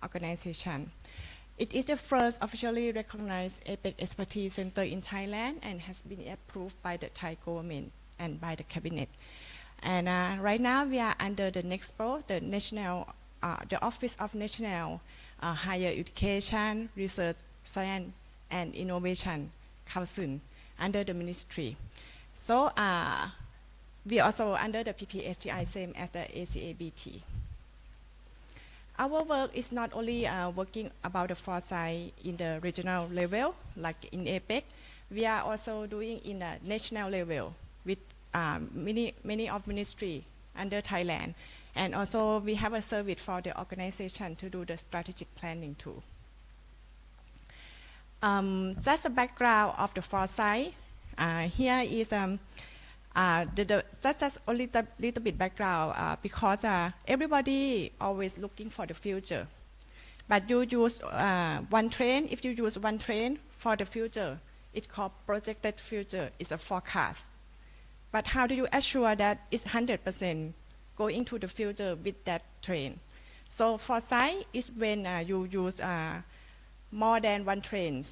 organization. It is the first officially recognized ABBS Expertise Center in Thailand and has been approved by the Thai government and by the cabinet. And right now we are under the NEXPO, the Office of National Higher Education, Research, Science and Innovation Council under the ministry. So we are also under the PPSTI, same as the ACABT. Our work is not only working about the foresight in the regional level, like in APEC, we are also doing in the national level with many of ministry under Thailand. And also we have a service for the organization to do the strategic planning too. Just a background of the foresight. Here is just a little bit background because everybody always looking for the future. But you use one trend. If you use one trend for the future, it's called projected future. It's a forecast. But how do you assure that it's 100% going into the future with that trend? So foresight is when you use more than one trend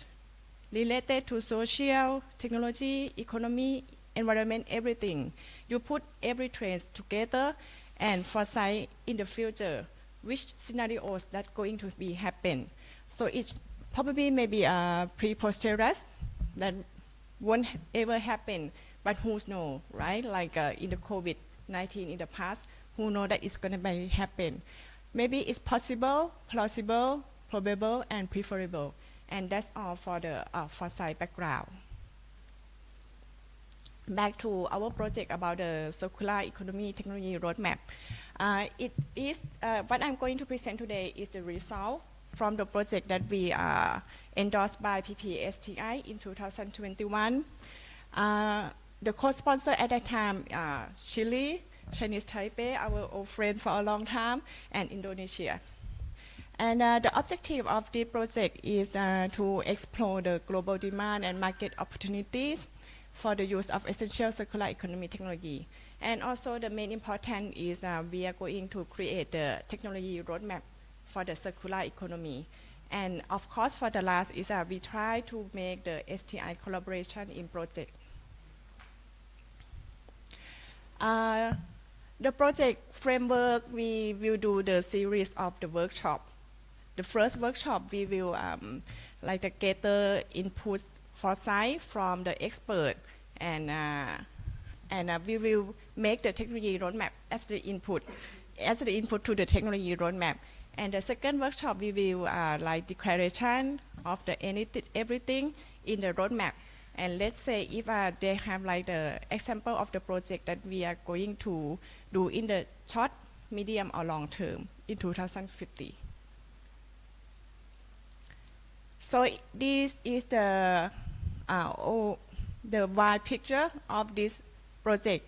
related to social, technology, economy, environment, everything. You put every trend together and foresight in the future, which scenarios that going to be happen. So it probably maybe preposterous that won't ever happen, but who knows, right? Like in the COVID-19 in the past, who know that it's going to happen. Maybe it's possible, plausible, probable, and preferable. And that's all for the foresight background. Back to our project about the circular economy technology roadmap. It is what I'm going to present today is the result from the project that we endorsed by PPSTI in 2021. The co-sponsor at that time, Chile, Chinese Taipei, our old friend for a long time, and Indonesia. And the objective of this project is to explore the global demand and market opportunities for the use of essential circular economy technology. And also the main important is we are going to create the technology roadmap for the circular economy. And of course for the last is we try to make the STI collaboration in project. The project framework, we will do the series of the workshop. The first workshop we will like the gather input foresight from the expert and we will make the technology roadmap as the input to the technology roadmap. And the second workshop we will like declaration of the everything in the roadmap. And let's say if they have like the example of the project that we are going to do in the short, medium or long term in 2050. So this is the wide picture of this project.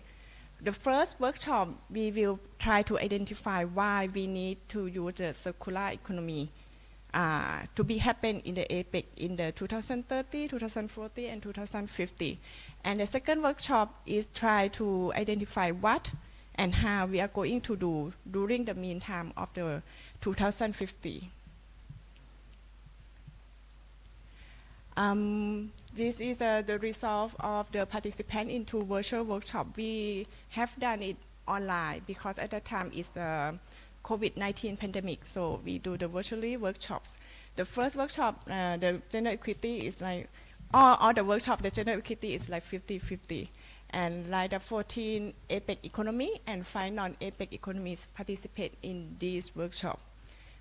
The first workshop, we will try to identify why we need to use the circular economy to be happen in the APEC in the 2030, 2040, and 2050. And the second workshop is try to identify what and how we are going to do during the meantime of the 2050. This is the result of the participant into virtual workshop. We have done it online because at that time is the COVID-19 pandemic, so we do the virtually workshops. The first workshop, the gender equity is like, all the workshop, the gender equity is like 50-50. And like the 14 APEC economy and 5 non-APEC economies participate in this workshop.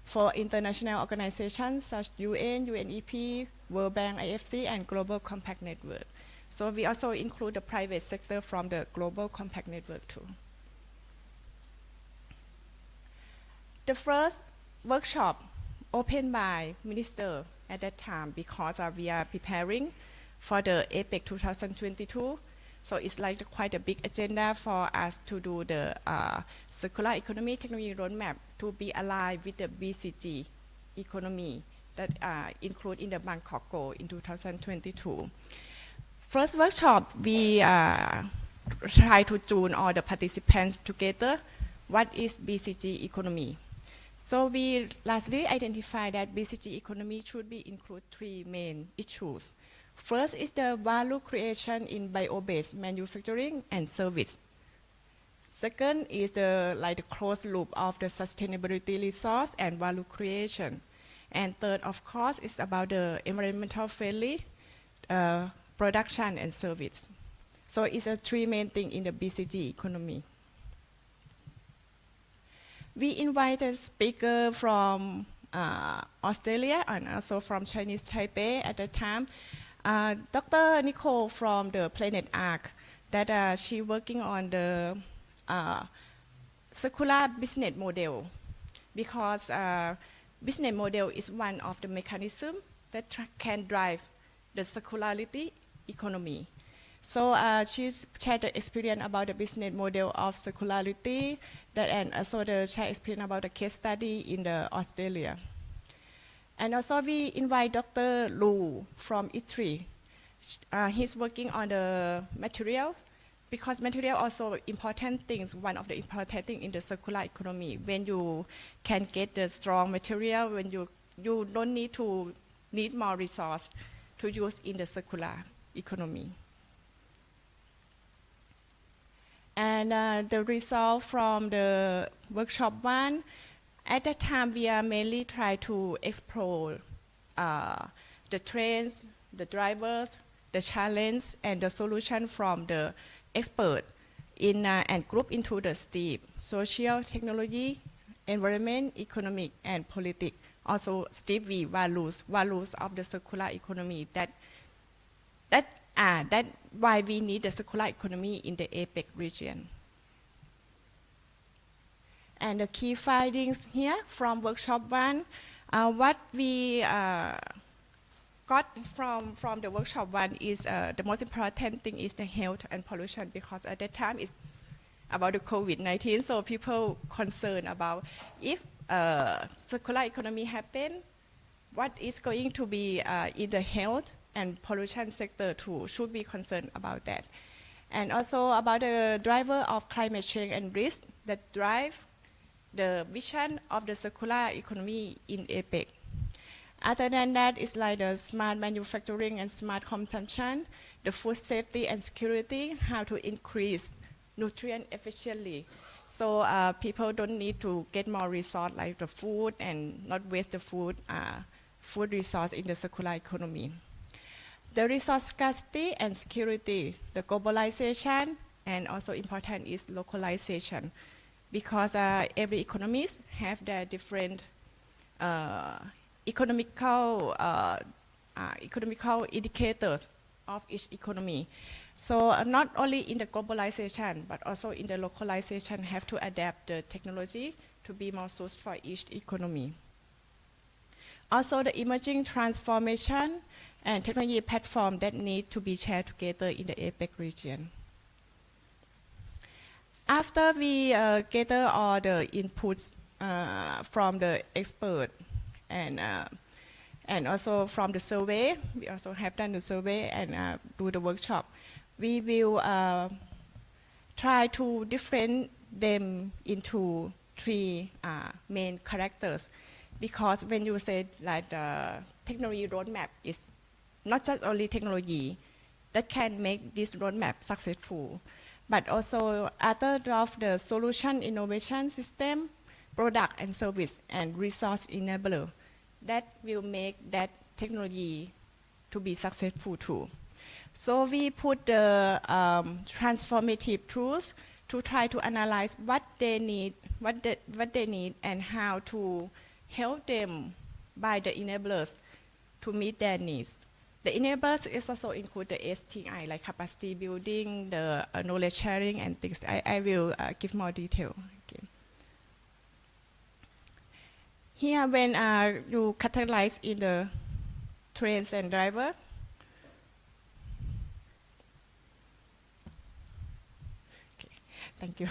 For international organizations such UN, UNEP, World Bank, IFC, and Global Compact Network. So we also include the private sector from the Global Compact Network too. The first workshop opened by minister at that time because we are preparing for the APEC 2022. So it's like quite a big agenda for us to do the circular economy technology roadmap to be aligned with the BCG economy that include in the Bangkok Goal in 2022. First workshop, we try to tune all the participants together. What is BCG economy? So we lastly identify that BCG economy should be include three main issues. First is the value creation in bio-based manufacturing and service. Second is the closed loop of the sustainability resource and value creation. And third, of course, is about the environmental friendly production and service. So it's a three main thing in the BCG economy. We invited speaker from Australia and also from Chinese Taipei at the time. Dr. Nicole from the Planet Arc, that she working on the circular business model, because business model is one of the mechanisms that can drive the circularity economy. So she's shared the experience about the business model of circularity, and also the shared experience about the case study in the Australia. And also we invite Dr. Lu from Italy. He's working on the material, because material also important things, one of the important things in the circular economy. When you can get the strong material, when you don't need more resource to use in the circular economy. And the result from the workshop one, at that time we are mainly try to explore the trends, the drivers, the challenge, and the solution from the expert and group into the STEEP: social, technology, environment, economic, and politics. Also STEEP V, values of the circular economy. That why we need the circular economy in the APEC region. And the key findings here from workshop one, what we got from the workshop one is the most important thing is the health and pollution, because at that time it's about the COVID-19, so people concerned about if circular economy happen, what is going to be in the health and pollution sector too, should be concerned about that. And also about the driver of climate change and risk that drive the vision of the circular economy in APEC. Other than that, it's like the smart manufacturing and smart consumption, the food safety and security, how to increase nutrient efficiently. So people don't need to get more resource like the food and not waste the food resource in the circular economy. The resource scarcity and security, the globalization, and also important is localization, because every economist have their different economical indicators of each economy. So not only in the globalization, but also in the localization have to adapt the technology to be more suited for each economy. Also the emerging transformation and technology platform that need to be shared together in the APEC region. After we gather all the inputs from the expert and also from the survey, we also have done the survey and do the workshop. We will try to differentiate them into three main characters, because when you say like the technology roadmap is not just only technology that can make this roadmap successful, but also other of the solution innovation system, product and service, and resource enabler that will make that technology to be successful too. So we put the transformative tools to try to analyze what they need, and how to help them by the enablers to meet their needs. The enablers is also include the STI, like capacity building, the knowledge sharing, and things. I will give more detail. Okay. Here, when you categorize in the trends and driver, okay, thank you.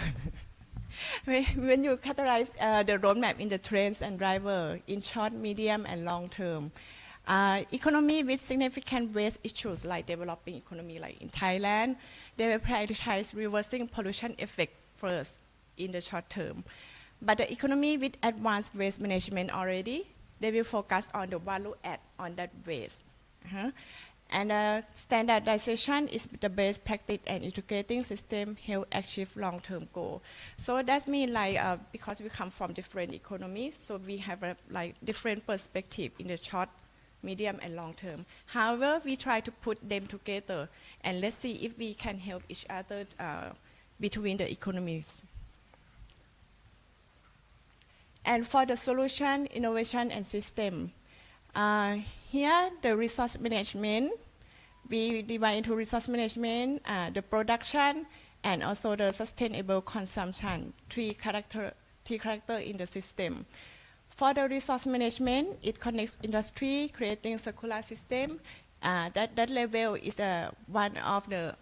When you categorize the roadmap in the trends and driver in short, medium, and long term, economy with significant waste issues like developing economy like in Thailand, they will prioritize reversing pollution effect first in the short term. But the economy with advanced waste management already, they will focus on the value add on that waste. And standardization is the best practice and integrating system help achieve long-term goal. So that means like because we come from different economies, so we have a like different perspective in the short, medium, and long term. However, we try to put them together, and let's see if we can help each other between the economies. And for the solution, innovation, and system, here the resource management, we divide into resource management, the production, and also the sustainable consumption, three character in the system. For the resource management, it connects industry, creating circular system. That level is one of the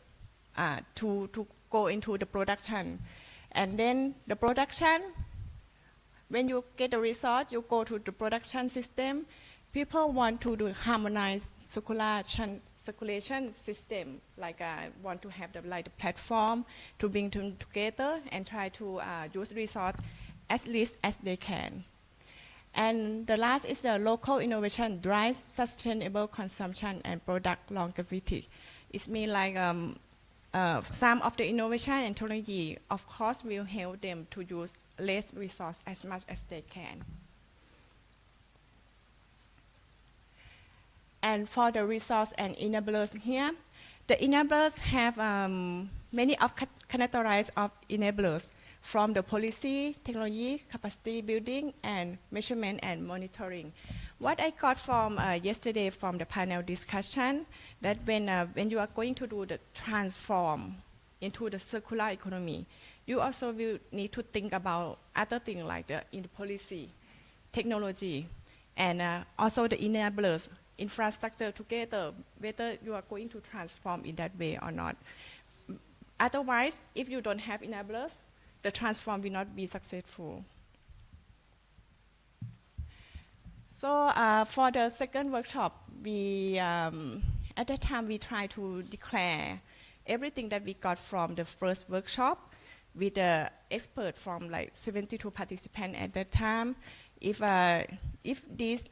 to go into the production. And then the production, when you get the resource, you go to the production system. People want to do harmonized circulation system, like want to have the platform to bring them together and try to use resource as least as they can. And the last is the local innovation drives sustainable consumption and product longevity. It means like some of the innovation and technology, of course, will help them to use less resource as much as they can. And for the resource and enablers here, the enablers have many of categories of enablers, from the policy, technology, capacity building, and measurement and monitoring. What I got from yesterday from the panel discussion, that when you are going to do the transform into the circular economy, you also will need to think about other things like in the policy, technology, and also the enablers, infrastructure together, whether you are going to transform in that way or not. Otherwise, if you don't have enablers, the transform will not be successful. So for the second workshop, we at that time we try to declare everything that we got from the first workshop with the expert from like 72 participants at that time. If these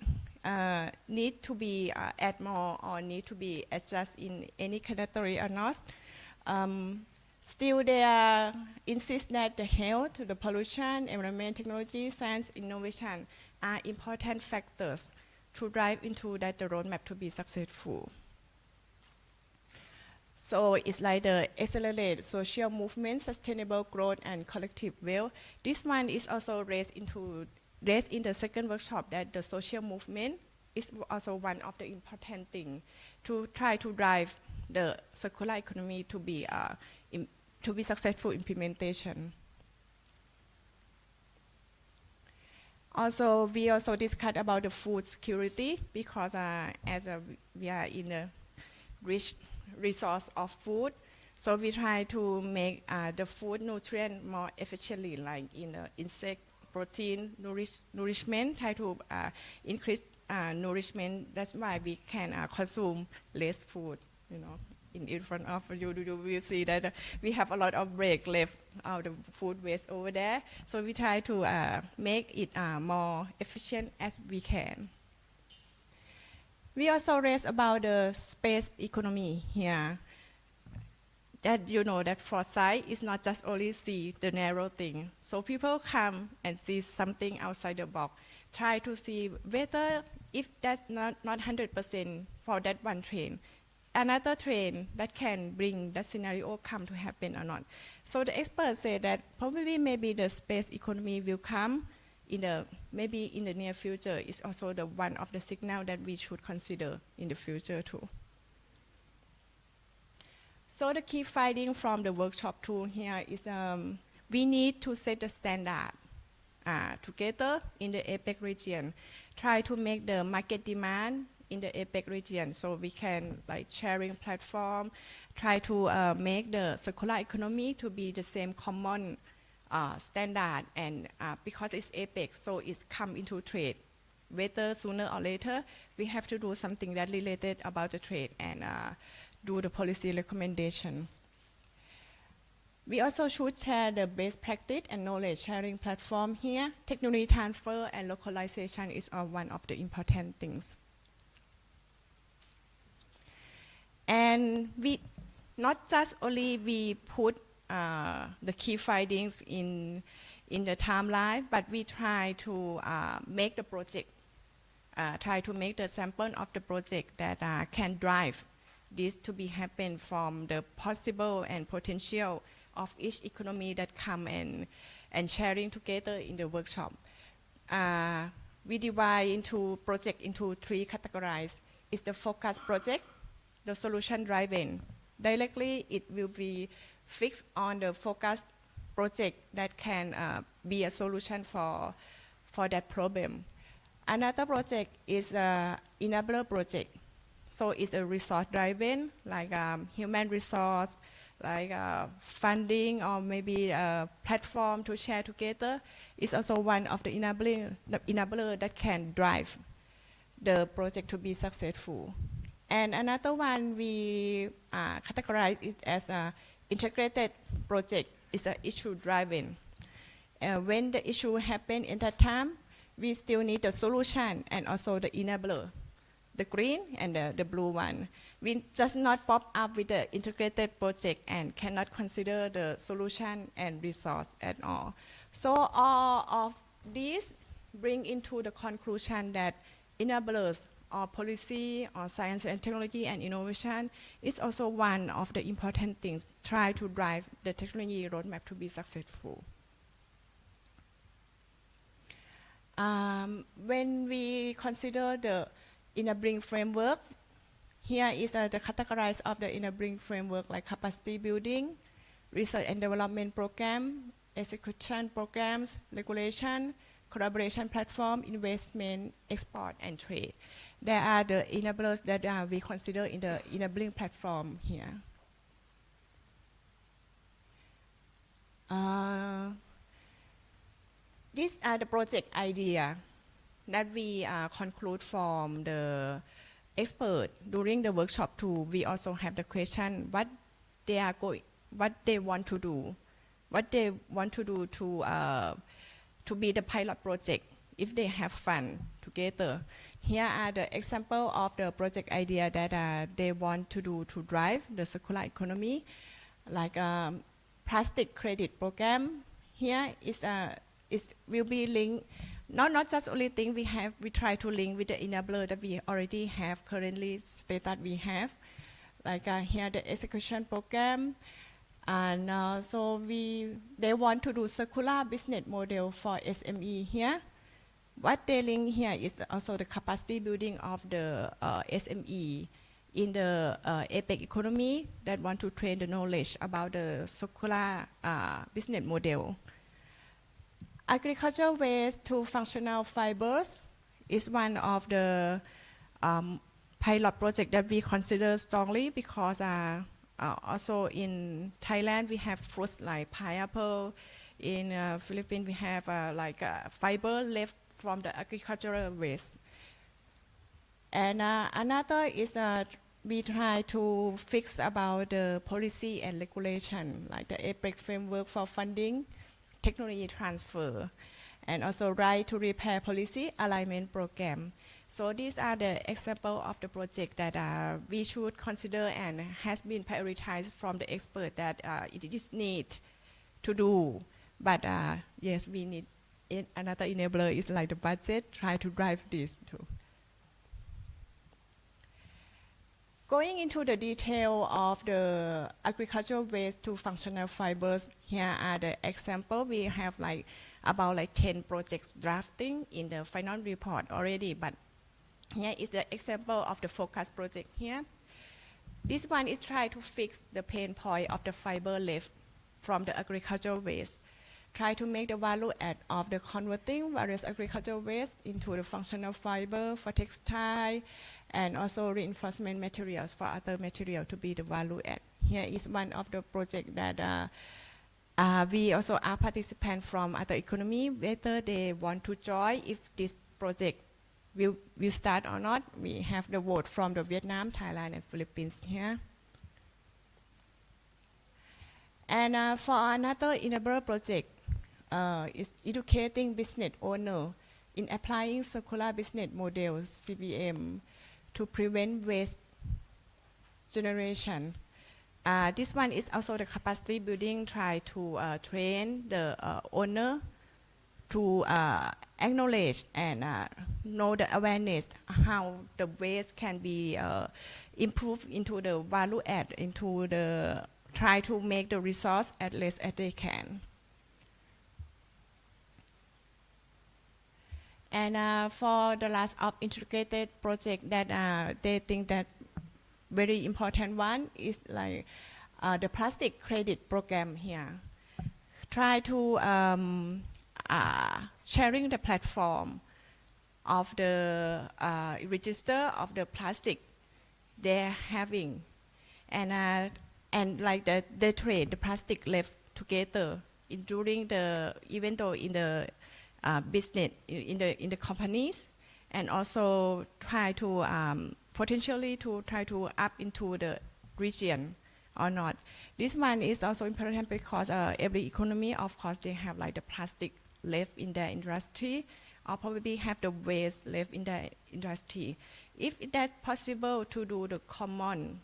need to be add more or need to be adjusted in any category or not. Still, they insist that the health, the pollution, environment, technology, science, innovation are important factors to drive into that the roadmap to be successful. So it's like the accelerate social movement, sustainable growth, and collective will. This one is also raised in the second workshop, that the social movement is also one of the important things to try to drive the circular economy to be successful implementation. Also, we also discussed about the food security, because as we are in a rich resource of food, so we try to make the food nutrient more efficiently, like in insect, protein, nourishment, try to increase nourishment. That's why we can consume less food, in front of you, you will see that we have a lot of break left of the food waste over there. So we try to make it more efficient as we can. We also raised about the space economy here. That that foresight is not just only see the narrow thing. So people come and see something outside the box, try to see whether if that's not 100% for that one train, another train that can bring that scenario come to happen or not. So the experts say that probably maybe the space economy will come maybe in the near future. Is also the one of the signal that we should consider in the future too. So the key finding from the workshop tool here is we need to set the standard together in the APEC region, try to make the market demand in the APEC region, so we can like sharing platform, try to make the circular economy to be the same common standard, and because it's APEC, so it come into trade. Whether sooner or later, we have to do something that related about the trade and do the policy recommendation. We also should share the best practice and knowledge sharing platform here. Technology transfer and localization is one of the important things. And we not just only we put the key findings in the timeline, but we try to make the project, try to make the sample of the project that can drive this to be happen from the possible and potential of each economy that come and sharing together in the workshop. We divide into project into 3 categories. It's the focus project, the solution driven. Directly, it will be fixed on the focus project that can be a solution for that problem. Another project is an enabler project. So it's a resource driven, like human resource, like funding, or maybe a platform to share together. It's also one of the enabler that can drive the project to be successful. And another one we categorize it as an integrated project. It's an issue driven. When the issue happen in that time, we still need the solution and also the enabler, the green and the blue one. We just not pop up with the integrated project and cannot consider the solution and resource at all. So all of these bring into the conclusion that enablers or policy or science and technology and innovation is also one of the important things try to drive the technology roadmap to be successful. When we consider the enabling framework, here is the categories of the enabling framework like capacity building, research and development program, execution programs, regulation, collaboration platform, investment, export and trade. There are the enablers that we consider in the enabling platform here. These are the project idea that we conclude from the expert during the workshop too. We also have the question what they want to do, what they want to do to be the pilot project if they have fun together. Here are the example of the project idea that they want to do to drive the circular economy, like plastic credit program. Here is will be linked. Not just only thing we try to link with the enabler that we already have currently stated we have, like here the execution program, and so they want to do circular business model for SME here. What they link here is also the capacity building of the SME in the APEC economy that want to train the knowledge about the circular business model. Agricultural waste to functional fibers is one of the pilot project that we consider strongly because also in Thailand we have fruits like pineapple. In Philippines we have fiber left from the agricultural waste. And another is we try to fix about the policy and regulation, like the APEC framework for funding, technology transfer, and also right to repair policy alignment program. So these are the example of the project that we should consider and has been prioritized from the expert that it is need to do. But yes, we need another enabler is like the budget, try to drive this too. Going into the detail of the agricultural waste to functional fibers, here are the example. We have about 10 projects drafting in the final report already, but here is the example of the focus project here. This one is try to fix the pain point of the fiber left from the agricultural waste. Try to make the value add of the converting various agricultural waste into the functional fiber for textile and also reinforcement materials for other material to be the value add. Here is one of the project that we also are participants from other economy, whether they want to join if this project will start or not. We have the vote from the Vietnam, Thailand and Philippines here. And for another enabler project is educating business owner in applying circular business model (CBM) to prevent waste generation. This one is also the capacity building, try to train the owner to acknowledge and know the awareness how the waste can be improved into the value add, into the try to make the resource as less as they can. And for the last of integrated project that they think that very important one is like the plastic credit program here. Try to sharing the platform of the register of the plastic they're having, and like they trade the plastic left together during the even though in the business in the companies, and also try to potentially to try to up into the region or not. This one is also important because every economy, of course, they have like the plastic left in their industry, or probably have the waste left in their industry. If that's possible to do the common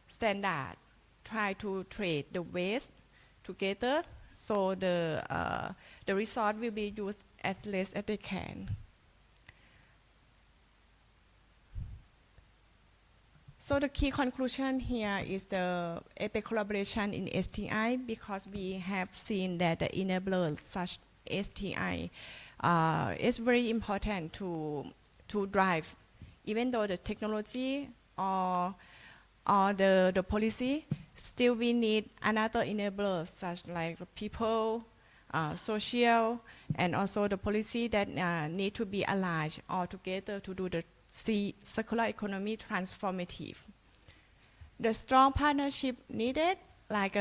standard, try to trade the waste together, so the resource will be used as less as they can. So the key conclusion here is the ABBS collaboration in STI, because we have seen that the enablers such STI is very important to drive, even though the technology or the policy, still we need another enabler such like people, social, and also the policy that need to be aligned all together to do the circular economy transformative. The strong partnership needed, like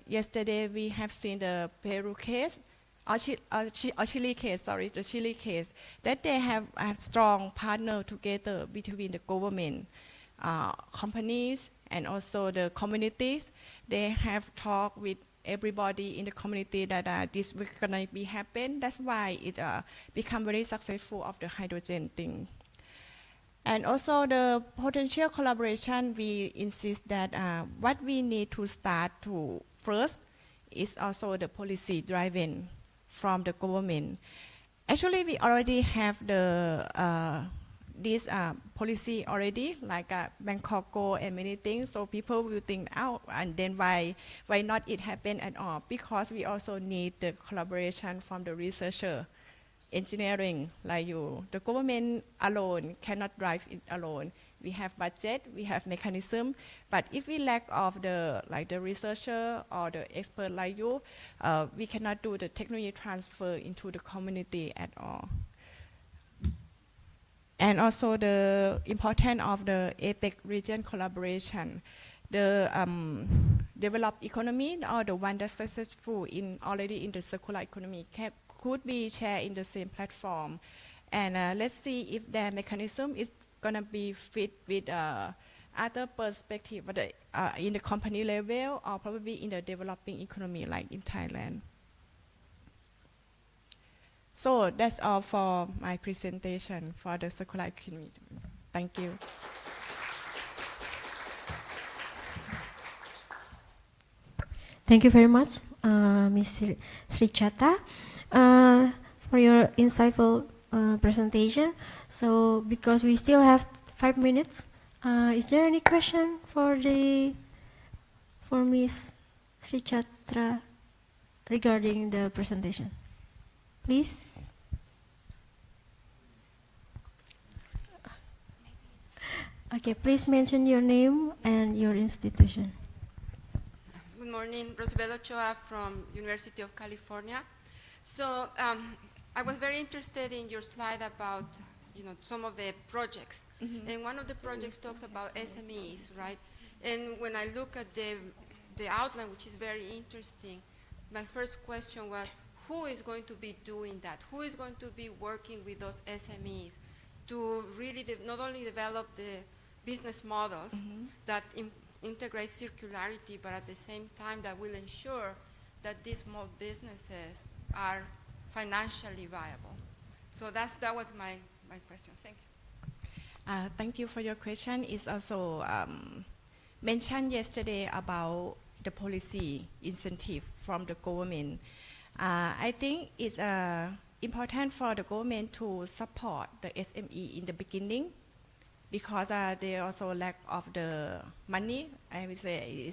yesterday we have seen the Peru case, or Chile case, sorry, the Chile case, that they have a strong partner together between the government, companies, and also the communities. They have talked with everybody in the community that this will gonna be happen. That's why it become very successful of the hydrogen thing. And also the potential collaboration, we insist that what we need to start to first is also the policy driven from the government. Actually, we already have the this policy already, like Bangkok Go and many things. So people will think, oh, and then why not it happen at all? Because we also need the collaboration from the researcher, engineering, like you. The government alone cannot drive it alone. We have budget, we have mechanism, but if we lack of the researcher or the expert like you, we cannot do the technology transfer into the community at all. And also the importance of the APEC region collaboration. The developed economy, or the one that's successful already in the circular economy, could be shared in the same platform. And let's see if their mechanism is gonna be fit with other perspective, but in the company level, or probably in the developing economy like in Thailand. So that's all for my presentation for the circular economy. Thank you. Thank you very much, Ms. Srichata, for your insightful presentation. So, because we still have 5 minutes, is there any question for Ms. Srichata regarding the presentation? Please. Okay, please mention your name and your institution. Good morning, Rosabel Ochoa from University of California. So I was very interested in your slide about some of the projects. Mm-hmm. And one of the projects talks about SMEs, right? And when I look at the outline, which is very interesting, my first question was, who is going to be doing that? Who is going to be working with those SMEs to really not only develop the business models mm-hmm. that integrate circularity, but at the same time that will ensure that these small businesses are financially viable? So that was my question. Thank you. Thank you for your question. It's also mentioned yesterday about the policy incentive from the government. I think it's important for the government to support the SME in the beginning because they also lack of the money. I would say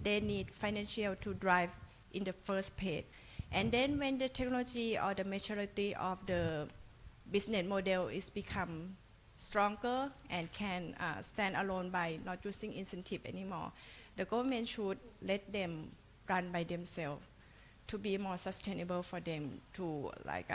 they need financial to drive in the first place. And then when the technology or the maturity of the business model is become stronger and can stand alone by not using incentive anymore, the government should let them run by themselves to be more sustainable for them to like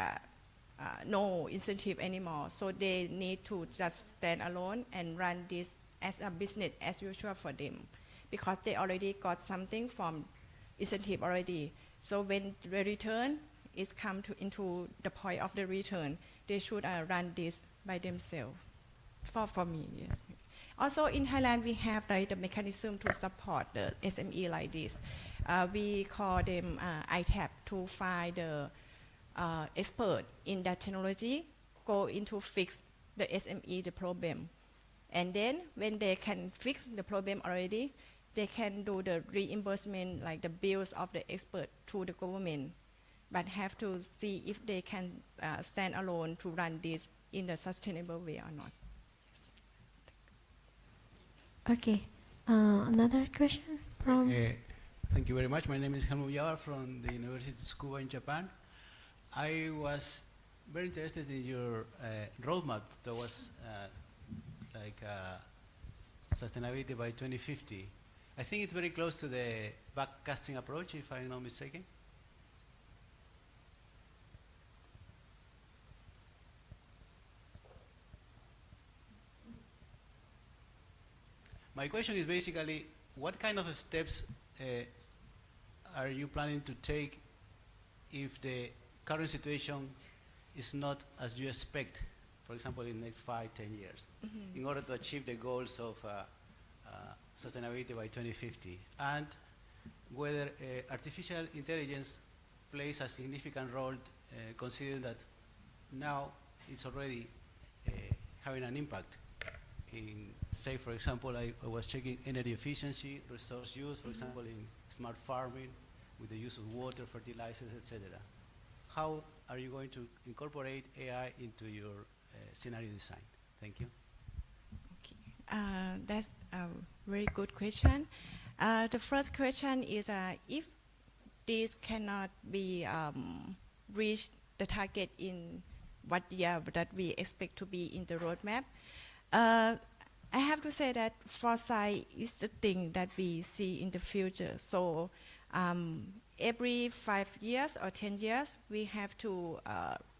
no incentive anymore. So they need to just stand alone and run this as a business as usual for them because they already got something from incentive already. So when the return is come to into the point of the return, they should run this by themselves. For me, yes. Also in Thailand, we have like the mechanism to support the SME like this. We call them ITAP to find the expert in that technology, go into fix the SME the problem. And then when they can fix the problem already, they can do the reimbursement like the bills of the expert to the government, but have to see if they can stand alone to run this in a sustainable way or not. Okay, another question from... Thank you very much. My name is Helmut Yawa from the University of Tsukuba in Japan. I was very interested in your roadmap towards sustainability by 2050. I think it's very close to the backcasting approach, if I'm not mistaken. My question is basically, what kind of steps are you planning to take if the current situation is not as you expect, for example, in the next 5, 10 years, in order to achieve the goals of sustainability by 2050? And whether artificial intelligence plays a significant role, considering that now it's already having an impact in, say, for example, I was checking energy efficiency, resource use, for example, in smart farming, with the use of water, fertilizers, etc. How are you going to incorporate AI into your scenario design? Thank you. Okay. That's a very good question. The first question is if this cannot be reach the target in what year that we expect to be in the roadmap, I have to say that foresight is the thing that we see in the future. So every 5 years or 10 years, we have to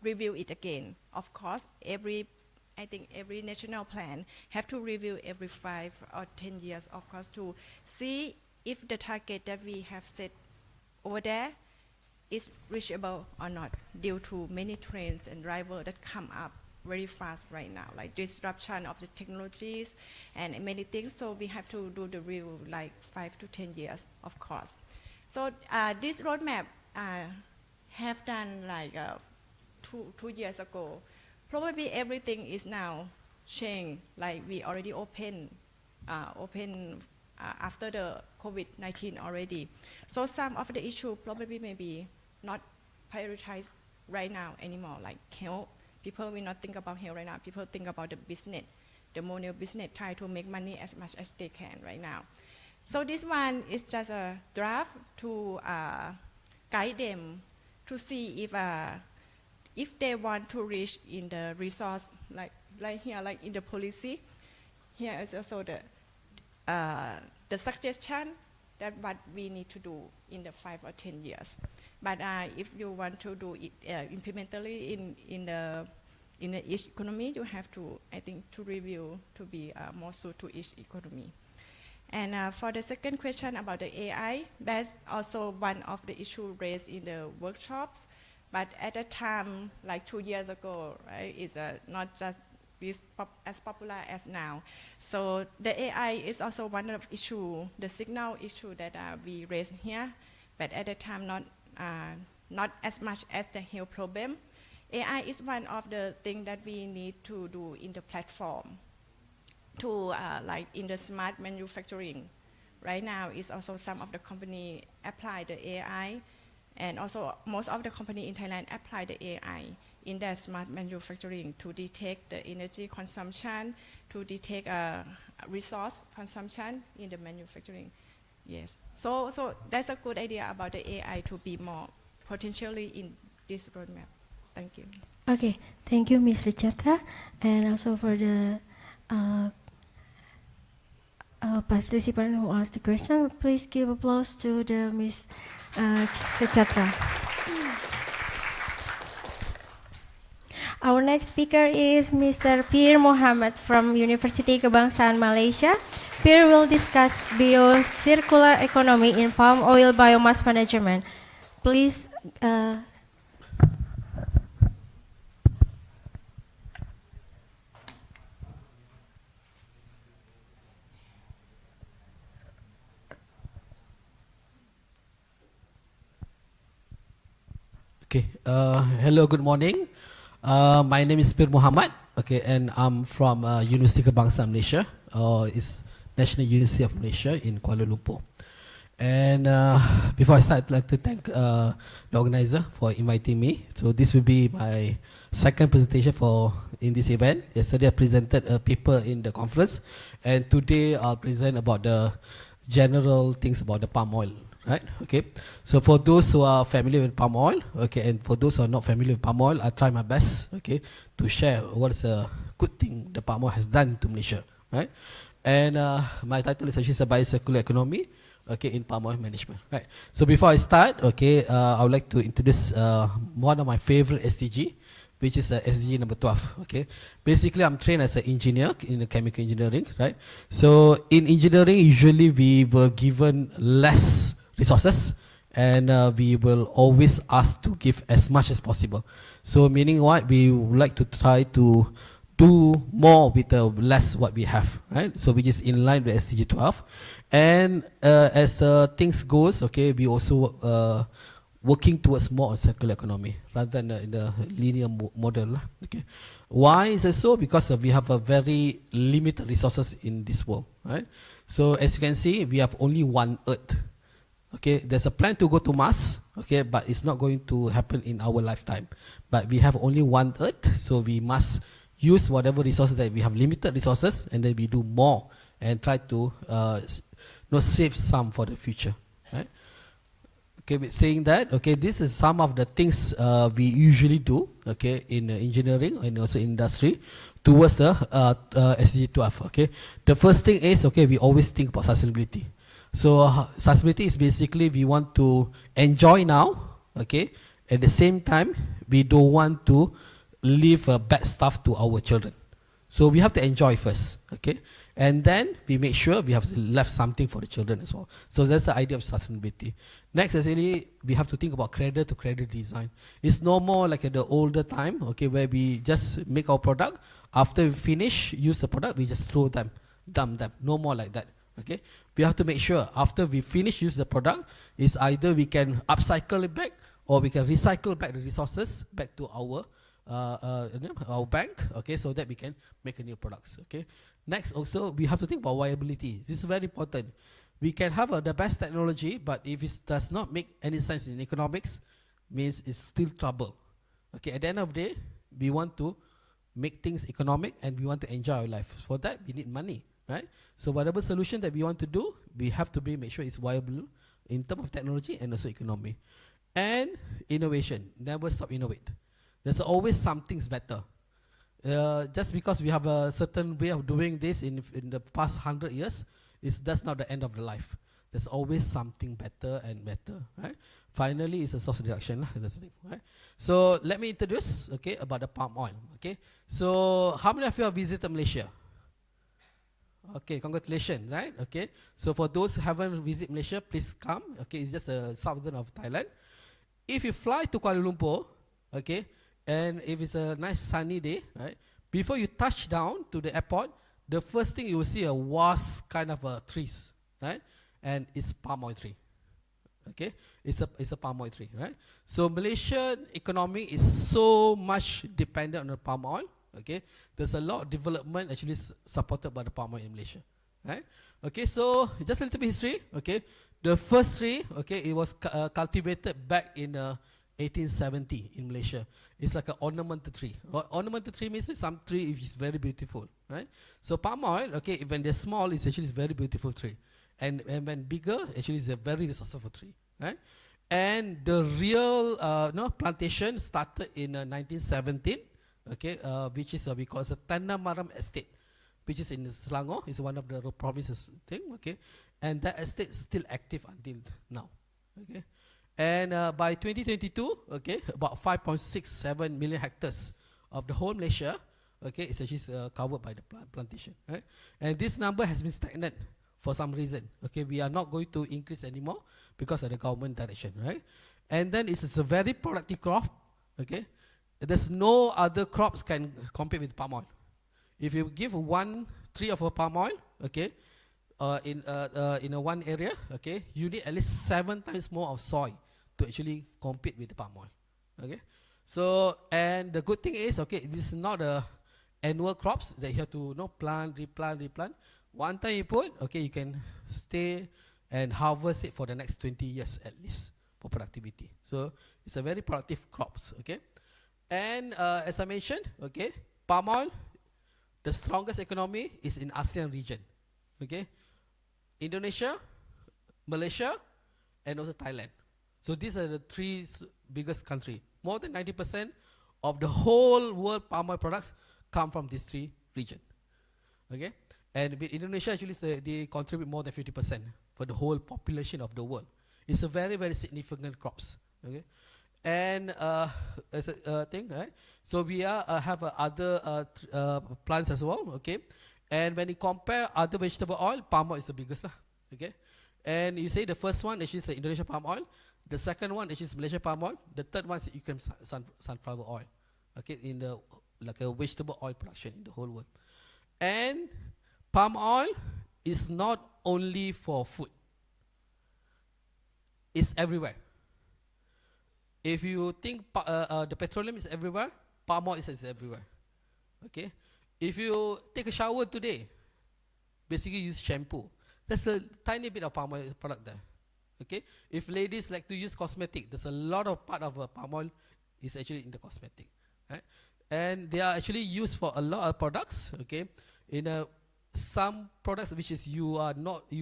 review it again. Of course, I think every national plan have to review every 5 or 10 years, of course, to see if the target that we have set over there is reachable or not, due to many trends and drivers that come up very fast right now, like disruption of the technologies and many things. So we have to do the review like 5 to 10 years, of course. So this roadmap have done like 2 years ago. Probably everything is now changed, like we already open after the COVID-19 already. So some of the issue probably maybe not prioritized right now anymore, like health. People will not think about health right now. People think about the business, the money business, try to make money as much as they can right now. So this one is just a draft to guide them to see if they want to reach in the resource, like here, like in the policy. Here is also the suggestion that what we need to do in the 5 or 10 years. But if you want to do it implementally in each economy, you have to, I think, to review to be more suited to each economy. And for the second question about the AI, that's also one of the issues raised in the workshops. But at that time, like 2 years ago, right, it's not just is as popular as now. So the AI is also one of issue, the signal issue that we raised here, but at the time not as much as the health problem. AI is one of the things that we need to do in the platform, to like in the smart manufacturing. Right now is also some of the company apply the AI, and also most of the company in Thailand apply the AI in their smart manufacturing to detect the energy consumption, to detect resource consumption in the manufacturing. Yes, so that's a good idea about the AI to be more potentially in this roadmap. Thank you. Okay, thank you, Ms. Richatra, and also for the participant who asked the question. Please give applause to the Ms. Richatra. Our next speaker is Mr. Pir Mohammed from University Kebangsaan Malaysia. Pir will discuss bio-circular economy in palm oil biomass management. Please. Okay. Hello. Good morning. My name is Pir Muhammad. Okay, and I'm from University Kebangsaan Malaysia. It's National University of Malaysia in Kuala Lumpur. And before I start, I'd like to thank the organizer for inviting me. So this will be my second presentation in this event. Yesterday I presented a paper in the conference, and today I'll present about the general things about the palm oil. Right? Okay. So for those who are familiar with palm oil, okay, and for those who are not familiar with palm oil, I try my best, okay, to share what is a good thing the palm oil has done to Malaysia, right? And my title is actually a biocircular economy, okay, in palm oil management, right? So before I start, okay, I would like to introduce one of my favorite SDG, which is SDG number 12. Okay, basically I'm trained as an engineer in the chemical engineering, right? So in engineering, usually we were given less resources, and we will always ask to give as much as possible. So meaning what, we would like to try to do more with less what we have, right? So which is in line with SDG 12. And as things goes, okay, we also working towards more on circular economy rather than in the linear model. Okay, why is it so? Because we have a very limited resources in this world, right? So as you can see, we have only one Earth. Okay, there's a plan to go to Mars, okay, but it's not going to happen in our lifetime. But we have only one Earth, so we must use whatever resources that we have, limited resources, and then we do more and try to save some for the future, right? Okay, with saying that, okay, this is some of the things we usually do, okay, in engineering and also industry towards the SDG 12. Okay, the first thing is, okay, we always think about sustainability. So sustainability is basically we want to enjoy now, okay, at the same time we don't want to leave bad stuff to our children. So we have to enjoy first, okay, and then we make sure we have left something for the children as well. So that's the idea of sustainability. Next, actually, we have to think about cradle to cradle design. It's no more like at the older time, okay, where we just make our product. After we finish, use the product, we just throw them, dump them. No more like that. Okay, we have to make sure after we finish use the product, is either we can upcycle it back or we can recycle back the resources back to our bank. Okay, so that we can make a new products. Okay. Next, also we have to think about viability. This is very important. We can have the best technology, but if it does not make any sense in economics, means it's still trouble. Okay. At the end of the day, we want to make things economic and we want to enjoy our life. For that, we need money. Right? So whatever solution that we want to do, we have to make sure it's viable in terms of technology and also economy. And innovation, never stop innovate. There's always something's better. Just because we have a certain way of doing this in the past 100 years, that's not the end of the life. There's always something better and better, right? Finally, it's a source reduction. That's the thing, right? So let me introduce, okay, about the palm oil. Okay, so how many of you have visited Malaysia? Okay, congratulations, right? Okay, so for those who haven't visited Malaysia, please come. Okay, it's just a southern of Thailand. If you fly to Kuala Lumpur, okay, and if it's a nice sunny day, right, before you touch down to the airport, the first thing you will see a vast kind of trees, right? And it's palm oil tree. Okay, it's a palm oil tree, right? So Malaysian economy is so much dependent on the palm oil. Okay, there's a lot of development actually supported by the palm oil in Malaysia, right? Okay, so just a little bit history. Okay, the first tree, okay, it was cultivated back in 1870 in Malaysia. It's like an ornamental tree. Ornamental tree means some tree which is very beautiful, right? So palm oil, okay, when they're small, it's actually a very beautiful tree. And when bigger, actually it's a very resourceful tree, right? And the real plantation started in 1917, okay, which is we call it a Tanah Maram estate, which is in Selangor. It's one of the provinces thing, okay, and that estate is still active until now, okay. And by 2022, okay, about 5.67 million hectares of the whole Malaysia, okay, is actually covered by the plantation, right? And this number has been stagnant for some reason. Okay, we are not going to increase anymore because of the government direction, right? And then it's a very productive crop. Okay, there's no other crops can compete with palm oil. If you give 1 tree of a palm oil, okay, in a one area, okay, you need at least 7 times more of soil to actually compete with the palm oil. Okay, so and the good thing is, okay, this is not a annual crops that you have to plant, replant. One time you put, okay, you can stay and harvest it for the next 20 years at least for productivity. So it's a very productive crops, okay. And as I mentioned, okay, palm oil, the strongest economy is in ASEAN region, okay. Indonesia, Malaysia, and also Thailand. So these are the 3 biggest countries. More than 90% of the whole world palm oil products come from these 3 regions, okay. And with Indonesia, actually, they contribute more than 50% for the whole population of the world. It's a very, very significant crops. Okay, and as a thing, right? So we have other plants as well. Okay, and when you compare other vegetable oil, palm oil is the biggest. Okay, and you say the first one actually is the Indonesian palm oil. The second one actually is Malaysian palm oil. The third one is Ukraine sunflower oil. Okay, in the like a vegetable oil production in the whole world. And palm oil is not only for food. It's everywhere. If you think the petroleum is everywhere, palm oil is everywhere. Okay? If you take a shower today, basically use shampoo. There's a tiny bit of palm oil product there. Okay? If ladies like to use cosmetic, there's a lot of part of palm oil is actually in the cosmetic. Right? And they are actually used for a lot of products. Okay? In some products which is you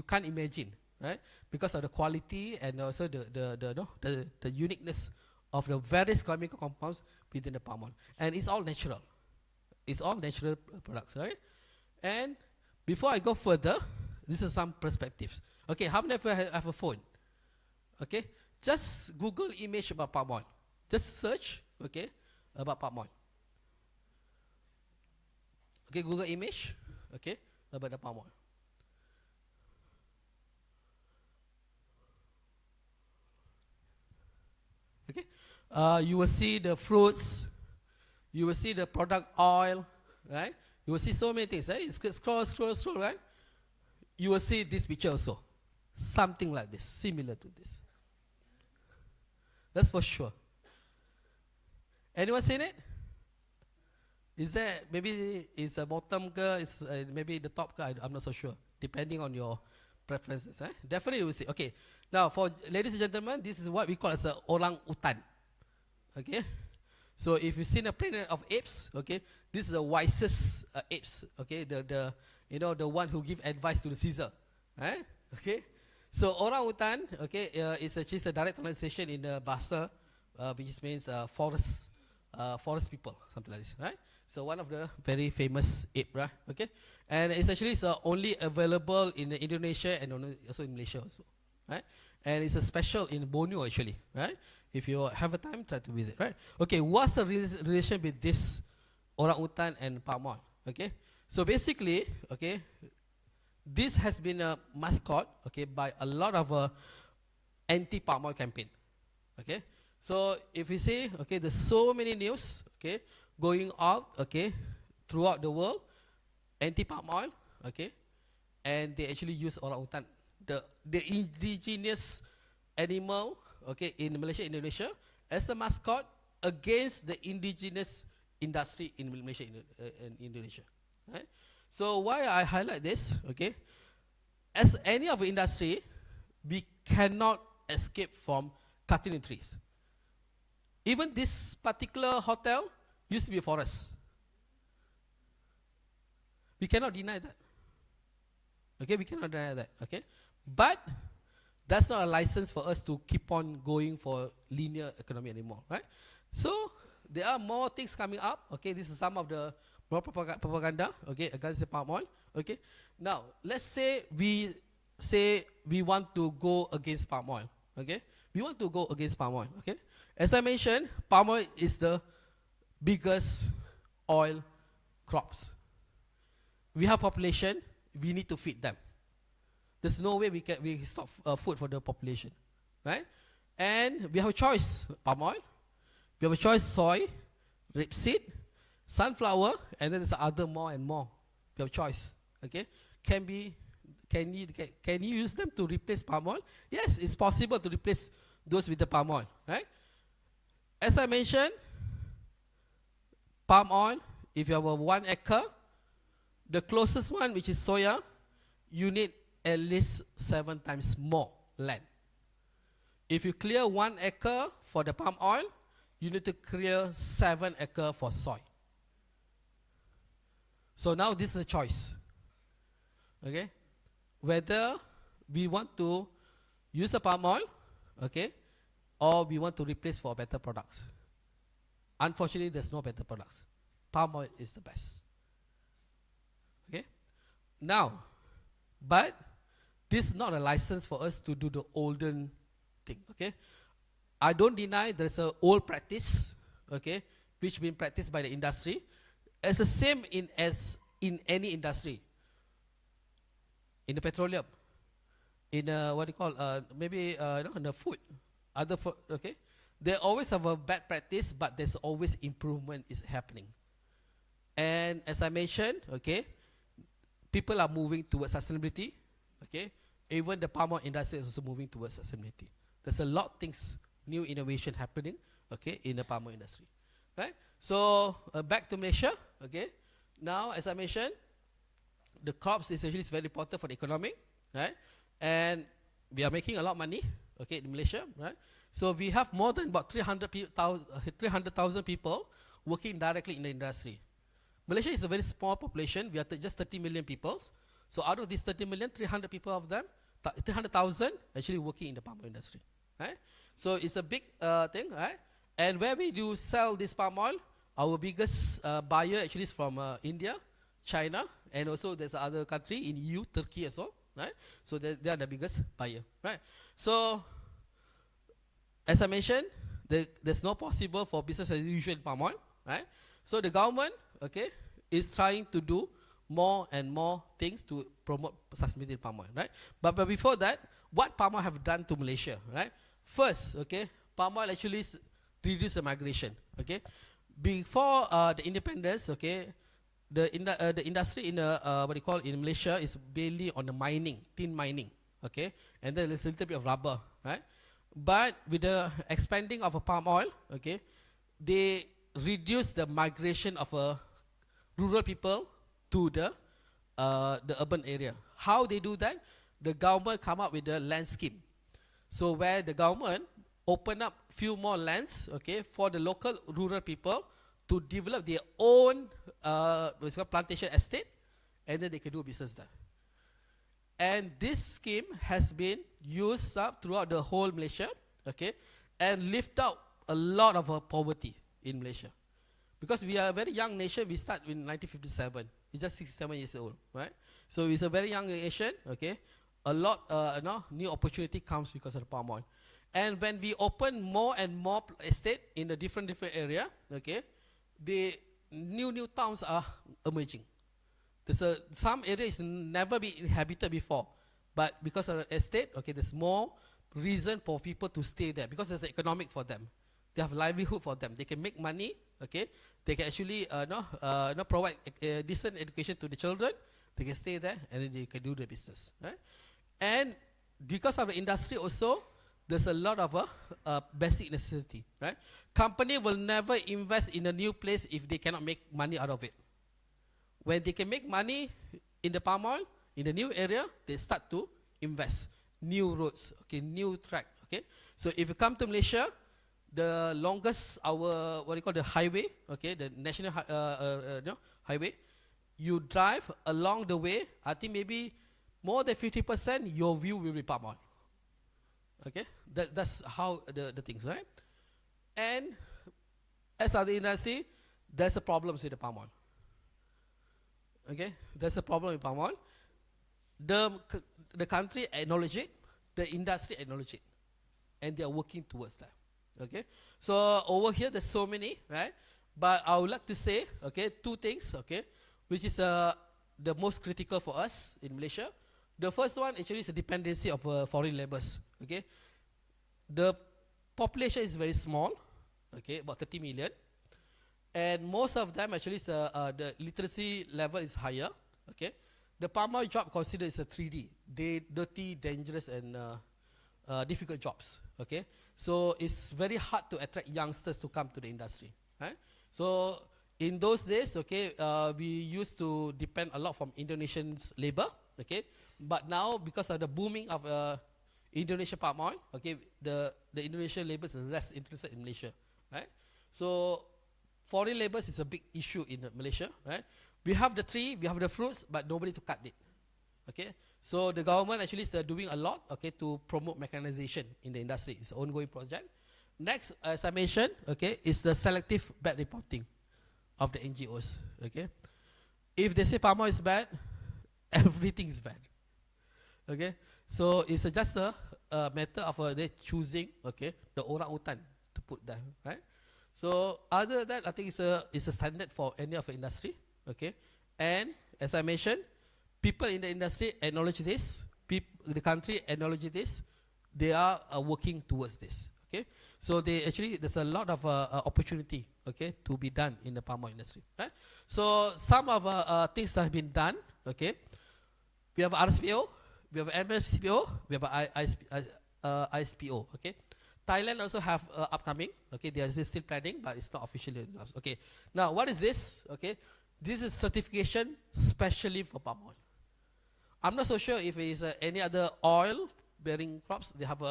can't imagine, right? Because of the quality and also the uniqueness of the various chemical compounds within the palm oil, and it's all natural. It's all natural products, right? And before I go further, this is some perspectives. Okay, how many of you have a phone? Okay, just Google image about palm oil. Just search, okay, about palm oil. Okay, Google image, okay, about the palm oil. Okay, you will see the fruits, you will see the product oil, right? You will see so many things, right? Scroll, right? You will see this picture also, something like this, similar to this. That's for sure. Anyone seen it? Is that maybe it's a bottom girl, is maybe the top girl? I'm not so sure, depending on your preferences. Definitely you will see. Okay, now for ladies and gentlemen, this is what we call as a orang utan. Okay, so if you've seen a planet of apes, okay, this is the wisest apes. Okay, the one who give advice to the Caesar, right? Okay, so orang utan, okay, is actually a direct translation in the Bahasa, which means forest people, something like this, right? So one of the very famous ape, right? Okay, and it's actually only available in Indonesia and also in Malaysia also, right? And it's a special in Borneo actually, right? If you have a time, try to visit, right? Okay, what's the relation with this orang utan and palm oil? Okay, so basically, okay, this has been a mascot, okay, by a lot of anti-palm oil campaign, okay. So if we say, okay, there's so many news, okay, going out, okay, throughout the world, anti-palm oil, okay, and they actually use orangutan, the indigenous animal, okay, in Malaysia, Indonesia, as a mascot against the indigenous industry in Malaysia and Indonesia. Right? So why I highlight this, okay, as any of the industry, we cannot escape from cutting the trees. Even this particular hotel used to be a forest. We cannot deny that. Okay, we cannot deny that. Okay, but that's not a license for us to keep on going for linear economy anymore, right? So there are more things coming up. Okay, this is some of the more propaganda. Okay, against the palm oil. Okay, now let's say we want to go against palm oil. Okay, we want to go against palm oil. Okay, as I mentioned, palm oil is the biggest oil crops. We have population, we need to feed them. There's no way we stop food for the population, right? And we have a choice: palm oil. We have a choice: soy, rapeseed, sunflower, and then there's other more and more. We have a choice. Okay, can you use them to replace palm oil? Yes, it's possible to replace those with the palm oil, right? As I mentioned, palm oil. If you have a 1 acre, the closest one, which is soya, you need at least 7 times more land. If you clear 1 acre for the palm oil, you need to clear 7 acre for soy. So now this is a choice. Okay? Whether we want to use the palm oil, okay, or we want to replace for better products. Unfortunately, there's no better products. Palm oil is the best. Okay? Now, but this is not a license for us to do the olden thing. Okay? I don't deny there's an old practice, okay, which been practiced by the industry. It's the same as in any industry. In the petroleum, in what do you call, maybe in the food, other food, okay? They always have a bad practice, but there's always improvement is happening. And as I mentioned, okay, people are moving towards sustainability, okay? Even the palm oil industry is also moving towards sustainability. There's a lot of things, new innovation happening, okay, in the palm oil industry, right? So back to Malaysia, okay? Now, as I mentioned, the crops is actually very important for the economy, right? And we are making a lot of money, okay, in Malaysia, right? So we have more than about 300,000 people working directly in the industry. Malaysia is a very small population. We are just 30 million people. So out of these 30 million, 300 people of them, 300,000 actually working in the palm oil industry, right? So it's a big thing, right? And where we do sell this palm oil, our biggest buyer actually is from India, China, and also there's other country in EU, Turkey as well, right? So they are the biggest buyer, right? So as I mentioned, there's no possible for business as usual in palm oil, right? So the government, okay, is trying to do more and more things to promote sustainability in palm oil, right? But before that, what palm oil have done to Malaysia, right? First, okay, palm oil actually reduce the migration, okay? Before the independence, okay, the industry in what you call in Malaysia is mainly on the mining, tin mining, okay, and then there's a little bit of rubber, right? But with the expanding of a palm oil, okay, they reduce the migration of rural people to the urban area. How they do that? The government come up with a land scheme. So where the government open up few more lands, okay, for the local rural people to develop their own plantation estate, and then they can do business there. And this scheme has been used up throughout the whole Malaysia, okay, and lift out a lot of poverty in Malaysia. Because we are a very young nation, we start in 1957. It's just 67 years old, right? So it's a very young nation, okay. A lot, new opportunity comes because of the palm oil. And when we open more and more estate in a different area, okay, the new towns are emerging. There's some areas never been inhabited before, but because of the estate, okay, there's more reason for people to stay there because there's economic for them. they have livelihood for them. They can make money. Okay, they can actually provide decent education to the children. They can stay there and then they can do the business. Right? And because of the industry also, there's a lot of basic necessity. Right? Company will never invest in a new place if they cannot make money out of it. When they can make money in the palm oil, in the new area, they start to invest. New roads, okay, new track, okay. So if you come to Malaysia, the longest the highway, okay, the national highway, you drive along the way, I think maybe more than 50% your view will be palm oil. Okay, that's how the things, right? And as other industry, there's a problem with the palm oil. Okay, there's a problem with palm oil. The country acknowledge it, the industry acknowledge it, and they are working towards that. Okay, so over here there's so many, right? But I would like to say, okay, two things, okay, which is the most critical for us in Malaysia. The first one actually is the dependency of foreign laborers. Okay, the population is very small, okay, about 30 million, and most of them actually is, the literacy level is higher. Okay. The palm oil job considered is a 3D, dirty, dangerous, and difficult jobs. Okay, so it's very hard to attract youngsters to come to the industry. Right? So in those days, okay, we used to depend a lot from Indonesians' labor. Okay, but now because of the booming of Indonesian palm oil, okay, the Indonesian laborers is less interested in Malaysia. Right? So foreign laborers is a big issue in Malaysia. Right? We have the tree, we have the fruits, but nobody to cut it. Okay, so the government actually is doing a lot, okay, to promote mechanization in the industry. It's an ongoing project. Next, as I mentioned, okay, is the selective bad reporting of the NGOs. Okay, if they say palm oil is bad, everything is bad. Okay, so it's just a matter of they choosing, okay, the orang-utan to put there, right? So other than that, I think it's a standard for any of the industry. Okay, and as I mentioned, people in the industry acknowledge this. The country acknowledge this. They are working towards this. Okay, so there's a lot of opportunity. Okay, to be done in the palm oil industry. Right? So some of things that have been done. Okay, we have RSPO, we have MSPO, we have ISPO. Okay. Thailand also have upcoming. Okay, they are still planning, but it's not officially announced. Okay, now what is this? Okay. This is certification specially for palm oil. I'm not so sure if it is any other oil-bearing crops. They have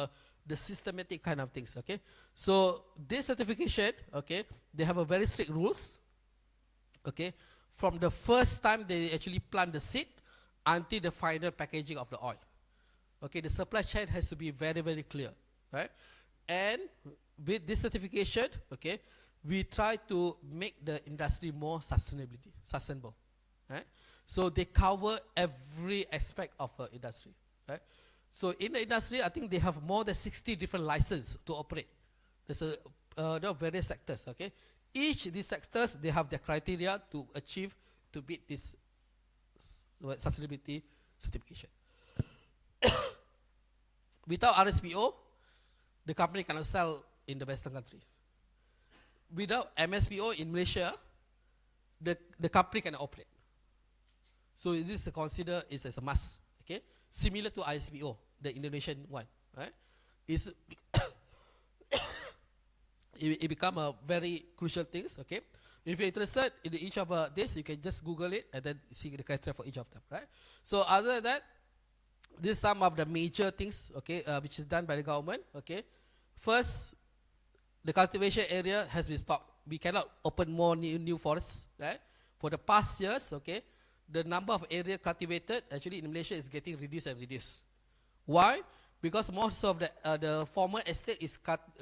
the systematic kind of things. Okay, so this certification, okay, they have a very strict rules. Okay, from the first time they actually plant the seed until the final packaging of the oil. Okay, the supply chain has to be very, very clear, right? And with this certification, okay, we try to make the industry more sustainable. Right? So they cover every aspect of the industry. Right? So in the industry, I think they have more than 60 different licenses to operate. There's there are various sectors. Okay, each of these sectors they have their criteria to achieve to meet this sustainability certification. Without RSPO, the company cannot sell in the Western countries. Without MSPO in Malaysia, the company can operate. So this is considered is as a must. Okay, similar to ISPO, the Indonesian one, right? Is it become a very crucial things. Okay, if you're interested in each of this, you can just Google it and then see the criteria for each of them, right? So other than that, these are some of the major things, okay, which is done by the government. Okay, first, the cultivation area has been stopped. We cannot open more new forests, right? For the past years, okay, the number of area cultivated actually in Malaysia is getting reduced and reduced. Why? Because most of the former estate is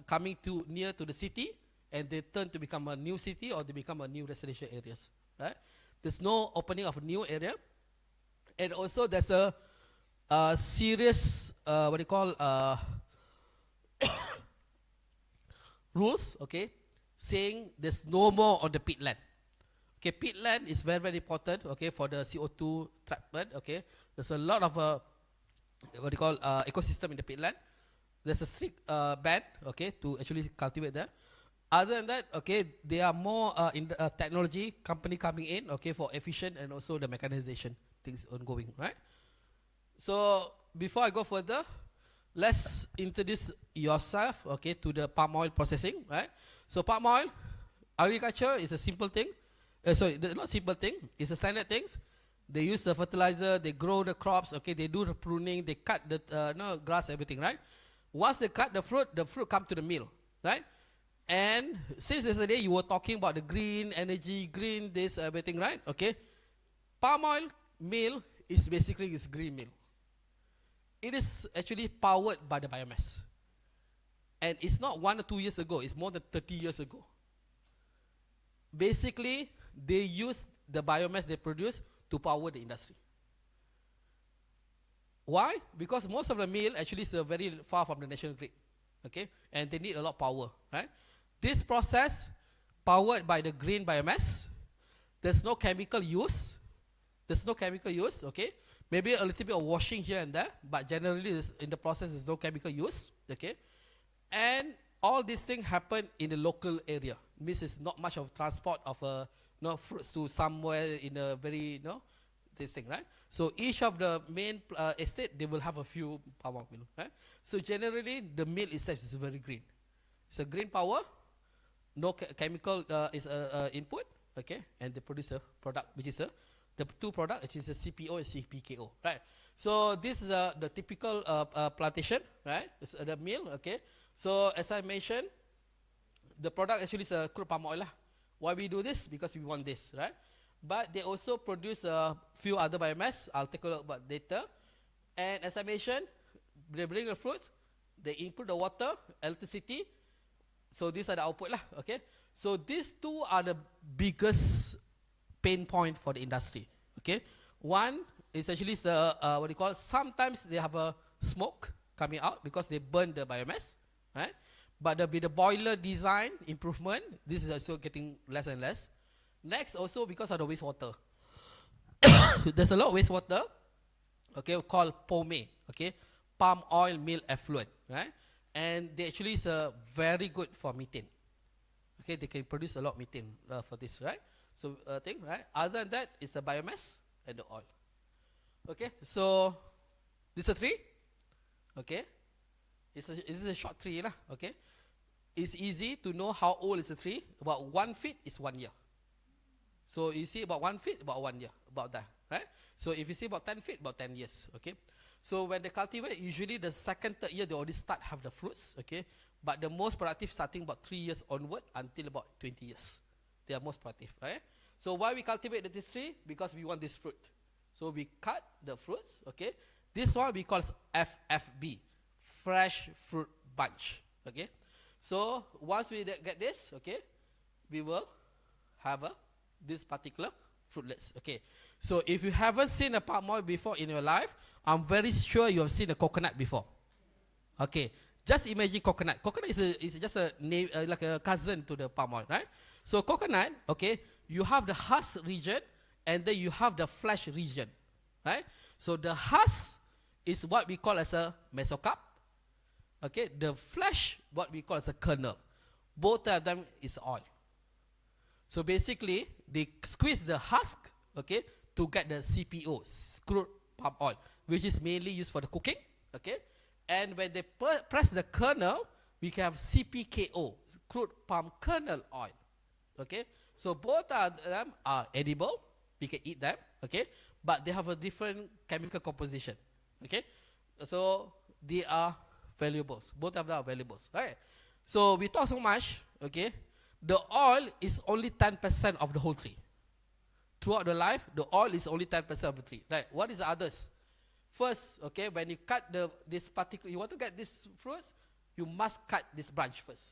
coming near to the city, and they turn to become a new city or they become a new residential areas, right? There's no opening of a new area, and also there's a serious rules, okay, saying there's no more on the peatland. Okay, peatland is very, very important, okay, for the CO2 treatment, okay. There's a lot of ecosystem in the peatland. There's a strict ban, okay, to actually cultivate there. Other than that, okay, there are more in the, technology company coming in, okay, for efficient and also the mechanization things ongoing, right? So before I go further, let's introduce yourself, okay, to the palm oil processing, right? So palm oil, agriculture is a simple thing. Not simple thing. It's a standard thing. They use the fertilizer, they grow the crops, okay, they do the pruning, they cut the grass, everything, right? Once they cut the fruit come to the mill, right? And since yesterday you were talking about the green energy, green this, everything, right? Okay. Palm oil mill is basically is green mill. It is actually powered by the biomass. And it's not 1 or 2 years ago, it's more than 30 years ago. Basically, they use the biomass they produce to power the industry. Why? Because most of the mill actually is very far from the national grid. Okay? And they need a lot of power, right? This process, powered by the green biomass, there's no chemical use. Okay? Maybe a little bit of washing here and there, but generally in the process there's no chemical use, okay? And all these things happen in the local area. Means it's not much of transport of fruits to somewhere in a very, this thing, right? So each of the main estate, they will have a few power mill, right? So generally the mill itself is very green. It's a green power, no chemical is input, okay? And they produce a product, which is the two products, which is a CPO and CPKO, right? So this is the typical plantation, right? It's the mill, okay? So as I mentioned, the product actually is a crude palm oil. Why we do this? Because we want this, right? But they also produce a few other biomass. I'll take a look about later. And as I mentioned, they bring the fruits, they input the water, electricity. So these are the output, okay? So these two are the biggest pain point for the industry, okay? One is actually sometimes they have a smoke coming out because they burn the biomass, right? But with the boiler design improvement, this is also getting less and less. Next, also because of the wastewater. There's a lot of wastewater, okay, called POME, okay? Palm oil mill effluent, right? And they actually is very good for methane. Okay, they can produce a lot of methane for this, right? So right? Other than that, it's the biomass and the oil. Okay, so this is a tree. Okay, this is a short tree, okay. It's easy to know how old is a tree. About 1 feet is 1 year. So you see about 1 feet, about 1 year, about that, right? So if you see about 10 feet, about 10 years, okay. So when they cultivate, usually the second, third year, they already start have the fruits, okay. But the most productive starting about 3 years onward until about 20 years. They are most productive, right? So why we cultivate this tree? Because we want this fruit. So we cut the fruits, okay. This one we call FFB, fresh fruit bunch, okay. So once we get this, okay, we will have this particular fruitlets, okay. So if you haven't seen a palm oil before in your life, I'm very sure you have seen a coconut before, okay. Just imagine coconut. Coconut is just a name, like a cousin to the palm oil, right? So coconut, okay, you have the husk region and then you have the flesh region, right? So the husk is what we call as a mesocarp, okay. The flesh, what we call as a kernel. Both of them is oil. So basically, they squeeze the husk, okay, to get the CPO, crude palm oil, which is mainly used for the cooking, okay. And when they press the kernel, we can have CPKO, crude palm kernel oil, okay. So both of them are edible, we can eat them, okay, but they have a different chemical composition, okay. So they are valuables, both of them are valuables, right. So we talk so much, okay. The oil is only 10% of the whole tree. Throughout the life, the oil is only 10% of the tree, right. What is the others? First, okay, when you cut this particular, you want to get this fruits, you must cut this branch first.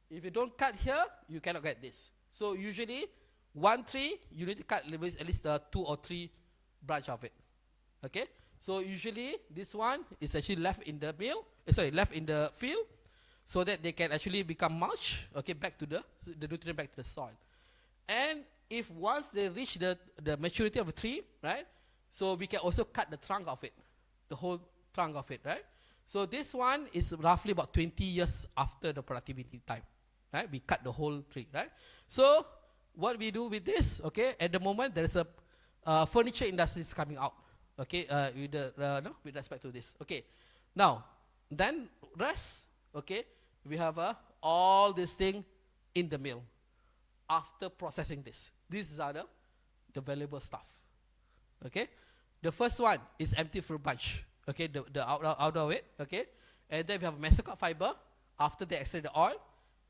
If you don't cut here, you cannot get this. So usually, one tree, you need to cut at least 2 or 3 branch of it. Okay? So usually, this one is actually left in the left in the field, so that they can actually become mulch, okay, back to the nutrient back to the soil. And if once they reach the maturity of the tree, right? So we can also cut the trunk of it, the whole trunk of it, right? So this one is roughly about 20 years after the productivity time, right? We cut the whole tree, right? So what we do with this, okay? At the moment, there is a furniture industry is coming out, okay? With the no, with respect to this, okay? Now, then rest, okay? We have all this thing in the mill after processing this. These are the valuable stuff, okay? The first one is empty fruit bunch, okay? The outer of it, okay? And then we have mesocarp fiber after they extract the oil.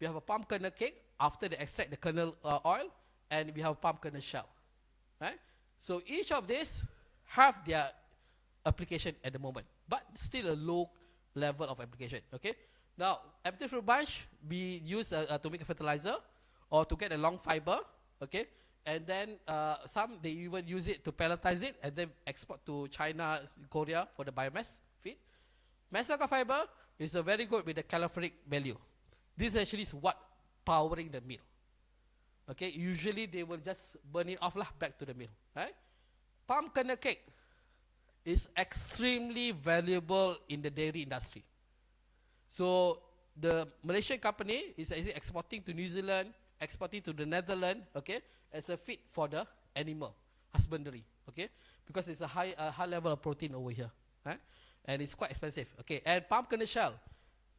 We have a palm kernel cake after they extract the kernel oil, and we have palm kernel shell, right? So each of these have their application at the moment, but still a low level of application, okay? Now, empty fruit bunch we use to make a fertilizer or to get a long fiber, okay? And then some they even use it to pelletize it and then export to China, Korea for the biomass feed. Mesocarp fiber is a very good with the calorific value. This actually is what powering the mill. Okay, usually they will just burn it off back to the mill, right? Palm kernel cake is extremely valuable in the dairy industry. So the Malaysian company is actually exporting to New Zealand, exporting to the Netherlands, okay, as a feed for the animal husbandry, okay, because it's a high level of protein over here, right? And it's quite expensive, okay. And palm kernel shell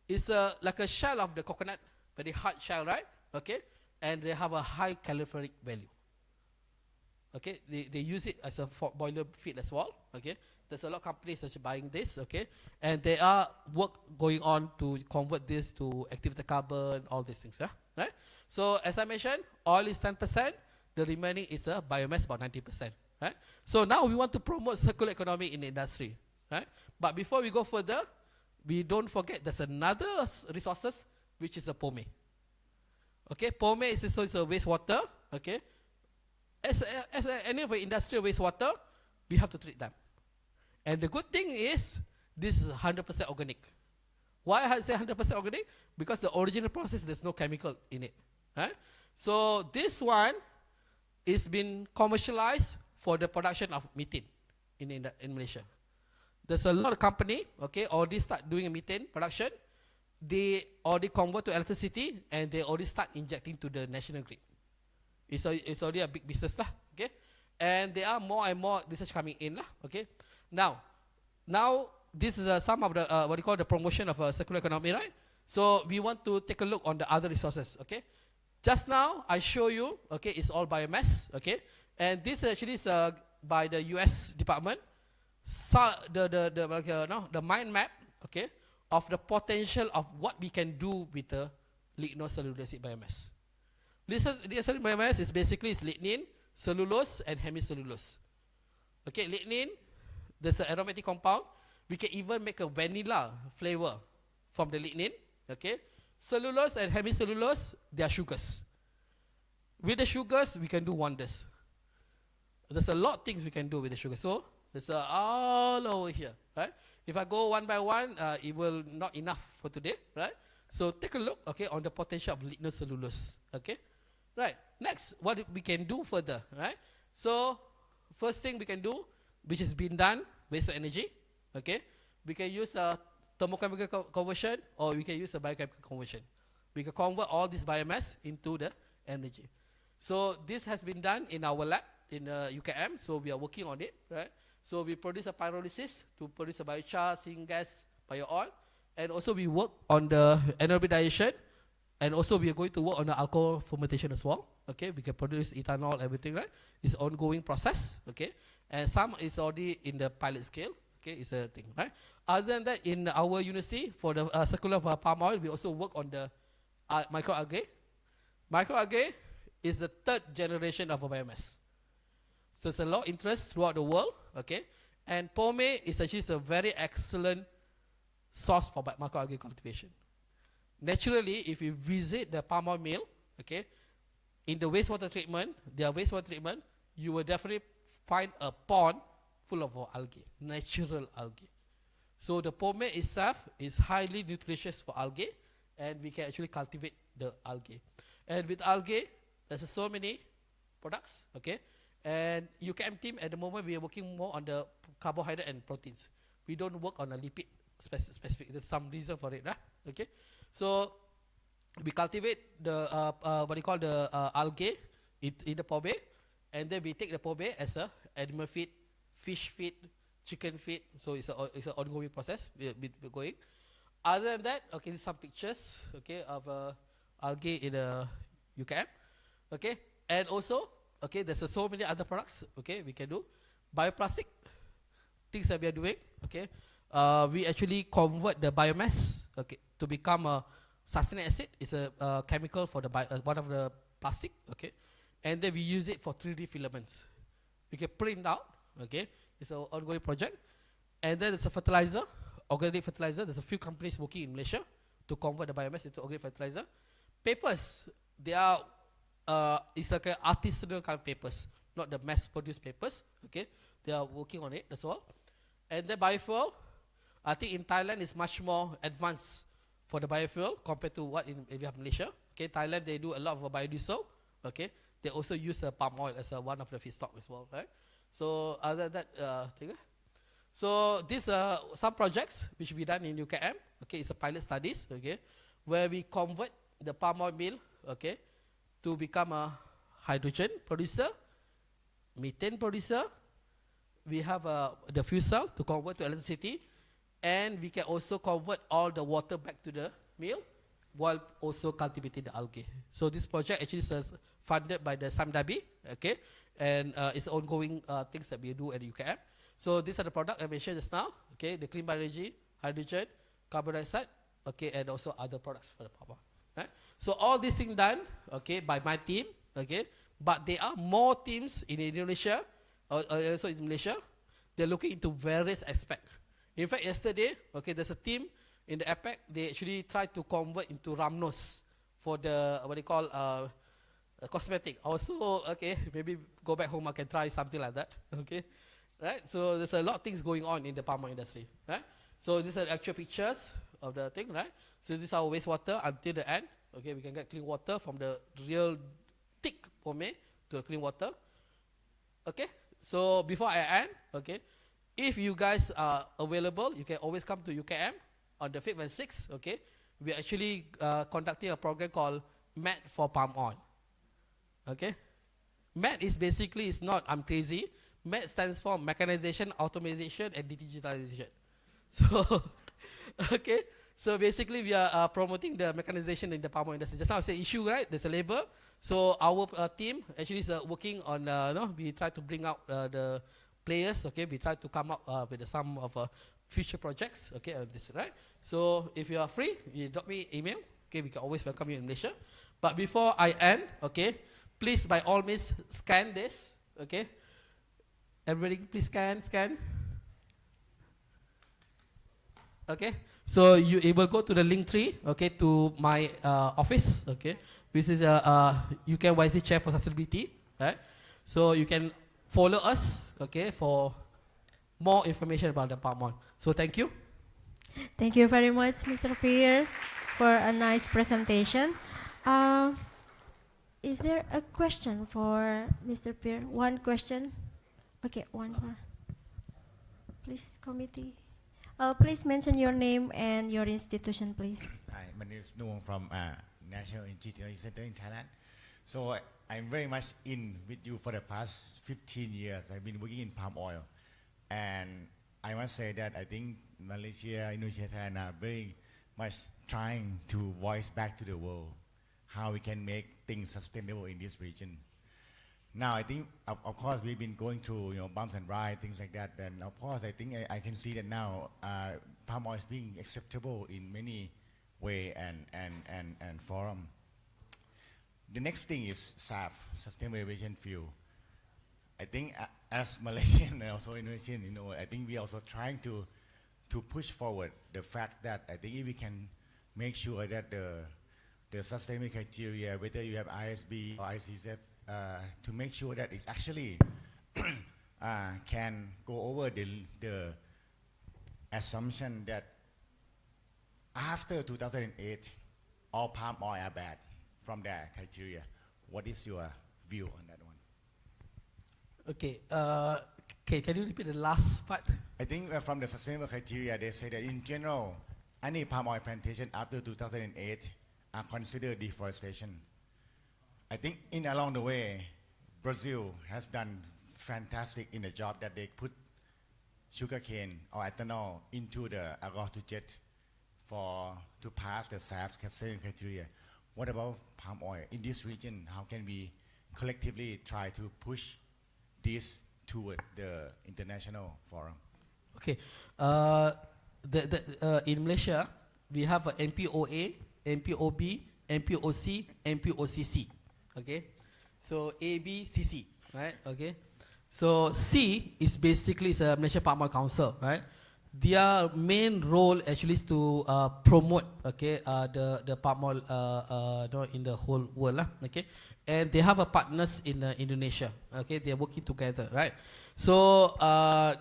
is like a shell of the coconut, very hard shell, right? Okay, and they have a high calorific value. Okay, they use it as a boiler feed as well. Okay, there's a lot of companies that's buying this. Okay, and there are work going on to convert this to activated carbon, all these things. Yeah, right. So as I mentioned, oil is 10%. The remaining is biomass, about 90%. Right. So now we want to promote circular economy in the industry. Right. But before we go further, we don't forget there's another resources which is the pome. Okay, pome is also a wastewater. Okay. As any of the industrial wastewater, we have to treat them. And the good thing is, this is 100% organic. Why I say 100% organic? Because the original process, there's no chemical in it. Right? So this one is been commercialized for the production of methane in Malaysia. There's a lot of company, okay, already start doing a methane production. They already convert to electricity and they already start injecting to the national grid. It's already a big business lah, okay? And there are more and more research coming in lah, okay? Now this is some of the what you call the promotion of circular economy, right? So we want to take a look on the other resources, okay? Just now I show you, okay, it's all biomass, okay? And this actually is by the US department, the mind map, okay, of the potential of what we can do with the lignocellulosic biomass. Lignocellulosic biomass is basically lignin, cellulose, and hemicellulose. Okay, lignin, there's an aromatic compound. We can even make a vanilla flavor from the lignin. Okay, cellulose and hemicellulose, they are sugars. With the sugars, we can do wonders. There's a lot of things we can do with the sugar. So there's all over here, right? If I go one by one, it will not enough for today, right? So take a look, okay, on the potential of lignocellulose, okay? Right, next, what we can do further, right? So, first thing we can do, which has been done, waste of energy, okay? We can use a thermochemical conversion or we can use a biochemical conversion. We can convert all this biomass into the energy. So, this has been done in our lab in UKM, so we are working on it, right? So, we produce a pyrolysis to produce a biochar, syngas, bio-oil, and also we work on the anaerobic digestion. And also we are going to work on the alcohol fermentation as well. Okay, we can produce ethanol, everything, right? It's an ongoing process, okay? And some is already in the pilot scale, okay? It's a thing, right? Other than that, in our university, for the circular palm oil, we also work on the microalgae. Microalgae is the third generation of a biomass. So there's a lot of interest throughout the world, okay? And pome is actually a very excellent source for microalgae cultivation. Naturally, if you visit the palm oil mill, okay, in the wastewater treatment, their wastewater treatment, you will definitely find a pond full of algae, natural algae. So the pome itself is highly nutritious for algae, and we can actually cultivate the algae. And with algae, there's so many products, okay. And UKM team at the moment we are working more on the carbohydrate and proteins. We don't work on a lipid specific. There's some reason for it, right? Okay. So we cultivate the what do you call the algae in the pobe, and then we take the pobe as a animal feed, fish feed, chicken feed. So it's an ongoing process. We're going. Other than that, okay, these some pictures, okay, of algae in the UKM, okay, and also, okay, there's so many other products, okay, we can do. Bioplastic, things that we are doing, okay. We actually convert the biomass, okay, to become a succinate acid. It's a chemical for the one of the plastic, okay, and then we use it for 3D filaments. We can print out, okay. It's an ongoing project, and then there's a fertilizer, organic fertilizer. There's a few companies working in Malaysia to convert the biomass into organic fertilizer. Papers, they are it's like an artisanal kind of papers, not the mass-produced papers. Okay, they are working on it as well. And the biofuel, I think in Thailand is much more advanced for the biofuel compared to what we have Malaysia. Okay, Thailand they do a lot of biodiesel. Okay, they also use palm oil as one of the feedstock as well. Right. So other than that, so these are some projects which we done in UKM. Okay, it's a pilot studies. Okay, where we convert the palm oil meal. Okay, to become a hydrogen producer, methane producer. We have the fuel cell to convert to electricity, and we can also convert all the water back to the mill while also cultivating the algae. So this project actually is funded by the SAMDABI, okay, and it's ongoing things that we do at UKM. So these are the products I mentioned just now, okay, the clean biology, hydrogen, carbon dioxide, okay, and also other products for the power. Right? So all these things done, okay, by my team, okay, but there are more teams in Indonesia, also in Malaysia. They're looking into various aspects. In fact, yesterday, okay, there's a team in the APEC. They actually tried to convert into rhamnos for the what they call cosmetic. Also, okay, maybe go back home. I can try something like that. Okay, right. So there's a lot of things going on in the palm oil industry, right? So these are actual pictures of the thing, right? So this is our wastewater until the end. Okay, we can get clean water from the real thick pomade to the clean water. Okay, so before I end, okay, if you guys are available, you can always come to UKM on the 5th and 6th. Okay, we're actually conducting a program called MAT for palm oil. Okay, MAT is basically, it's not I'm crazy. MAT stands for mechanization, automation, and digitalization. So, okay, so basically we are promoting the mechanization in the palm oil industry. Just now I said issue, right? There's a labor. So our team actually is working on, we try to bring out the players, okay? We try to come up with some of future projects, okay, on this, right? So if you are free, you drop me email, okay? We can always welcome you in Malaysia. But before I end, okay, please by all means scan this, okay? Everybody please scan. Okay, so you will go to the link tree, okay, to my office, okay, which is UKYC Chair for Sustainability, right? So you can follow us, okay, for more information about the palm oil. So thank you. Thank you very much, Mr. Pierre, for a nice presentation. Is there a question for Mr. Pierre? One question? Okay, one more. Please, committee. Please mention your name and your institution, please. Hi, my name is Nuong from National Engineering Center in Thailand. So I'm very much in with you for the past 15 years. I've been working in palm oil. And I must say that I think Malaysia, Indonesia, Thailand are very much trying to voice back to the world how we can make things sustainable in this region. Now, I think, of course, we've been going through, bumps and rides, things like that. And of course, I think I can see that now palm oil is being acceptable in many ways and forum. The next thing is SAF, Sustainable Aviation Fuel. I think as Malaysian and also Indonesian, I think we are also trying to push forward the fact that I think if we can make sure that the sustainability criteria, whether you have ISB or ICSF, to make sure that it actually can go over the assumption that after 2008, all palm oil are bad from their criteria. What is your view on that one? Okay, can you repeat the last part? I think from the sustainable criteria, they say that in general, any palm oil plantation after 2008 are considered deforestation. I think along the way, Brazil has done fantastic in the job that they put sugarcane or ethanol into the alcohol to jet to pass the SAF's criteria. What about palm oil? In this region, how can we collectively try to push this toward the international forum? Okay. In Malaysia, we have a NPOA, NPOB, NPOC, NPOCC. Okay. So ABCC, right? Okay. So C is basically a Malaysia Palm Oil Council, right? Their main role actually is to promote, okay, the palm oil in the whole world, okay. And they have a partners in Indonesia, okay. They are working together, right? So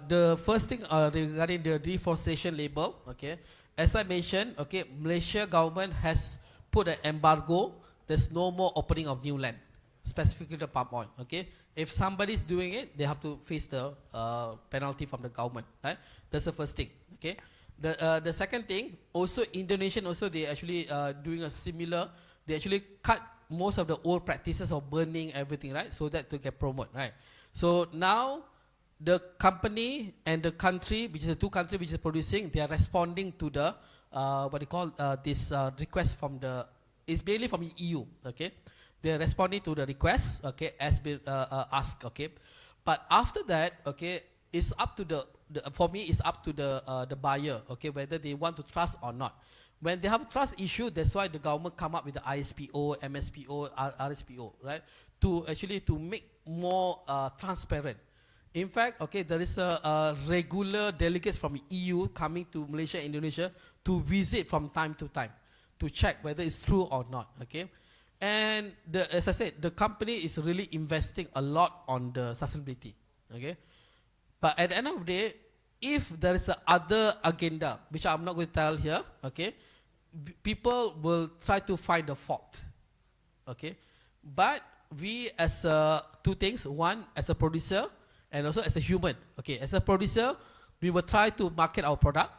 the first thing regarding the deforestation label, okay. As I mentioned, okay, Malaysia government has put an embargo. There's no more opening of new land, specifically the palm oil, okay. If somebody's doing it, they have to face the penalty from the government, right? That's the first thing, okay. The second thing, also Indonesian also they actually doing a similar. They actually cut most of the old practices of burning everything, right? So that to get promote, right? So now the company and the country, which is the two countries which is producing, they are responding to the what they call this request from the. It's mainly from the EU, okay. They are responding to the request, okay, as been asked, okay. But after that, okay, it's up to for me, it's up to the buyer, okay, whether they want to trust or not. When they have a trust issue, that's why the government come up with the ISPO, MSPO, RSPO, right, to actually to make more transparent. In fact, okay, there is a regular delegates from EU coming to Malaysia, Indonesia to visit from time to time to check whether it's true or not, okay. And as I said, the company is really investing a lot on the sustainability, okay. But at the end of the day, if there is a other agenda, which I'm not going to tell here, okay, people will try to find the fault, okay. But we as two things, one as a producer and also as a human, okay. As a producer, we will try to market our product.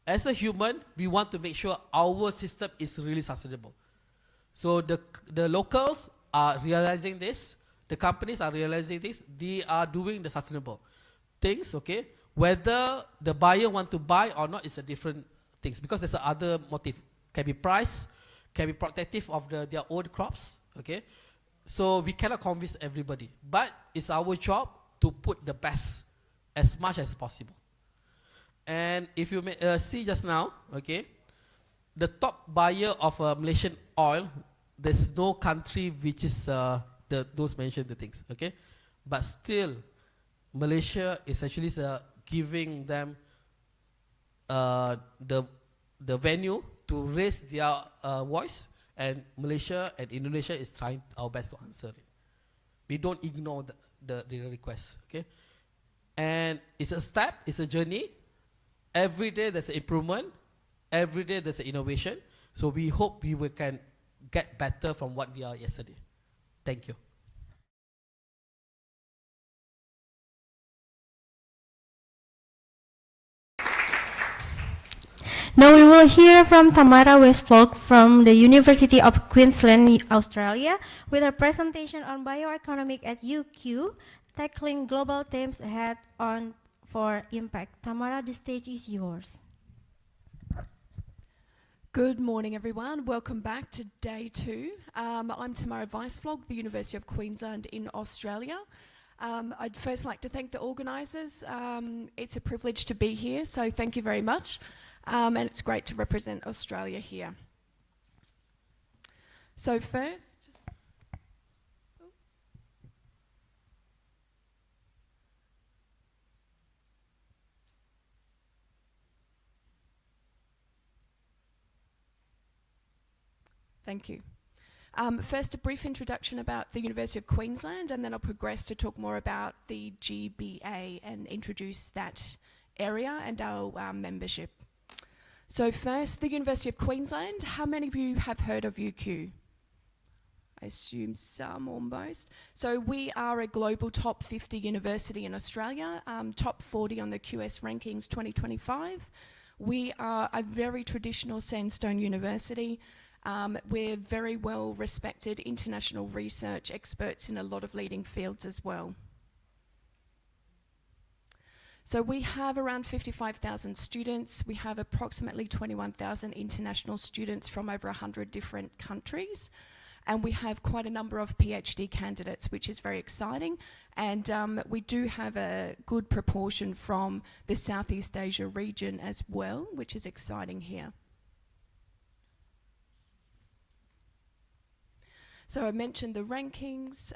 As a human, we want to make sure our system is really sustainable. So the locals are realizing this, the companies are realizing this, they are doing the sustainable things, okay. Whether the buyer want to buy or not is a different things, because there's other motive. Can be price, can be protective of their own crops, okay. So we cannot convince everybody, but it's our job to put the best as much as possible. And if you may see just now, okay, the top buyer of Malaysian oil, there's no country which is those mentioned the things, okay. But still, Malaysia is actually giving them the venue to raise their voice, and Malaysia and Indonesia is trying our best to answer it. We don't ignore the request, okay. And it's a step, it's a journey. Every day there's an improvement. Every day there's an innovation. So we hope we can get better from what we are yesterday. Thank you. Now we will hear from Tamara Westflog from the University of Queensland, Australia, with a presentation on bioeconomic at UQ, tackling global themes ahead on for impact. Tamara, the stage is yours. Good morning, everyone. Welcome back to day 2. I'm Tamara Weissflog, the University of Queensland in Australia. I'd first like to thank the organisers. It's a privilege to be here, so thank you very much. And it's great to represent Australia here. So first, thank you. First, a brief introduction about the University of Queensland, and then I'll progress to talk more about the GBA and introduce that area and our membership. So first, the University of Queensland. How many of you have heard of UQ? I assume some, almost. So we are a global top 50 university in Australia, top 40 on the QS rankings 2025. We are a very traditional sandstone university. We're very well respected international research experts in a lot of leading fields as well. So we have around 55,000 students. We have approximately 21,000 international students from over 100 different countries. And we have quite a number of PhD candidates, which is very exciting. And we do have a good proportion from the Southeast Asia region as well, which is exciting here. So I mentioned the rankings.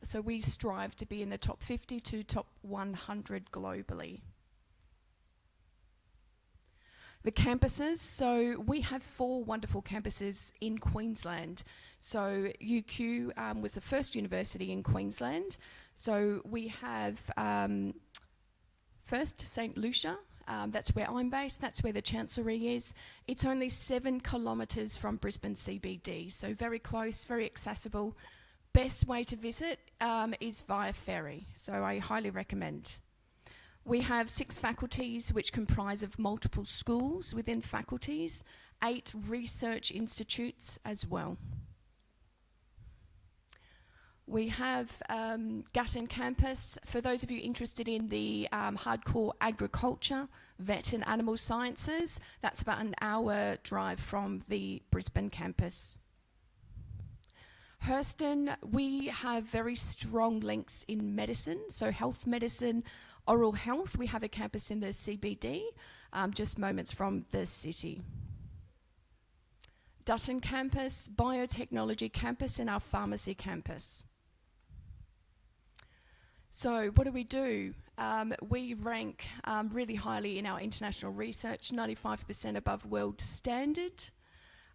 So we strive to be in the top 50 to top 100 globally. The campuses, so we have 4 wonderful campuses in Queensland. So UQ was the first university in Queensland. So we have first St Lucia, that's where I'm based, that's where the Chancellery is. It's only 7 kilometres from Brisbane CBD, so very close, very accessible. Best way to visit is via ferry, so I highly recommend. We have 6 faculties which comprise of multiple schools within faculties, 8 research institutes as well. We have Gatton campus. For those of you interested in the hardcore agriculture, vet and animal sciences, that's about an hour drive from the Brisbane campus. Hurston, we have very strong links in medicine, so health medicine, oral health. We have a campus in the CBD, just moments from the city. Dutton campus, biotechnology campus, and our pharmacy campus. So what do? We rank really highly in our international research, 95% above world standard.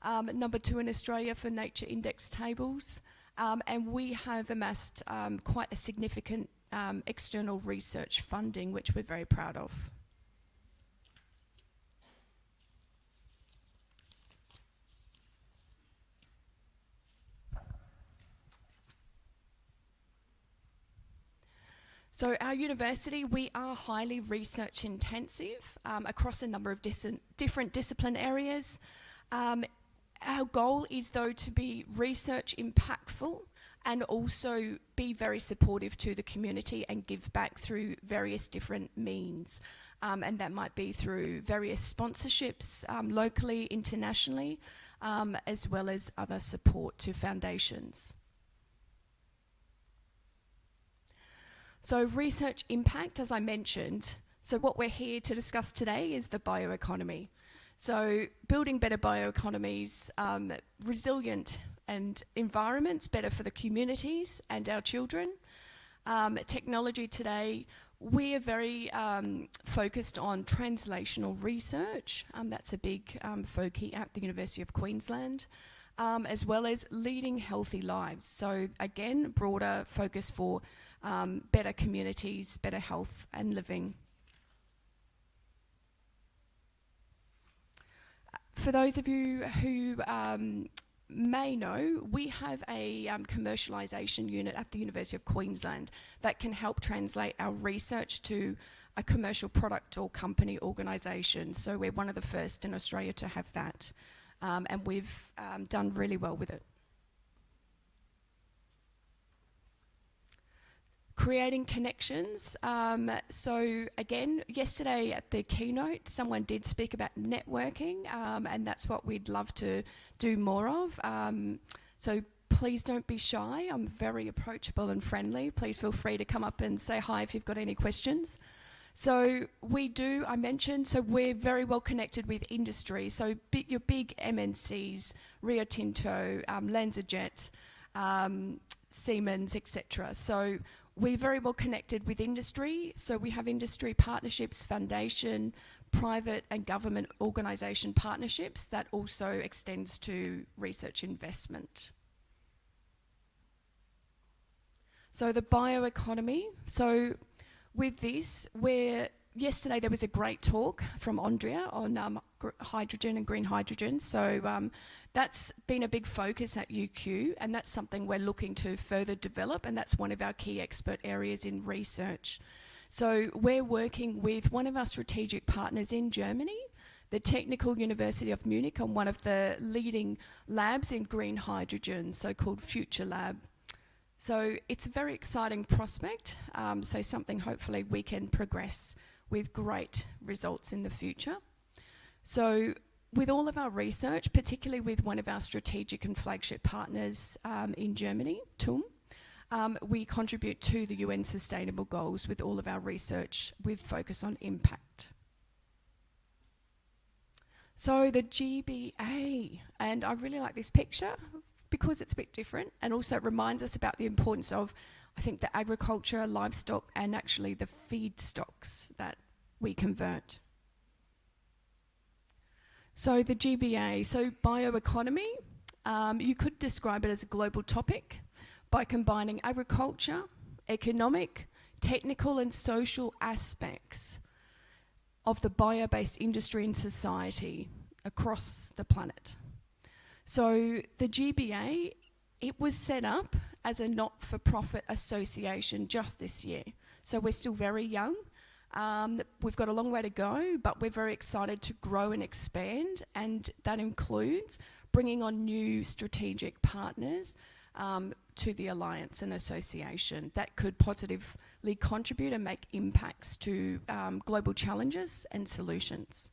Number 2 in Australia for Nature Index tables. And we have amassed quite a significant external research funding, which we're very proud of. So our university, we are highly research intensive across a number of different discipline areas. Our goal is though to be research impactful and also be very supportive to the community and give back through various different means. And that might be through various sponsorships locally, internationally, as well as other support to foundations. So research impact, as I mentioned, so what we're here to discuss today is the bioeconomy. So building better bioeconomies, resilient and environments, better for the communities and our children. Technology today, we are very focused on translational research. That's a big focus at the University of Queensland, as well as leading healthy lives. So again, broader focus for better communities, better health and living. For those of you who may know, we have a commercialisation unit at the University of Queensland that can help translate our research to a commercial product or company organisation. So we're one of the first in Australia to have that, and we've done really well with it. Creating connections. So again, yesterday at the keynote, someone did speak about networking, and that's what we'd love to do more of. So please don't be shy. I'm very approachable and friendly. Please feel free to come up and say hi if you've got any questions. So we do, I mentioned, so we're very well connected with industry. So your big MNCs, Rio Tinto, LanzaJet, Siemens, etc. So we're very well connected with industry, so we have industry partnerships, foundation, private and government organisation partnerships that also extends to research investment. So the bioeconomy, so with this, yesterday there was a great talk from Andrea on hydrogen and green hydrogen. So that's been a big focus at UQ, and that's something we're looking to further develop, and that's one of our key expert areas in research. So we're working with one of our strategic partners in Germany the Technical University of Munich on one of the leading labs in green hydrogen, so-called Future Lab. So it's a very exciting prospect, so something hopefully we can progress with great results in the future. So with all of our research, particularly with one of our strategic and flagship partners in Germany, TUM, we contribute to the UN Sustainable Goals with all of our research with focus on impact. So the GBA, and I really like this picture because it's a bit different, and also it reminds us about the importance of, I think, the agriculture, livestock, and actually the feedstocks that we convert. So the GBA, so bioeconomy, you could describe it as a global topic by combining agriculture, economic, technical and social aspects of the bio-based industry and society across the planet. So the GBA, it was set up as a not-for-profit association just this year. So we're still very young. We've got a long way to go, but we're very excited to grow and expand, and that includes bringing on new strategic partners to the Alliance and Association that could positively contribute and make impacts to global challenges and solutions.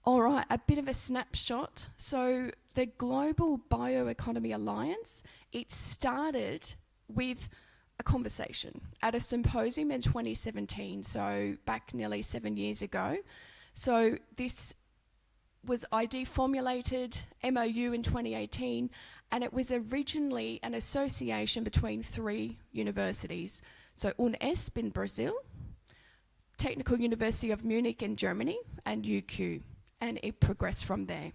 All right, a bit of a snapshot. So the Global Bioeconomy Alliance, it started with a conversation at a symposium in 2017, so back nearly 7 years ago. So this was ID formulated, MOU in 2018, and it was originally an association between 3 universities. So UNESP in Brazil, Technical University of Munich in Germany, and UQ, and it progressed from there.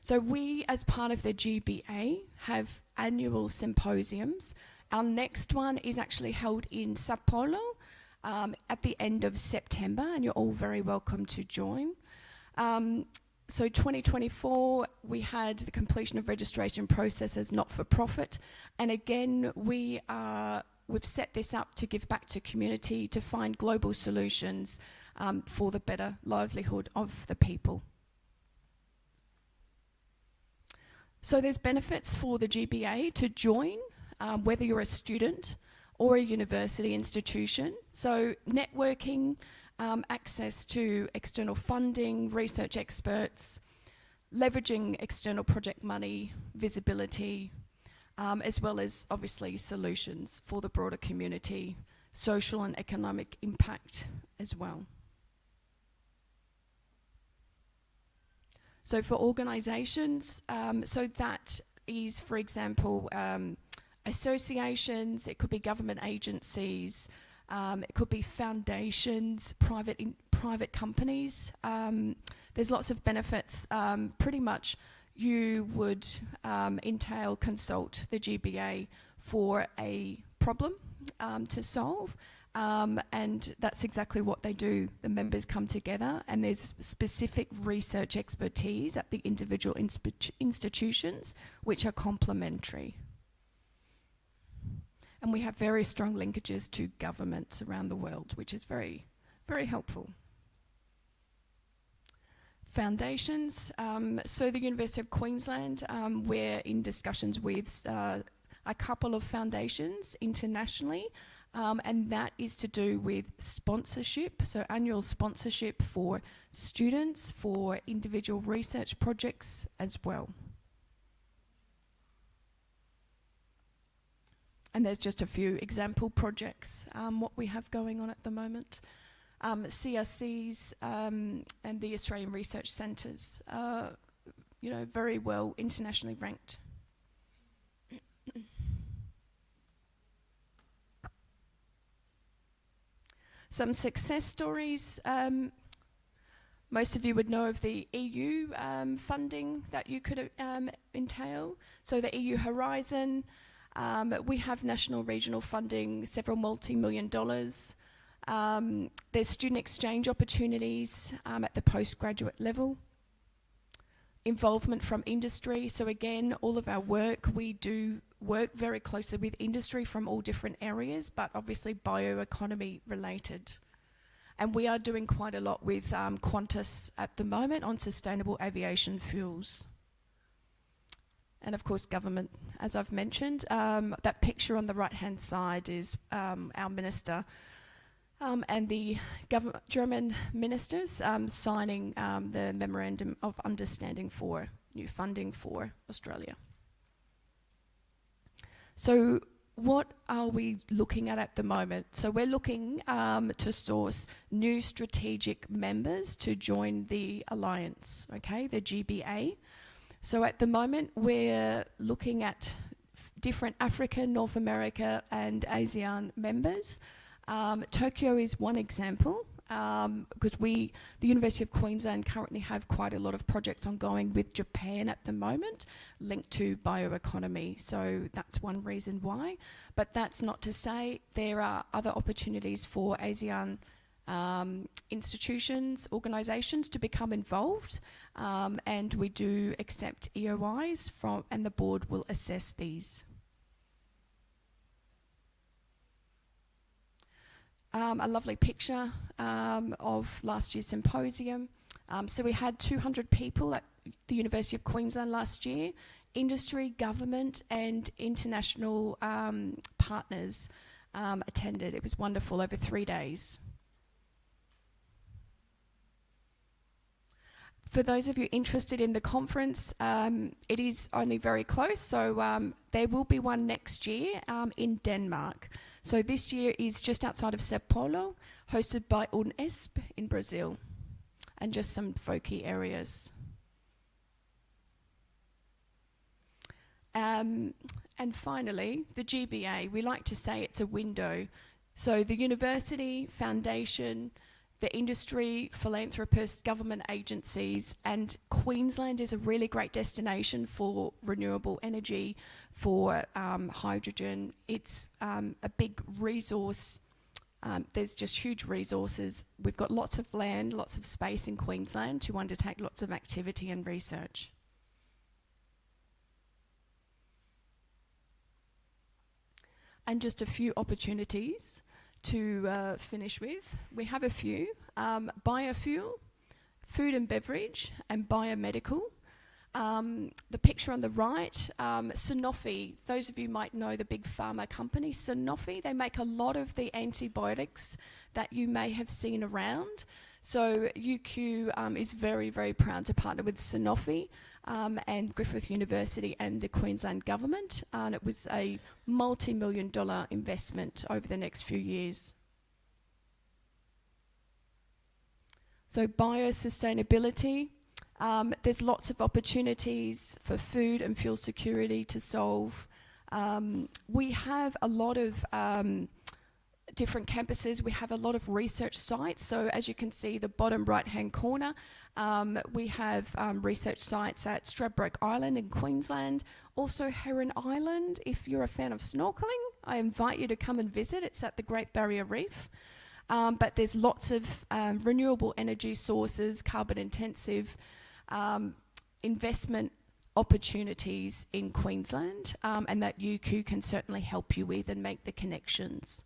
So we, as part of the GBA, have annual symposiums. Our next one is actually held in Sao Paulo at the end of September, and you're all very welcome to join. So 2024, we had the completion of registration processes not-for-profit, and again, we've set this up to give back to community to find global solutions for the better livelihood of the people. So there's benefits for the GBA to join, whether you're a student or a university institution. So networking, access to external funding, research experts, leveraging external project money, visibility, as well as obviously solutions for the broader community, social and economic impact as well. So for organisations, so that is, for example, associations, it could be government agencies, it could be foundations, private companies. There's lots of benefits. Pretty much you would consult the GBA for a problem to solve, and that's exactly what they do. The members come together, and there's specific research expertise at the individual institutions which are complementary. And we have very strong linkages to governments around the world, which is very, very helpful. Foundations. So the University of Queensland, we're in discussions with a couple of foundations internationally, and that is to do with sponsorship, so annual sponsorship for students, for individual research projects as well. And there's just a few example projects, what we have going on at the moment. CRCs and the Australian Research Centres are, very well internationally ranked. Some success stories. Most of you would know of the EU funding that you could entail. So the EU Horizon. We have national regional funding, several multi-million dollars. There's student exchange opportunities at the postgraduate level. Involvement from industry. So again, all of our work, we do work very closely with industry from all different areas, but obviously bioeconomy related. And we are doing quite a lot with Qantas at the moment on sustainable aviation fuels. And of course, government, as I've mentioned. That picture on the right-hand side is our minister and the German ministers signing the Memorandum of Understanding for new funding for Australia. So what are we looking at the moment? So we're looking to source new strategic members to join the alliance, okay, the GBA. So at the moment, we're looking at different Africa, North America, and ASEAN members. Tokyo is one example, because the University of Queensland currently have quite a lot of projects ongoing with Japan at the moment, linked to bioeconomy. So that's one reason why. But that's not to say there are other opportunities for ASEAN institutions, organisations to become involved, and we do accept EOIs from, and the board will assess these. A lovely picture of last year's symposium. So we had 200 people at the University of Queensland last year, industry, government and international partners attended. It was wonderful, over 3 days. For those of you interested in the conference, it is only very close, so there will be one next year in Denmark. So this year is just outside of Sao Paulo, hosted by Unesp in Brazil, and just some folky areas. And finally, the GBA, we like to say it's a window. So the university, foundation, the industry, philanthropists, government agencies, and Queensland is a really great destination for renewable energy, for hydrogen. It's a big resource. There's just huge resources. We've got lots of land, lots of space in Queensland to undertake lots of activity and research. And just a few opportunities to finish with. We have a few. Biofuel, food and beverage, and biomedical. The picture on the right, Sanofi, those of you might know the big pharma company, Sanofi, they make a lot of the antibiotics that you may have seen around. So UQ is very, very proud to partner with Sanofi and Griffith University and the Queensland Government. And it was a multi-million-dollar investment over the next few years. So biosustainability, there's lots of opportunities for food and fuel security to solve. We have a lot of different campuses. We have a lot of research sites. So as you can see, the bottom right-hand corner, we have research sites at Stradbroke Island in Queensland, also Heron Island. If you're a fan of snorkeling, I invite you to come and visit. It's at the Great Barrier Reef. But there's lots of renewable energy sources, carbon-intensive investment opportunities in Queensland, and that UQ can certainly help you with and make the connections.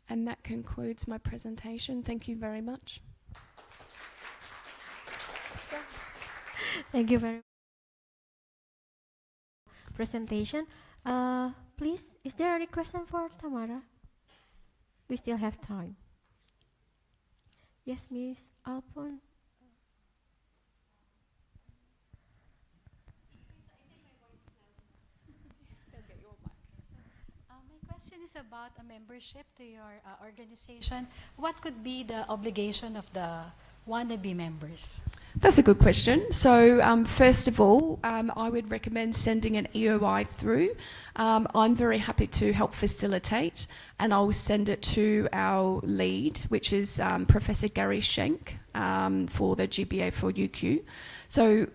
And that concludes my presentation. Thank you very much. Thank you very much. Presentation. Please, is there any question for Tamara? We still have time. Yes, Miss Alpon. My question is about a membership to your organization. What could be the obligation of the wannabe members? That's a good question. So first of all, I would recommend sending an EOI through. I'm very happy to help facilitate, and I'll send it to our lead, which is Professor Gary Schenk for the GBA for UQ. So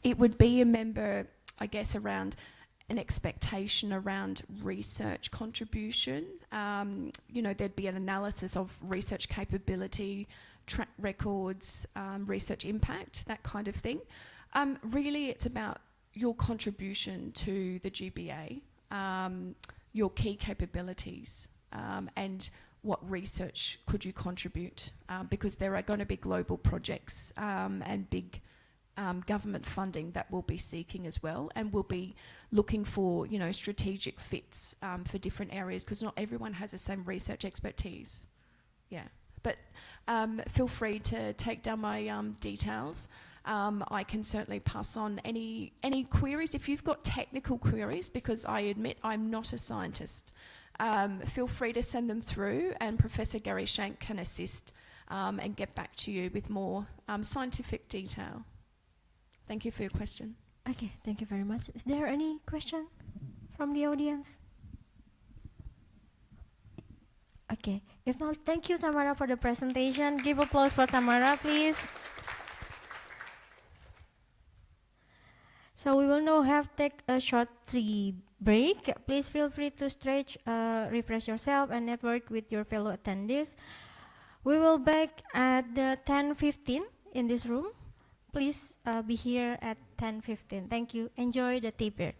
it would be a member, I guess, around an expectation around research contribution. You know, there'd be an analysis of research capability, track records, research impact, that kind of thing. Really, it's about your contribution to the GBA, your key capabilities, and what research could you contribute, because there are going to be global projects and big government funding that we'll be seeking as well, and we'll be looking for, you know, strategic fits for different areas, because not everyone has the same research expertise. Yeah, but feel free to take down my details. I can certainly pass on any queries if you've got technical queries, because I admit I'm not a scientist. Feel free to send them through, and Professor Gary Shank can assist and get back to you with more scientific detail. Thank you for your question. Okay, thank you very much. Is there any question from the audience? Okay, if not, thank you, Tamara, for the presentation. Give applause for Tamara, please. So we will now take a short tea break. Please feel free to stretch, refresh yourself, and network with your fellow attendees. We will back at the 10:15 in this room. Please be here at 10:15. Thank you. Enjoy the tea break.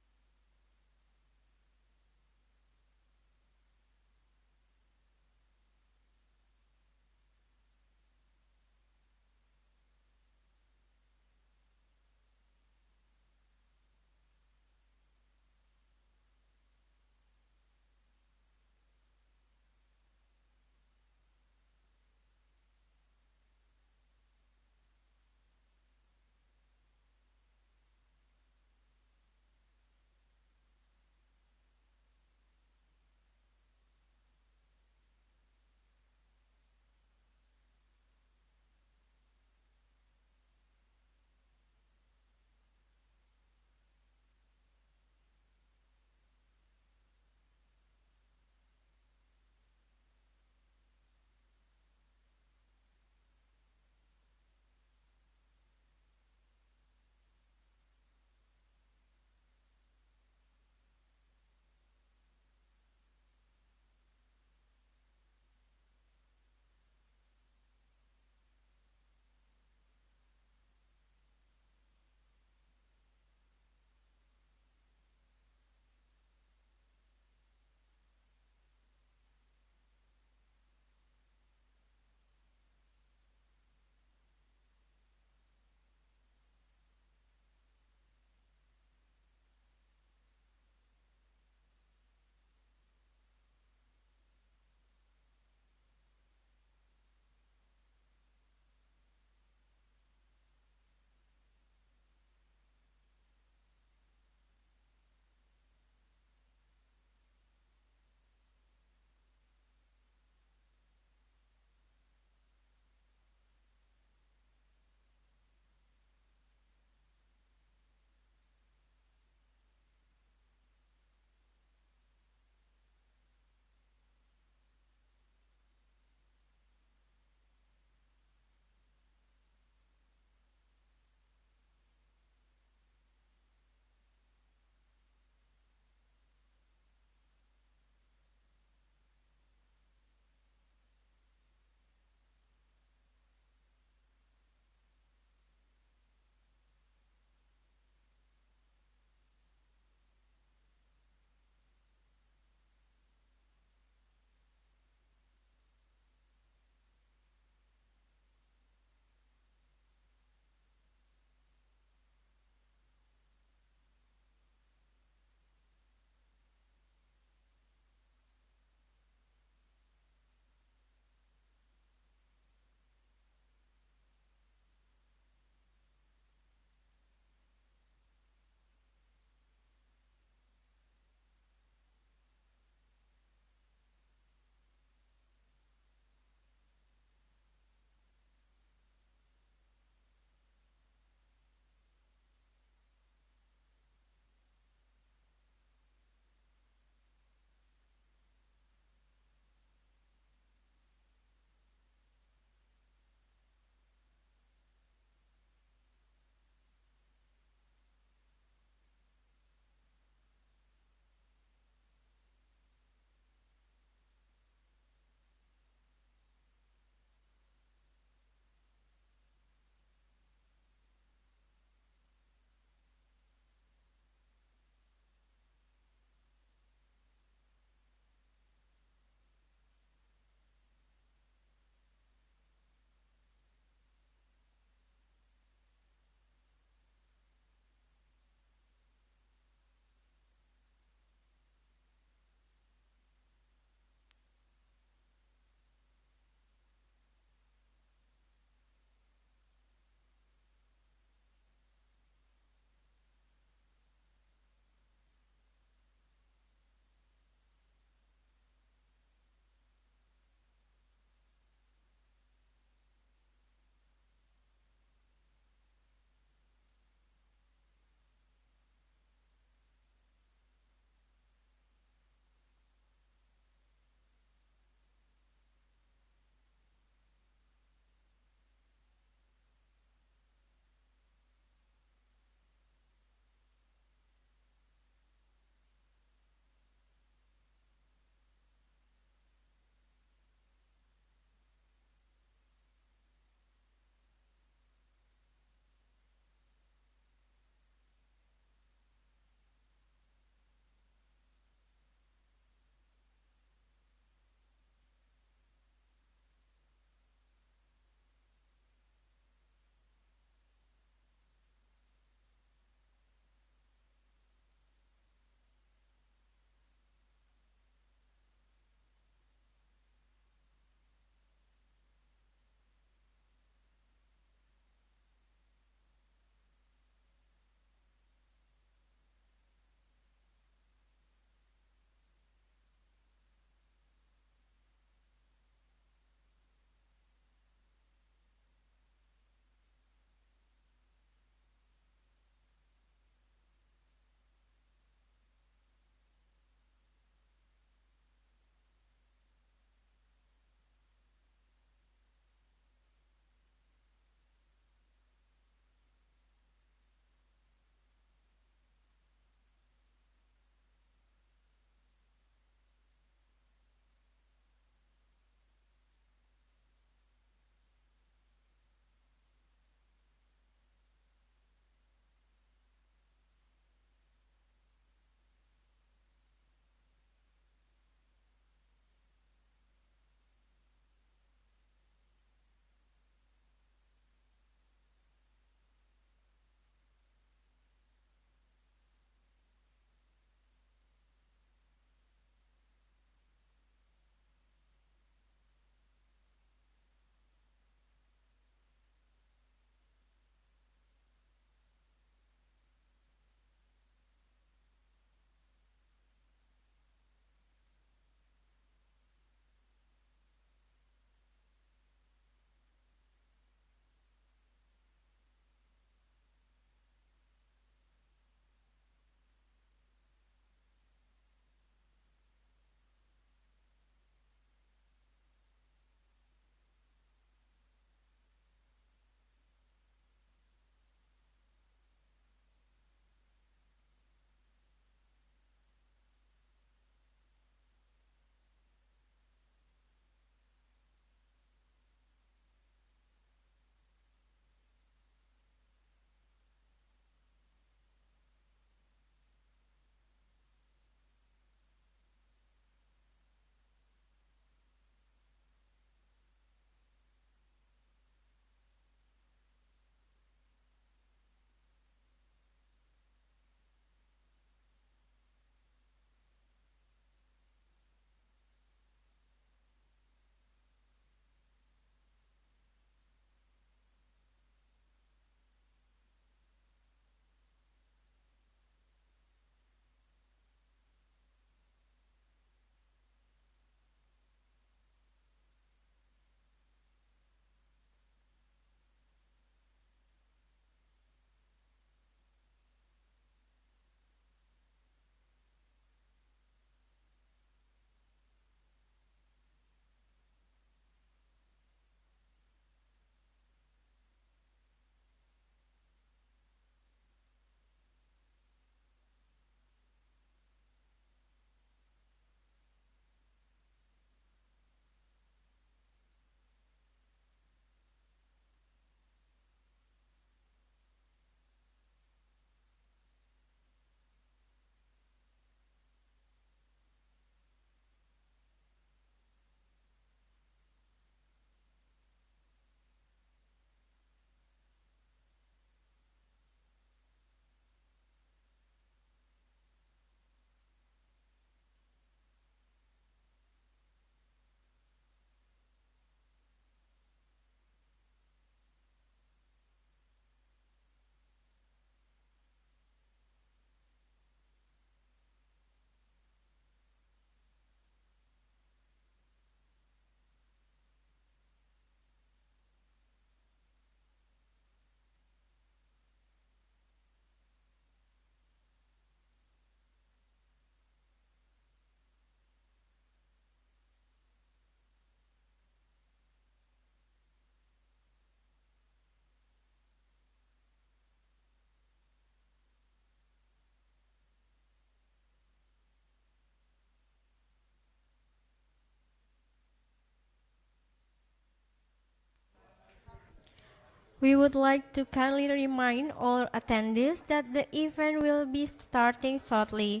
We would like to kindly remind all attendees that the event will be starting shortly.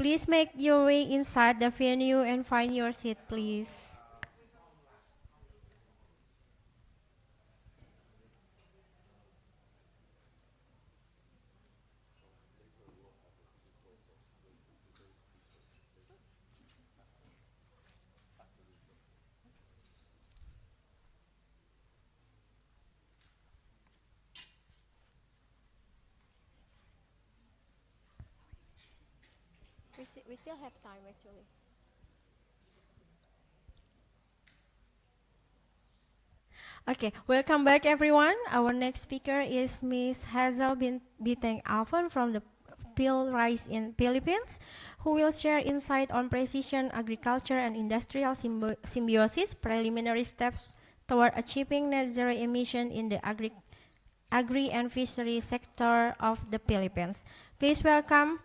Please make your way inside the venue and find your seat, please. We still have time, actually. Okay, welcome back, everyone. Our next speaker is Ms. Hazel Biteng Alfon from the Rise in Philippines, who will share insight on precision agriculture and industrial symbiosis, preliminary steps toward achieving net zero emission in the agri and fishery sector of the Philippines. Please welcome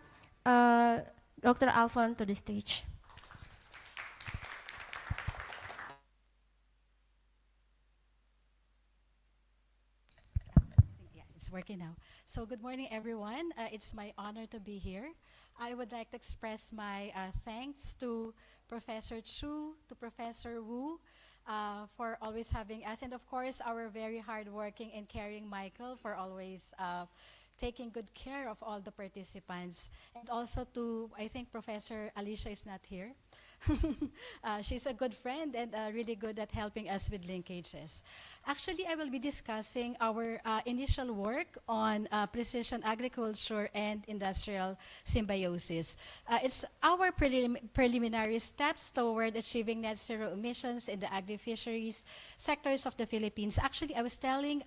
Dr. Alfon to the stage. Yeah, it's working now. So good morning, everyone. It's my honor to be here. I would like to express my thanks to Professor Chu, to Professor Wu, for always having us, and of course, our very hardworking and caring Michael for always taking good care of all the participants. And also to, I think Professor Alicia is not here. She's a good friend and really good at helping us with linkages. Actually, I will be discussing our initial work on precision agriculture and industrial symbiosis. It's our preliminary steps toward achieving net zero emissions in the agri-fisheries sectors of the Philippines. Actually, I was telling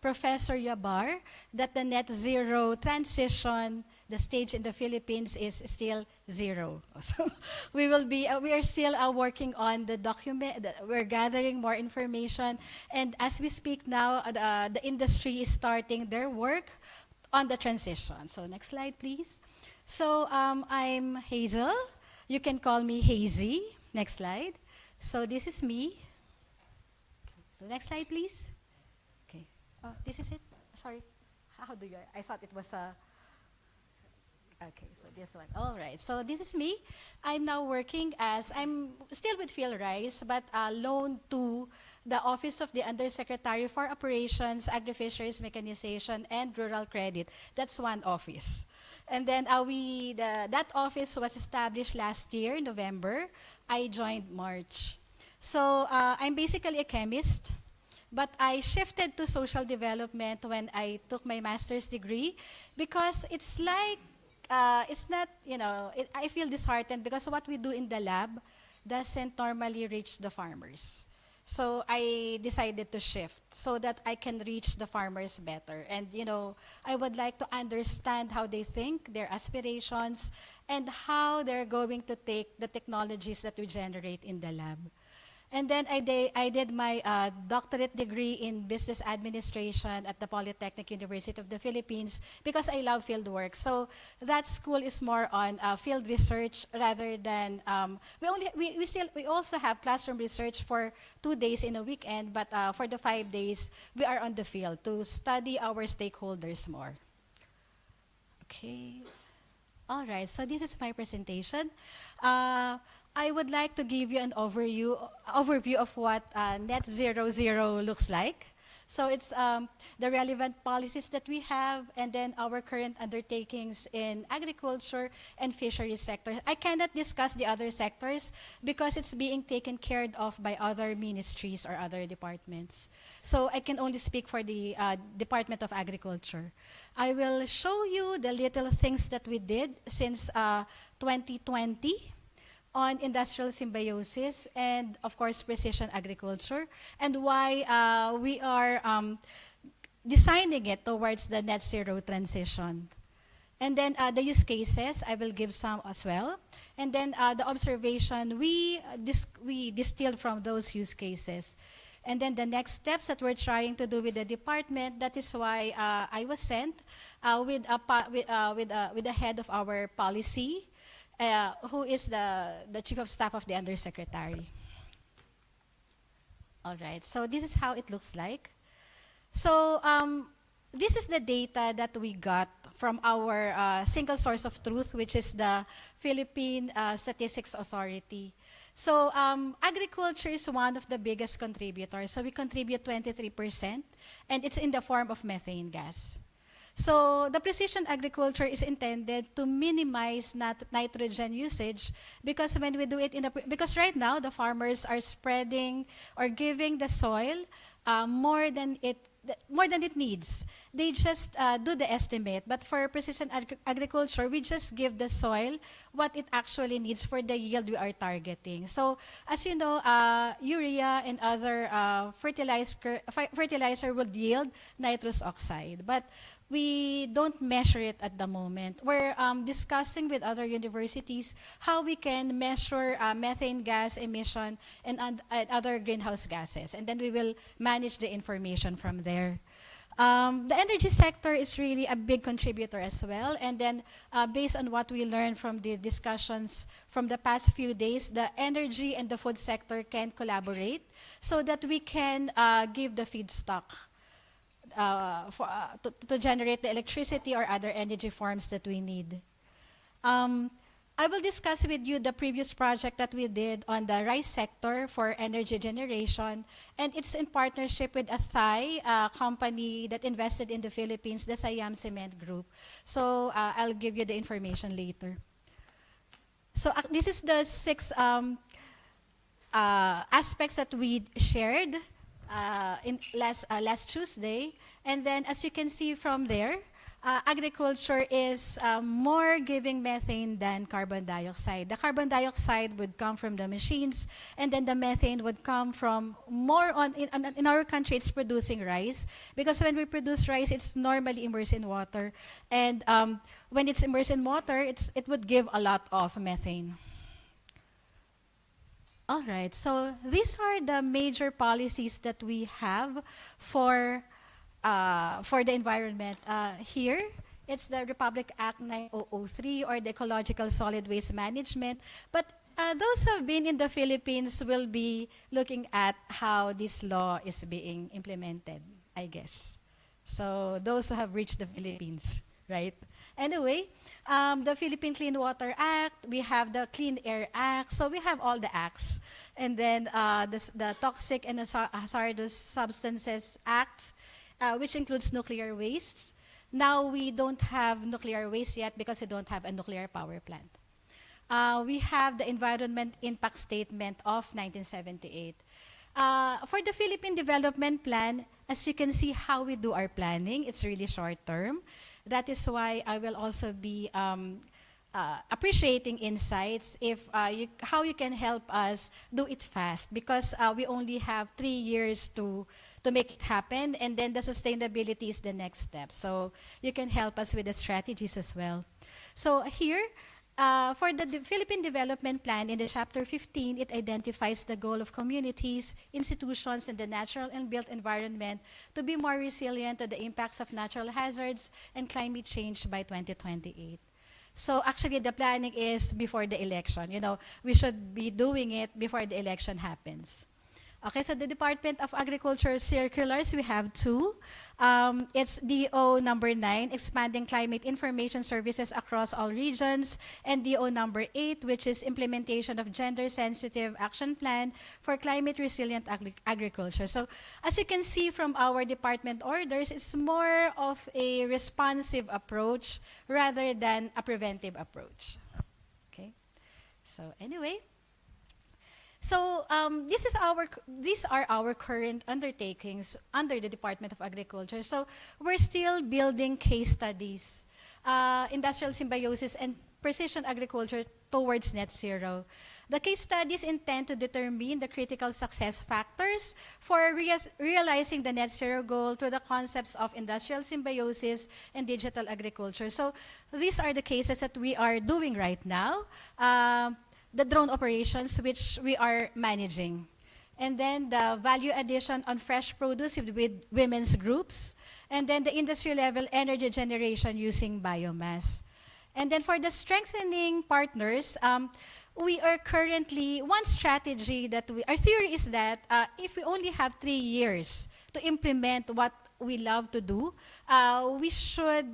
Professor Yabar that the net zero transition, the stage in the Philippines is still zero. So we are still working on the document. We're gathering more information, and as we speak now, the industry is starting their work on the transition. So next slide, please. So I'm Hazel. You can call me Hazy. Next slide. So this is me. So next slide, please. Okay. Oh, this is it. Sorry. How do you? I thought it was a. Okay, so this one. All right, so this is me. I'm now working I'm still with Rise, but loaned to the Office of the Undersecretary for Operations, Agri-Fisheries Mechanization, and Rural Credit. That's one office. And then that office was established last year, November. I joined March. So I'm basically a chemist, but I shifted to social development when I took my master's degree because it's like, it's not, I feel disheartened because what we do in the lab doesn't normally reach the farmers. So I decided to shift so that I can reach the farmers better. And, I would like to understand how they think, their aspirations, and how they're going to take the technologies that we generate in the lab. And then I did my doctorate degree in business administration at the Polytechnic University of the Philippines because I love field work. So that school is more on field research rather than, we also have classroom research for 2 days in a weekend, but for the 5 days, we are on the field to study our stakeholders more. Okay. All right, so this is my presentation. I would like to give you an overview of what net zero looks like. So it's the relevant policies that we have, and then our current undertakings in agriculture and fisheries sector. I cannot discuss the other sectors because it's being taken care of by other ministries or other departments. So I can only speak for the Department of Agriculture. I will show you the little things that we did since 2020. On industrial symbiosis and, of course, precision agriculture, and why we are designing it towards the net zero transition. And then the use cases, I will give some as well. And then the observation we distilled from those use cases. And then the next steps that we're trying to do with the department, that is why I was sent with the head of our policy, who is the Chief of Staff of the Undersecretary. All right, so this is how it looks like. So this is the data that we got from our single source of truth, which is the Philippine Statistics Authority. So agriculture is one of the biggest contributors. So we contribute 23%, and it's in the form of methane gas. So the precision agriculture is intended to minimize nitrogen usage, because when we do it because right now the farmers are spreading or giving the soil more than it needs. They just do the estimate. But for precision agriculture, we just give the soil what it actually needs for the yield we are targeting. So as you know, urea and other fertilizer would yield nitrous oxide. But we don't measure it at the moment. We're discussing with other universities how we can measure methane gas emission and other greenhouse gases. And then we will manage the information from there. The energy sector is really a big contributor as well. And then based on what we learned from the discussions from the past few days, the energy and the food sector can collaborate so that we can give the feedstock to generate the electricity or other energy forms that we need. I will discuss with you the previous project that we did on the rice sector for energy generation, and it's in partnership with a Thai company that invested in the Philippines, the Siam Cement Group. So I'll give you the information later. So this is the 6 aspects that we shared in last Tuesday. And then as you can see from there, agriculture is more giving methane than carbon dioxide. The carbon dioxide would come from the machines, and then the methane would come from in our country, it's producing rice. Because when we produce rice, it's normally immersed in water. And when it's immersed in water, it would give a lot of methane. All right, so these are the major policies that we have for the environment. Here, it's the Republic Act 9003, or the Ecological Solid Waste Management. But those who have been in the Philippines will be looking at how this law is being implemented, I guess. So those who have reached the Philippines, right? Anyway, the Philippine Clean Water Act, we have the Clean Air Act, so we have all the acts. And then the Toxic and Hazardous Substances Act, which includes nuclear wastes. Now we don't have nuclear waste yet because we don't have a nuclear power plant. We have the Environment Impact Statement of 1978. For the Philippine Development Plan, as you can see how we do our planning, it's really short term. That is why I will also be appreciating insights how you can help us do it fast, because we only have 3 years to make it happen, and then the sustainability is the next step. So you can help us with the strategies as well. So here, for the Philippine Development Plan, in the Chapter 15, it identifies the goal of communities, institutions, and the natural and built environment to be more resilient to the impacts of natural hazards and climate change by 2028. So actually, the planning is before the election. You know, we should be doing it before the election happens. Okay, so the Department of Agriculture circulars, we have 2. It's DO number 9, expanding climate information services across all regions, and DO number 8, which is implementation of gender-sensitive action plan for climate-resilient agriculture. So as you can see from our department orders, it's more of a responsive approach rather than a preventive approach. Okay, so anyway. So these are our current undertakings under the Department of Agriculture. So we're still building case studies, industrial symbiosis and precision agriculture towards net zero. The case studies intend to determine the critical success factors for realizing the net zero goal through the concepts of industrial symbiosis and digital agriculture. So these are the cases that we are doing right now. The drone operations, which we are managing. And then the value addition on fresh produce with women's groups. And then the industry level energy generation using biomass. And then for the strengthening partners, we are currently, one strategy that our theory is that if we only have 3 years to implement what we love to do, we should,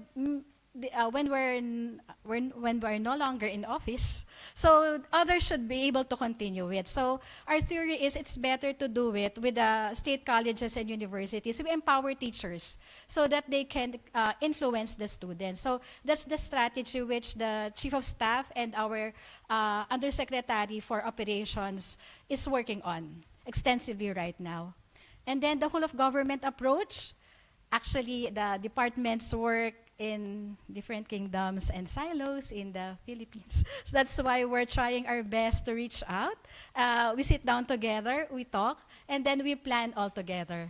when we're no longer in office, so others should be able to continue it. So our theory is it's better to do it with the state colleges and universities. We empower teachers so that they can influence the students. So that's the strategy which the Chief of Staff and our Undersecretary for Operations is working on extensively right now. And then the whole of government approach, actually the departments work in different kingdoms and silos in the Philippines. So that's why we're trying our best to reach out. We sit down together, we talk, and then we plan all together.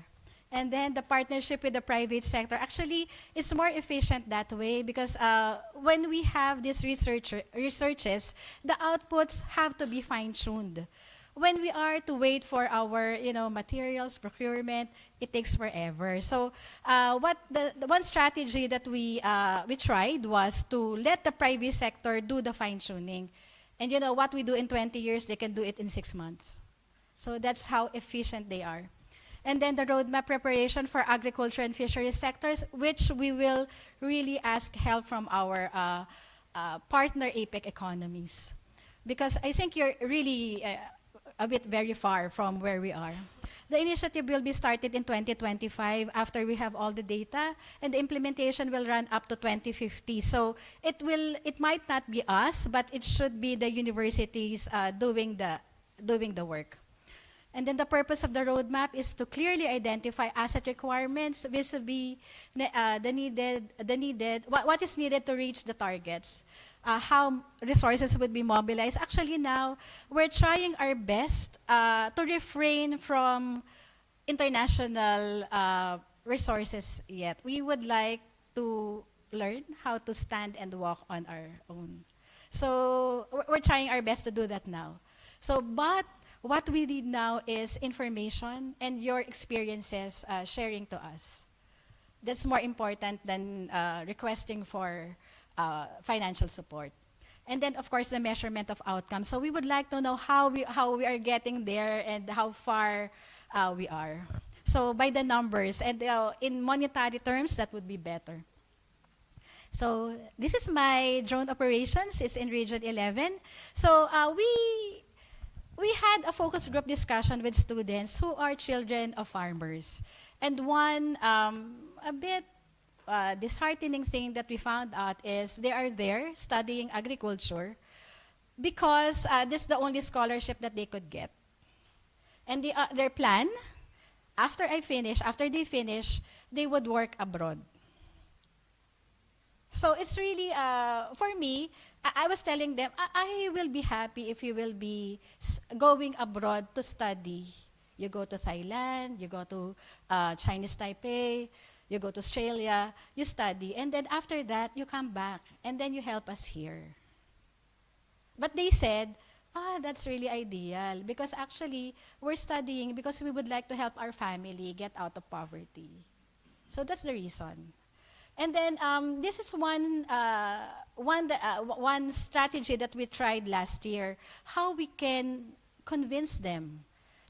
And then the partnership with the private sector, actually, is more efficient that way because when we have these researches, the outputs have to be fine-tuned. When we are to wait for our, materials, procurement, it takes forever. So what the one strategy that we tried was to let the private sector do the fine-tuning. And what we do in 20 years, they can do it in 6 months. So that's how efficient they are. And then the roadmap preparation for agriculture and fisheries sectors, which we will really ask help from our partner APEC economies. Because I think you're really a bit very far from where we are. The initiative will be started in 2025 after we have all the data, and the implementation will run up to 2050. So it might not be us, but it should be the universities doing the work. And then the purpose of the roadmap is to clearly identify asset requirements vis-a-vis what is needed to reach the targets. How resources would be mobilized. Actually now, we're trying our best to refrain from international resources yet. We would like to learn how to stand and walk on our own. So we're trying our best to do that now. So, but what we need now is information and your experiences sharing to us. That's more important than requesting for financial support. And then, of course, the measurement of outcomes. So we would like to know how we are getting there and how far we are. So by the numbers and in monetary terms, that would be better. So this is my drone operations. It's in Region 11. So we had a focus group discussion with students who are children of farmers. And one a bit disheartening thing that we found out is they are there studying agriculture because this is the only scholarship that they could get. And their plan, after they finish, they would work abroad. So it's really, for me, I was telling them, I will be happy if you will be going abroad to study. You go to Thailand, you go to Chinese Taipei, you go to Australia, you study, and then after that, you come back, and then you help us here. But they said, that's really ideal, because actually, we're studying because we would like to help our family get out of poverty. So that's the reason. And then this is one strategy that we tried last year, how we can convince them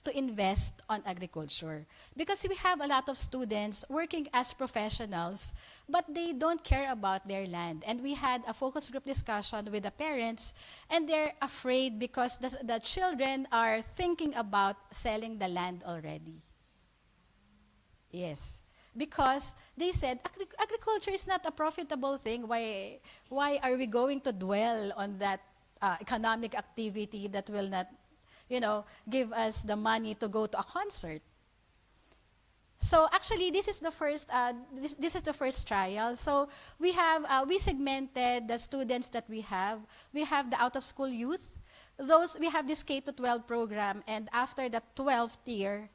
to invest on agriculture. Because we have a lot of students working as professionals, but they don't care about their land. And we had a focus group discussion with the parents, and they're afraid because the children are thinking about selling the land already. Yes. Because they said, agriculture is not a profitable thing. Why are we going to dwell on that economic activity that will not give us the money to go to a concert? So actually, this is the first. This is the first trial. So we have we segmented the students that we have. We have the out-of-school youth. We have this K-12 program, and after the 12th year,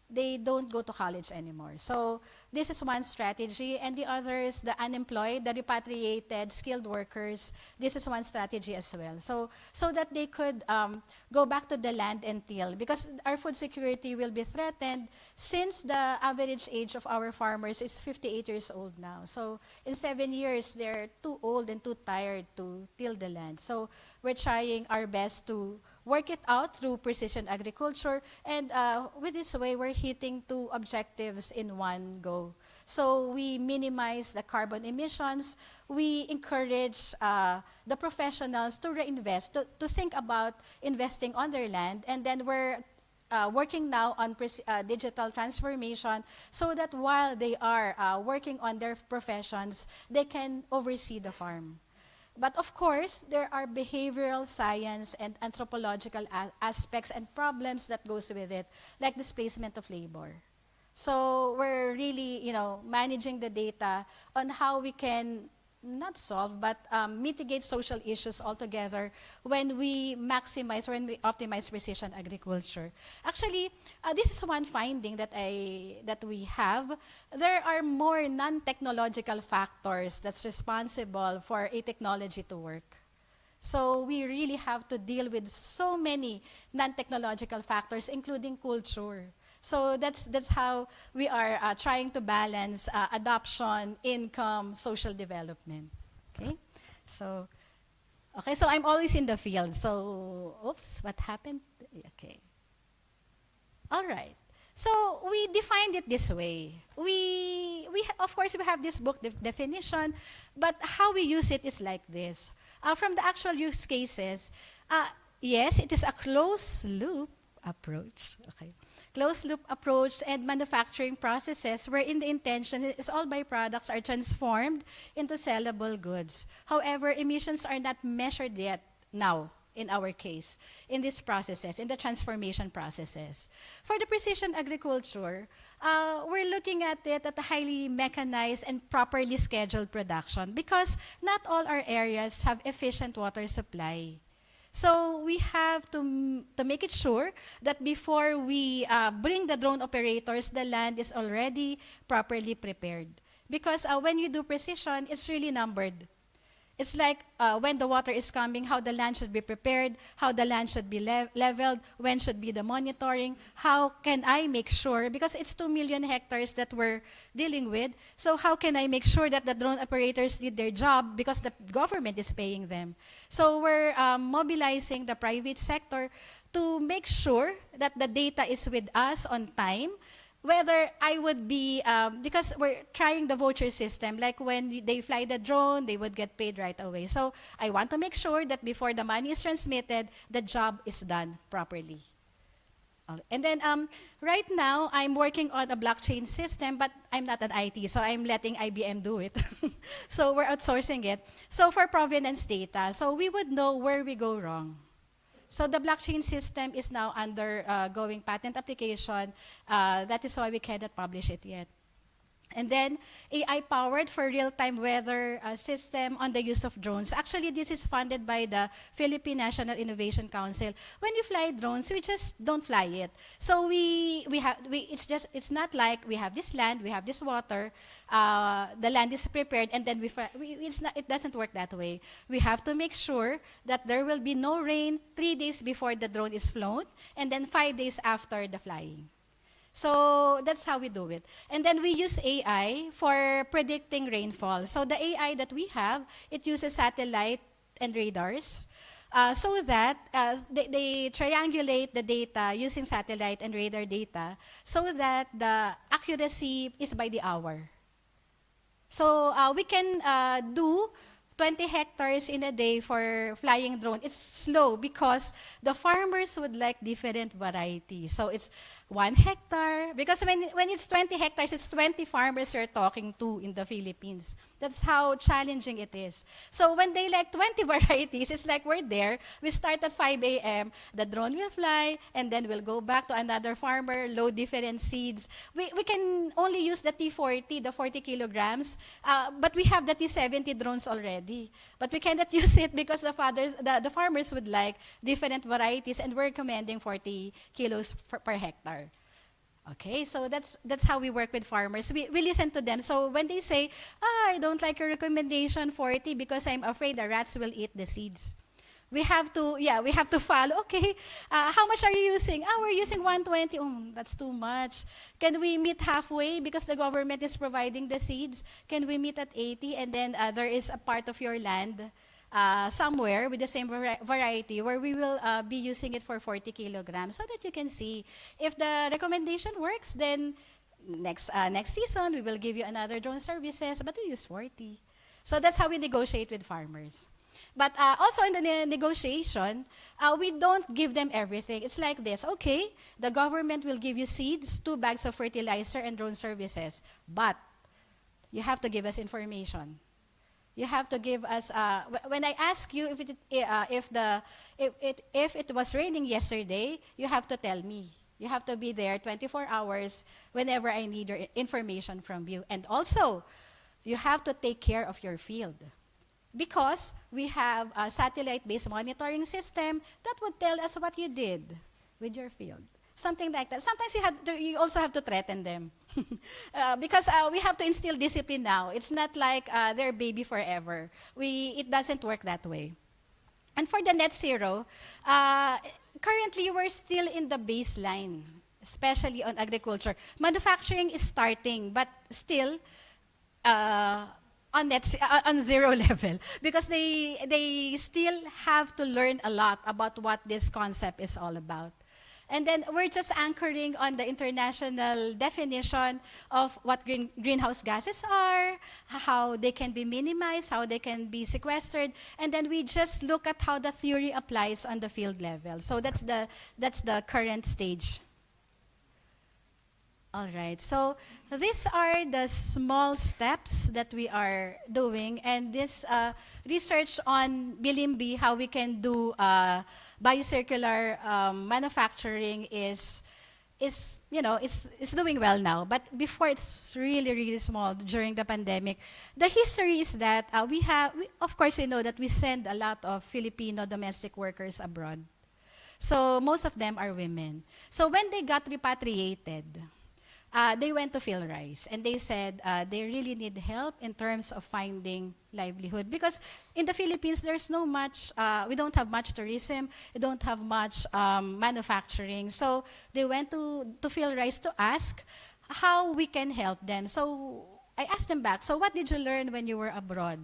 they don't go to college anymore. So this is one strategy, and the other is the unemployed, the repatriated skilled workers. This is one strategy as well. So that they could go back to the land and till, because our food security will be threatened since the average age of our farmers is 58 years old now. So in 7 years, they're too old and too tired to till the land. So we're trying our best to work it out through precision agriculture, and with this way, we're hitting two objectives in one go. So we minimize the carbon emissions, we encourage the professionals to reinvest, to think about investing on their land, and then we're working now on digital transformation so that while they are working on their professions, they can oversee the farm. But of course, there are behavioral science and anthropological aspects and problems that goes with it, like displacement of labor. So we're really, managing the data on how we can not solve, but mitigate social issues altogether when we optimize precision agriculture. Actually, this is one finding that we have. There are more non-technological factors that's responsible for a technology to work. So we really have to deal with so many non-technological factors, including culture. So that's how we are trying to balance adoption, income, social development. Okay, so I'm always in the field. So, oops, what happened? Okay. All right. So we defined it this way. Of course we have this book definition, but how we use it is like this. From the actual use cases, yes, it is a closed loop approach. Okay. Closed loop approach and manufacturing processes wherein the intention is all byproducts are transformed into sellable goods. However, emissions are not measured yet now, in our case, in these processes, in the transformation processes. For the precision agriculture, we're looking at it at a highly mechanized and properly scheduled production because not all our areas have efficient water supply. So we have to make it sure that before we bring the drone operators, the land is already properly prepared. Because when you do precision, it's really numbered. It's like when the water is coming, how the land should be prepared, how the land should be leveled, when should be the monitoring, how can I make sure, because it's 2 million hectares that we're dealing with, so how can I make sure that the drone operators did their job because the government is paying them. So we're mobilizing the private sector to make sure that the data is with us on time, whether I would be, because we're trying the voucher system, like when they fly the drone, they would get paid right away. So I want to make sure that before the money is transmitted, the job is done properly. And then right now, I'm working on a blockchain system, but I'm not an IT, so I'm letting IBM do it. So we're outsourcing it. So for provenance data, so we would know where we go wrong. So the blockchain system is now undergoing patent application. That is why we cannot publish it yet. And then AI-powered for real-time weather system on the use of drones. Actually, this is funded by the Philippine National Innovation Council. When we fly drones, we just don't fly it. So it's not like we have this land, we have this water, the land is prepared, and then it doesn't work that way. We have to make sure that there will be no rain 3 days before the drone is flown, and then 5 days after the flying. So that's how we do it. And then we use AI for predicting rainfall. So the AI that we have, it uses satellite and radars so that they triangulate the data using satellite and radar data so that the accuracy is by the hour. So we can do 20 hectares in a day for flying drone. It's slow because the farmers would like different variety. So it's 1 hectare, because when it's 20 hectares, it's 20 farmers you're talking to in the Philippines. That's how challenging it is. So when they like 20 varieties, it's like we're there. We start at 5 a.m., the drone will fly, and then we'll go back to another farmer, load different seeds. We can only use the T40, the 40 kilograms, but we have the T70 drones already. But we cannot use it because the farmers would like different varieties, and we're recommending 40 kilos per hectare. Okay, so that's how we work with farmers. We listen to them. So when they say, I don't like your recommendation 40 because I'm afraid the rats will eat the seeds. We have to follow. Okay, how much are you using? We're using 120. Oh, that's too much. Can we meet halfway because the government is providing the seeds? Can we meet at 80 and then there is a part of your land somewhere with the same variety where we will be using it for 40 kilograms so that you can see if the recommendation works, then next season we will give you another drone services, but we use 40. So that's how we negotiate with farmers. But also in the negotiation, we don't give them everything. It's like this, okay, the government will give you seeds, 2 bags of fertilizer and drone services, but you have to give us information. You have to give us, when I ask you if it was raining yesterday, you have to tell me. You have to be there 24 hours whenever I need your information from you. And also, you have to take care of your field. Because we have a satellite-based monitoring system that would tell us what you did with your field. Something like that. Sometimes you also have to threaten them. Because we have to instill discipline now. It's not like they're baby forever. It doesn't work that way. And for the net zero, currently we're still in the baseline, especially on agriculture. Manufacturing is starting, but still on zero level, because they still have to learn a lot about what this concept is all about. And then we're just anchoring on the international definition of what greenhouse gases are, how they can be minimized, how they can be sequestered, and then we just look at how the theory applies on the field level. So that's the current stage. All right, so these are the small steps that we are doing, and this research on Bilimbi, how we can do biocircular manufacturing is doing well now. But before, it's really, really small during the pandemic. The history is that of course, you know that we send a lot of Filipino domestic workers abroad. So most of them are women. So when they got repatriated, they went to Phil Rice, and they said they really need help in terms of finding livelihood, because in the Philippines there's no much, we don't have much tourism, we don't have much manufacturing. So they went to Phil Rice to ask how we can help them. So I asked them back, so what did you learn when you were abroad?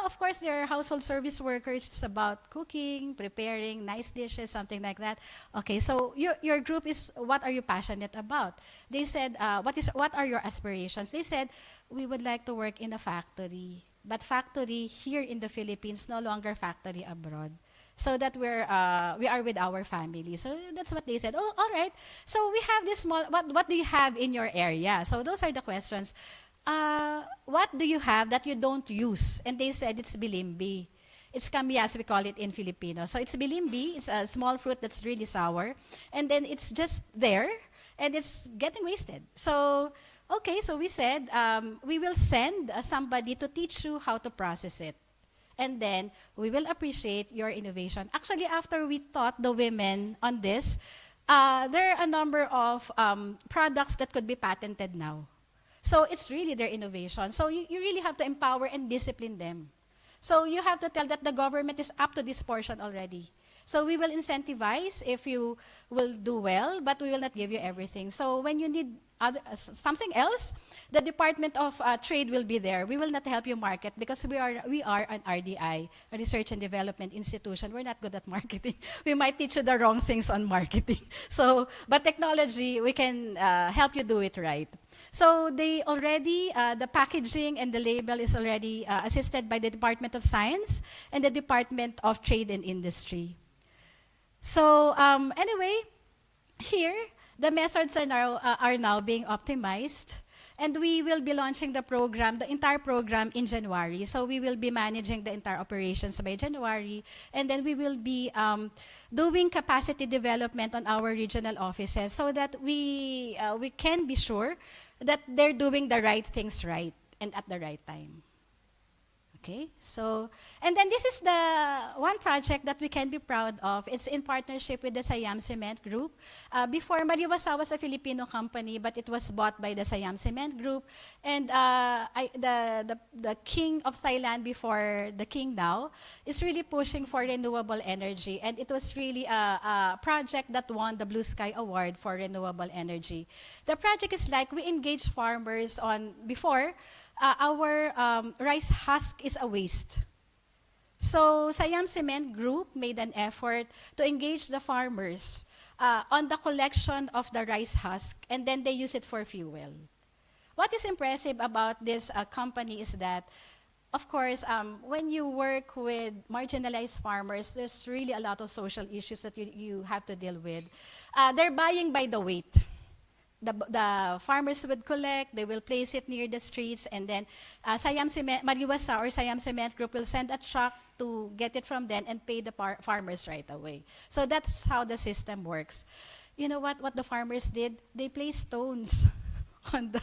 Of course, there are household service workers. It's about cooking, preparing nice dishes, something like that. Okay, so your group is, what are you passionate about? They said, what are your aspirations? They said, we would like to work in a factory, but factory here in the Philippines, no longer factory abroad, so that we are with our family. So that's what they said. Oh, all right. So we have this small, what do you have in your area? So those are the questions. What do you have that you don't use? And they said it's bilimbi. It's kamyas, we call it in Filipino. So it's bilimbi, it's a small fruit that's really sour, and then it's just there, and it's getting wasted. So, okay, so we said, we will send somebody to teach you how to process it. And then we will appreciate your innovation. Actually, after we taught the women on this, there are a number of products that could be patented now. So it's really their innovation. So you really have to empower and discipline them. So you have to tell that the government is up to this portion already. So we will incentivize if you will do well, but we will not give you everything. So when you need something else, the Department of Trade will be there. We will not help you market, because we are an RDI, a Research and Development Institution. We're not good at marketing. We might teach you the wrong things on marketing. So, but technology, we can help you do it right. So they already, the packaging and the label is already assisted by the Department of Science and the Department of Trade and Industry. So anyway, here, the methods are now being optimized, and we will be launching the program, the entire program, in January. So we will be managing the entire operations by January, and then we will be doing capacity development on our regional offices so that we can be sure that they're doing the right things right and at the right time. Okay, so, and then this is the one project that we can be proud of. It's in partnership with the Siam Cement Group. Before, Mariwasa was a Filipino company, but it was bought by the Siam Cement Group. And the king of Thailand before the king now is really pushing for renewable energy. And it was really a project that won the Blue Sky Award for renewable energy. The project is like we engage farmers on, before, our rice husk is a waste. So Siam Cement Group made an effort to engage the farmers on the collection of the rice husk, and then they use it for fuel. What is impressive about this company is that, of course, when you work with marginalized farmers, there's really a lot of social issues that you have to deal with. They're buying by the weight. The farmers would collect, they will place it near the streets, and then Siam Cement, Mariwasa or Siam Cement Group will send a truck to get it from them and pay the farmers right away. So that's how the system works. You know what the farmers did? They placed stones on the,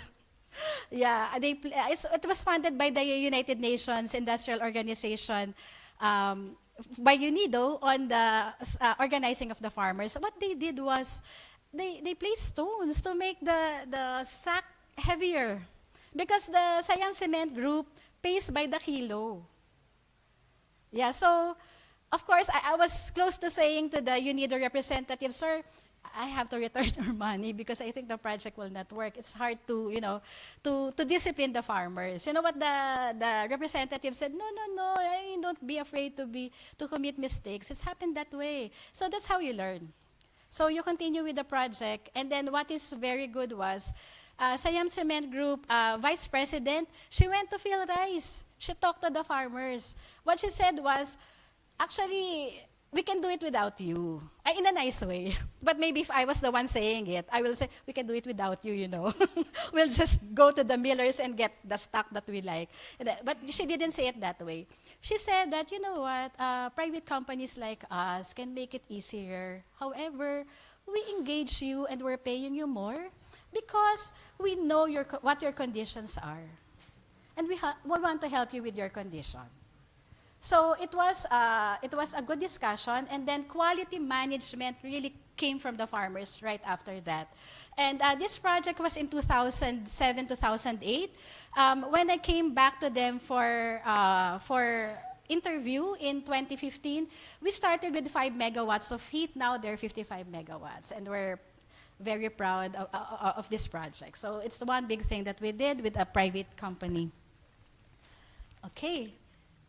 yeah, it was funded by the United Nations Industrial Organization, by UNIDO on the organizing of the farmers. What they did was, they placed stones to make the sack heavier, because the Siam Cement Group pays by the kilo. Yeah, so of course I was close to saying to the UNIDO representative, sir, I have to return your money because I think the project will not work. It's hard to, you know, to discipline the farmers. You know what the representative said? No, don't be afraid to commit mistakes. It's happened that way. So that's how you learn. So you continue with the project, and then what is very good was, Siam Cement Group Vice President, she went to field rice. She talked to the farmers. What she said was, actually, we can do it without you. In a nice way. But maybe if I was the one saying it, I will say, we can do it without you, you know. We'll just go to the millers and get the stock that we like. But she didn't say it that way. She said that, you know what, private companies like us can make it easier. However, we engage you and we're paying you more because we know what your conditions are. And we want to help you with your condition. So it was a good discussion, and then quality management really came from the farmers right after that. And this project was in 2007, 2008. When I came back to them for interview in 2015, we started with 5 megawatts of heat. Now they're 55 megawatts, and we're very proud of this project. So it's one big thing that we did with a private company. Okay.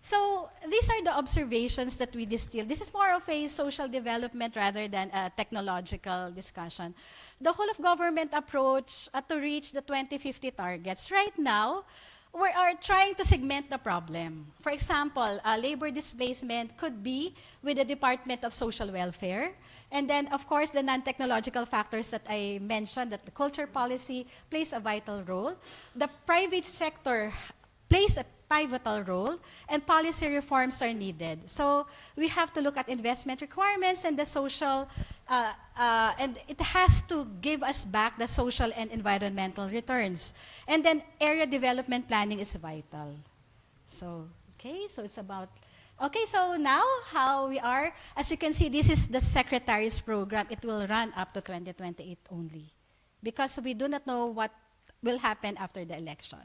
So these are the observations that we distill. This is more of a social development rather than a technological discussion. The whole of government approach to reach the 2050 targets. Right now, we are trying to segment the problem. For example, labor displacement could be with the Department of Social Welfare. And then, of course, the non-technological factors that I mentioned, that the culture policy plays a vital role. The private sector plays a pivotal role, and policy reforms are needed. So we have to look at investment requirements and the social, and it has to give us back the social and environmental returns. And then area development planning is vital. So, okay, so it's about, okay, so now how we are, as you can see, this is the Secretary's program. It will run up to 2028 only, because we do not know what will happen after the election.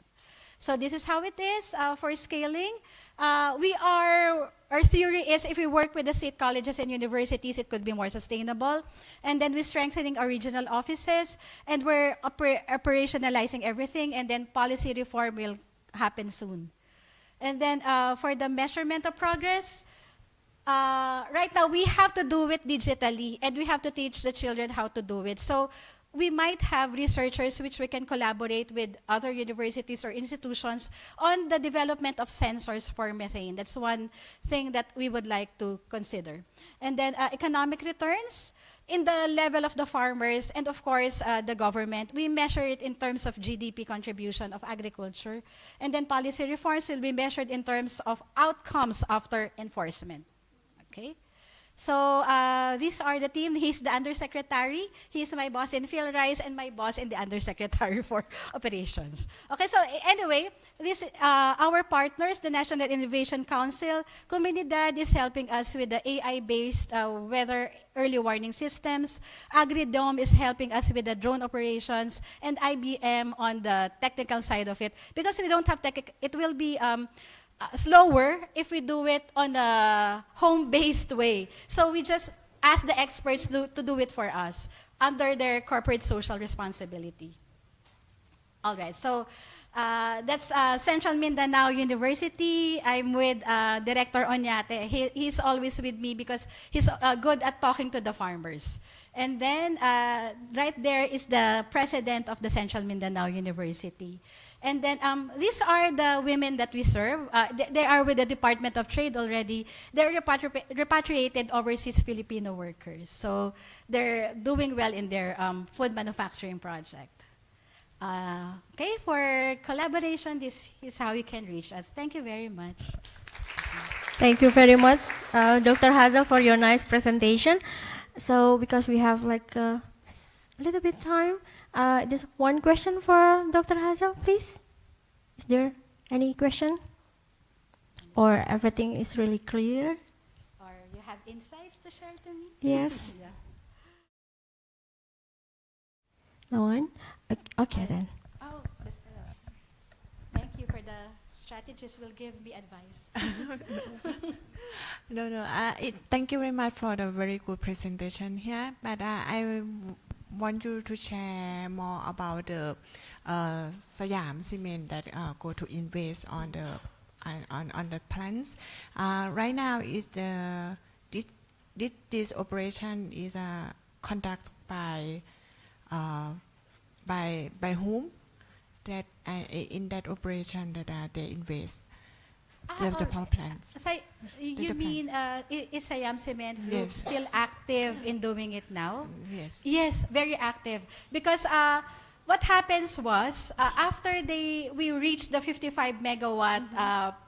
So this is how it is for scaling. Our theory is if we work with the state colleges and universities, it could be more sustainable. And then we're strengthening our regional offices, and we're operationalizing everything, and then policy reform will happen soon. And then for the measurement of progress, right now we have to do it digitally, and we have to teach the children how to do it. So we might have researchers which we can collaborate with other universities or institutions on the development of sensors for methane. That's one thing that we would like to consider. And then economic returns in the level of the farmers and, of course, the government. We measure it in terms of GDP contribution of agriculture. And then policy reforms will be measured in terms of outcomes after enforcement. Okay? So these are the team. He's the undersecretary. He's my boss in PhilRise and my boss in the undersecretary for operations. Okay, so anyway, this our partners, the National Innovation Council, Comunidad is helping us with the AI-based weather early warning systems. AgriDome is helping us with the drone operations, and IBM on the technical side of it. Because we don't have tech, it will be slower if we do it on a home-based way. So we just ask the experts to do it for us under their corporate social responsibility. All right, so that's Central Mindanao University. I'm with Director Onyate. He's always with me because he's good at talking to the farmers. And then right there is the president of the Central Mindanao University. And then these are the women that we serve. They are with the Department of Trade already. They're repatriated overseas Filipino workers. So they're doing well in their food manufacturing project. Okay, for collaboration, this is how you can reach us. Thank you very much. Thank you very much, Dr. Hazel, for your nice presentation. So, because we have like a little bit time, there's one question for Dr. Hazel, please. Is there any question? Or everything is really clear? Or you have insights to share to me? Yes. Yeah. No one? Okay then. Oh, thank you for the strategist will give me advice. No. Thank you very much for the very good presentation here. But I want you to share more about the Siam cement that go to invest on the plants. Right now, is this operation is conducted by whom? That in that operation that they invest the power plants. You mean is Siam Cement Group Yes. still active in doing it now? Yes. Yes, very active. Because what happens was after we reached the 55 megawatt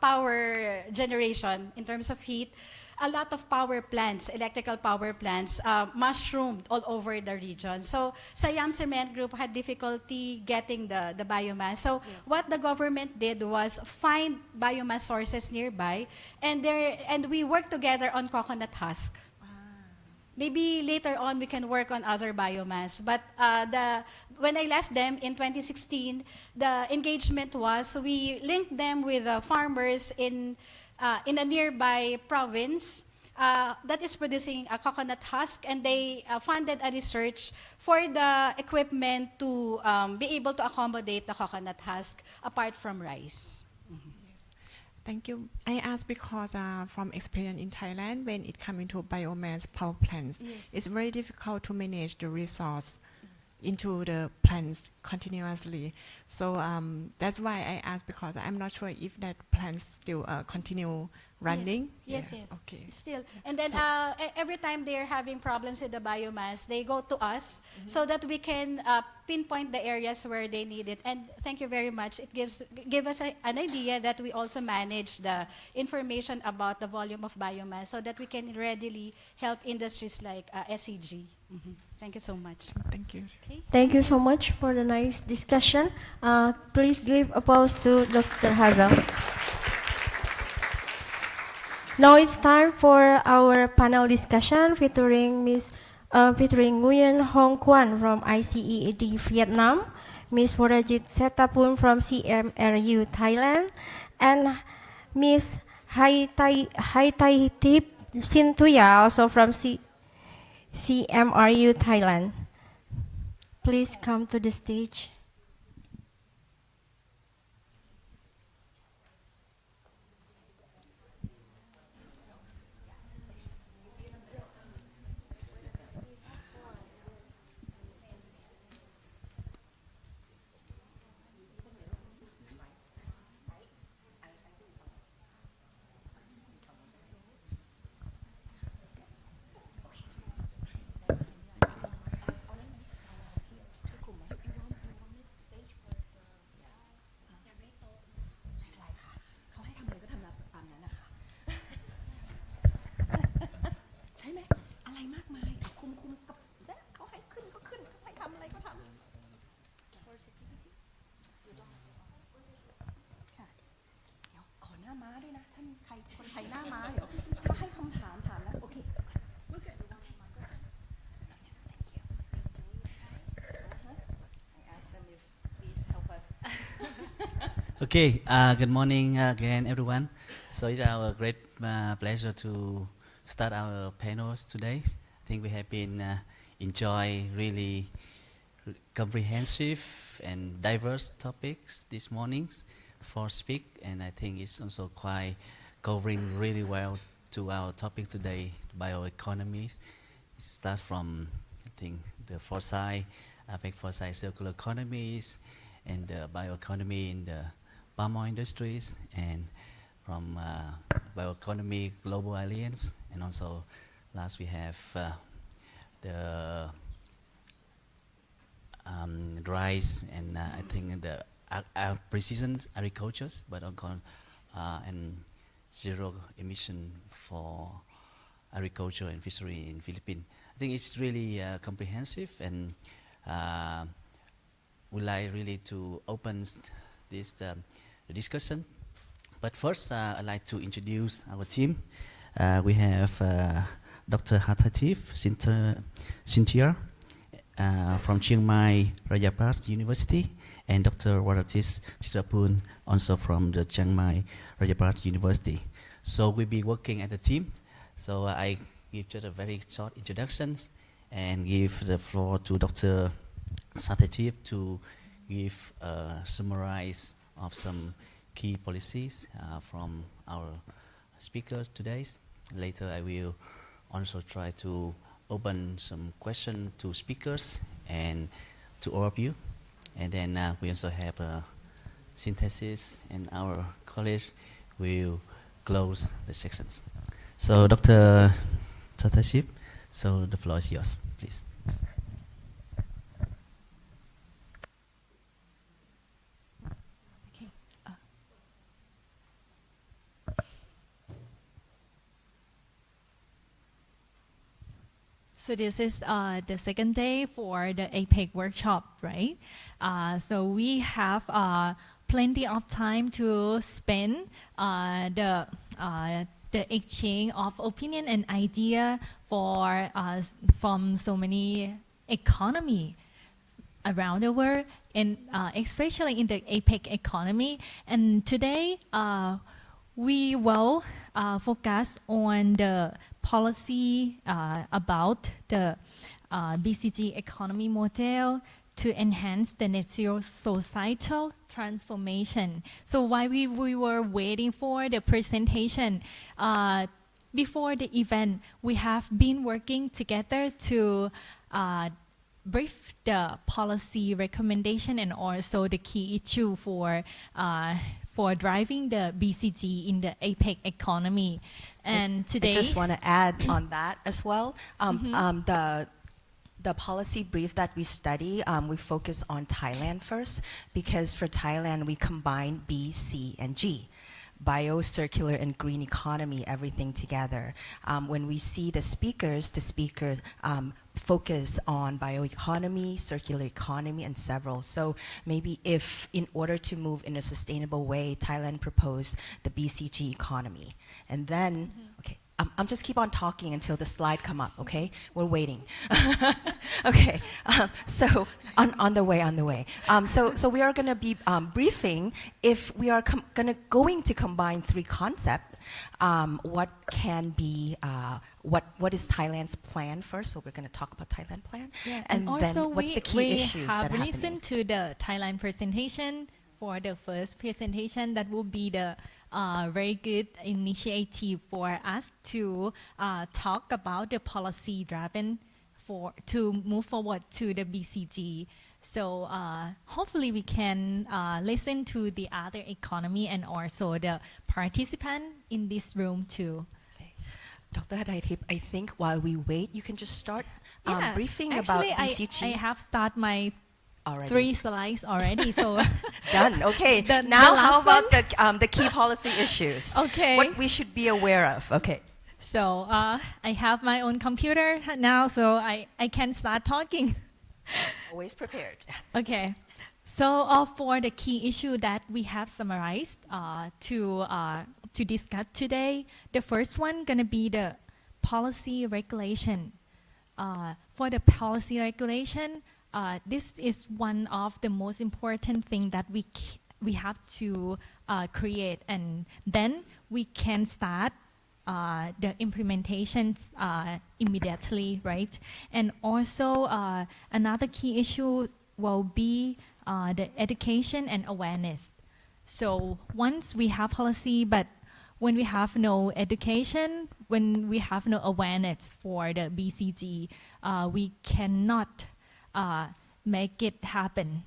power generation in terms of heat, a lot of power plants, electrical power plants, mushroomed all over the region. So Siam Cement Group had difficulty getting the biomass. So what the government did was find biomass sources nearby, and we worked together on coconut husk. Maybe later on we can work on other biomass. But when I left them in 2016, the engagement was we linked them with farmers in a nearby province that is producing a coconut husk, and they funded a research for the equipment to be able to accommodate the coconut husk apart from rice. Thank you. I ask because from experience in Thailand, when it comes into biomass power plants, it's very difficult to manage the resource into the plants continuously. So that's why I ask, because I'm not sure if that plants still continue running. Yes. Okay. Still. And then every time they're having problems with the biomass, they go to us so that we can pinpoint the areas where they need it. And thank you very much. It give us an idea that we also manage the information about the volume of biomass so that we can readily help industries like SEG. Thank you so much. Thank you. Okay. Thank you so much for the nice discussion. Please give applause to Dr. Hazel. Now it's time for our panel discussion featuring Nguyen Hong Quan from ICEAD Vietnam, Ms. Warajit Setapun from CMRU Thailand, and Ms. Haitip Sintuya also from CMRU Thailand. Please come to the stage. อะไรมากมายคุมกับเขาให้ขึ้นก็ขึ้นให้ทำอะไรก็ทำค่ะเดี๋ยวขอหน้าม้าด้วยนะท่านใครคนไทยหน้าม้าเดี๋ยวถ้าให้คำถามแล้วโอเค Yes, thank you. I asked them if please help us. Okay, good morning again, everyone. So it's our great pleasure to start our panels today. I think we have been enjoy really comprehensive and diverse topics this morning for speak, and I think it's also quite covering really well to our topic today, bioeconomies. It starts from, I think, the foresight, ABBS foresight circular economies, and the bioeconomy in the palm oil industries, and from bioeconomy global alliance, and also last we have the rice and I think the precision agricultures, but also and zero emission for agriculture and fishery in Philippines. I think it's really comprehensive, and we like really to open this discussion. But first, I'd like to introduce our team. We have Dr. Hatatif Cynthia from Chiang Mai Rajabhat University, and Dr. Waratis Chitrapun, also from the Chiang Mai Rajabhat University. So we'll be working as a team. So I give just a very short introduction and give the floor to Dr. Hatatif to give a summarize of some key policies from our speakers today. Later I will also try to open some questions to speakers and to all of you. And then we also have a synthesis, and our colleagues will close the sections. So Dr. Sataship, so the floor is yours, please. So this is the second day for the APEC workshop, right? So we have plenty of time to spend the exchange of opinion and idea for from so many economy around the world, and especially in the APEC economy. And today we will focus on the policy about the BCG economy model to enhance the net zero societal transformation. So while we were waiting for the presentation, before the event, we have been working together to brief the policy recommendation and also the key issue for driving the BCG in the APEC economy. And today, I just want to add on that as well. The policy brief that we study, we focus on Thailand first, because for Thailand we combine B, C, and G. Bio, circular, and green economy, everything together. When we see the speaker focus on bioeconomy, circular economy, and several. So maybe if in order to move in a sustainable way, Thailand proposed the BCG economy. And then, okay, I'm just keep on talking until the slide come up, okay? We're waiting. Okay, so on the way. So we are gonna be briefing if we are going to combine three concepts. What can be, what is Thailand's plan first? So we're going to talk about Thailand plan. yeah, and also then what's the key issues that are we have happening? listened to the Thailand presentation. For the first presentation, that will be the very good initiative for us to talk about the policy driven to move forward to the BCG. So hopefully we can listen to the other economy and also the participant in this room too. Okay. Dr. Hadaitip, I think while we wait, you can just start Yeah, briefing actually, about BCG. I have started my already. 3 slides already, so Done. Okay. The now how last about the key policy issues? Okay. What we should be aware of? Okay. So I have my own computer now, so I can start talking. Always prepared. Okay. So for the key issue that we have summarized to discuss today, the first one gonna be the policy regulation. For the policy regulation, this is one of the most important thing that we have to create, and then we can start the implementations immediately, right? And also another key issue will be the education and awareness. So once we have policy, but when we have no education, when we have no awareness for the BCG, we cannot make it happen.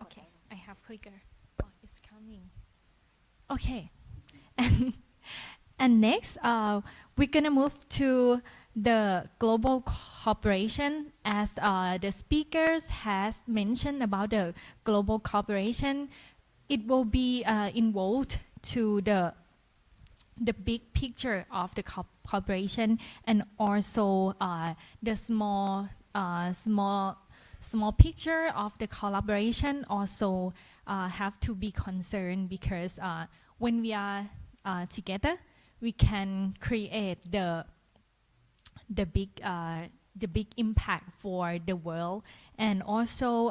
Okay, I have clicker. Oh, it's coming. Okay, and next, we're gonna move to the global cooperation, as the speakers has mentioned about the global cooperation. It will be involved to the big picture of the cooperation, and also the small picture of the collaboration also have to be concerned, because when we are together, we can create the big impact for the world. And also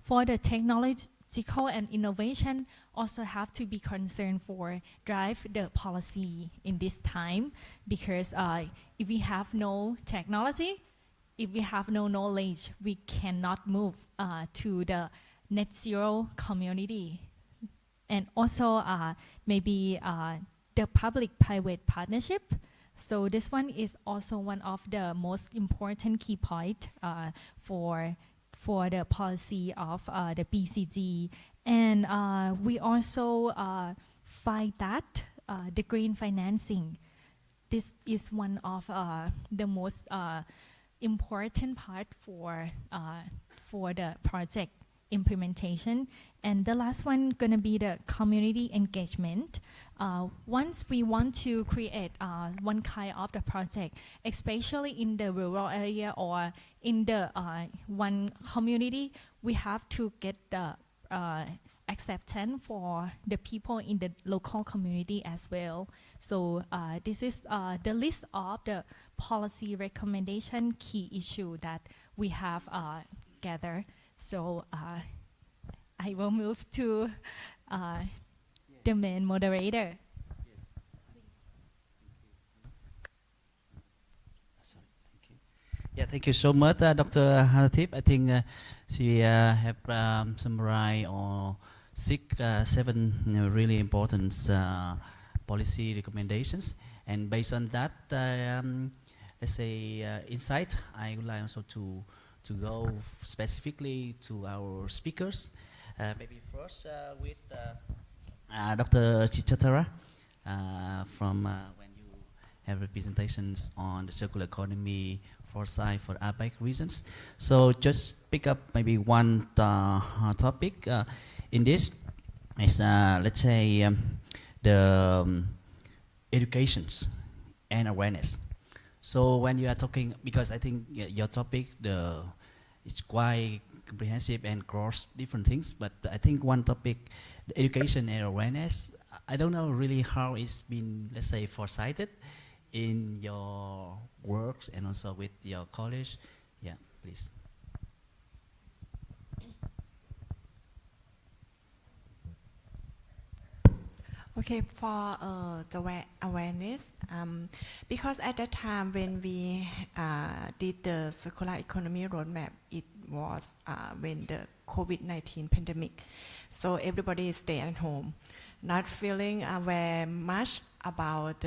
for the technological and innovation, also have to be concerned for drive the policy in this time, because if we have no technology, if we have no knowledge, we cannot move to the net zero community. And also maybe the public-private partnership. So this one is also one of the most important key point for the policy of the BCG. And we also find that the green financing, this is one of the most important part for the project implementation. And the last one gonna be the community engagement. Once we want to create one kind of the project, especially in the rural area or in the one community, we have to get the acceptance for the people in the local community as well. So this is the list of the policy recommendation key issue that we have gathered. So I will move to the main moderator. Yeah, thank you so much, Dr. Hanatif. I think she have summarized or seven really important policy recommendations, and based on that, let's say insight, I would like also to go specifically to our speakers. Maybe first with Dr. Chichatara from when you have representations on the circular economy foresight for ABBS reasons. So just pick up maybe one topic in this is let's say the educations and awareness. So when you are talking, because I think your topic is quite comprehensive and cross different things, but I think one topic, the education and awareness, I don't know really how it's been, let's say, foresighted in your works and also with your college. Yeah, please. Okay, for the awareness, because at that time when we did the circular economy roadmap, it was when the COVID-19 pandemic. So everybody stay at home, not feeling aware much about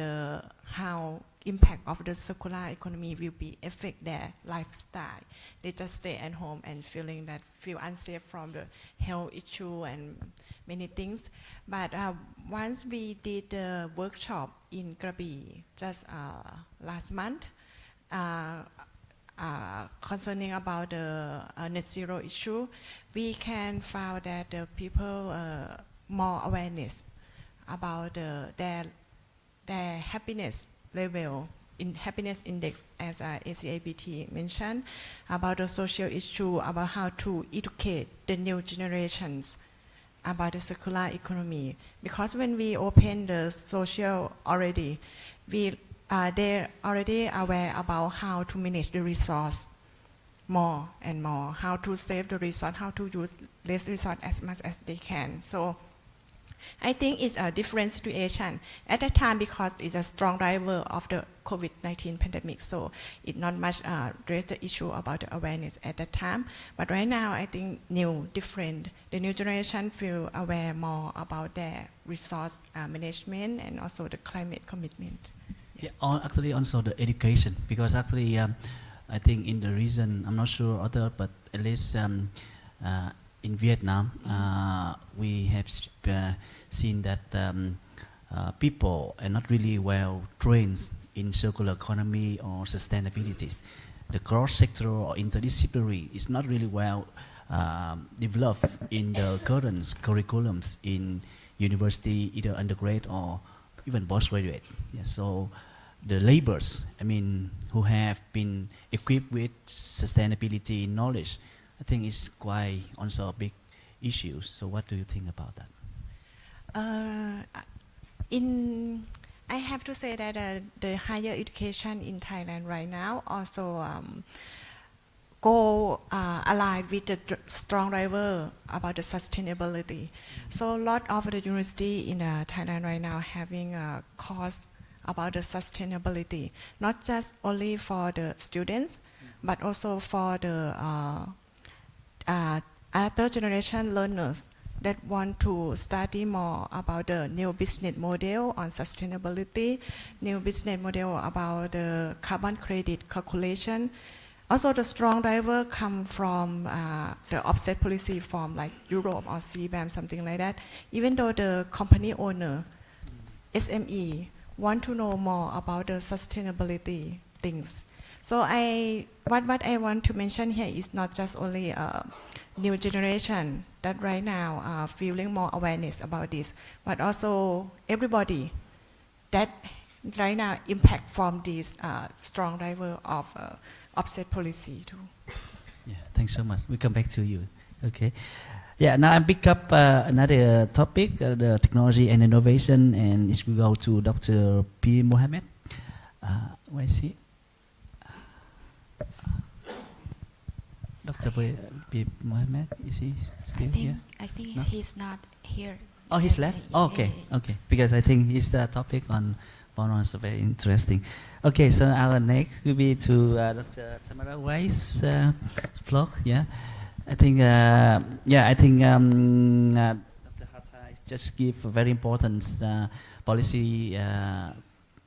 how impact of the circular economy will be affect their lifestyle. They just stay at home and feel unsafe from the health issue and many things. But once we did the workshop in Krabi just last month, concerning about the net zero issue, we can find that the people more awareness about their their happiness level, in happiness index, as ACABT mentioned, about the social issue, about how to educate the new generations about the circular economy. Because when we open the social already, they're already aware about how to manage the resource more and more, how to save the resource, how to use less resource as much as they can. So I think it's a different situation at that time because it's a strong driver of the COVID-19 pandemic. So it not much raised the issue about the awareness at that time. But right now, I think different. The new generation feel aware more about their resource management and also the climate commitment. Yeah, actually also the education, because actually I think in the region, I'm not sure other, but at least in Vietnam, we have seen that people are not really well trained in circular economy or sustainability. The cross-sector or interdisciplinary is not really well developed in the current curriculums in university, either undergrad or even postgraduate. Yeah, so the laborers, I mean, who have been equipped with sustainability knowledge, I think it's quite also a big issue. So what do you think about that? I have to say that the higher education in Thailand right now also go aligned with the strong driver about the sustainability. So a lot of the university in Thailand right now having a course about the sustainability, not just only for the students, but also for the other generation learners that want to study more about the new business model on sustainability, new business model about the carbon credit calculation. Also, the strong driver come from the offset policy from like Europe or CBAM, something like that. Even though the company owner, SME, want to know more about the sustainability things. So what I want to mention here is not just only a new generation that right now are feeling more awareness about this, but also everybody that right now impact from this strong driver of offset policy too. Yeah, thanks so much. We come back to you. Okay. Yeah, now I pick up another topic, the technology and innovation, and it will go to Dr. P. Mohammed. Where is he? Dr. P. Mohammed, is he still here? I think No? he's not here. Oh, he's left? Oh, okay, okay. Because I think his topic on bonus is very interesting. Okay, so our next will be to Dr. Tamara Weiss' vlog. Yeah, I think Dr. Hatta just give a very important policy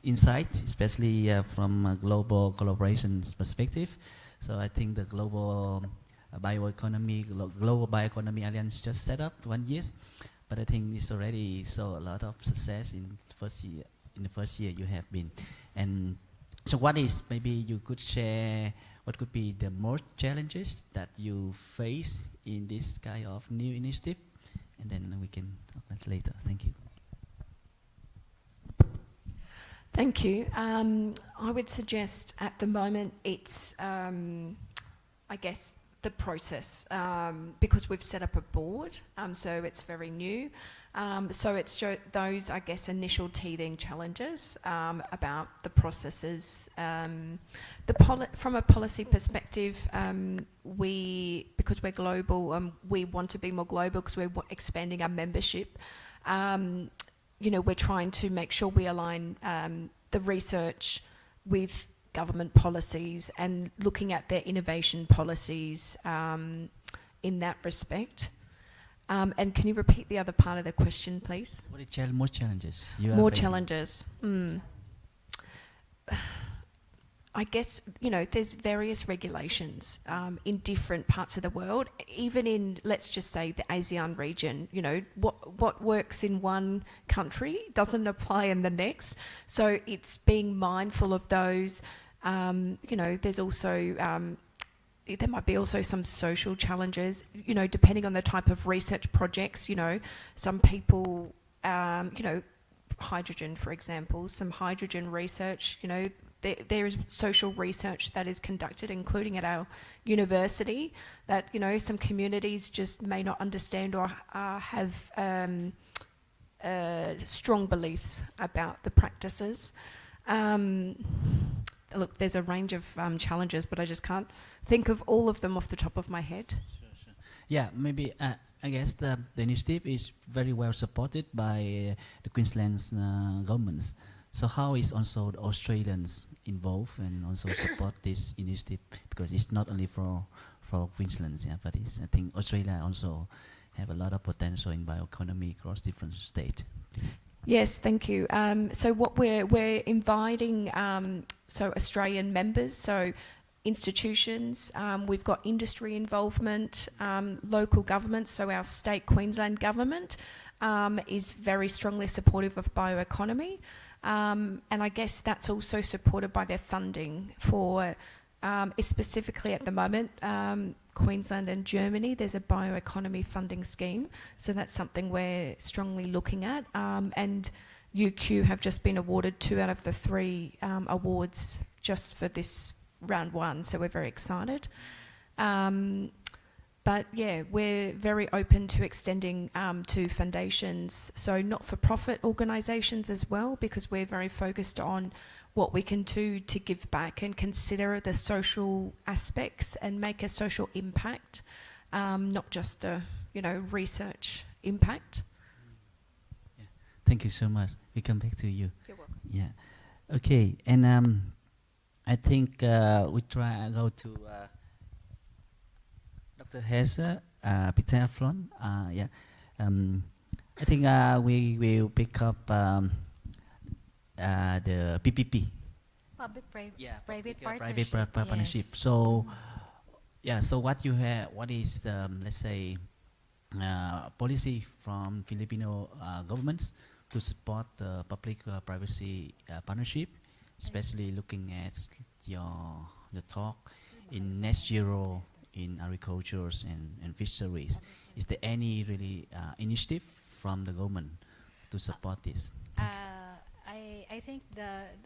insight, especially from a global collaboration perspective. So I think the global bioeconomy alliance just set up 1 year, but I think it's already saw a lot of success in the first year. In the first year you have been, and so what is, maybe you could share what could be the most challenges that you face in this kind of new initiative, and then we can talk that later. Thank you. Thank you. I would suggest at the moment it's, I guess, the process, because we've set up a board, so it's very new. So it's those, I guess, initial teething challenges about the processes. From a policy perspective, because we're global, we want to be more global because we're expanding our membership. We're trying to make sure we align the research with government policies and looking at their innovation policies in that respect. And can you repeat the other part of the question, please? What are more challenges? More challenges. I guess, there's various regulations in different parts of the world, even in, let's just say, the ASEAN region. What works in one country doesn't apply in the next. So it's being mindful of those. There's also, there might be also some social challenges, depending on the type of research projects. Some people, hydrogen, for example, some hydrogen research. You know, there is social research that is conducted, including at our university, that, you know, some communities just may not understand or have strong beliefs about the practices. Look, there's a range of challenges, but I just can't think of all of them off the top of my head. Sure. Yeah, maybe I guess the initiative is very well supported by the Queensland's governments. So how is also the Australians involved and also support this initiative? Because it's not only for Queensland, yeah, but I think Australia also have a lot of potential in bioeconomy across different states. Yes, thank you. So what we're inviting so Australian members, so institutions, we've got industry involvement, local governments, so our state Queensland government is very strongly supportive of bioeconomy, and I guess that's also supported by their funding for, specifically at the moment, Queensland and Germany, there's a bioeconomy funding scheme, so that's something we're strongly looking at, and UQ have just been awarded 2 out of the 3 awards just for this round 1, so we're very excited. But yeah, we're very open to extending to foundations, so not-for-profit organisations as well, because we're very focused on what we can do to give back and consider the social aspects and make a social impact, not just a, you know, research impact. Yeah. Thank you so much. We come back to you. You're welcome. Yeah. Okay, and I think we try go to Dr. Hesse, Peter. Yeah. I think we will pick up the PPP. Private partnership. So, yeah. So what you have? What is let's say policy from Filipino governments to support the public-privacy partnership, especially looking at your talk in net zero in agriculture and fisheries. Is there any really initiative from the government to support this? I think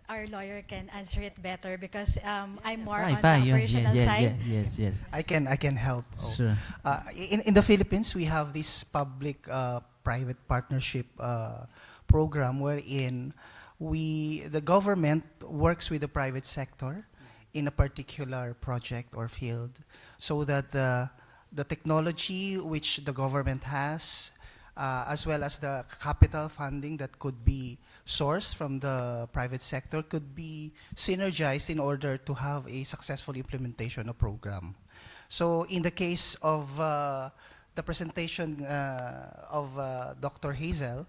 our lawyer can answer it better because I'm more Fine, on the operational side. Yes. I can help. Sure. In the Philippines, we have this public-private partnership program wherein the government works with the private sector in a particular project or field, so that the technology which the government has, as well as the capital funding that could be sourced from the private sector, could be synergized in order to have a successful implementation of program. So in the case of the presentation of Dr. Hazel,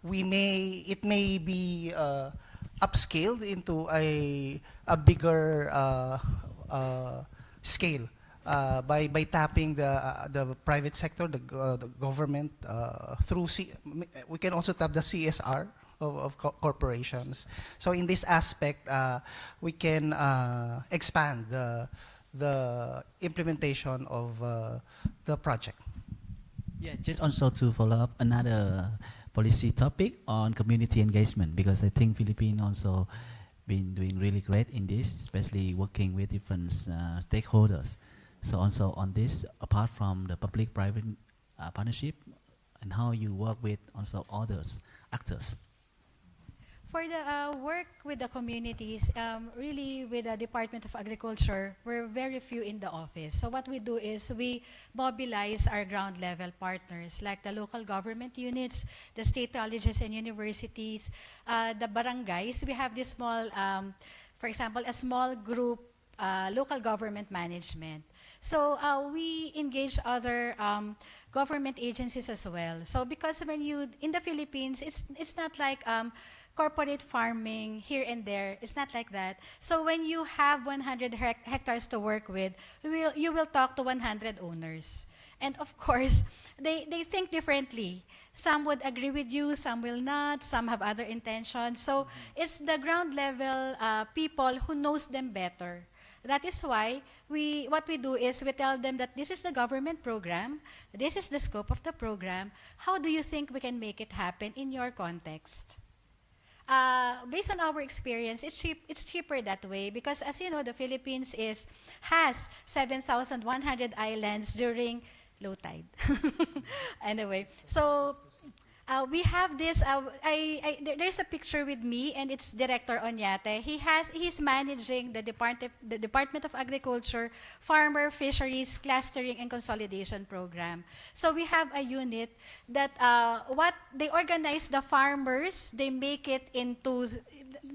it may be upscaled into a bigger scale by tapping the private sector, the government through we can also tap the CSR of corporations. So in this aspect, we can expand the implementation of the project. Yeah, just also to follow up another policy topic on community engagement, because I think Philippines also been doing really great in this, especially working with different stakeholders. So also on this, apart from the public-private partnership, and how you work with also others, actors. For the work with the communities, really with the Department of Agriculture, we're very few in the office. So what we do is we mobilize our ground level partners like the local government units, the state colleges and universities, the barangays. We have this small, for example, a small group, local government management. So we engage other government agencies as well. So because when in the Philippines, it's not like corporate farming here and there. It's not like that. So when you have 100 hectares to work with, you will talk to 100 owners. And of course, they think differently. Some would agree with you, some will not, some have other intentions. So it's the ground level people who knows them better that is why what we do is we tell them that this is the government program, this is the scope of the program. How do you think we can make it happen in your context? Based on our experience, it's cheaper that way because, as you know, the Philippines has 7,100 islands during low tide. Anyway, so we have this. There's a picture with me, and it's Director Onyate. He's managing the Department of Agriculture Farmer Fisheries Clustering and Consolidation Program. So we have a unit that what they organize the farmers. They make it into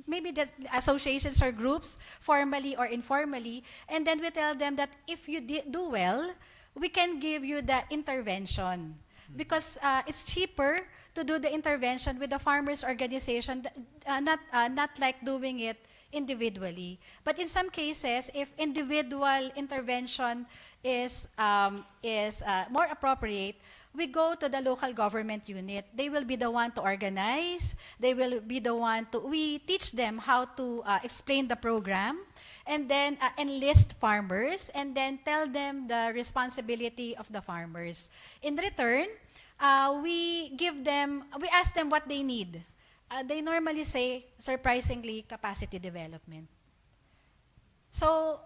maybe the associations or groups, formally or informally, and then we tell them that if you do well, we can give you the intervention because it's cheaper to do the intervention with the farmers organization, not like doing it individually. But in some cases, if individual intervention is more appropriate, we go to the local government unit. They will be the one to organize. They will be the one to, we teach them how to explain the program, and then enlist farmers, and then tell them the responsibility of the farmers. In return, we ask them what they need. They normally say, surprisingly, capacity development. So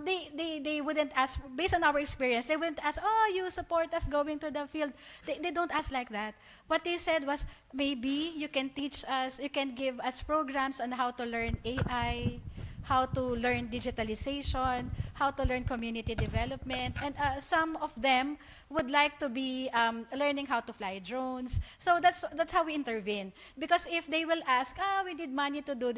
they wouldn't ask, based on our experience, they wouldn't ask, oh, you support us going to the field. They don't ask like that. What they said was, maybe you can teach us, you can give us programs on how to learn AI, how to learn digitalization, how to learn community development, and some of them would like to be learning how to fly drones. So that's how we intervene. Because if they will ask, we need money to do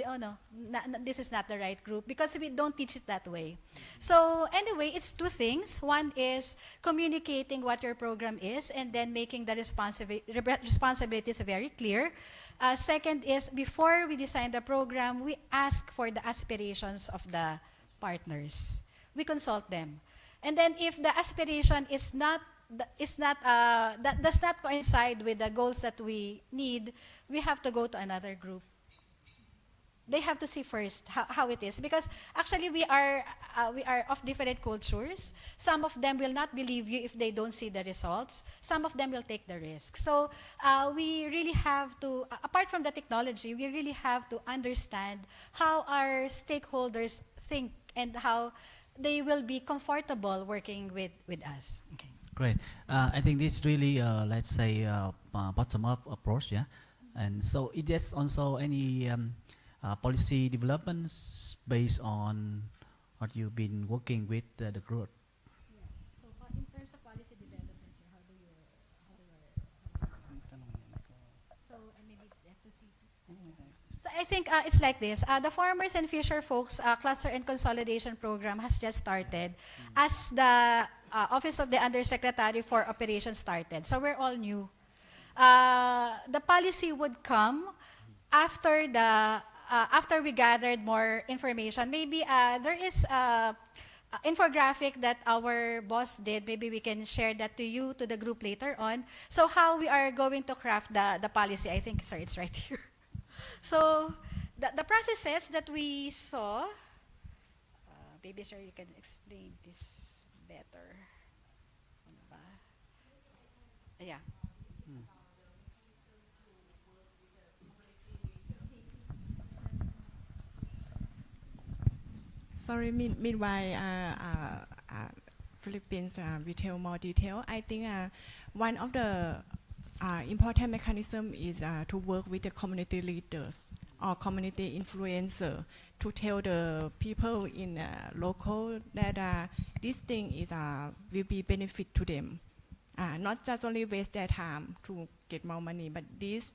this is not the right group, because we don't teach it that way. So anyway, it's two things. One is communicating what your program is, and then making the responsibilities very clear. Second is, before we design the program, we ask for the aspirations of the partners. We consult them. And then if the aspiration that does not coincide with the goals that we need, we have to go to another group. They have to see first how it is, because actually we are of different cultures. Some of them will not believe you if they don't see the results. Some of them will take the risk. So we really have to, apart from the technology, we really have to understand how our stakeholders think and how they will be comfortable working with us. Okay. Great. I think this really, let's say, bottom-up approach, yeah? And so it is also any policy developments based on what you've been working with the group? Yeah. So in terms of policy developments, how do you so maybe it's F2C. So I think it's like this. The Farmers and Fisher Folks Cluster and Consolidation Program has just started as the Office of the Undersecretary for Operations started. So we're all new. The policy would come after after we gathered more information. Maybe there is infographic that our boss did. Maybe we can share that to you, to the group later on. So how we are going to craft the policy, I think, sorry, it's right here. So the processes that we saw, maybe sir, you can explain this better. Yeah. Sorry, meanwhile, Philippines will tell more detail. I think one of the important mechanism is to work with the community leaders or community influencer to tell the people in local that this thing is will be benefit to them. Not just only waste their time to get more money, but this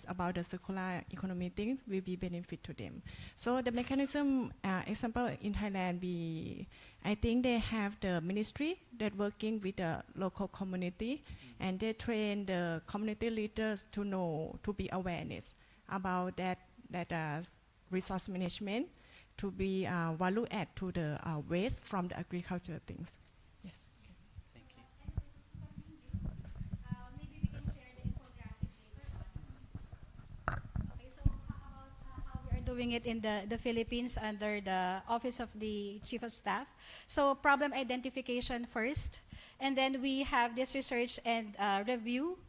about the circular economy things will be benefit to them. So the mechanism, example in Thailand, I think they have the ministry that working with the local community, and they train the community leaders to be awareness about that resource management, to be value add to the waste from the agriculture things. Yes. Thank you. Maybe we can share the infographic later on. Okay, so how about how we are doing it in the Philippines under the Office of the Chief of Staff. So problem identification first, and then we have this research and review.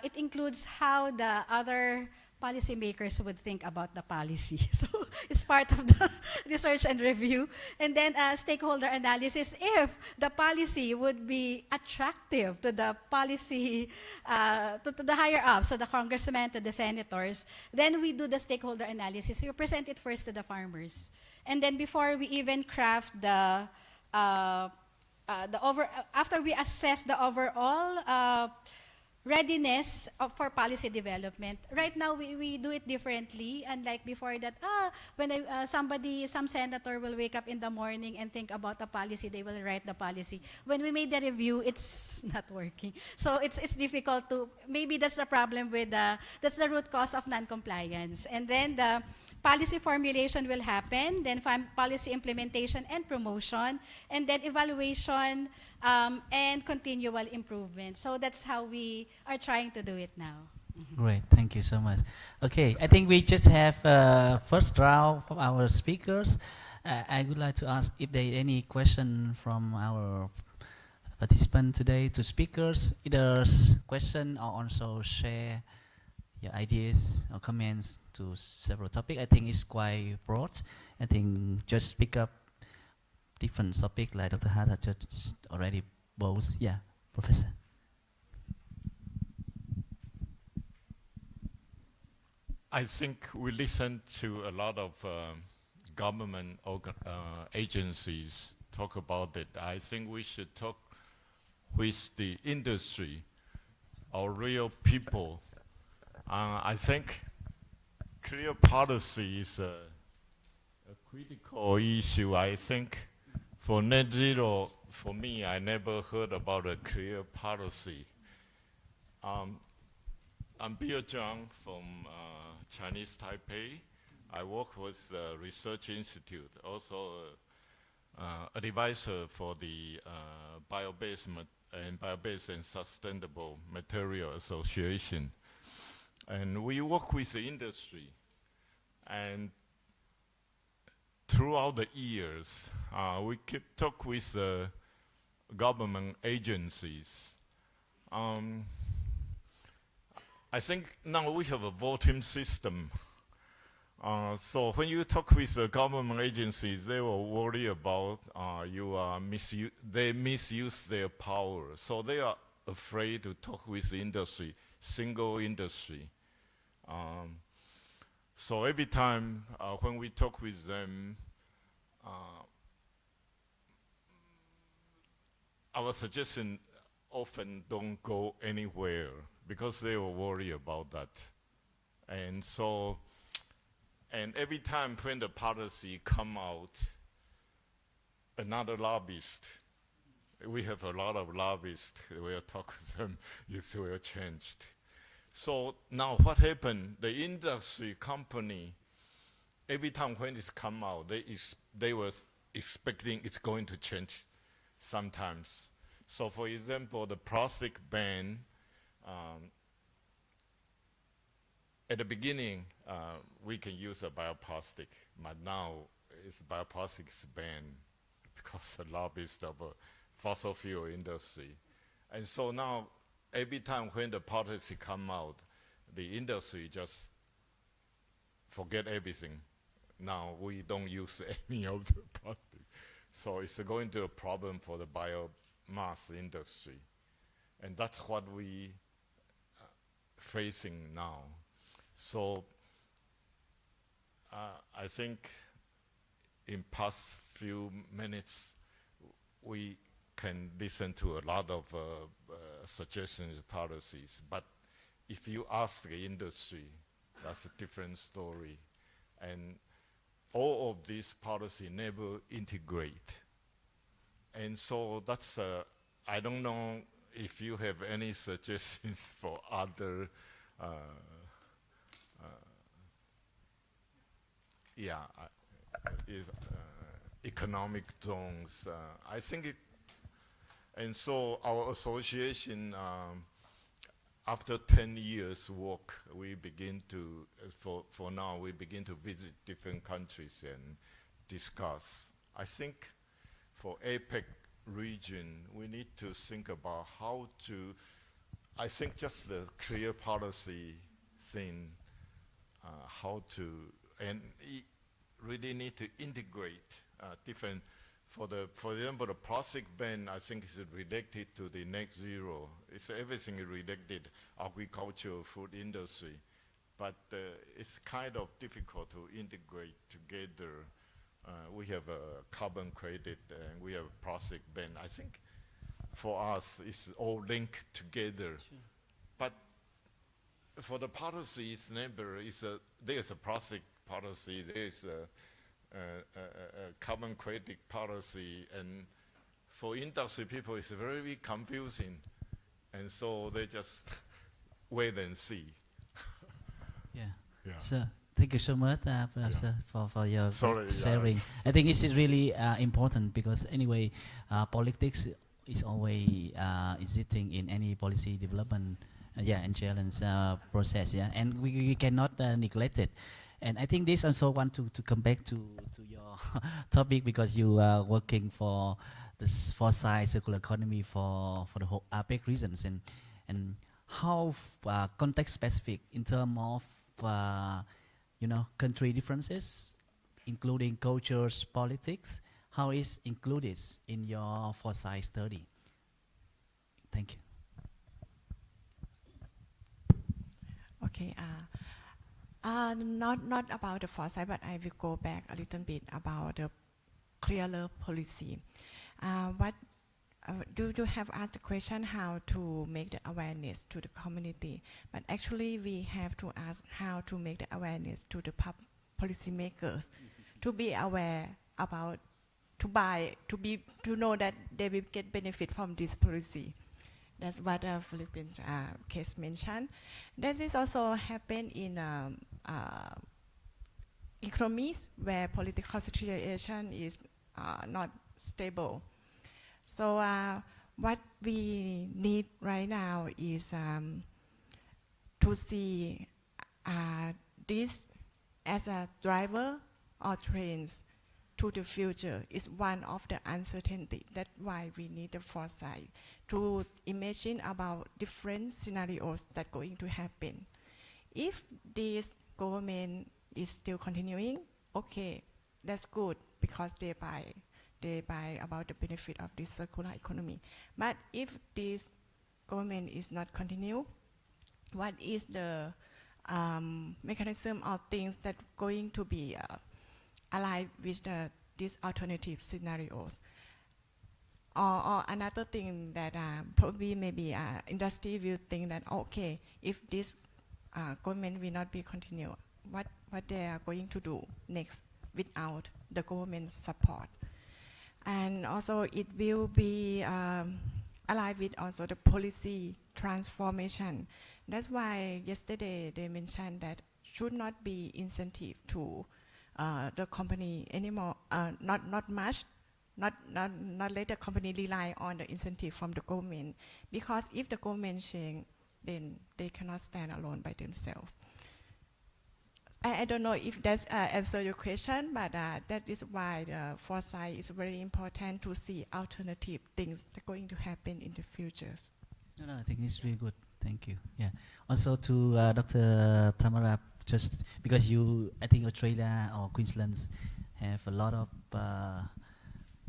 It includes how the other policymakers would think about the policy. So it's part of the research and review. And then stakeholder analysis, if the policy would be attractive to the policy, to the higher ups, to the congressmen, to the senators, then we do the stakeholder analysis. We present it first to the farmers. And then before we even craft after we assess the overall readiness for policy development. Right now, we do it differently. Unlike before that, when some senator will wake up in the morning and think about a policy, they will write the policy. When we made the review, it's not working. So it's difficult to, maybe that's the problem with, that's the root cause of non-compliance. And then the policy formulation will happen, then policy implementation and promotion, and then evaluation and continual improvement. So that's how we are trying to do it now. Great, thank you so much. Okay, I think we just have first round from our speakers. I would like to ask if there are any question from our participants today to speakers, either question or also share your ideas or comments to several topics. I think it's quite broad. I think just pick up different topics like Dr. Hatta just already both. Yeah, Professor. I think we listen to a lot of government agencies talk about it. I think we should talk with the industry or real people. I think clear policy is a critical issue. I think for net zero, for me, I never heard about a clear policy. I'm Bill Zhang from Chinese Taipei. I work with the Research Institute, also advisor for the Bio-based and Sustainable Material Association. And we work with the industry. And throughout the years, we keep talk with government agencies. I think now we have a voting system. So when you talk with the government agencies, they will worry about they misuse their power. So they are afraid to talk with the industry, single industry. So every time when we talk with them, our suggestion often don't go anywhere because they will worry about that. And so, and every time when the policy come out, another lobbyist, we have a lot of lobbyists, we'll talk with them, it will change. So now what happened, the industry company, every time when it's come out, they were expecting it's going to change sometimes. So for example, the plastic ban, at the beginning, we can use a bioplastic, but now bioplastic is banned because the lobbyists of fossil fuel industry. And so now, every time when the policy come out, the industry just forget everything. Now we don't use any of the plastic. So it's going to be a problem for the biomass industry. And that's what we facing now. So I think in past few minutes, we can listen to a lot of suggestions, policies. But if you ask the industry, that's a different story. And all of these policies never integrate. And so that's, I don't know if you have any suggestions for other economic zones. I think and so our association, after 10 years work, we begin to, for now, we begin to visit different countries and discuss. I think for APEC region, we need to think about how to, I think just the clear policy thing, how to, and really need to integrate different, for example, the plastic ban, I think is related to the net zero. It's everything is related, agriculture, food industry, but it's kind of difficult to integrate together. We have a carbon credit and we have a plastic ban. I think for us, it's all linked together. Sure. But for the policies, there's a plastic policy, there's a carbon credit policy, and for industry people it's very confusing, and so they just wait and see. Yeah. Yeah. So thank you so much, Professor, for your sharing. Yeah. I think this is really important because anyway, politics is always existing in any policy development, and challenge process. Yeah, and we cannot neglect it. And I think this also want to come back to your topic because you are working for the foresight circular economy for the whole APEC regions, and how context specific in terms of country differences, including cultures, politics, how is included in your foresight study? Thank you. Okay. Not about the foresight, but I will go back a little bit about the clearer policy. What do you have asked the question how to make the awareness to the community? But actually, we have to ask how to make the awareness to the policymakers to be aware about to know that they will get benefit from this policy. That's what Philippines case mentioned. That is also happen in economies where political situation is not stable. So what we need right now is to see this as a driver or trends to the future is one of the uncertainty. That's why we need the foresight to imagine about different scenarios that going to happen. If this government is still continuing, okay, that's good because they buy about the benefit of this circular economy. But if this government is not continue, what is the mechanism or things that going to be aligned with these alternative scenarios? Or another thing that probably maybe industry will think that okay, if this government will not be continued, what they are going to do next without the government support? And also it will be aligned with also the policy transformation. That's why yesterday they mentioned that should not be incentive to the company anymore, not much. Not let the company rely on the incentive from the government, because if the government change, then they cannot stand alone by themselves. I don't know if that's answer your question, but that is why the foresight is very important to see alternative things that are going to happen in the future. No, I think it's really good. Thank you. Yeah. Also to Dr. Tamara, just because I think Australia or Queensland have a lot of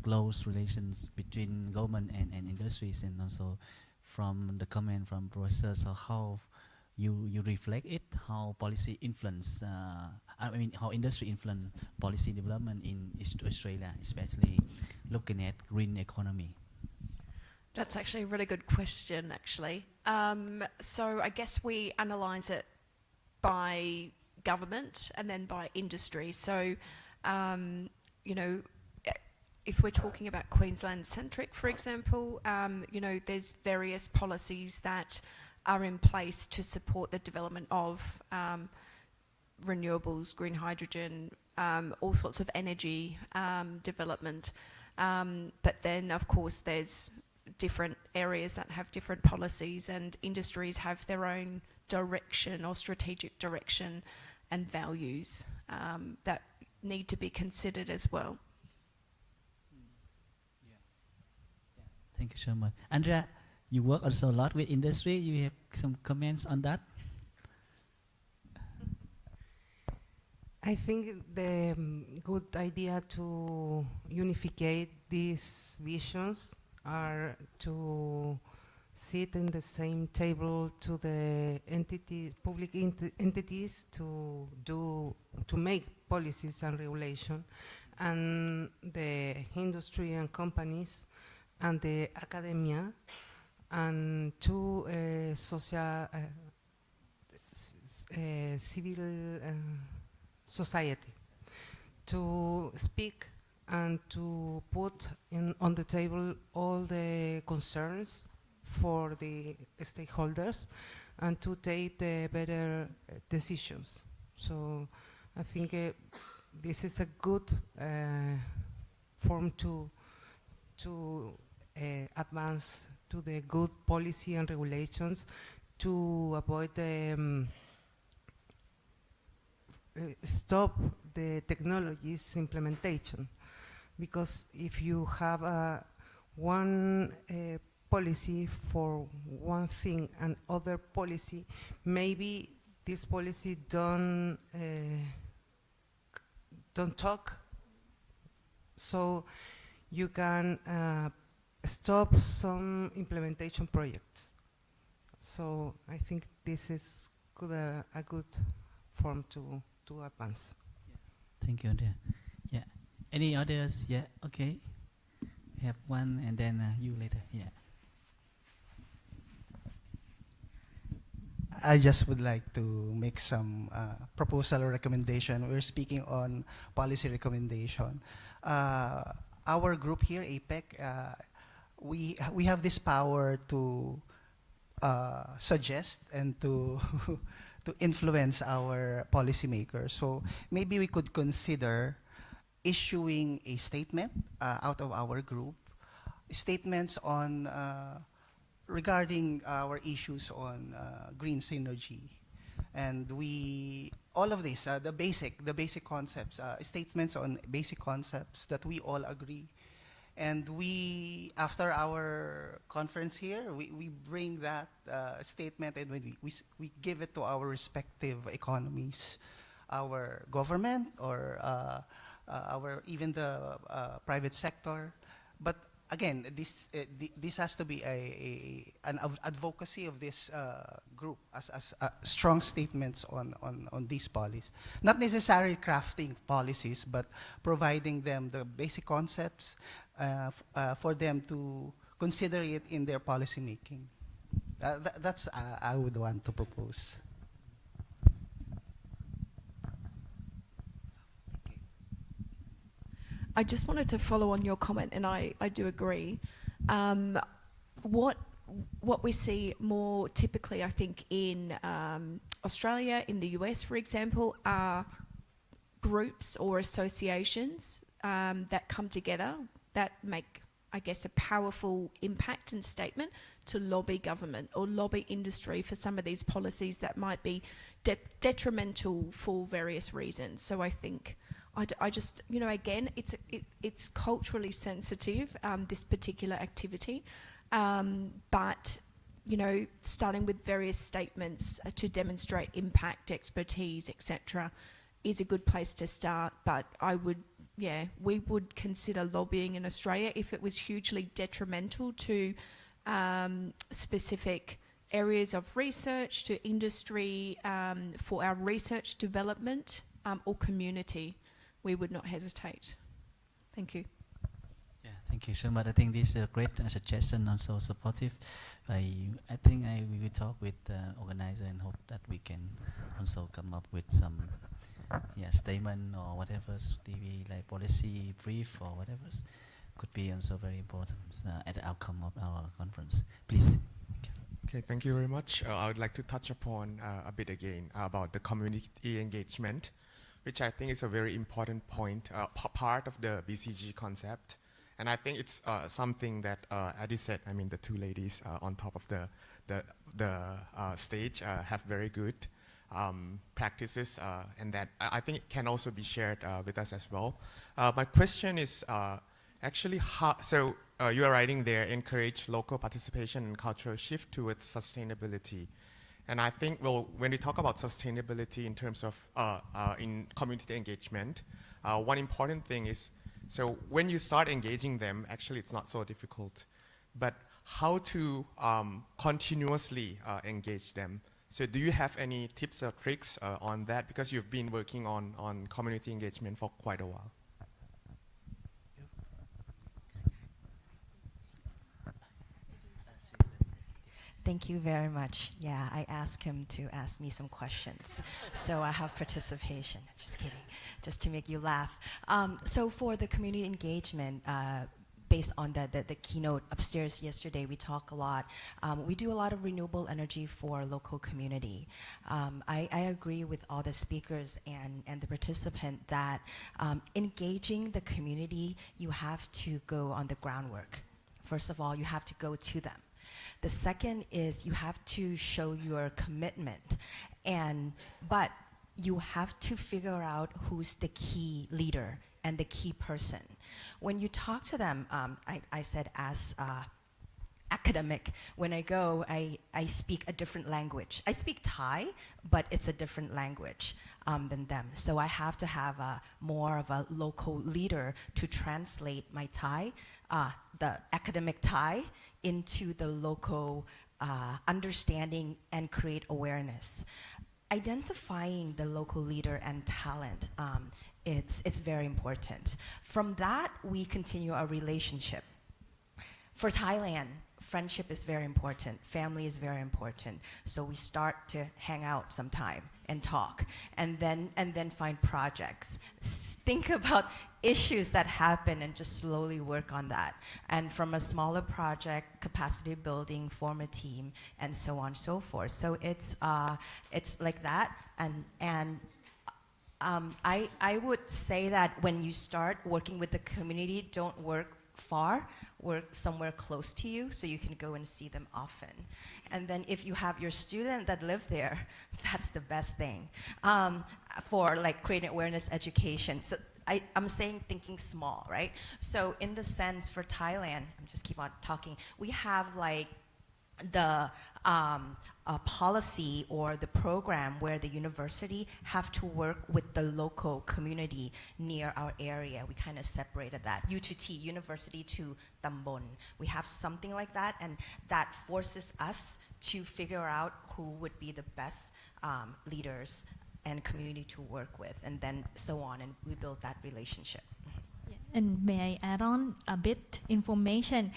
close relations between government and industries, and also from the comment from Professor, so how you reflect it, how policy influence, how industry influence policy development in Australia, especially looking at green economy. That's actually a really good question, actually. So I guess we analyse it by government and then by industry. So, if we're talking about Queensland-centric, for example, there's various policies that are in place to support the development of renewables, green hydrogen, all sorts of energy development. But then, of course, there's different areas that have different policies, and industries have their own direction or strategic direction and values that need to be considered as well. Thank you so much. Andrea, you work also a lot with industry. You have some comments on that? I think the good idea to unificate these visions are to sit in the same table to the public entities to make policies and regulation, and the industry and companies and the academia, and to social civil society to speak and to put on the table all the concerns for the stakeholders and to take the better decisions. So I think this is a good form to advance to the good policy and regulations to avoid the stop the technology's implementation, because if you have one policy for one thing and other policy, maybe this policy don't talk, so you can stop some implementation projects. So I think this is a good form to advance. Thank you, Andrea. Yeah. Any others? Yeah. Okay. We have one, and then you later. Yeah. I just would like to make some proposal or recommendation. We're speaking on policy recommendation. Our group here, APEC, we have this power to suggest and to to influence our policymakers. So maybe we could consider issuing a statement out of our group, statements on regarding our issues on green synergy. And all of this, the basic concepts, statements on basic concepts that we all agree. And after our conference here, we bring that statement and we give it to our respective economies, our government, or even the private sector. But again, this has to be an advocacy of this group as strong statements on these policies. Not necessarily crafting policies, but providing them the basic concepts for them to consider it in their policy making. That's I would want to propose. I just wanted to follow on your comment, and I do agree. What we see more typically, I think, in Australia, in the US, for example, are groups or associations that come together that make, I guess, a powerful impact and statement to lobby government or lobby industry for some of these policies that might be detrimental for various reasons. So I think I just, again, it's culturally sensitive, this particular activity, but, starting with various statements to demonstrate impact, expertise, etc., is a good place to start. But we would consider lobbying in Australia if it was hugely detrimental to specific areas of research, to industry, for our research development or community. We would not hesitate. Thank you. Yeah, thank you so much. I think this is a great suggestion, also supportive. I think we will talk with the organizer and hope that we can also come up with some statement or whatever, TV like policy brief or whatever, could be also very important at the outcome of our conference. Please. Okay, thank you very much. I would like to touch upon a bit again about the community engagement, which I think is a very important point, part of the BCG concept. And I think it's something that Adi said, I mean, the two ladies on top of the stage have very good practices, and that I think it can also be shared with us as well. My question is actually how, so you are writing there, encourage local participation and cultural shift towards sustainability. And I think, well, when we talk about sustainability in terms of in community engagement, one important thing is, so when you start engaging them, actually it's not so difficult, but how to continuously engage them. So do you have any tips or tricks on that? Because you've been working on community engagement for quite a while. Thank you very much. Yeah, I asked him to ask me some questions. So I have participation. Just kidding, just to make you laugh. So for the community engagement, based on the keynote upstairs yesterday, we talk a lot. We do a lot of renewable energy for local community. I agree with all the speakers and the participant that engaging the community, you have to go on the groundwork. First of all, you have to go to them. The second is you have to show your commitment, but you have to figure out who's the key leader and the key person. When you talk to them, I said as academic, when I go, I speak a different language. I speak Thai, but it's a different language than them. So I have to have more of a local leader to translate my Thai, the academic Thai, into the local understanding and create awareness. Identifying the local leader and talent, it's very important. From that, we continue our relationship. For Thailand, friendship is very important, family is very important. So we start to hang out sometime and talk, and then find projects. Think about issues that happen and just slowly work on that. And from a smaller project, capacity building, form a team, and so on and so forth. So it's like that. And I would say that when you start working with the community, don't work far, work somewhere close to you so you can go and see them often. And then if you have your student that live there, that's the best thing for like creating awareness education. So I'm saying thinking small, right? So in the sense for Thailand, I'm just keep on talking, we have like the policy or the program where the university have to work with the local community near our area. We kind of separated that. U to T, university to Tambon. We have something like that, and that forces us to figure out who would be the best leaders and community to work with, and then so on, and we build that relationship. And may I add on a bit information?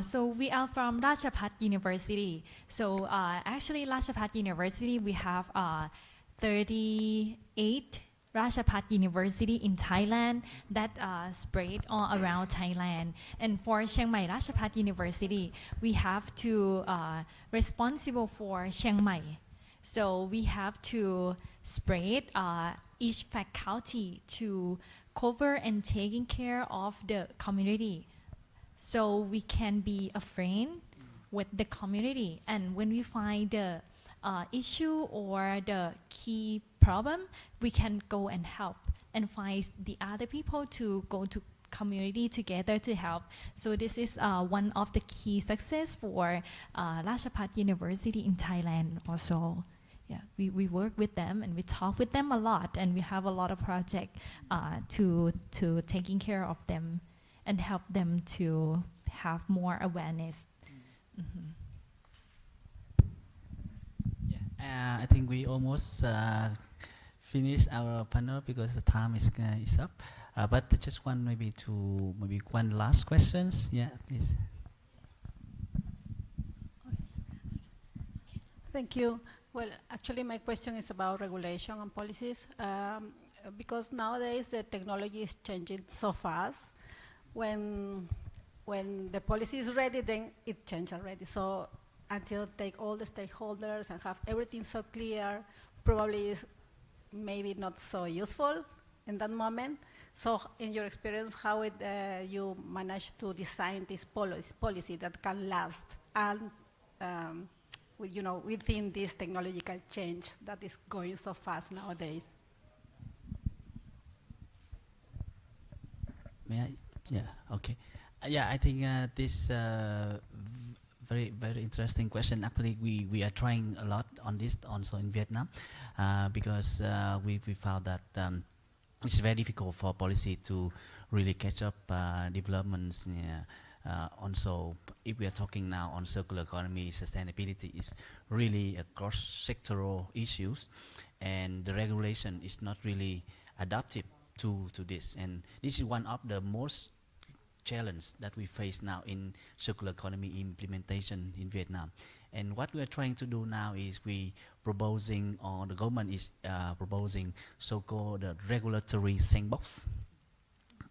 So we are from Ratchapat University. So actually Ratchapat University, we have 38 Ratchapat University in Thailand that spread all around Thailand. And for Chiang Mai Ratchapat University, we have to responsible for Chiang Mai. So we have to spread each faculty to cover and taking care of the community, so we can be a friend with the community. And when we find the issue or the key problem, we can go and help and find the other people to go to community together to help. So this is one of the key success for Ratchapat University in Thailand also. Yeah, we work with them and we talk with them a lot, and we have a lot of projects to taking care of them and help them to have more awareness. Yeah, I think we almost finished our panel because the time is up. But just maybe one last questions. Yeah, please. Thank you. Well, actually, my question is about regulation and policies, because nowadays the technology is changing so fast. When the policy is ready, then it changes already. So until take all the stakeholders and have everything so clear, probably is maybe not so useful in that moment. So in your experience, how you managed to design this policy that can last and within this technological change that is going so fast nowadays? May I? Yeah, okay. Yeah, I think this very interesting question. Actually, we are trying a lot on this also in Vietnam because we found that it's very difficult for policy to really catch up developments. Also, if we are talking now on circular economy, sustainability is really a cross-sectoral issues, and the regulation is not really adaptive to this. And this is one of the most challenge that we face now in circular economy implementation in Vietnam. And what we are trying to do now is we proposing, or the government is proposing so-called regulatory sandbox.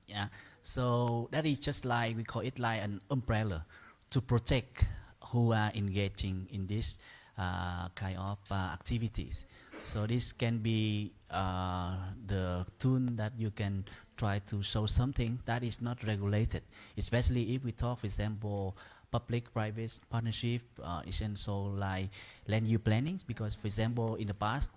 Yeah, so that is just like, we call it like an umbrella to protect who are engaging in this kind of activities. So this can be the tool that you can try to show something that is not regulated, especially if we talk, for example, public-private partnership, essential like land use planning, because, for example, in the past,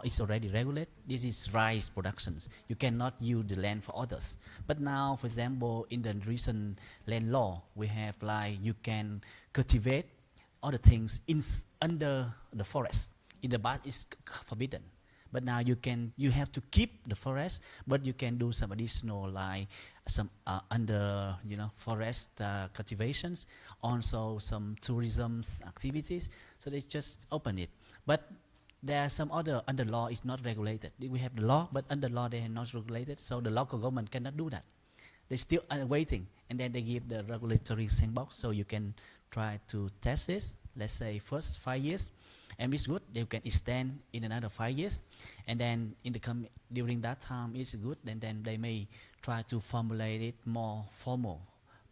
it's already regulated. This is rice productions. You cannot use the land for others. But now, for example, in the recent land law, we have like you can cultivate other things under the forest. In the past, it's forbidden. But now you have to keep the forest, but you can do some additional like some under forest cultivations, also some tourism activities. So they just open it. But there are some other under law is not regulated. We have the law, but under law they are not regulated. So the local government cannot do that. They still are waiting, and then they give the regulatory sandbox. So you can try to test this. Let's say first 5 years. And it's good, they can extend in another 5 years, and then in during that time it's good, and then they may try to formulate it more formal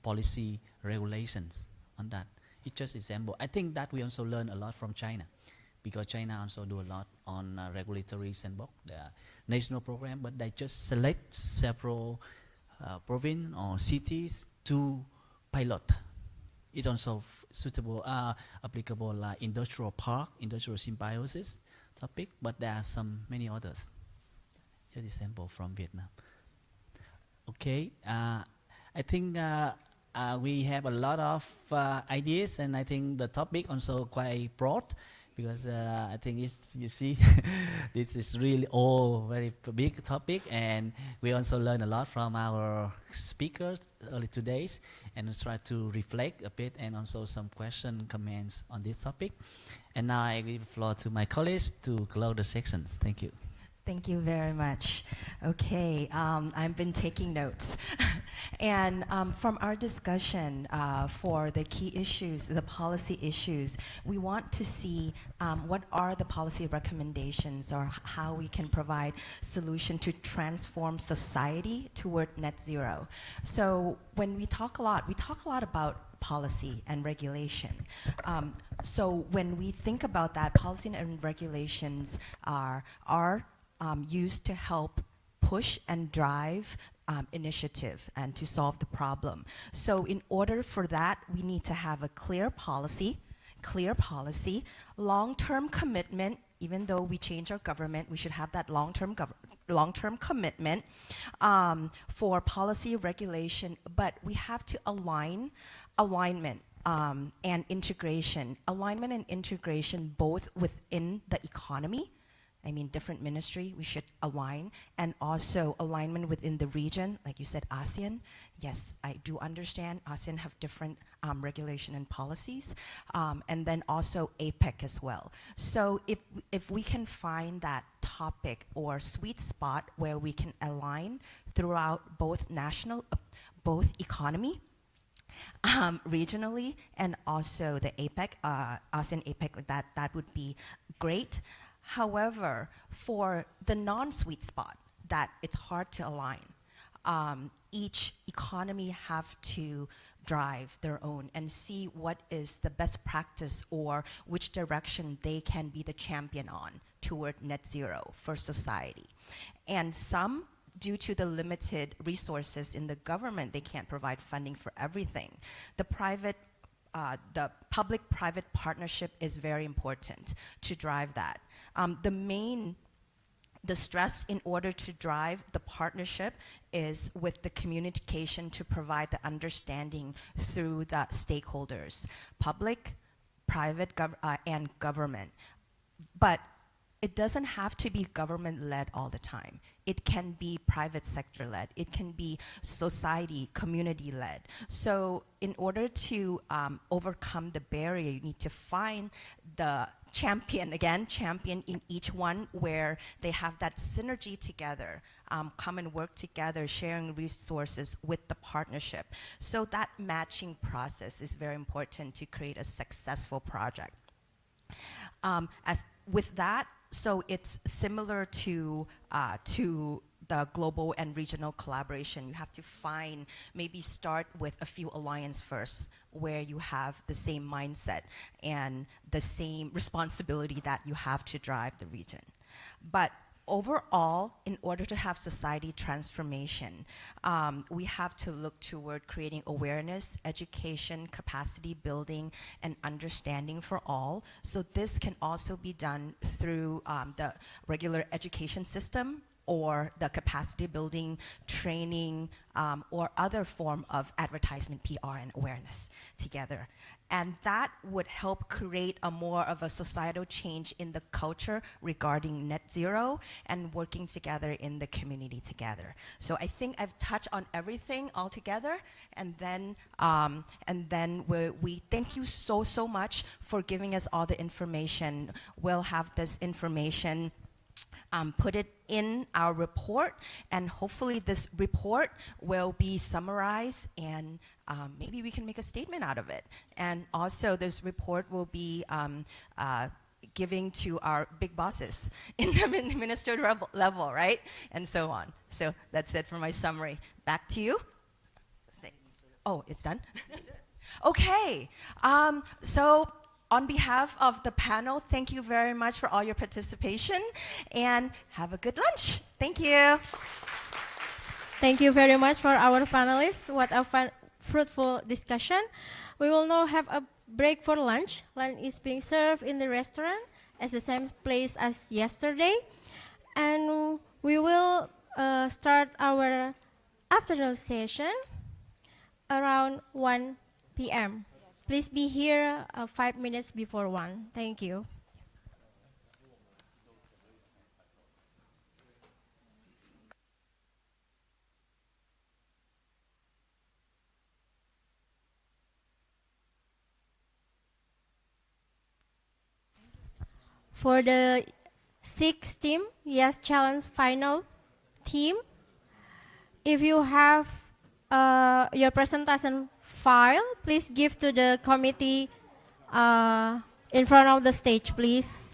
policy regulations on that. It's just example. I think that we also learn a lot from China, because China also do a lot on regulatory sandbox, the national program, but they just select several province or cities to pilot. It's also suitable, applicable like industrial park, industrial symbiosis topic, but there are many others. Just example from Vietnam. Okay, I think we have a lot of ideas, and I think the topic also quite broad, because I think you see, this is really all very big topic, and we also learn a lot from our speakers early today, and we'll try to reflect a bit, and also some question, comments on this topic. And now I give the floor to my colleagues to close the sections. Thank you. Thank you very much. Okay, I've been taking notes. And from our discussion for the key issues, the policy issues, we want to see what are the policy recommendations, or how we can provide solution to transform society toward net zero. So when we talk a lot about policy and regulation. So when we think about that, policy and regulations are used to help push and drive initiative and to solve the problem. So in order for that, we need to have a clear policy, long-term commitment. Even though we change our government, we should have that long-term commitment for policy regulation, but we have to alignment and integration. Alignment and integration both within the economy, I mean, different ministry, we should align, and also alignment within the region, like you said, ASEAN. Yes, I do understand ASEAN have different regulation and policies, and then also APEC as well. So if we can find that topic or sweet spot where we can align throughout both economy, regionally, and also the APEC, ASEAN APEC, that would be great. However, for the non-sweet spot that it's hard to align, each economy have to drive their own and see what is the best practice or which direction they can be the champion on toward net zero for society. And some due to the limited resources in the government, they can't provide funding for everything. The public-private partnership is very important to drive that. The stress in order to drive the partnership is with the communication to provide the understanding through the stakeholders, public, private, and government. But it doesn't have to be government-led all the time. It can be private sector-led. It can be society, community-led. So in order to overcome the barrier, you need to find the champion in each one where they have that synergy together, come and work together, sharing resources with the partnership. So that matching process is very important to create a successful project. With that, so it's similar to the global and regional collaboration. You have to maybe start with a few alliances first, where you have the same mindset and the same responsibility that you have to drive the region. But overall, in order to have society transformation, we have to look toward creating awareness, education, capacity building, and understanding for all. So this can also be done through the regular education system, or the capacity building, training, or other form of advertisement, PR, and awareness together. And that would help create more of a societal change in the culture regarding net zero and working together in the community together. So I think I've touched on everything all together, and then we thank you so much for giving us all the information. We'll have this information put it in our report, and hopefully this report will be summarized, and maybe we can make a statement out of it. And also this report will be giving to our big bosses in the ministerial level, right? And so on. So that's it for my summary. Back to you. Oh, it's done? Okay. So on behalf of the panel, thank you very much for all your participation, and have a good lunch. Thank you. Thank you very much for our panelists. What a fruitful discussion. We will now have a break for lunch. Lunch is being served in the restaurant at the same place as yesterday. And we will start our afternoon session around 1 p.m. Please be here 5 minutes before 1. Thank you. For the 6th team, Yes Challenge final team, if you have your presentation file, please give to the committee in front of the stage, please.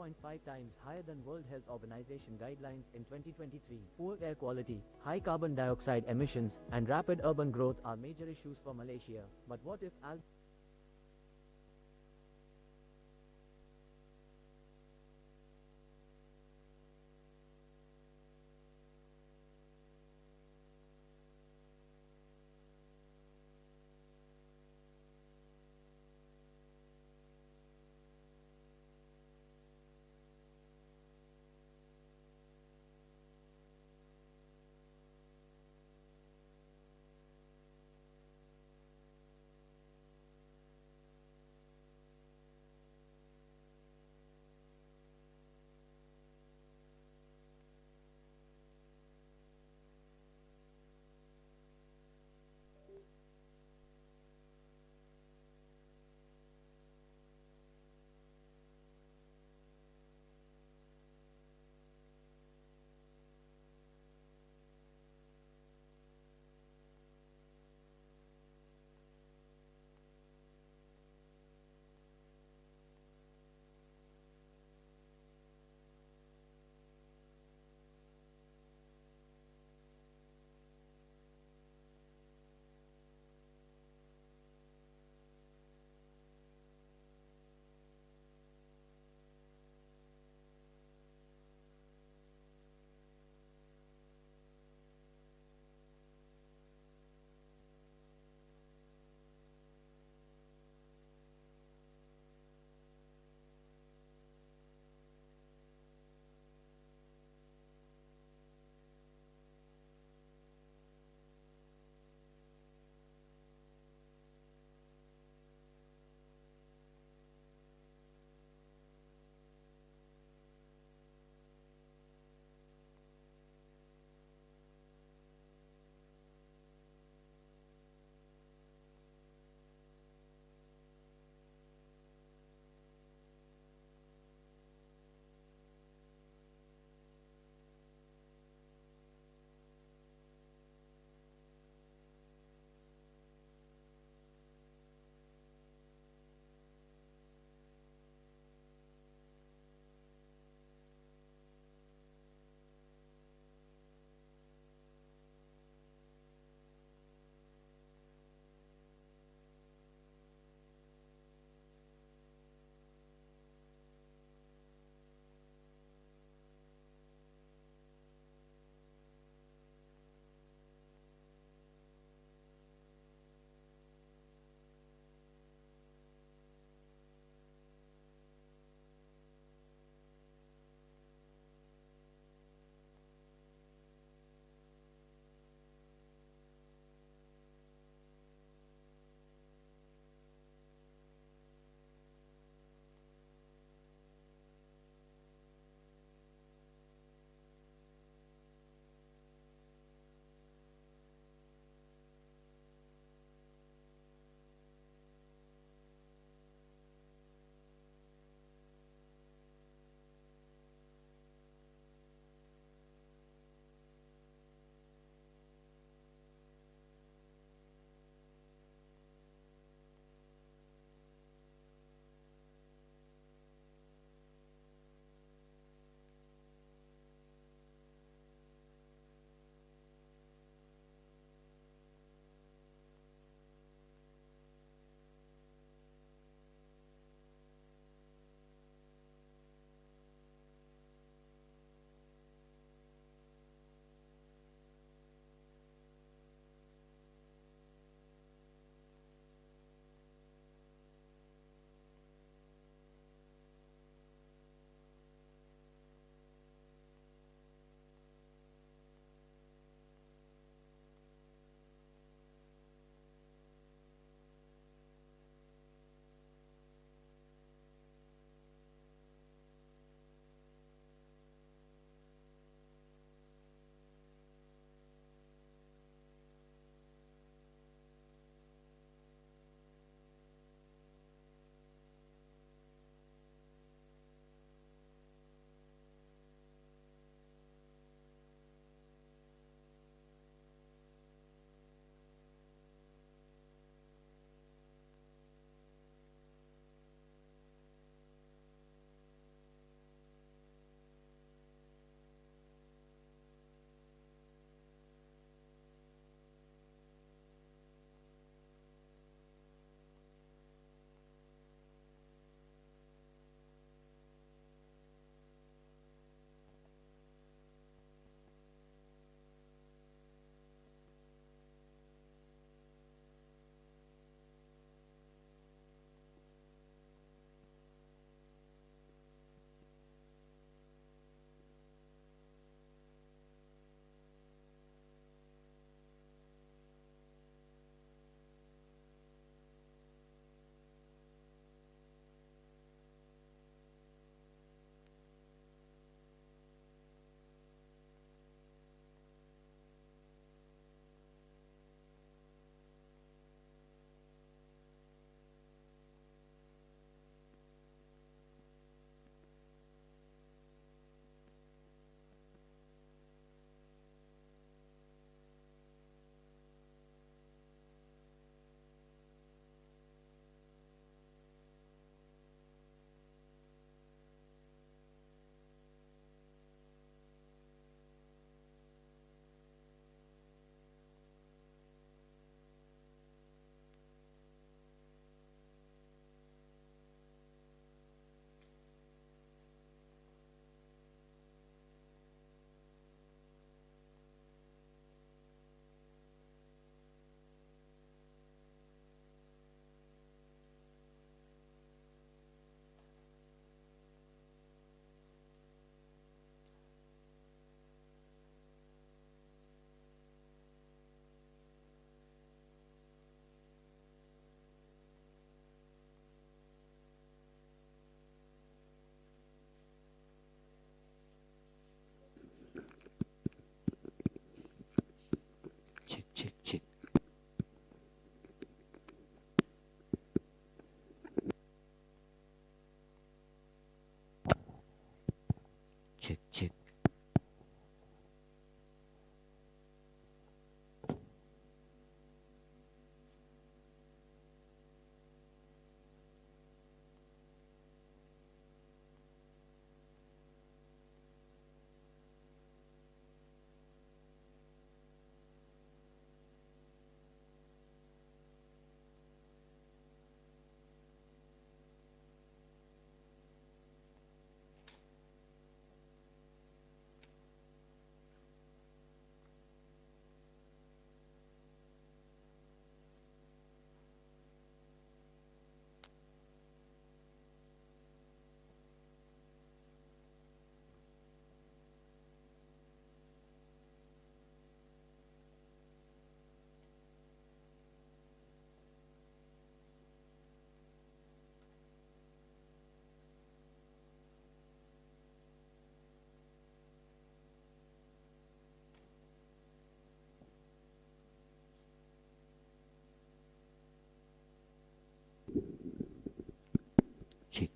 3.5 times higher than World Health Organization guidelines in 2023. Poor air quality, high carbon dioxide emissions, and rapid urban growth are major issues for Malaysia. But what if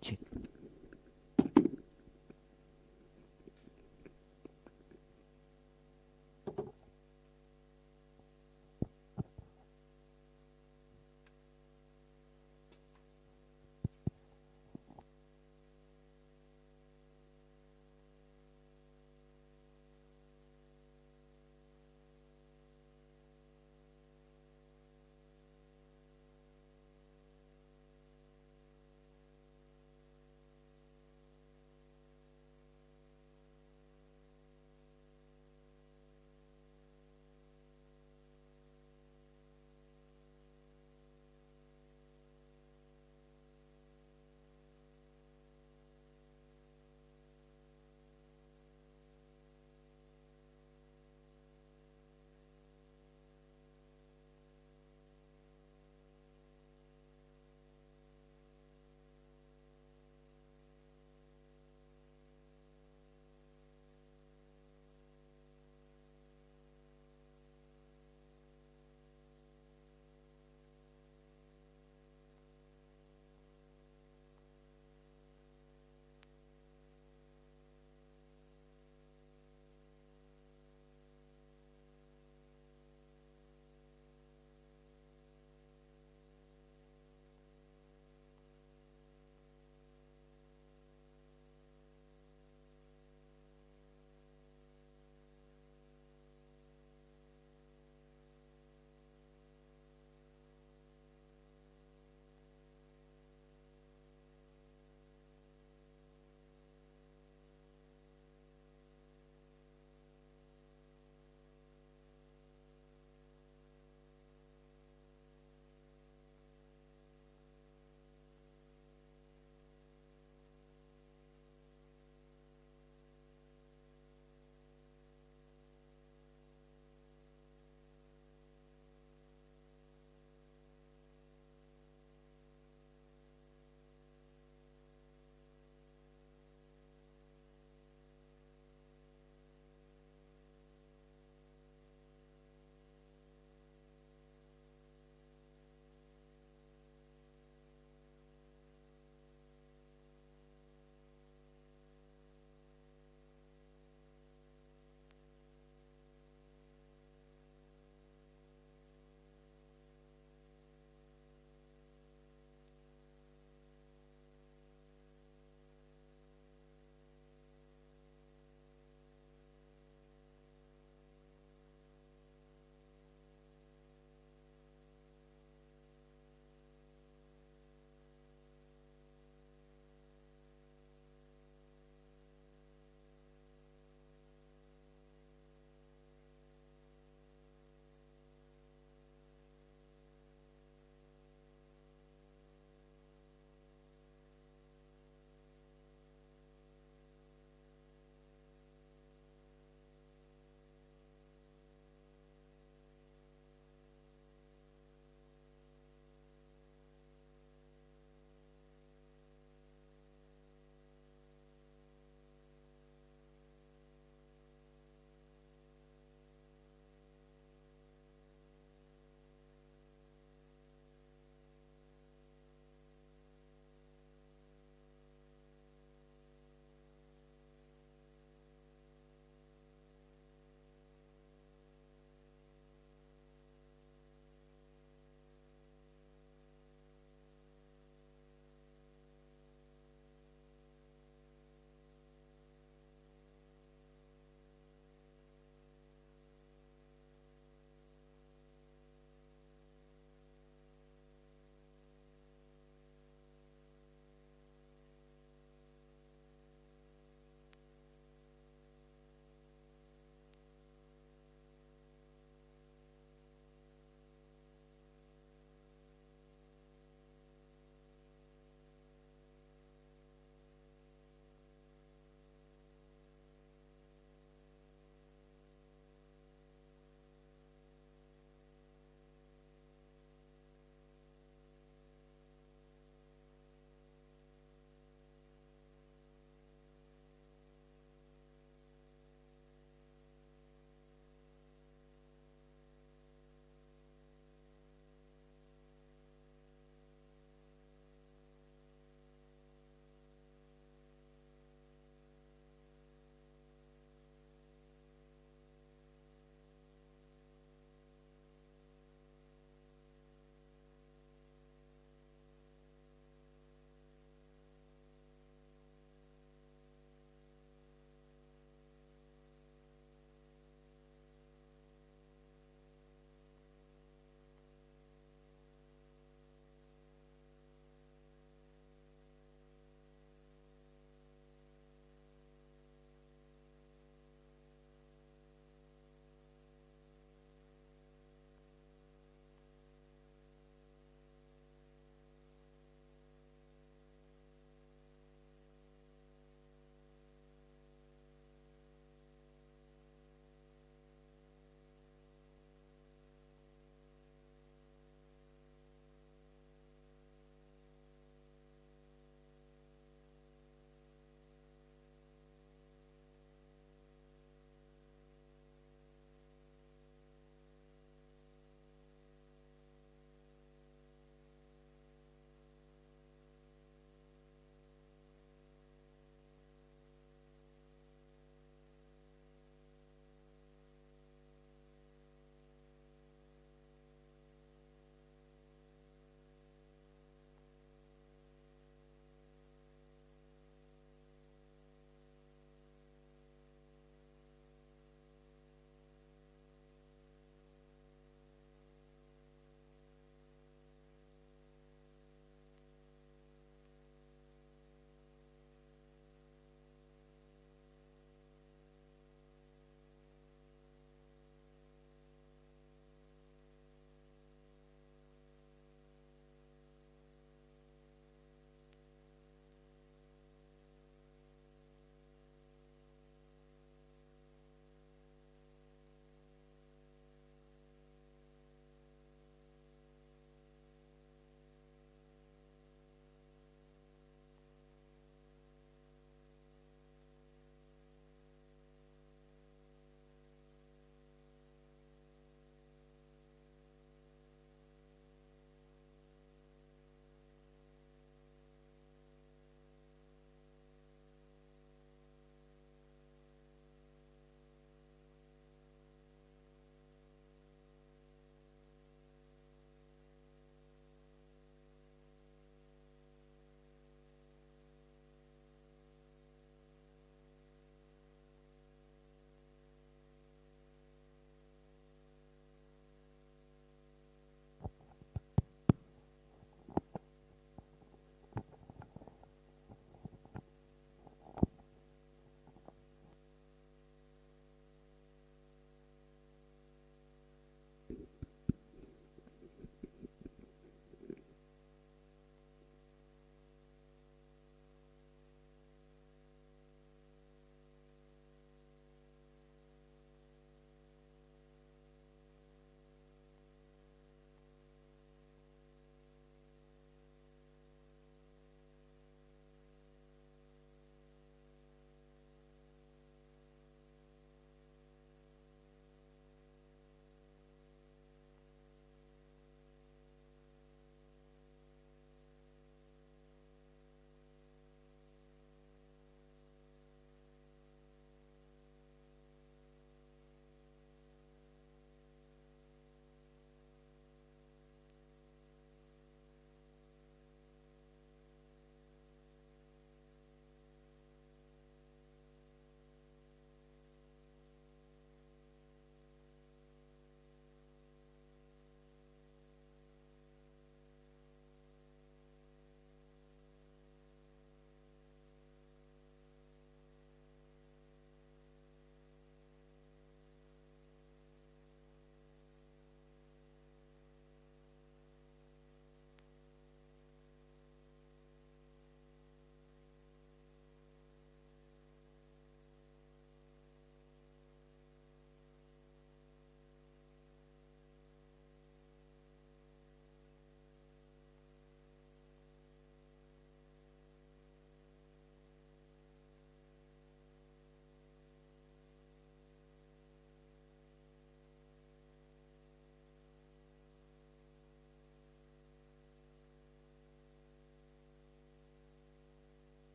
check.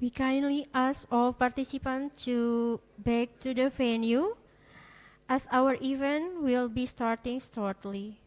We kindly ask all participants to back to the venue as our event will be starting shortly.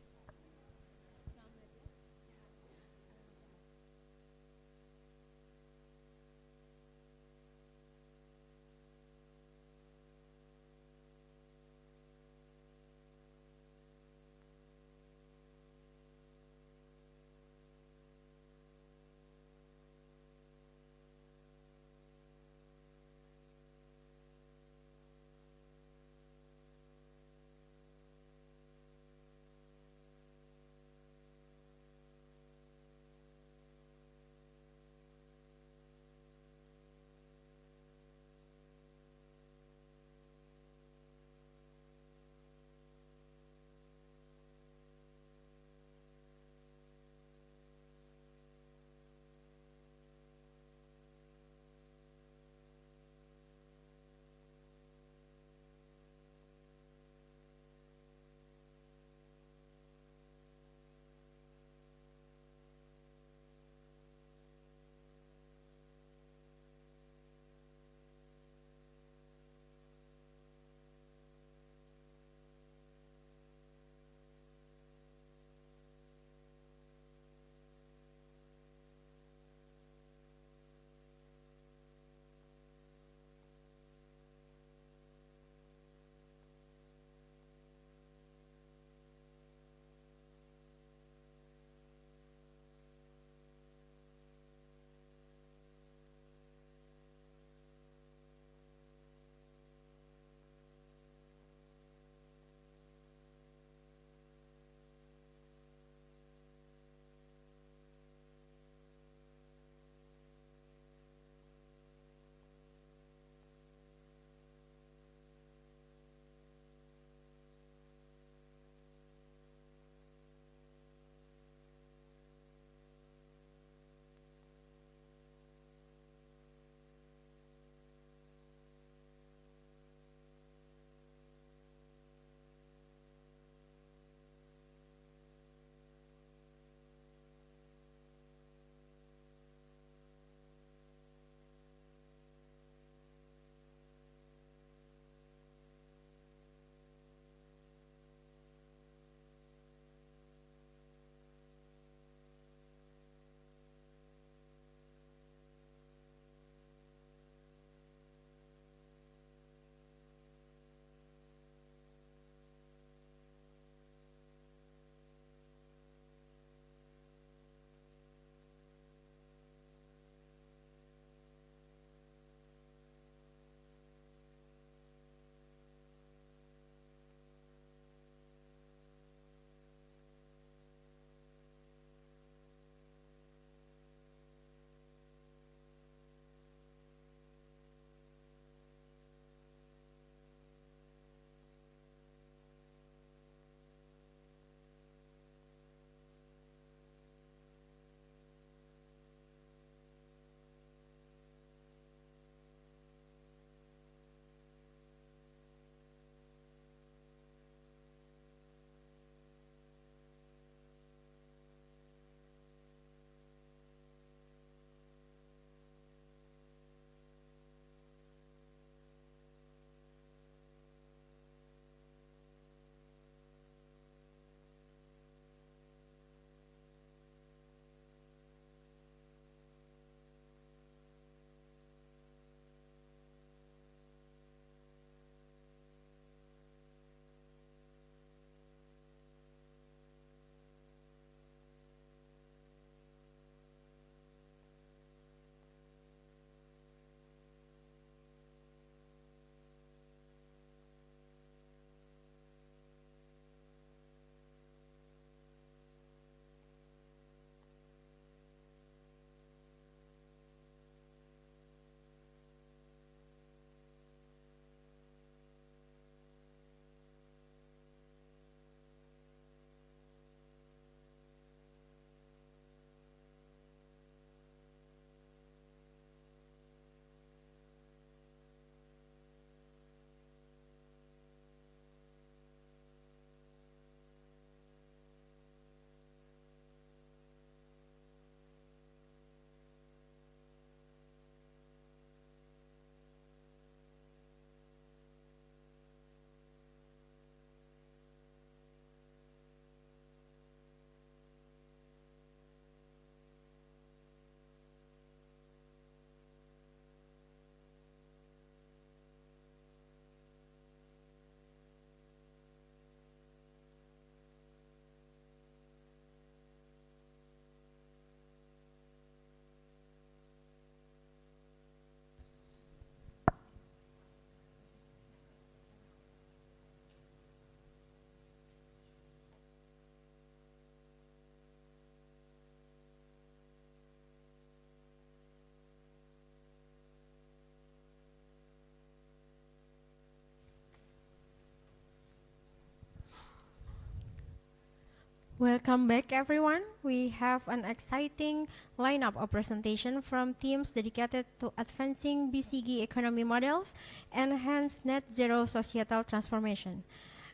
Welcome back, everyone. We have an exciting lineup of presentation from teams dedicated to advancing BCG economy models and hence net zero societal transformation.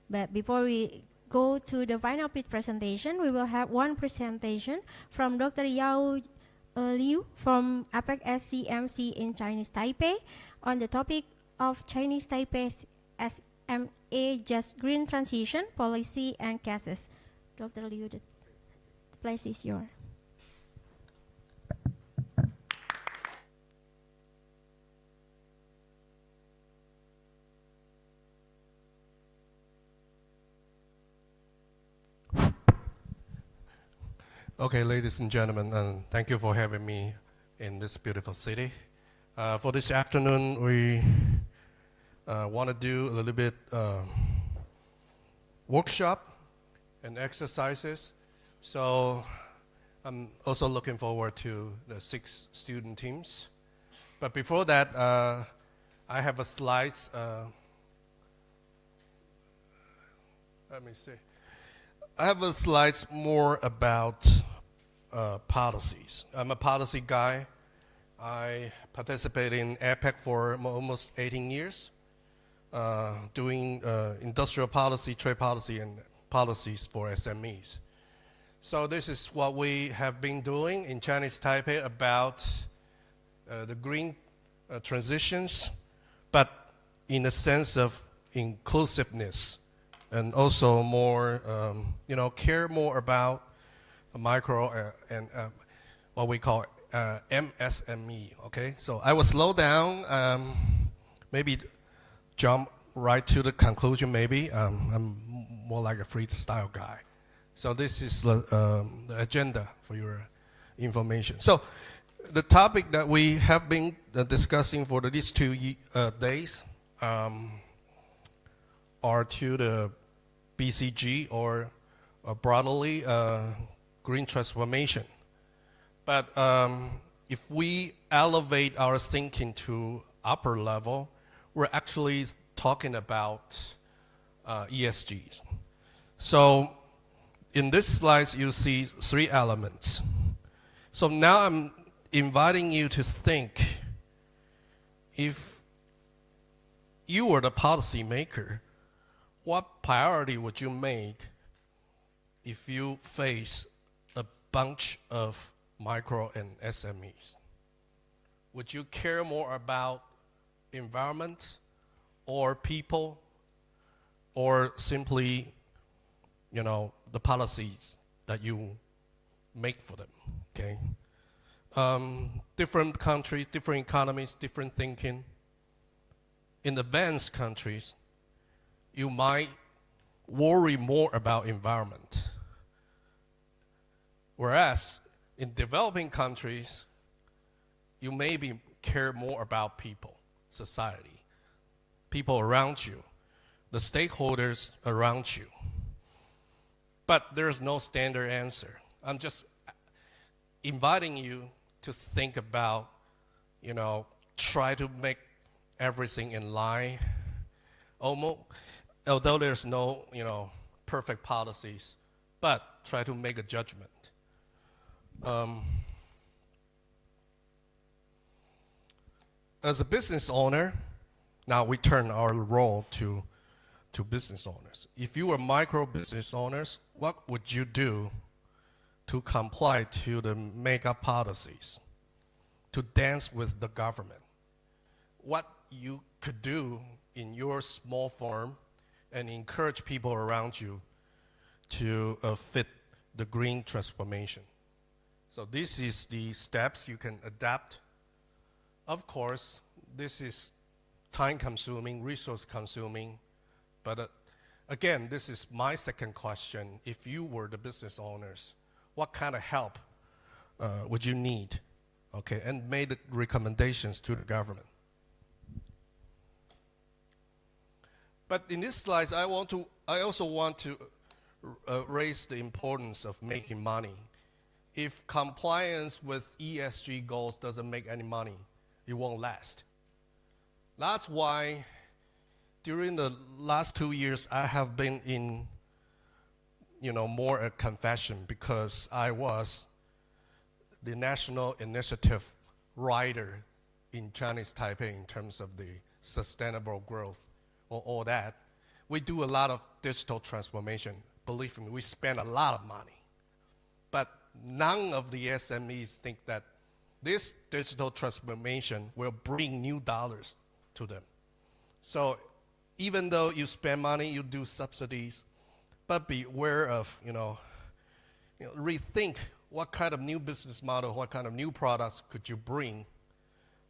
But before we go to the final pitch presentation, we will have one presentation from Dr. Yao Liu from APEC SCMC in Chinese Taipei on the topic of Chinese Taipei's SMA Just Green Transition Policy and Cases. Dr. Liu, the place is yours. Okay, ladies and gentlemen, thank you for having me in this beautiful city. For this afternoon, we want to do a little bit workshop and exercises. So I'm also looking forward to the 6 student teams. But before that, I have a slides. Let me see. I have a slides more about policies. I'm a policy guy. I participate in APEC for almost 18 years, doing industrial policy, trade policy, and policies for SMEs. So this is what we have been doing in Chinese Taipei about the green transitions, but in a sense of inclusiveness, and also more, care more about micro and what we call MSME. Okay, so I will slow down, maybe jump right to the conclusion. Maybe I'm more like a freestyle guy. So this is the agenda for your information. So the topic that we have been discussing for these 2 days are to the BCG or broadly green transformation. But if we elevate our thinking to upper level, we're actually talking about ESGs. So in this slide, you see 3 elements. So now I'm inviting you to think, if you were the policy maker, what priority would you make if you face a bunch of micro and SMEs? Would you care more about environment or people, or simply, the policies that you make for them? Okay. Different countries, different economies, different thinking. In advanced countries, you might worry more about environment. Whereas in developing countries, you maybe care more about people, society, people around you, the stakeholders around you. But there's no standard answer. I'm just inviting you to think about, try to make everything in line. Although there's no, perfect policies, but try to make a judgment. As a business owner, now we turn our role to business owners. If you were micro business owners, what would you do to comply to the mega policies, to dance with the government? What you could do in your small firm and encourage people around you to fit the green transformation. So this is the steps you can adapt. Of course, this is time-consuming, resource-consuming, but again, this is my second question. If you were the business owners, what kind of help would you need? Okay, and made recommendations to the government. But in this slide, I also want to raise the importance of making money. If compliance with ESG goals doesn't make any money, it won't last. That's why during the last 2 years, I have been in, more a confession because I was the national initiative writer in Chinese Taipei in terms of the sustainable growth or all that. We do a lot of digital transformation. Believe me, we spend a lot of money. But none of the SMEs think that this digital transformation will bring new dollars to them. So even though you spend money, you do subsidies, but beware of, rethink what kind of new business model, what kind of new products could you bring,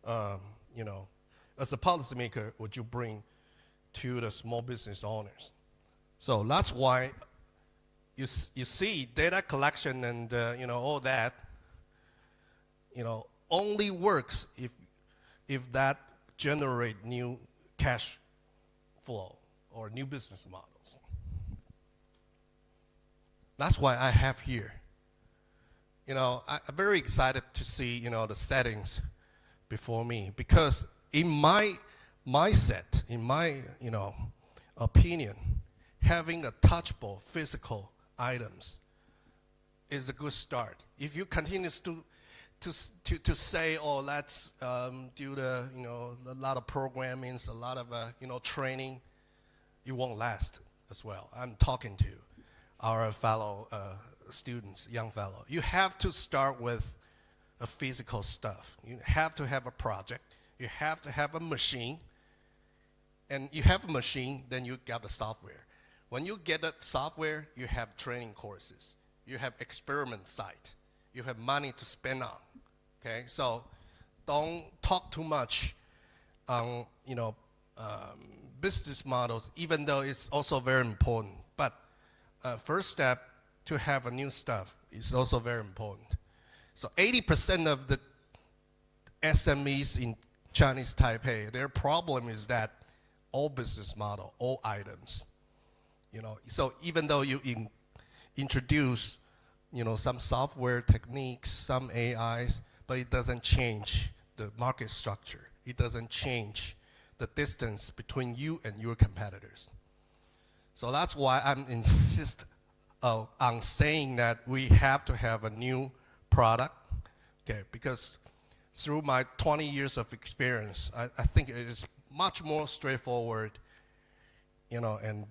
as a policymaker, would you bring to the small business owners? So that's why you see data collection and all that, only works if that generate new cash flow or new business models. That's why I have here. I'm very excited to see the settings before me, because in my mindset, in my opinion, having a touchable physical items is a good start. If you continue to say, oh, let's do a lot of programming, a lot of training, it won't last as well. I'm talking to our fellow students, young fellow. You have to start with a physical stuff. You have to have a project. You have to have a machine. And you have a machine, then you got the software. When you get the software, you have training courses. You have experiment site. You have money to spend on. Okay, so don't talk too much on business models, even though it's also very important. But first step to have a new stuff is also very important. So 80% of the SMEs in Chinese Taipei, their problem is that all business model, all items. So even though you introduce some software techniques, some AIs, but it doesn't change the market structure. It doesn't change the distance between you and your competitors. So that's why I'm insist on saying that we have to have a new product, okay? Because through my 20 years of experience, I think it is much more straightforward, and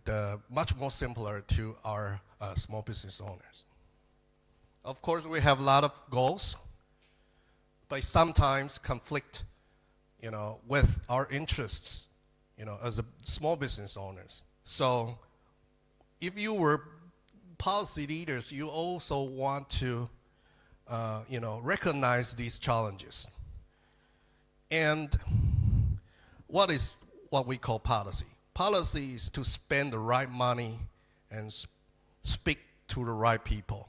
much more simpler to our small business owners. Of course, we have a lot of goals, but sometimes conflict, with our interests, as a small business owners. So if you were policy leaders, you also want to, recognize these challenges. And what is what we call policy? Policy is to spend the right money and speak to the right people,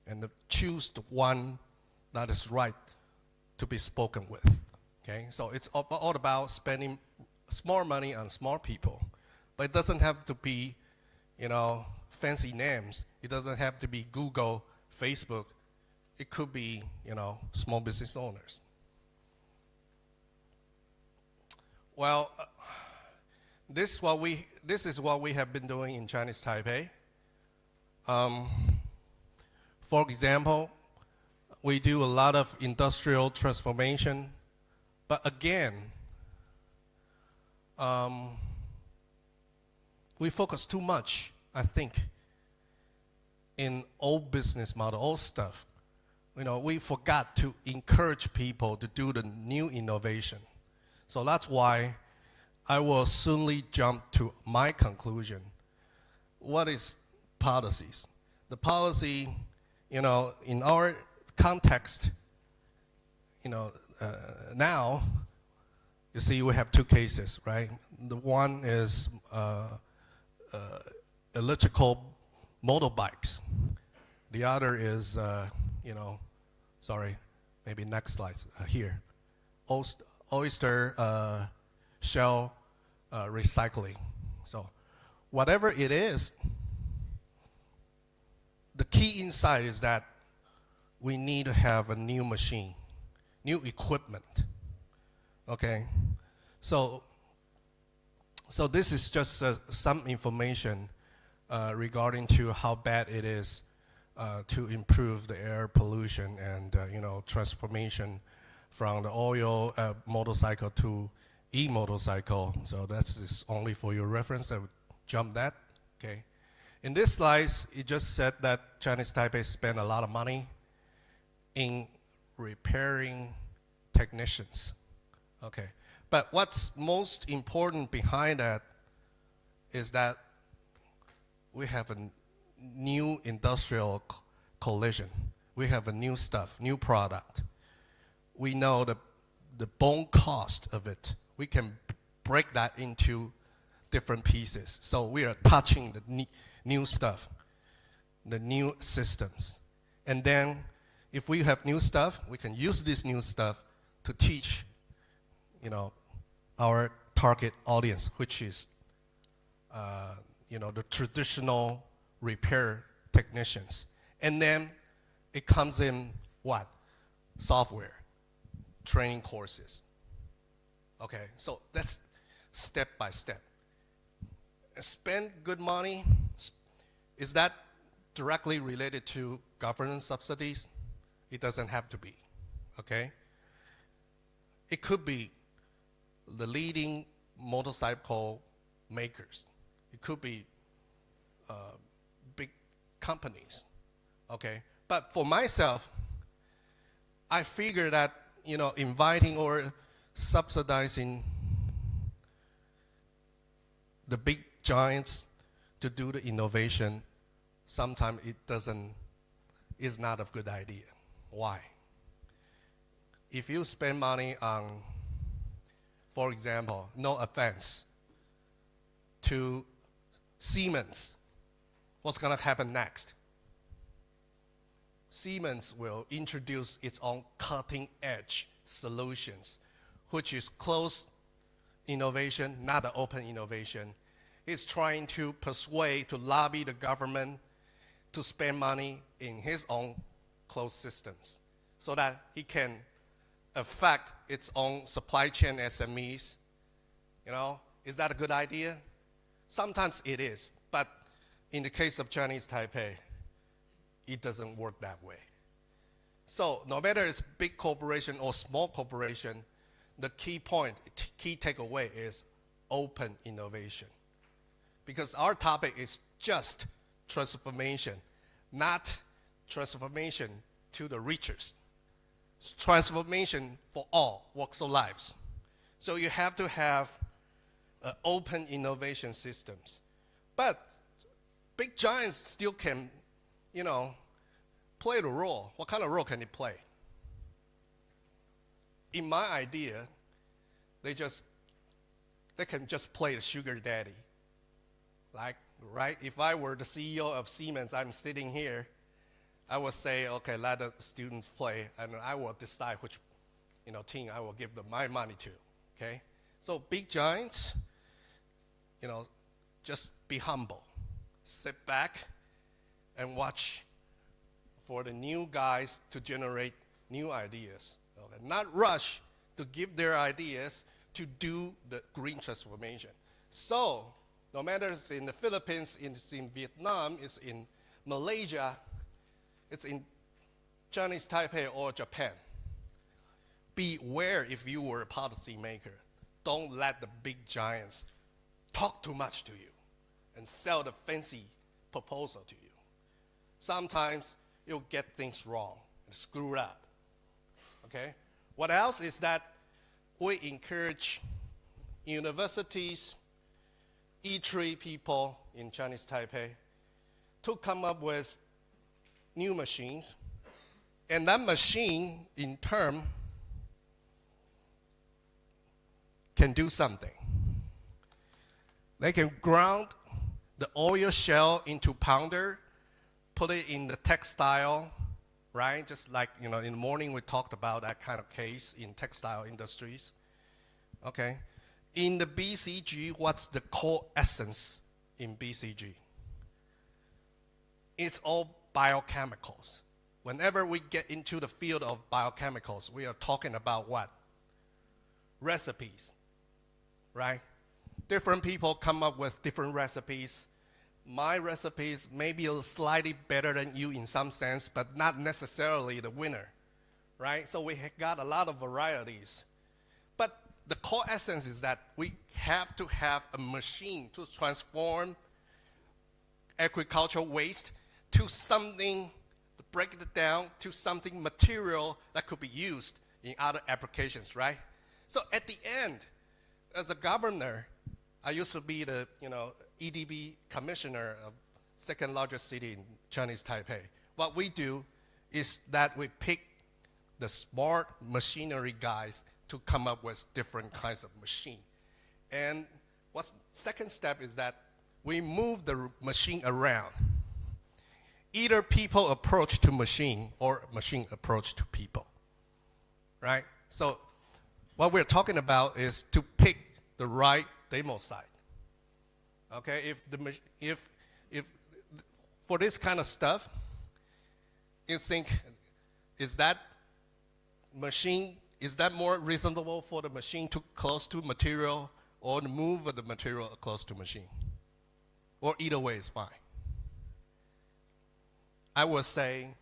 and choose the one that is right to be spoken with. Okay, so it's all about spending small money on small people, but it doesn't have to be, fancy names. It doesn't have to be Google, Facebook. It could be, small business owners. Well, this is what we have been doing in Chinese Taipei. For example, we do a lot of industrial transformation, but again, we focus too much, I think, in old business model, old stuff. We forgot to encourage people to do the new innovation. So that's why I will soonly jump to my conclusion. What is policies? The policy, in our context, now, you see we have two cases, right? The one is electrical motorbikes. The other is, sorry, maybe next slide here. Oyster shell recycling. So whatever it is, the key insight is that we need to have a new machine, new equipment. Okay, so this is just some information regarding to how bad it is to improve the air pollution and transformation from the oil motorcycle to e-motorcycle. So that's just only for your reference. I would jump that. Okay. In this slide, it just said that Chinese Taipei spent a lot of money in repairing technicians. Okay. But what's most important behind that is that we have a new industrial collision. We have a new stuff, new product. We know the bone cost of it. We can break that into different pieces. So we are touching the new stuff, the new systems. And then if we have new stuff, we can use this new stuff to teach our target audience, which is the traditional repair technicians. And then it comes in what? Software, training courses. Okay, so that's step by step. Spend good money, is that directly related to government subsidies? It doesn't have to be, okay? It could be the leading motorcycle makers. It could be big companies, okay? But for myself, I figure that, inviting or subsidizing the big giants to do the innovation, sometimes it's not a good idea. Why? If you spend money on, for example, no offense, to Siemens, what's going to happen next? Siemens will introduce its own cutting-edge solutions, which is closed innovation, not an open innovation. He's trying to persuade, to lobby the government to spend money in his own closed systems so that he can affect its own supply chain SMEs. Is that a good idea? Sometimes it is, but in the case of Chinese Taipei, it doesn't work that way. So no matter it's big corporation or small corporation, the key takeaway is open innovation. Because our topic is just transformation, not transformation to the richest. It's transformation for all walks of lives. So you have to have open innovation systems. But big giants still can, play the role. What kind of role can it play? In my idea, they can just play the sugar daddy. Like, right? If I were the CEO of Siemens, I'm sitting here, I would say, okay, let the students play, and I will decide which, team I will give them my money to. Okay? So big giants, just be humble, sit back, and watch for the new guys to generate new ideas. Okay? Not rush to give their ideas to do the green transformation. So, no matter it's in the Philippines, it's in Vietnam, it's in Malaysia, it's in Chinese Taipei or Japan, beware if you were a policymaker. Don't let the big giants talk too much to you and sell the fancy proposal to you. Sometimes you'll get things wrong and screw up. Okay? What else is that we encourage universities, E3 people in Chinese Taipei to come up with new machines, and that machine in turn can do something. They can ground the oil shell into powder, put it in the textile, right? Just like, in the morning we talked about that kind of case in textile industries. Okay. In the BCG, what's the core essence in BCG? It's all biochemicals. Whenever we get into the field of biochemicals, we are talking about what? Recipes, right? Different people come up with different recipes, my recipes may be slightly better than you in some sense, but not necessarily the winner, right? So we got a lot of varieties. But the core essence is that we have to have a machine to transform agricultural waste to something, to break it down to something material that could be used in other applications, right? So at the end, as a governor, I used to be the EDB commissioner of second largest city in Chinese Taipei. What we do is that we pick the smart machinery guys to come up with different kinds of machine. And what's second step is that we move the machine around. Either people approach to machine or machine approach to people, right? So what we're talking about is to pick the right demo site. Okay, if for this kind of stuff, you think, is that more reasonable for the machine to close to material or to move the material close to machine? Or either way is fine. I would say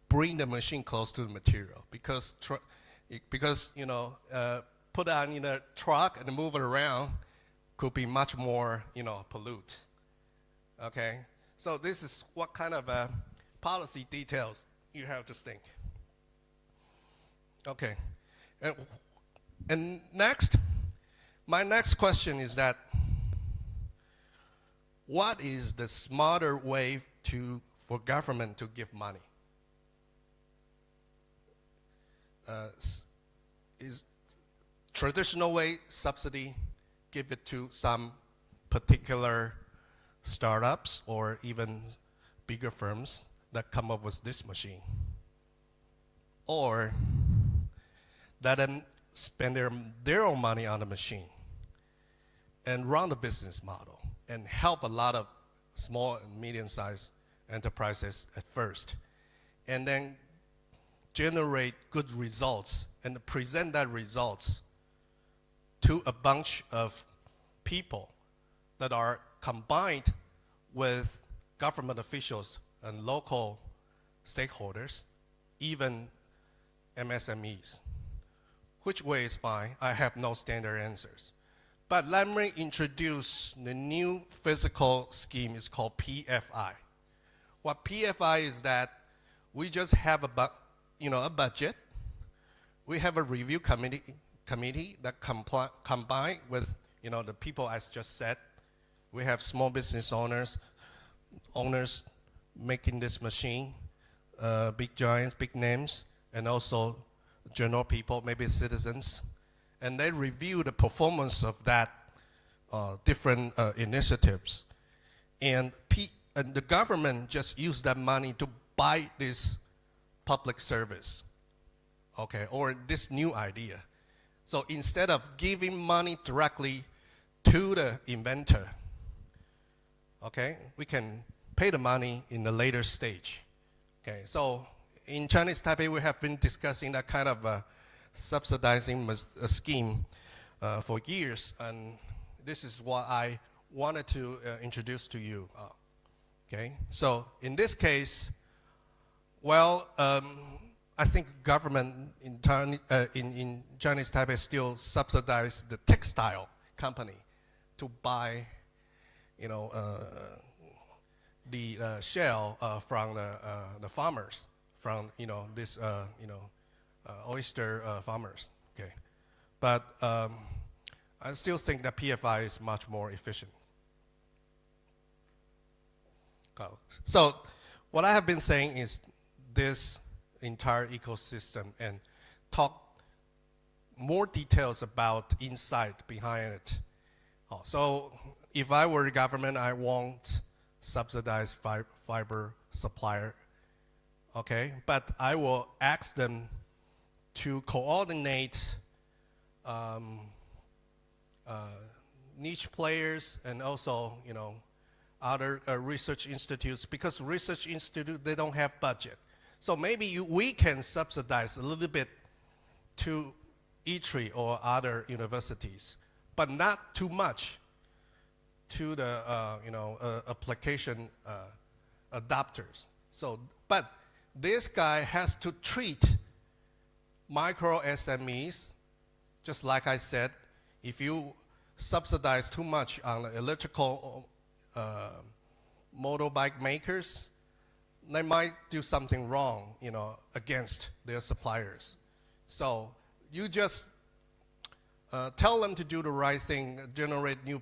bring the machine close to the material because put it on in a truck and move it around could be much more pollute. Okay, so this is what kind of policy details you have to think. Okay, and next, my next question is that what is the smarter way for government to give money? Is traditional way subsidy, give it to some particular startups or even bigger firms that come up with this machine? Or let them spend their own money on the machine and run the business model and help a lot of small and medium-sized enterprises at first, and then generate good results and present that results to a bunch of people that are combined with government officials and local stakeholders, even MSMEs. Which way is fine? I have no standard answers. But let me introduce the new physical scheme. It's called PFI. What PFI is that we just have a budget. We have a review committee that combine with the people I just said. We have small business owners making this machine, big giants, big names, and also general people, maybe citizens. And they review the performance of that different initiatives. And the government just use that money to buy this public service, okay, or this new idea. So instead of giving money directly to the inventor, okay, we can pay the money in the later stage. Okay, so in Chinese Taipei, we have been discussing that kind of subsidizing scheme for years, and this is what I wanted to introduce to you. Okay, so in this case, well, I think government in Chinese Taipei still subsidize the textile company to buy, the shell from the farmers, from this oyster farmers. Okay, but I still think that PFI is much more efficient. So what I have been saying is this entire ecosystem and talk more details about insight behind it. So if I were the government, I won't subsidize fiber supplier, okay? But I will ask them to coordinate niche players and also, other research institutes, because research institute, they don't have budget. So maybe we can subsidize a little bit to ITRI or other universities, but not too much to the application adapters. So, but this guy has to treat micro SMEs, just like I said. If you subsidize too much on the electrical motorbike makers, they might do something wrong, against their suppliers. So you just tell them to do the right thing, generate new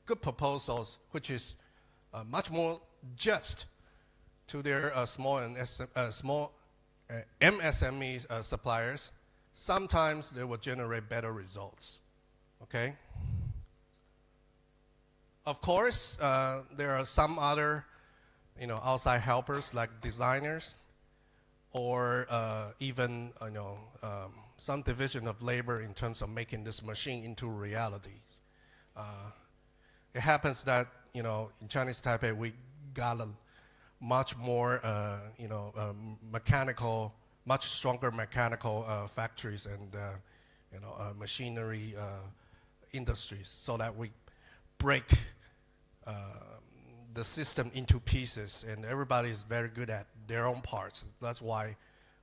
good proposals, which is much more just to their small MSME suppliers. Sometimes they will generate better results. Okay. Of course, there are some other, outside helpers like designers, or even, some division of labor in terms of making this machine into reality. It happens that, in Chinese Taipei, we got a much more, much stronger mechanical factories and, machinery industries, so that we break the system into pieces, and everybody is very good at their own parts. That's why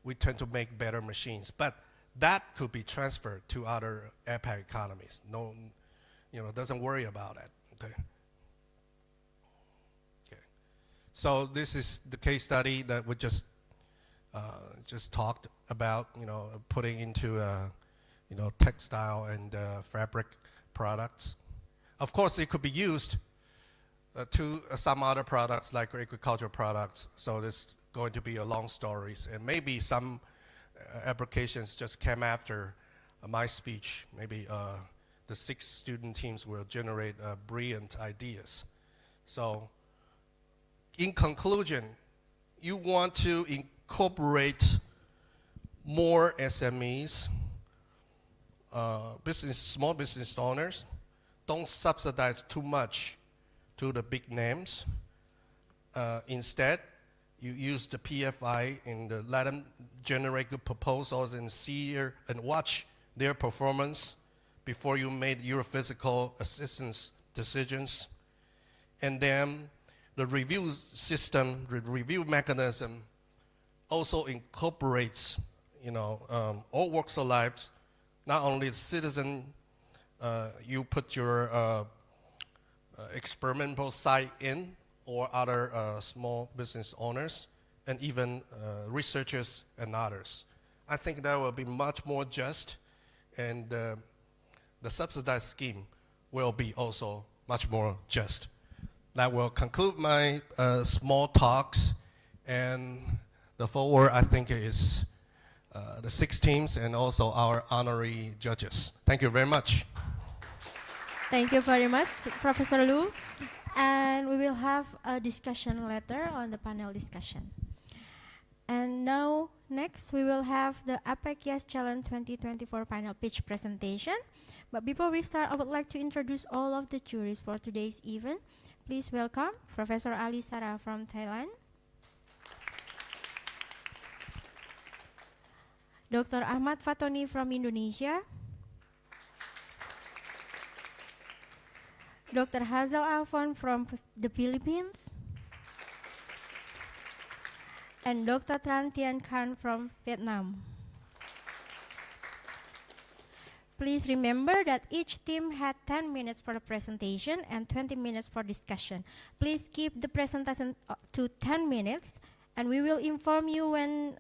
we tend to make better machines. But that could be transferred to other APAC economies. No, doesn't worry about it. Okay. Okay. So this is the case study that we just talked about. Putting into textile and fabric products. Of course, it could be used to some other products like agricultural products. So this is going to be a long story, and maybe some applications just came after my speech. Maybe the 6 student teams will generate brilliant ideas. So in conclusion, you want to incorporate more SMEs, small business owners. Don't subsidize too much to the big names. Instead, you use the PFI and let them generate good proposals and and watch their performance before you made your physical assistance decisions. And then the review system, the review mechanism also incorporates, all walks of life, not only the citizen. You put your experimental site in, or other small business owners, and even researchers and others. I think that will be much more just, and the subsidized scheme will be also much more just. That will conclude my small talks, and the forward, I think, is the 6 teams and also our honorary judges. Thank you very much. Thank you very much, Professor Lu. And we will have a discussion later on the panel discussion. And now, next, we will have the APEC Yes Challenge 2024 panel pitch presentation. But before we start, I would like to introduce all of the juries for today's event. Please welcome Professor Ali Sarah from Thailand, Dr. Ahmad Fatoni from Indonesia, Dr. Hazel Alfon from the Philippines, and Dr. Tran Tien Khan from Vietnam. Please remember that each team had 10 minutes for the presentation and 20 minutes for discussion. Please keep the presentation to 10 minutes, and we will inform you when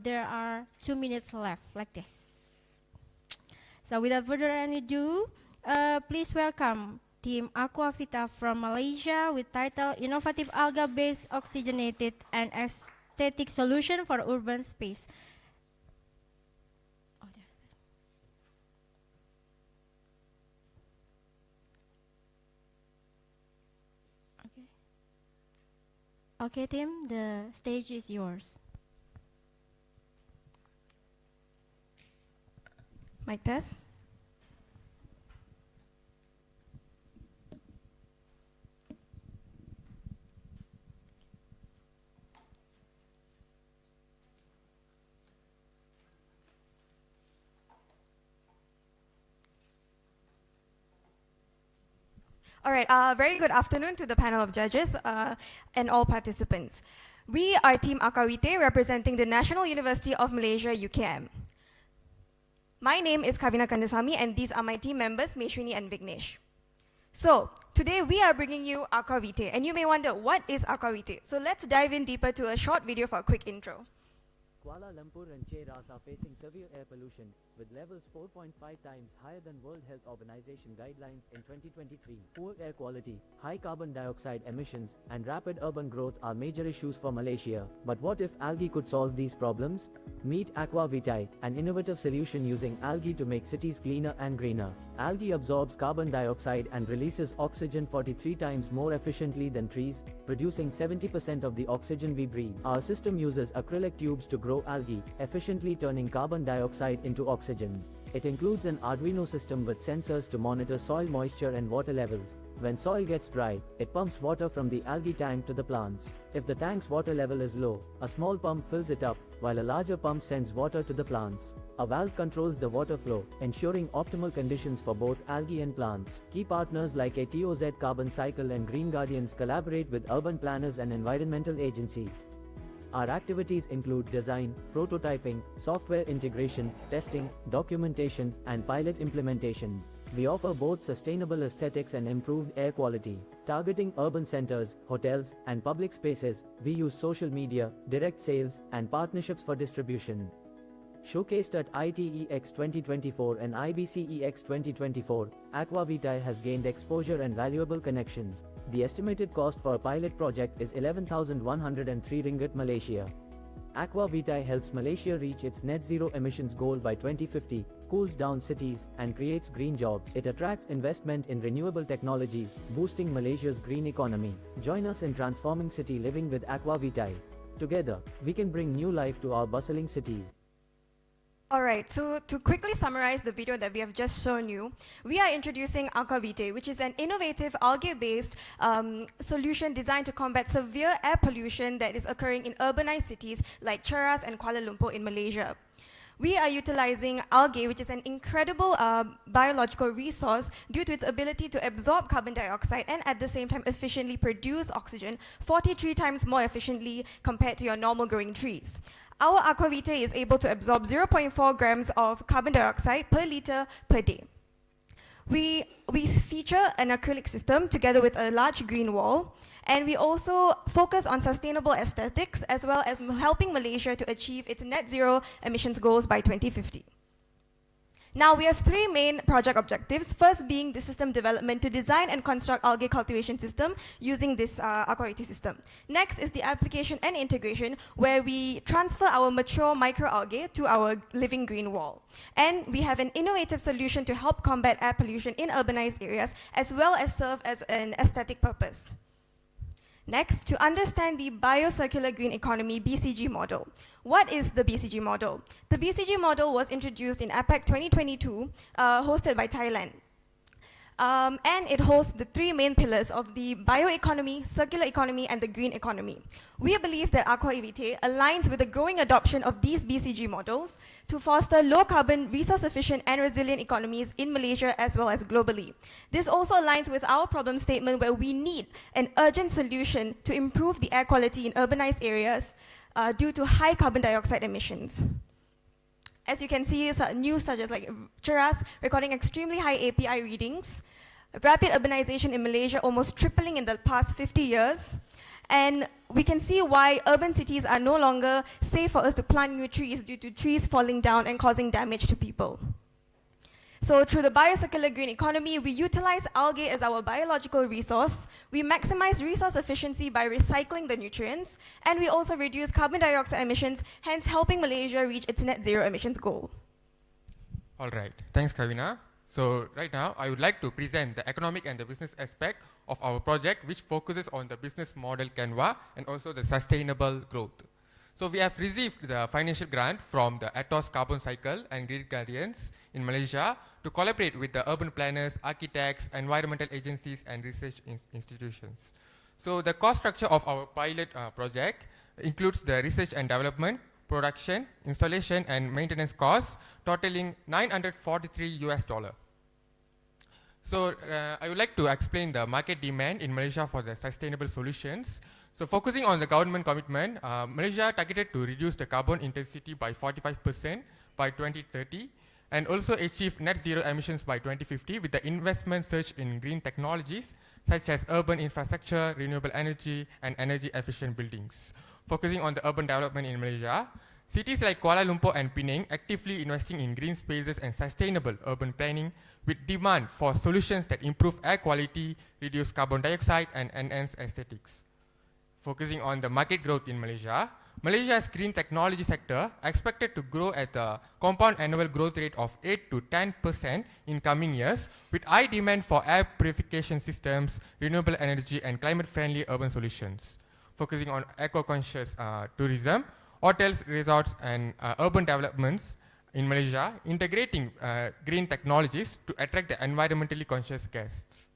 there are 2 minutes left, like this. So without further ado, please welcome Team Aquavita from Malaysia with title Innovative Alga-Based Oxygenated and Aesthetic Solution for Urban Space. Okay, team, the stage is yours. Mic test. All right, very good afternoon to the panel of judges and all participants. We are Team Akawite, representing the National University of Malaysia, UKM. My name is Kavina Kandasamy, and these are my team members, Meshwini and Vignesh. So, today we are bringing you Akawite, and you may wonder, what is Akawite? So let's dive in deeper to a short video for a quick intro. Kuala Lumpur and Cheras are facing severe air pollution, with levels 4.5 times higher than World Health Organization guidelines in 2023. Poor air quality, high carbon dioxide emissions, and rapid urban growth are major issues for Malaysia. But what if algae could solve these problems? Meet Aqua Vitae, an innovative solution using algae to make cities cleaner and greener. Algae absorbs carbon dioxide and releases oxygen 43 times more efficiently than trees, producing 70% of the oxygen we breathe. Our system uses acrylic tubes to grow algae, efficiently turning carbon dioxide into oxygen. It includes an Arduino system with sensors to monitor soil moisture and water levels. When soil gets dry, it pumps water from the algae tank to the plants. If the tank's water level is low, a small pump fills it up, while a larger pump sends water to the plants. A valve controls the water flow, ensuring optimal conditions for both algae and plants. Key partners like ATOZ Carbon Cycle and Green Guardians collaborate with urban planners and environmental agencies. Our activities include design, prototyping, software integration, testing, documentation, and pilot implementation. We offer both sustainable aesthetics and improved air quality. Targeting urban centers, hotels, and public spaces, we use social media, direct sales, and partnerships for distribution. Showcased at ITEX 2024 and IBCEX 2024, Aqua Vitae has gained exposure and valuable connections. The estimated cost for a pilot project is 11,103 ringgit Malaysia. Aqua Vitae helps Malaysia reach its net zero emissions goal by 2050, cools down cities, and creates green jobs. It attracts investment in renewable technologies, boosting Malaysia's green economy. Join us in transforming city living with Aqua Vitae. Together, we can bring new life to our bustling cities. Alright, so to quickly summarize the video that we have just shown you, we are introducing Aqua Vitae, which is an innovative algae-based solution designed to combat severe air pollution that is occurring in urbanized cities like Cheras and Kuala Lumpur in Malaysia. We are utilizing algae, which is an incredible biological resource due to its ability to absorb carbon dioxide and at the same time efficiently produce oxygen 43 times more efficiently compared to your normal growing trees. Our Aqua Vitae is able to absorb 0.4 grams of carbon dioxide per liter per day. We feature an acrylic system together with a large green wall, and we also focus on sustainable aesthetics as well as helping Malaysia to achieve its net zero emissions goals by 2050. Now, we have three main project objectives, first being the system development to design and construct algae cultivation system using this Aqua Vitae system. Next is the application and integration, where we transfer our mature microalgae to our living green wall. And we have an innovative solution to help combat air pollution in urbanized areas, as well as serve as an aesthetic purpose. Next, to understand the Biocircular Green Economy BCG model. What is the BCG model? The BCG model was introduced in APEC 2022, hosted by Thailand. And it hosts the three main pillars of the bioeconomy, circular economy, and the green economy. We believe that Aqua Vitae aligns with the growing adoption of these BCG models to foster low-carbon, resource-efficient, and resilient economies in Malaysia as well as globally. This also aligns with our problem statement where we need an urgent solution to improve the air quality in urbanized areas due to high carbon dioxide emissions. As you can see, news such as like Cheras recording extremely high API readings, rapid urbanization in Malaysia almost tripling in the past 50 years, and we can see why urban cities are no longer safe for us to plant new trees due to trees falling down and causing damage to people. So through the biocircular green economy, we utilize algae as our biological resource, we maximize resource efficiency by recycling the nutrients, and we also reduce carbon dioxide emissions, hence helping Malaysia reach its net zero emissions goal. All right, thanks Kavina. So right now, I would like to present the economic and the business aspect of our project, which focuses on the business model Canva and also the sustainable growth. So we have received the financial grant from the ATOS Carbon Cycle and Green Guardians in Malaysia to collaborate with the urban planners, architects, environmental agencies, and research institutions. So the cost structure of our pilot project includes the research and development, production, installation, and maintenance costs totaling $943. So I would like to explain the market demand in Malaysia for the sustainable solutions. So focusing on the government commitment, Malaysia targeted to reduce the carbon intensity by 45% by 2030 and also achieve net zero emissions by 2050 with the investment surge in green technologies such as urban infrastructure, renewable energy, and energy efficient buildings. Focusing on the urban development in Malaysia, cities like Kuala Lumpur and Penang actively investing in green spaces and sustainable urban planning with demand for solutions that improve air quality, reduce carbon dioxide, and enhance aesthetics. Focusing on the market growth in Malaysia, Malaysia's green technology sector expected to grow at a compound annual growth rate of 8 to 10% in coming years, with high demand for air purification systems, renewable energy, and climate-friendly urban solutions. Focusing on eco-conscious tourism, hotels, resorts, and urban developments in Malaysia, integrating green technologies to attract the environmentally conscious guests.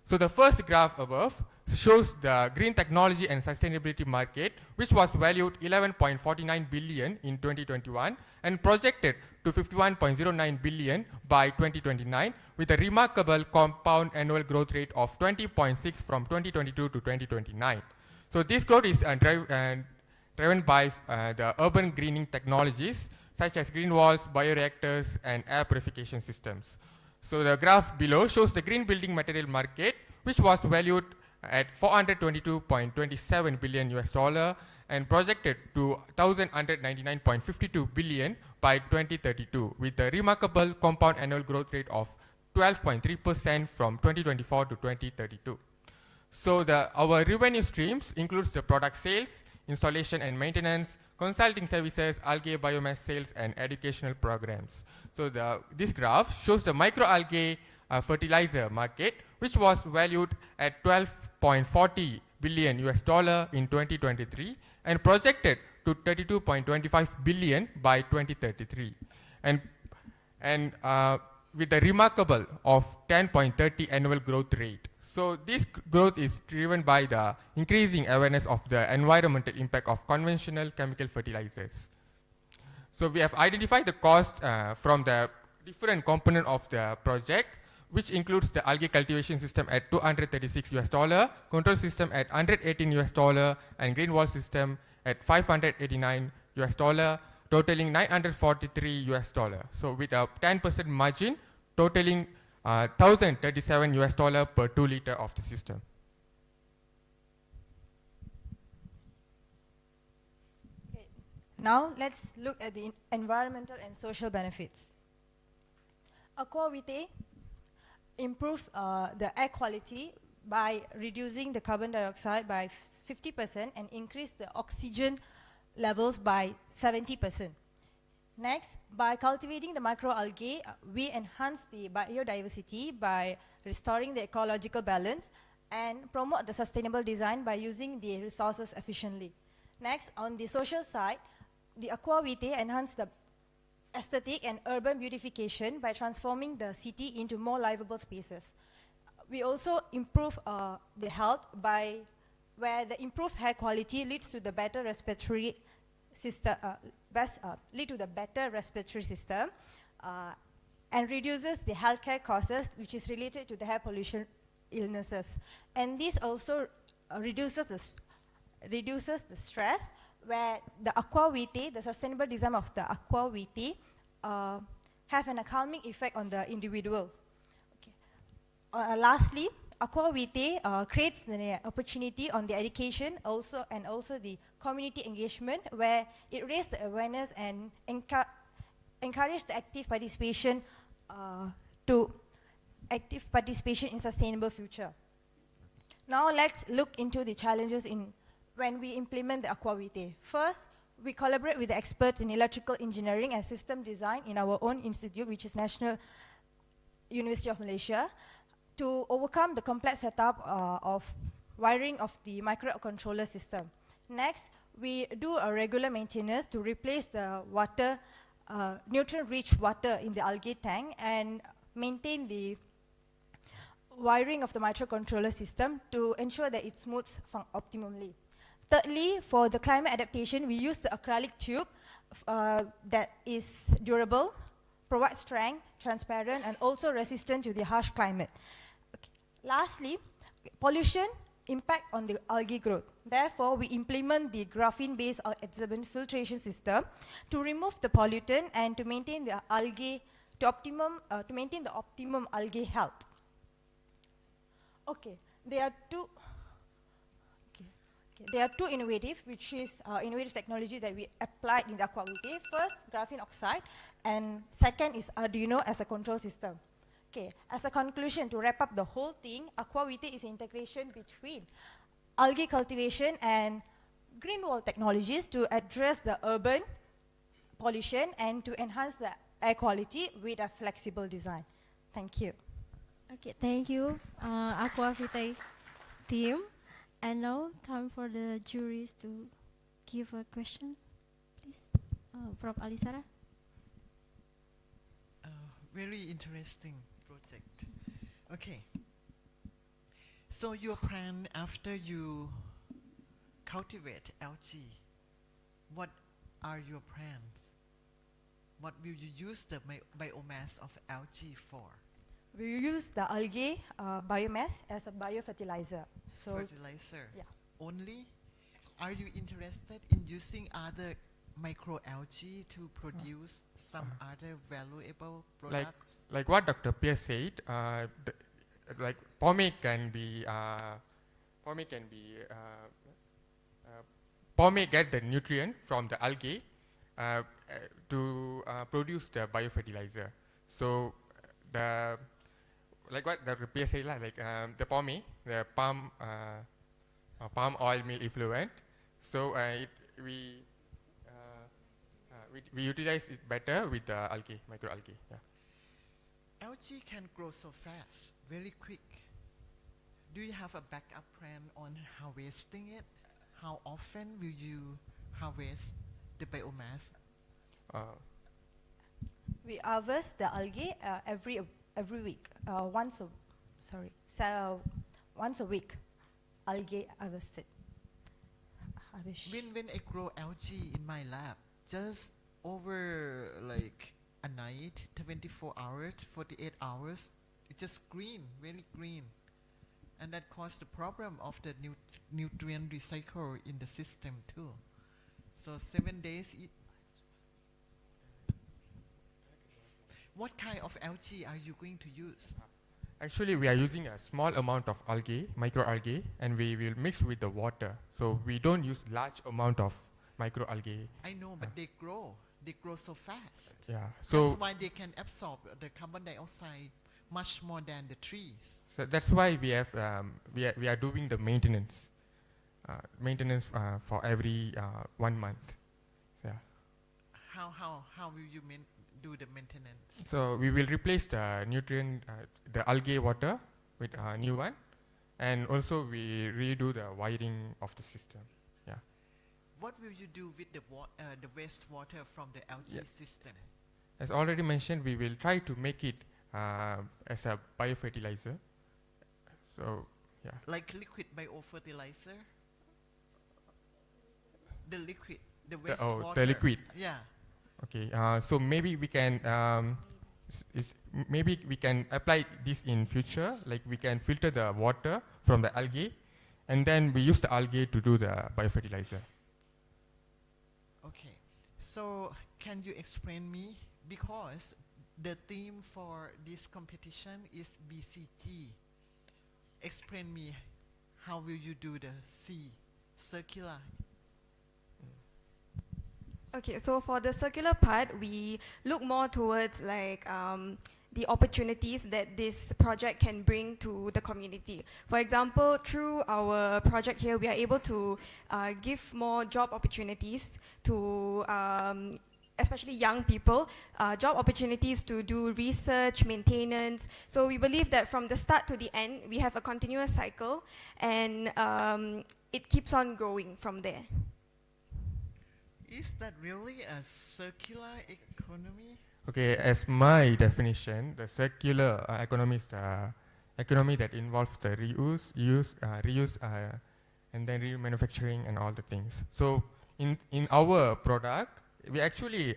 So the first graph above shows the green technology and sustainability market, which was valued 11.49 billion in 2021 and projected to 51.09 billion by 2029, with a remarkable compound annual growth rate of 20.6 from 2022 to 2029. So this growth is driven by the urban greening technologies such as green walls, bioreactors, and air purification systems. So the graph below shows the green building material market, which was valued at 422.27 billion US dollar and projected to 1,199.52 billion by 2032, with a remarkable compound annual growth rate of 12.3% from 2024 to 2032. So our revenue streams includes the product sales, installation and maintenance, consulting services, algae biomass sales, and educational programs. So this graph shows the microalgae fertilizer market, which was valued at 12.40 billion US dollar in 2023 and projected to 32.25 billion by 2033, and with a remarkable of 10.30 annual growth rate. So this growth is driven by the increasing awareness of the environmental impact of conventional chemical fertilizers. So we have identified the cost from the different component of the project, which includes the algae cultivation system at 236 US dollar, control system at 118 US dollar, and green wall system at 589 US dollar, totaling 943 US dollar. So with a 10% margin, totaling 1,037 US dollar per 2 liter of the system. Okay. Now let's look at the environmental and social benefits. Aquavite improve the air quality by reducing the carbon dioxide by 50% and increase the oxygen levels by 70%. Next, by cultivating the microalgae, we enhance the biodiversity by restoring the ecological balance and promote the sustainable design by using the resources efficiently. Next, on the social side, the aquavite enhance the aesthetic and urban beautification by transforming the city into more livable spaces. We also improve the health by where the improved air quality leads to the better respiratory system, and reduces the healthcare costs which is related to the air pollution illnesses. And this also reduces the stress, where the aquavite, the sustainable design of the aquavite, have an calming effect on the individual. Okay. Lastly, aquavite creates the opportunity on the education and also the community engagement, where it raises the awareness and encourage the active participation in sustainable future. Now let's look into the challenges when we implement the aquavite. First, we collaborate with the experts in electrical engineering and system design in our own institute, which is National University of Malaysia, to overcome the complex setup of wiring of the microcontroller system. Next, we do a regular maintenance to replace the water, nutrient-rich water in the algae tank, and maintain the wiring of the microcontroller system to ensure that it moves optimally. Thirdly, for the climate adaptation, we use the acrylic tube that is durable, provide strength, transparent, and also resistant to the harsh climate. Okay. Lastly, pollution impact on the algae growth. Therefore, we implement the graphene-based adsorbent filtration system to remove the pollutant and to maintain the algae to maintain the optimum algae health. Okay, there are two. There are two innovative technologies that we applied in the AquaVite. First, graphene oxide, and second is Arduino as a control system. Okay, as a conclusion, to wrap up the whole thing, AquaVite is integration between algae cultivation and green wall technologies to address the urban pollution and to enhance the air quality with a flexible design. Thank you. Okay, thank you, AquaVite team. And now, time for the juries to give a question, please. Prof. Alisara. Very interesting project. Okay. So your plan after you cultivate algae, what are your plans? What will you use the biomass of algae for? We use the algae biomass as a biofertilizer. So fertilizer. Yeah. Only? Are you interested in using other microalgae to produce some other valuable products? Like what Dr. Pierce said, like pomade can be pomade get the nutrient from the algae to produce the biofertilizer. So the like what Dr. Pierce said, like the pomade, the palm oil meal effluent. So we utilize it better with the algae, microalgae. Yeah. Algae can grow so fast, very quick. Do you have a backup plan on harvesting it? How often will you harvest the biomass? We harvest the algae every week. Once a week, algae harvested. When I grow algae in my lab, just over like a night, 24 hours, 48 hours, it's just green, very green. And that caused the problem of the nutrient recycle in the system too. So 7 days. What kind of algae are you going to use? Actually, we are using a small amount of algae, microalgae, and we will mix with the water. So we don't use large amount of microalgae. I know, but they grow. They grow so fast. Yeah. So that's why they can absorb the carbon dioxide much more than the trees. So that's why we have we are doing the maintenance for every 1 month. So, yeah. How will you do the maintenance? So we will replace the nutrient, the algae water with a new one, and also we redo the wiring of the system. Yeah. What will you do with the wastewater from the algae system? As already mentioned, we will try to make it as a biofertilizer. So yeah. Like liquid biofertilizer? The liquid, the wastewater. The liquid. Yeah. Okay. So maybe we can maybe we can apply this in future. Like we can filter the water from the algae, and then we use the algae to do the biofertilizer. Okay. So can you explain me, because the theme for this competition is BCG. Explain me, how will you do the C, circular? Okay, so for the circular part, we look more towards like the opportunities that this project can bring to the community. For example, through our project here, we are able to give more job opportunities to especially young people, job opportunities to do research, maintenance. So we believe that from the start to the end, we have a continuous cycle, and it keeps on growing from there. Is that really a circular economy? Okay, as my definition, the circular economy is the economy that involves the reuse, and then remanufacturing and all the things. So in our product, we actually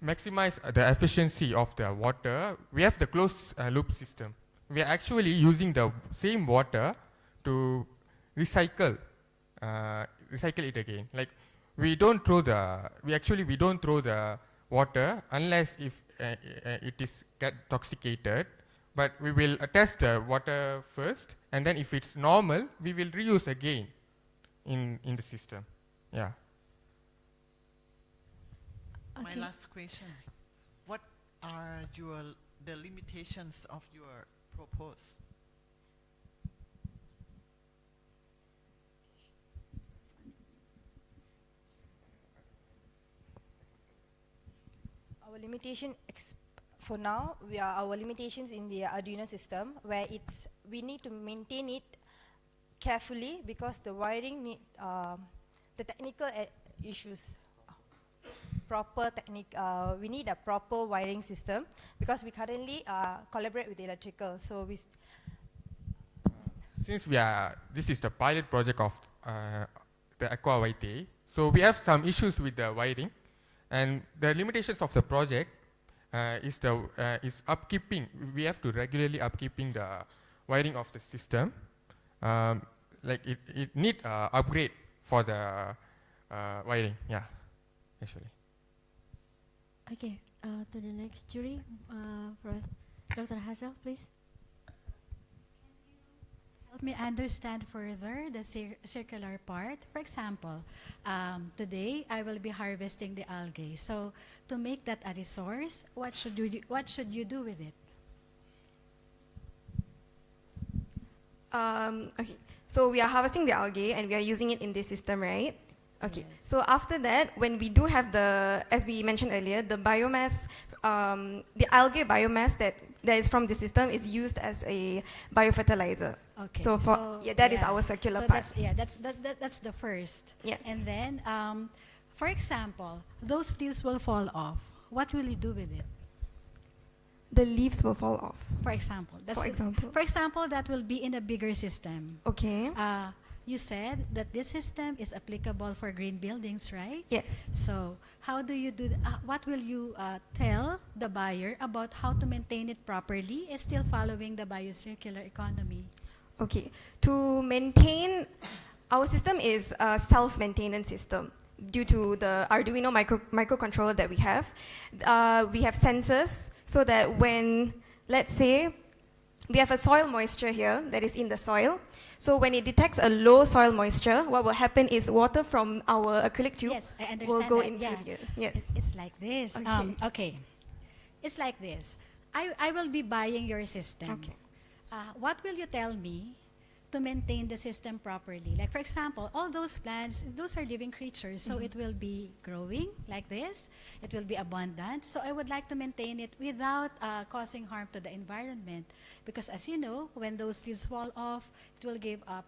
maximize the efficiency of the water, we have the closed loop system. We are actually using the same water to recycle it again. Like we don't throw the water unless if it is get toxicated. But we will test the water first, and then if it's normal, we will reuse again in the system. Yeah. My last question: what are the limitations of your proposal? Our limitation for now, our limitations in the Arduino system, where we need to maintain it carefully because the wiring need the technical issues. We need a proper wiring system because we currently collaborate with electrical. So Since this is the pilot project of the Aqua Vitae, so we have some issues with the wiring, and the limitations of the project is upkeeping. We have to regularly upkeeping the wiring of the system. Like it need upgrade for the wiring. Yeah, actually. Okay, to the next jury, Dr. Hazel, please. Help me understand further the circular part. For example, today I will be harvesting the algae. So to make that a resource, what should you do with it? Okay, so we are harvesting the algae and we are using it in this system, right? Okay, yes. So after that, when we do have as we mentioned earlier, the biomass, the algae biomass that is from the system is used as a biofertilizer. Okay. So that is our circular part. That's the first. Yes. And then, for example, those leaves will fall off. What will you do with it? The leaves will fall off. For example, for example, that will be in a bigger system. Okay. You said that this system is applicable for green buildings, right? Yes. So how do you do what will you tell the buyer about how to maintain it properly and still following the biocircular economy? Okay. To maintain, our system is a self-maintenance system due to the Arduino microcontroller that we have. We have sensors so that when, let's say, we have a soil moisture here that is in the soil. So when it detects a low soil moisture, what will happen is water from our acrylic tube will go into here. Yes. It's like this. Okay. Okay. It's like this. I will be buying your system. Okay. What will you tell me to maintain the system properly? Like, for example, all those plants, those are living creatures, so it will be growing like this. It will be abundant. So I would like to maintain it without causing harm to the environment. Because as you know, when those leaves fall off, it will give up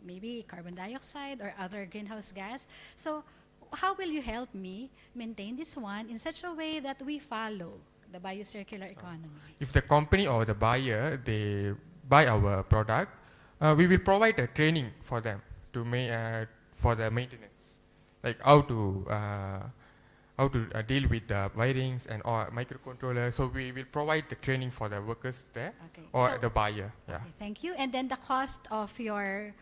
maybe carbon dioxide or other greenhouse gas. So how will you help me maintain this one in such a way that we follow the biocircular economy? If the company or the buyer, they buy our product, we will provide a training for them to for the maintenance, like how to deal with the wirings and or microcontroller. So we will provide the training for the workers there or the buyer. Yeah. Okay, thank you. And then the cost of your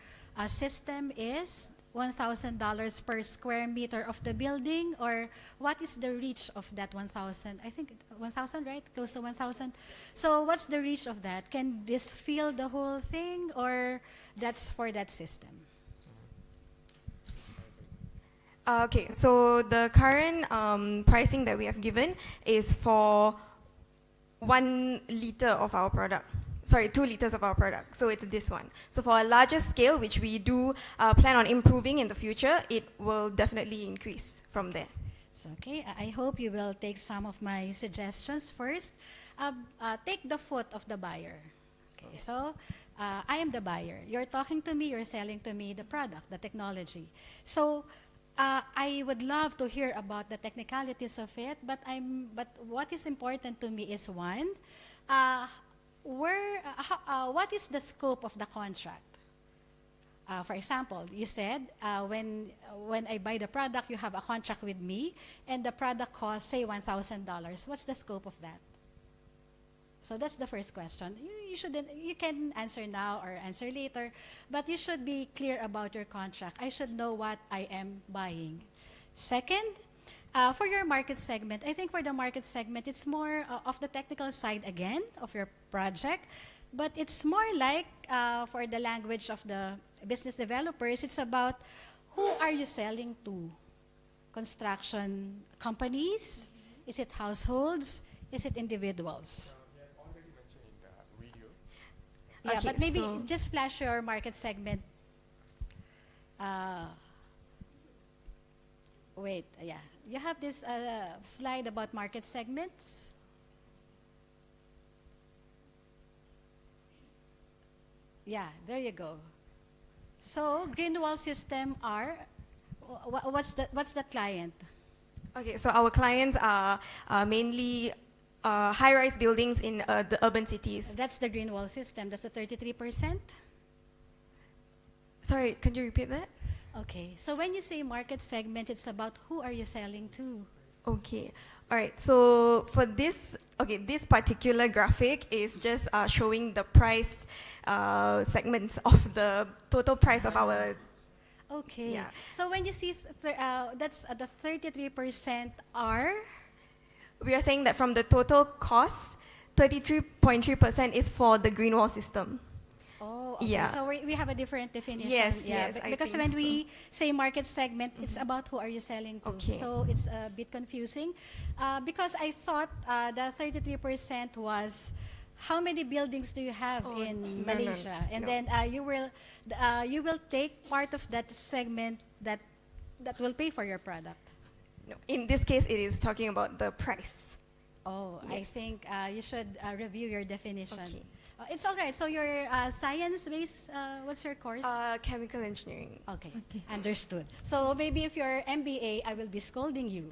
system is $1,000 per square meter of the building, or what is the reach of that 1,000? I think 1,000, right? Close to 1,000. So what's the reach of that? Can this fill the whole thing, or that's for that system? Okay, so the current pricing that we have given is for 1 liter of our product. Sorry, 2 liters of our product. So it's this one. So for a larger scale, which we do plan on improving in the future, it will definitely increase from there. So, okay, I hope you will take some of my suggestions first. Take the foot of the buyer. Okay, so I am the buyer. You're talking to me, you're selling to me the product, the technology. So I would love to hear about the technicalities of it, but what is important to me is one, what is the scope of the contract? For example, you said when I buy the product, you have a contract with me, and the product costs, say, $1,000. What's the scope of that? So that's the first question. You can answer now or answer later, but you should be clear about your contract. I should know what I am buying. Second, for your market segment, I think for the market segment, it's more of the technical side again of your project, but it's more like for the language of the business developers, it's about who are you selling to? Construction companies? Is it households? Is it individuals? Yeah, Okay, but maybe so- just flash your market segment. Wait, yeah. You have this slide about market segments. Yeah, there you go. So green wall system are, what's the client? Okay, so our clients are mainly high-rise buildings in the urban cities. That's the green wall system. That's the 33%. Sorry, can you repeat that? Okay, so when you say market segment, it's about who are you selling to? Okay, all right. So for this, this particular graphic is just showing the price segments of the total price of our. Okay. Yeah. So when you see that's the 33% are. We are saying that from the total cost, 33.3% is for the green wall system. Oh, okay. Yeah. So we have a different definition. Yes, yeah, yes, I because think when so. we say market segment, it's about who are you selling to. Okay. So it's a bit confusing, because I thought the 33% was how many buildings do you have in no, Malaysia, and no. then you will take part of that segment that will pay for your product. No, in this case, it is talking about the price. Oh, I Yes. think you should review your definition. Okay. It's all right. So your science-based, what's your course? Chemical engineering. Okay, understood. So maybe if you're MBA, I will be scolding you.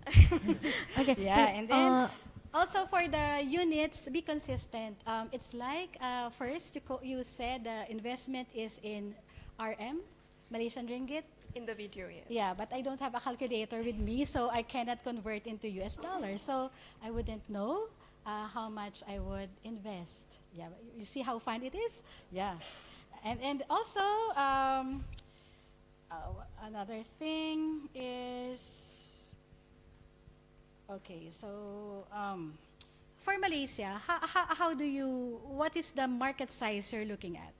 Okay. Yeah, and then also for the units, be consistent. It's like first you said the investment is in RM, Malaysian ringgit. In the video, yes. Yeah, but I don't have a calculator with me, so I cannot convert into US dollars. So I wouldn't know how much I would invest. Yeah, you see how fun it is? Yeah. And also, another thing is, okay, so for Malaysia, what is the market size you're looking at?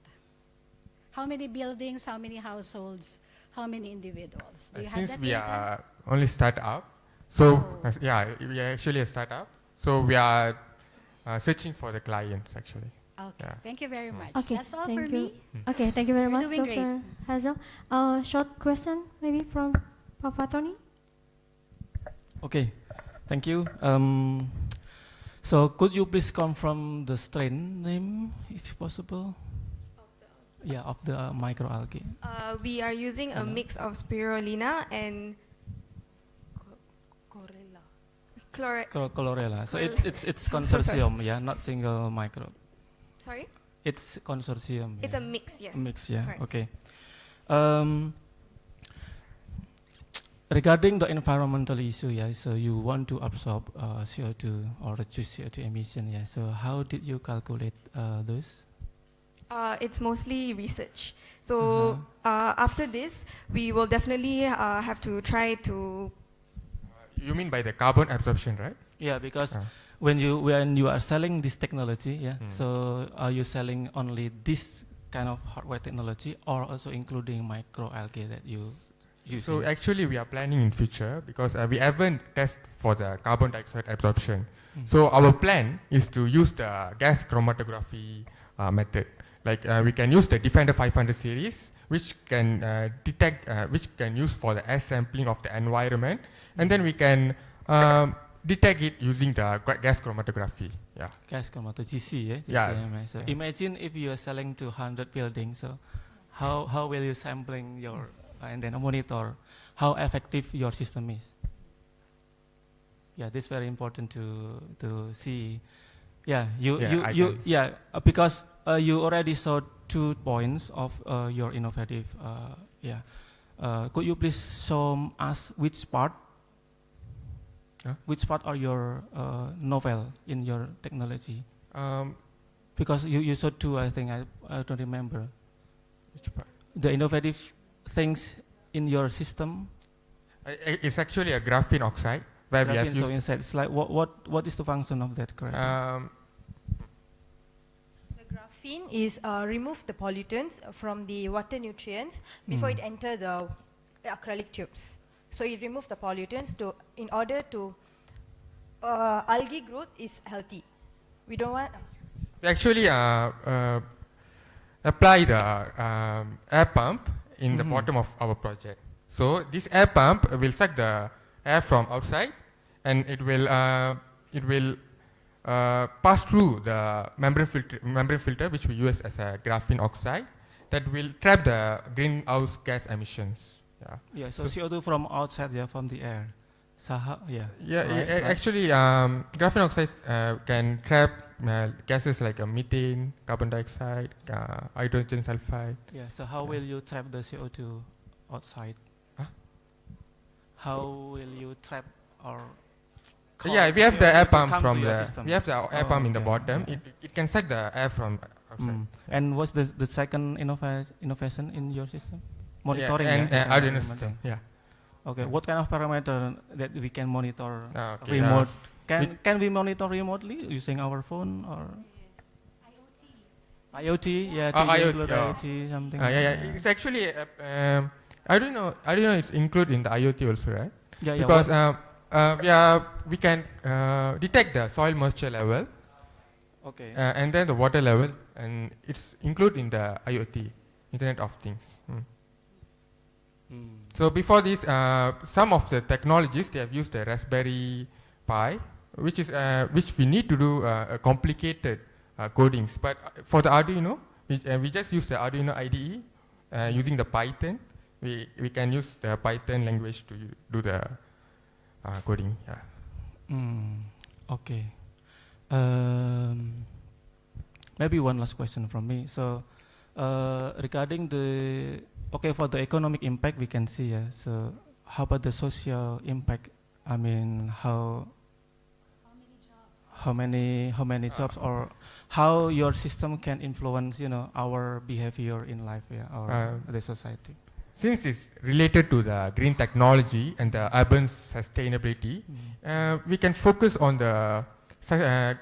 How many buildings, how many households, how many individuals? Do you have Since that we data? are only startup, so yeah, we are actually a startup. So we are searching for the clients actually. Okay, Yeah. thank you very much. Okay, That's all thank for you. me. Okay, thank you very You're much, doing great. Dr. Hazel. Short question maybe from Papa Tony. Okay, thank you. So could you please confirm the strain name, if possible? Yeah, of the microalgae. We are using a mix of spirulina and Chlorella. So Chlorella. it's So sorry. consortium, yeah, not single microbe. Sorry? It's consortium. It's yeah. a mix, yes. Mix, yeah. Correct. Okay. Regarding the environmental issue, yeah, so you want to absorb CO2 or reduce CO2 emission, yeah. So how did you calculate those? It's mostly research. So after this, we will definitely have to try to. You mean by the carbon absorption, right? Yeah, because when you are selling this technology, yeah, so are you selling only this kind of hardware technology or also including microalgae that you use? So actually we are planning in future because we haven't tested for the carbon dioxide absorption. So our plan is to use the gas chromatography method. Like we can use the Defender 500 series, which can detect, which can use for the air sampling of the environment, and then we can detect it using the gas chromatography. Yeah. Gas chromatography, GC, yeah. Yeah. GCMS. So imagine if you are selling to 100 buildings. So how will you sampling your and then monitor how effective your system is? Yeah, this is very important to see. Yeah, because you already saw 2 points of your innovative. Yeah. Could you please show us which part? Which part are your novel in your technology? Because you showed 2, I think. I don't remember. Which part? The innovative things in your system. It's actually a graphene oxide where we have Graphene, used. so inside, it's like what is the function of that graphene? The graphene is remove the pollutants from the water nutrients before it enter the acrylic tubes. So it remove the pollutants in order to algae growth is healthy. We don't want. We actually apply the air pump in the bottom of our project. So this air pump will suck the air from outside, and it will pass through the membrane filter, which we use as a graphene oxide, that will trap the greenhouse gas emissions. Yeah. Yeah. So CO2 from outside, yeah, from the air. So yeah. Yeah. Right, Actually, graphene oxides can trap gases like methane, carbon dioxide, hydrogen sulfide. Yeah. So how will you trap the CO2 outside? How will you trap or? Yeah, we have the air pump from the. system? We have the air pump in the okay, bottom. okay. It can suck the air from outside. And what's the second innovation in your system? Monitoring and yeah, Arduino system. Yeah. Okay. What kind of parameter that we can monitor Okay, remote? Can we monitor remotely using our phone or? IoT, yeah. IoT, something. It's actually Arduino is included in the IoT also, right? Yeah, because we can detect the soil moisture level. Okay. And then the water level, and it's included in the IoT, Internet of Things. So before this, some of the technologies they have used the Raspberry Pi, which we need to do complicated codings. But for the Arduino, we just use the Arduino IDE using the Python. We can use the Python language to do the coding. Yeah. Okay. Maybe one last question from me. So regarding for the economic impact we can see. Yeah. So how about the social impact? I mean, how many jobs or how your system can influence our behavior in life, yeah, or the society? Since it's related to the green technology and the urban sustainability, we can focus on the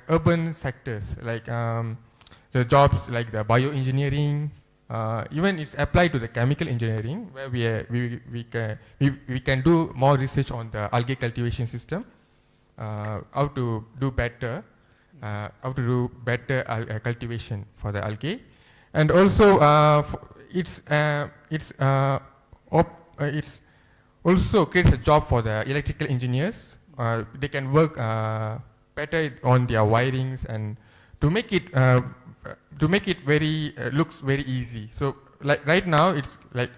urban sectors, like the jobs like the bioengineering. Even it's applied to the chemical engineering, where we can do more research on the algae cultivation system, how to do better cultivation for the algae, and also it's also creates a job for the electrical engineers. They can work better on their wirings and to make it very looks very easy. So like right now it's like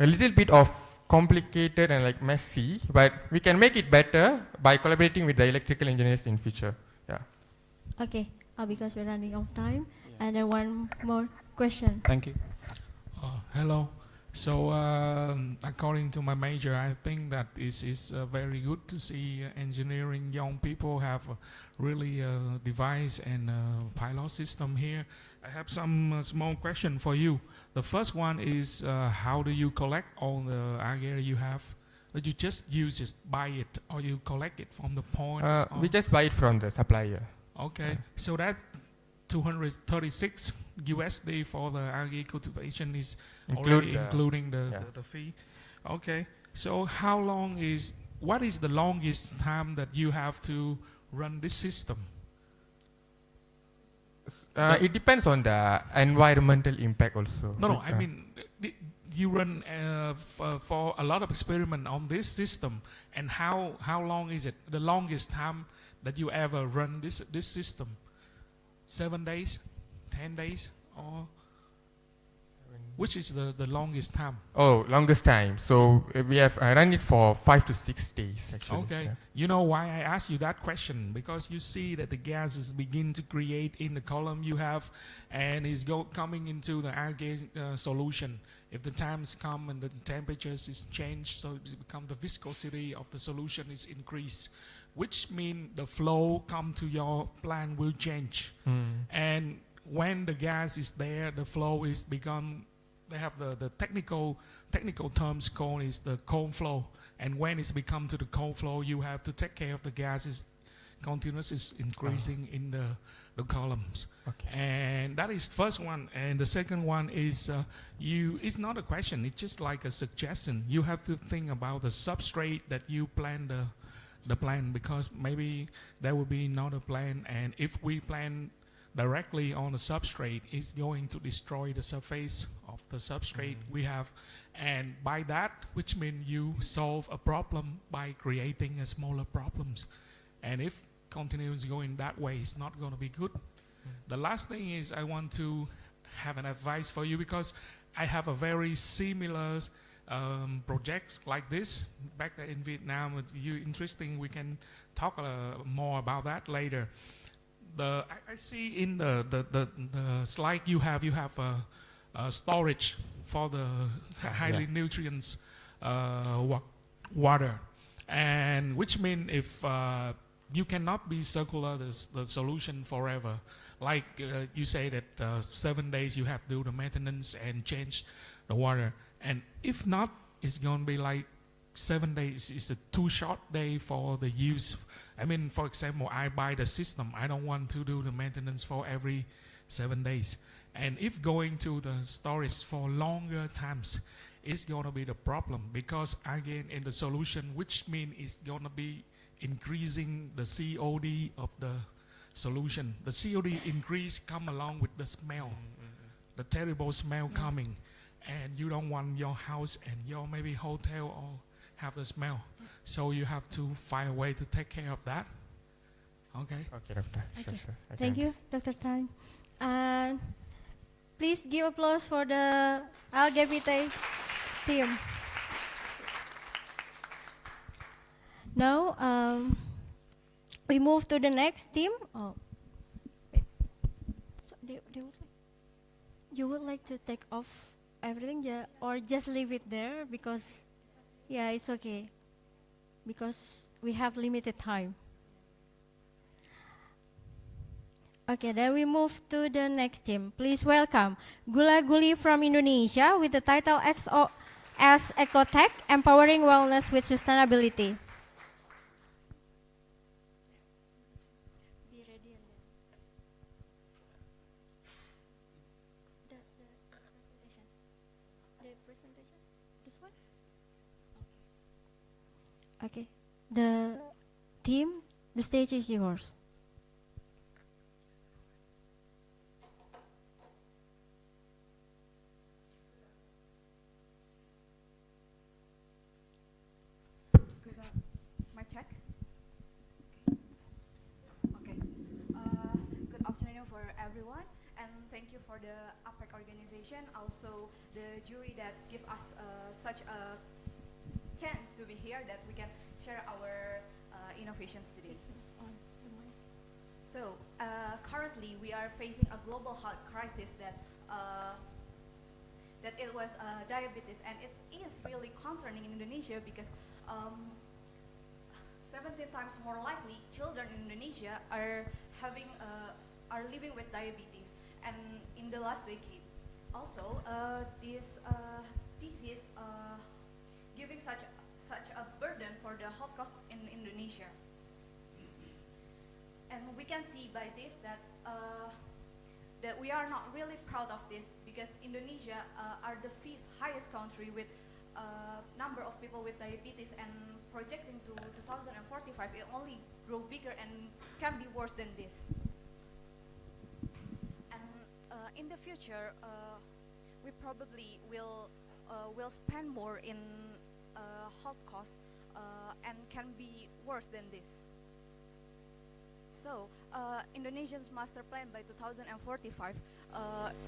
a little bit of complicated and like messy, but we can make it better by collaborating with the electrical engineers in future. Yeah. Okay. Because we're running out of time, and then one more question. Thank you. Hello. So according to my major, I think that it is very good to see engineering young people have really device and pilot system here. I have some small question for you. The first one is how do you collect all the algae you have? Or you just use it, buy it, or you collect it from the points? We just buy it from the supplier. Okay, so that 236 USD for the algae cultivation is already including the fee. Okay, so what is the longest time that you have to run this system? It depends on the environmental impact also. No, I mean, you run for a lot of experiment on this system, and how long is it? The longest time that you ever run this system? 7 days, 10 days, or Which is the longest time? Oh, longest time. So we have run it for 5 to 6 days actually. Okay. Yeah. You know why I asked you that question? Because you see that the gases begin to create in the column you have, and is coming into the algae solution. If the times come and the temperatures is changed, so it becomes the viscosity of the solution is increased, which means the flow come to your plant will change. And when the gas is there, the flow is become. They have the technical terms called is the cold flow. And when it's become to the cold flow, you have to take care of the gases continuously increasing in the columns. Okay. And that is first one. And the second one is it's not a question, it's just like a suggestion. You have to think about the substrate that you plant the plant, because maybe there will be another plant, and if we plant directly on the substrate, it's going to destroy the surface of the substrate we have. And by that, which means you solve a problem by creating a smaller problems. And if continues going that way, it's not going to be good. The last thing is I want to have an advice for you, because I have a very similar projects like this back there in Vietnam. You interesting, we can talk more about that later. I see in the slide you have a storage for the highly nutrients water, and which means if you cannot be circular the solution forever. Like you say that 7 days you have to do the maintenance and change the water, and if not, it's going to be like 7 days is a too short day for the use. I mean, for example, I buy the system. I don't want to do the maintenance for every 7 days. And if going to the storage for longer times, it's going to be the problem, because again, in the solution, which means it's going to be increasing the COD of the solution. The COD increase come along with the smell, the terrible smell coming, and you don't want your house and your maybe hotel or have the smell. So you have to find a way to take care of that. Okay? Okay, Doctor. Sure, Okay. sure. I Thank can you, Dr. Tan. And please give applause for the LGBT team. Now, we move to the next team. Oh, wait. So you would like to take off everything, yeah, or just leave it there, because, yeah, it's okay, because we have limited time. Okay, then we move to the next team. Please welcome Gula Guli from Indonesia with the title as Ecotech, Empowering Wellness with Sustainability. Be ready and then. The presentation? This one? Okay. The team, the stage is yours. My check. Okay. Good afternoon for everyone, and thank you for the APEC organization, also the jury that give us such a chance to be here, that we can share our innovations today. So currently we are facing a global health crisis that it was diabetes, and it is really concerning in Indonesia, because 17 times more likely children in Indonesia are living with diabetes, and in the last decade also this disease giving such a burden for the health cost in Indonesia. And we can see by this that we are not really proud of this, because Indonesia are the 5th highest country with number of people with diabetes, and projecting to 2045 it only grow bigger and can be worse than this. And in the future we probably will spend more in health costs and can be worse than this. So, Indonesia's master plan by 2045,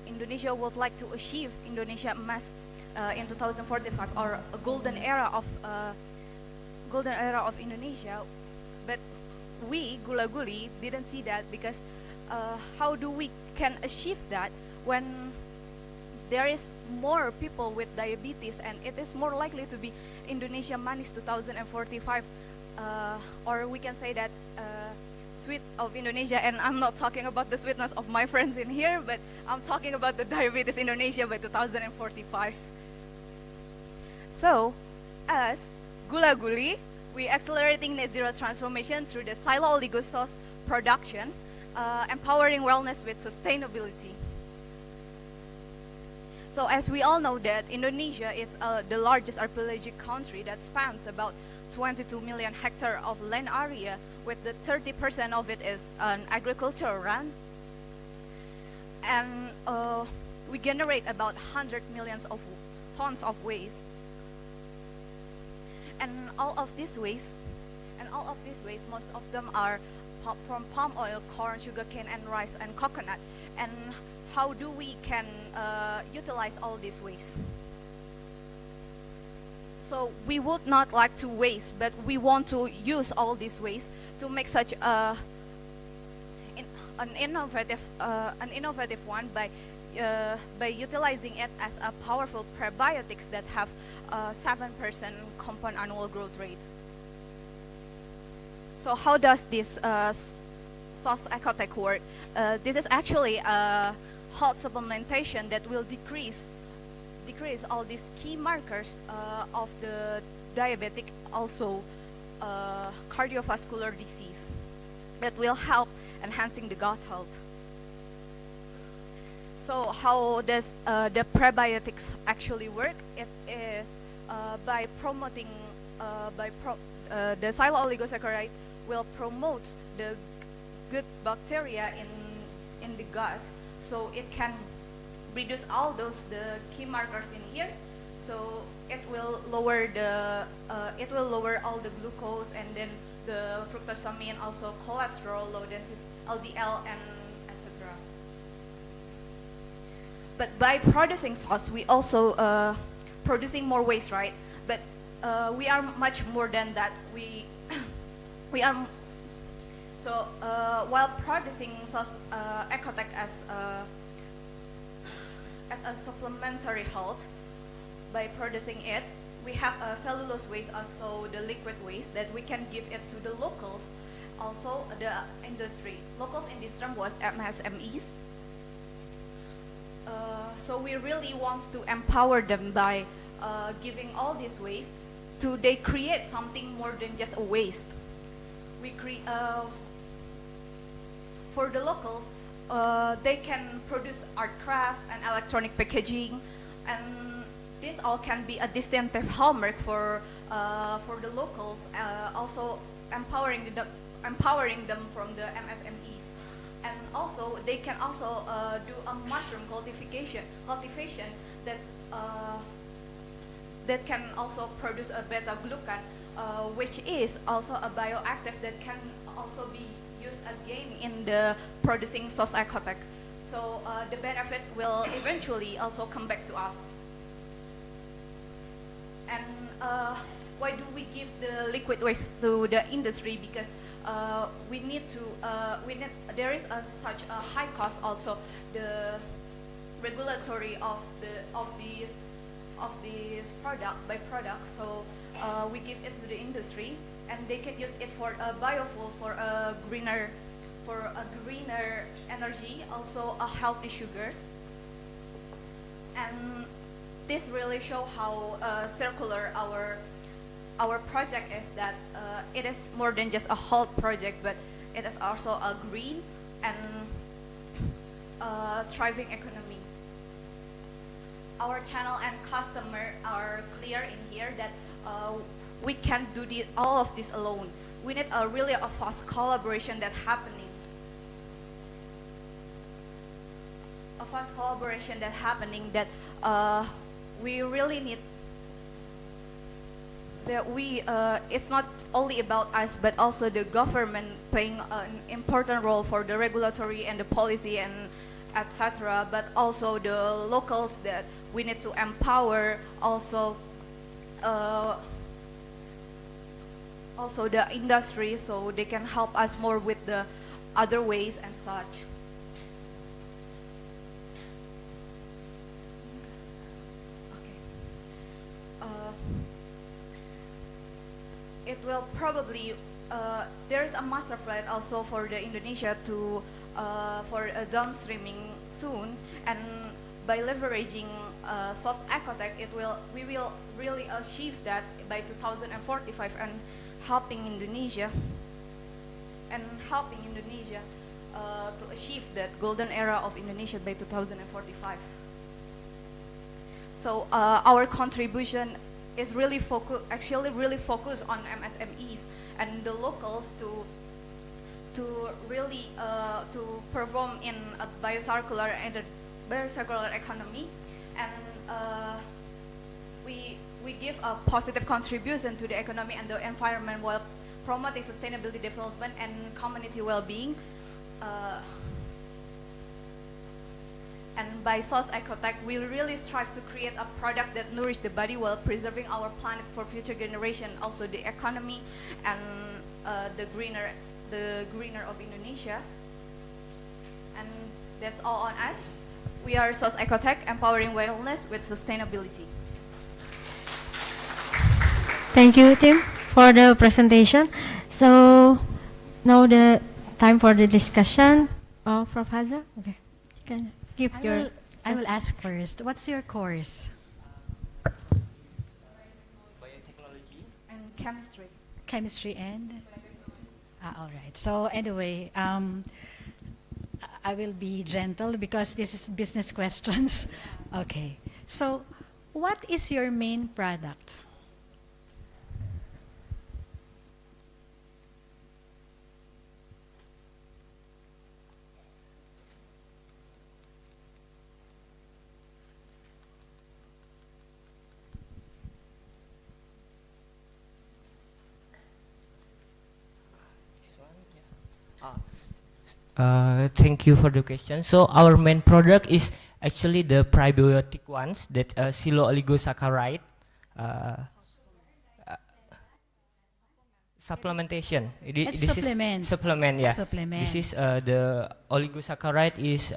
Indonesia would like to achieve Indonesia mass in 2045, or a golden era of Indonesia. But we Gula Guli didn't see that, because how do we can achieve that when there is more people with diabetes, and it is more likely to be Indonesia Manis 2045, or we can say that sweet of Indonesia. And I'm not talking about the sweetness of my friends in here, but I'm talking about the diabetes Indonesia by 2045. So, as Gula Guli, we accelerating net zero transformation through the silo oligosauce production, empowering wellness with sustainability. So as we all know that Indonesia is the largest archipelagic country that spans about 22 million hectares of land area, with the 30% of it is an agricultural land. And we generate about 100 million of tons of waste. And all of these waste, most of them are from palm oil, corn, sugarcane, and rice and coconut. And how do we can utilize all this waste? So we would not like to waste, but we want to use all this waste to make such an innovative one by utilizing it as a powerful prebiotics that have 7% compound annual growth rate. So how does this sauce ecotech work? This is actually a health supplementation that will decrease all these key markers of the diabetic, also cardiovascular disease, that will help enhancing the gut health. So how does the prebiotics actually work? It is by promoting, the silo oligosaccharide will promote the good bacteria in the gut, so it can reduce all those the key markers in here. So it will lower all the glucose, and then the fructosamine, also cholesterol, low density LDL, and etc. But by producing sauce, we also producing more waste, right? But we are much more than that. We are so while producing sauce ecotech as a supplementary health, by producing it, we have a cellulose waste, also the liquid waste that we can give it to the locals, also the industry. Locals in this term was MSMEs. So we really want to empower them by giving all this waste to they create something more than just a waste. We for the locals, they can produce art craft and electronic packaging, and this all can be a distinctive hallmark for the locals, also empowering them from the MSMEs. And also they can also do a mushroom cultivation that can also produce a beta glucan, which is also a bioactive that can also be used again in the producing sauce ecotech. So the benefit will eventually also come back to us. And why do we give the liquid waste to the industry? Because there is such a high cost, also the regulatory of these byproducts. So we give it to the industry, and they can use it for biofuels, for a greener energy, also a healthy sugar. And this really show how circular our project is, that it is more than just a health project, but it is also a green and thriving economy. Our channel and customer are clear in here that we can't do all of this alone. We need really a fast collaboration that's happening. That we really need that it's not only about us, but also the government playing an important role for the regulatory and the policy and etc. But also the locals that we need to empower. Also the industry, so they can help us more with the other ways and such. It will probably there's a master plan also for the Indonesia to for a downstreaming soon, and by leveraging source ecotech, we will really achieve that by 2045 and helping Indonesia to achieve that golden era of Indonesia by 2045. So our contribution is really focused on MSMEs and the locals to really to perform in a biocircular economy, and we give a positive contribution to the economy and the environment while promoting sustainability development and community well-being. And by Source Ecotech, we really strive to create a product that nourishes the body while preserving our planet for future generation, also the economy and the greener of Indonesia. And that's all on us. We are Source Ecotech, empowering wellness with sustainability. Thank you, Tim, for the presentation. So now the time for the discussion. Prof. Haza, okay, you can give I will ask first. What's your course? Biotechnology and chemistry. Chemistry and? All right. So anyway, I will be gentle because this is business questions. Okay. So what is your main product? Thank you for the question. So our main product is actually the prebiotic ones, that silo-oligosaccharide supplementation. It's supplement. Supplement, yeah. Supplement. This is the oligosaccharide is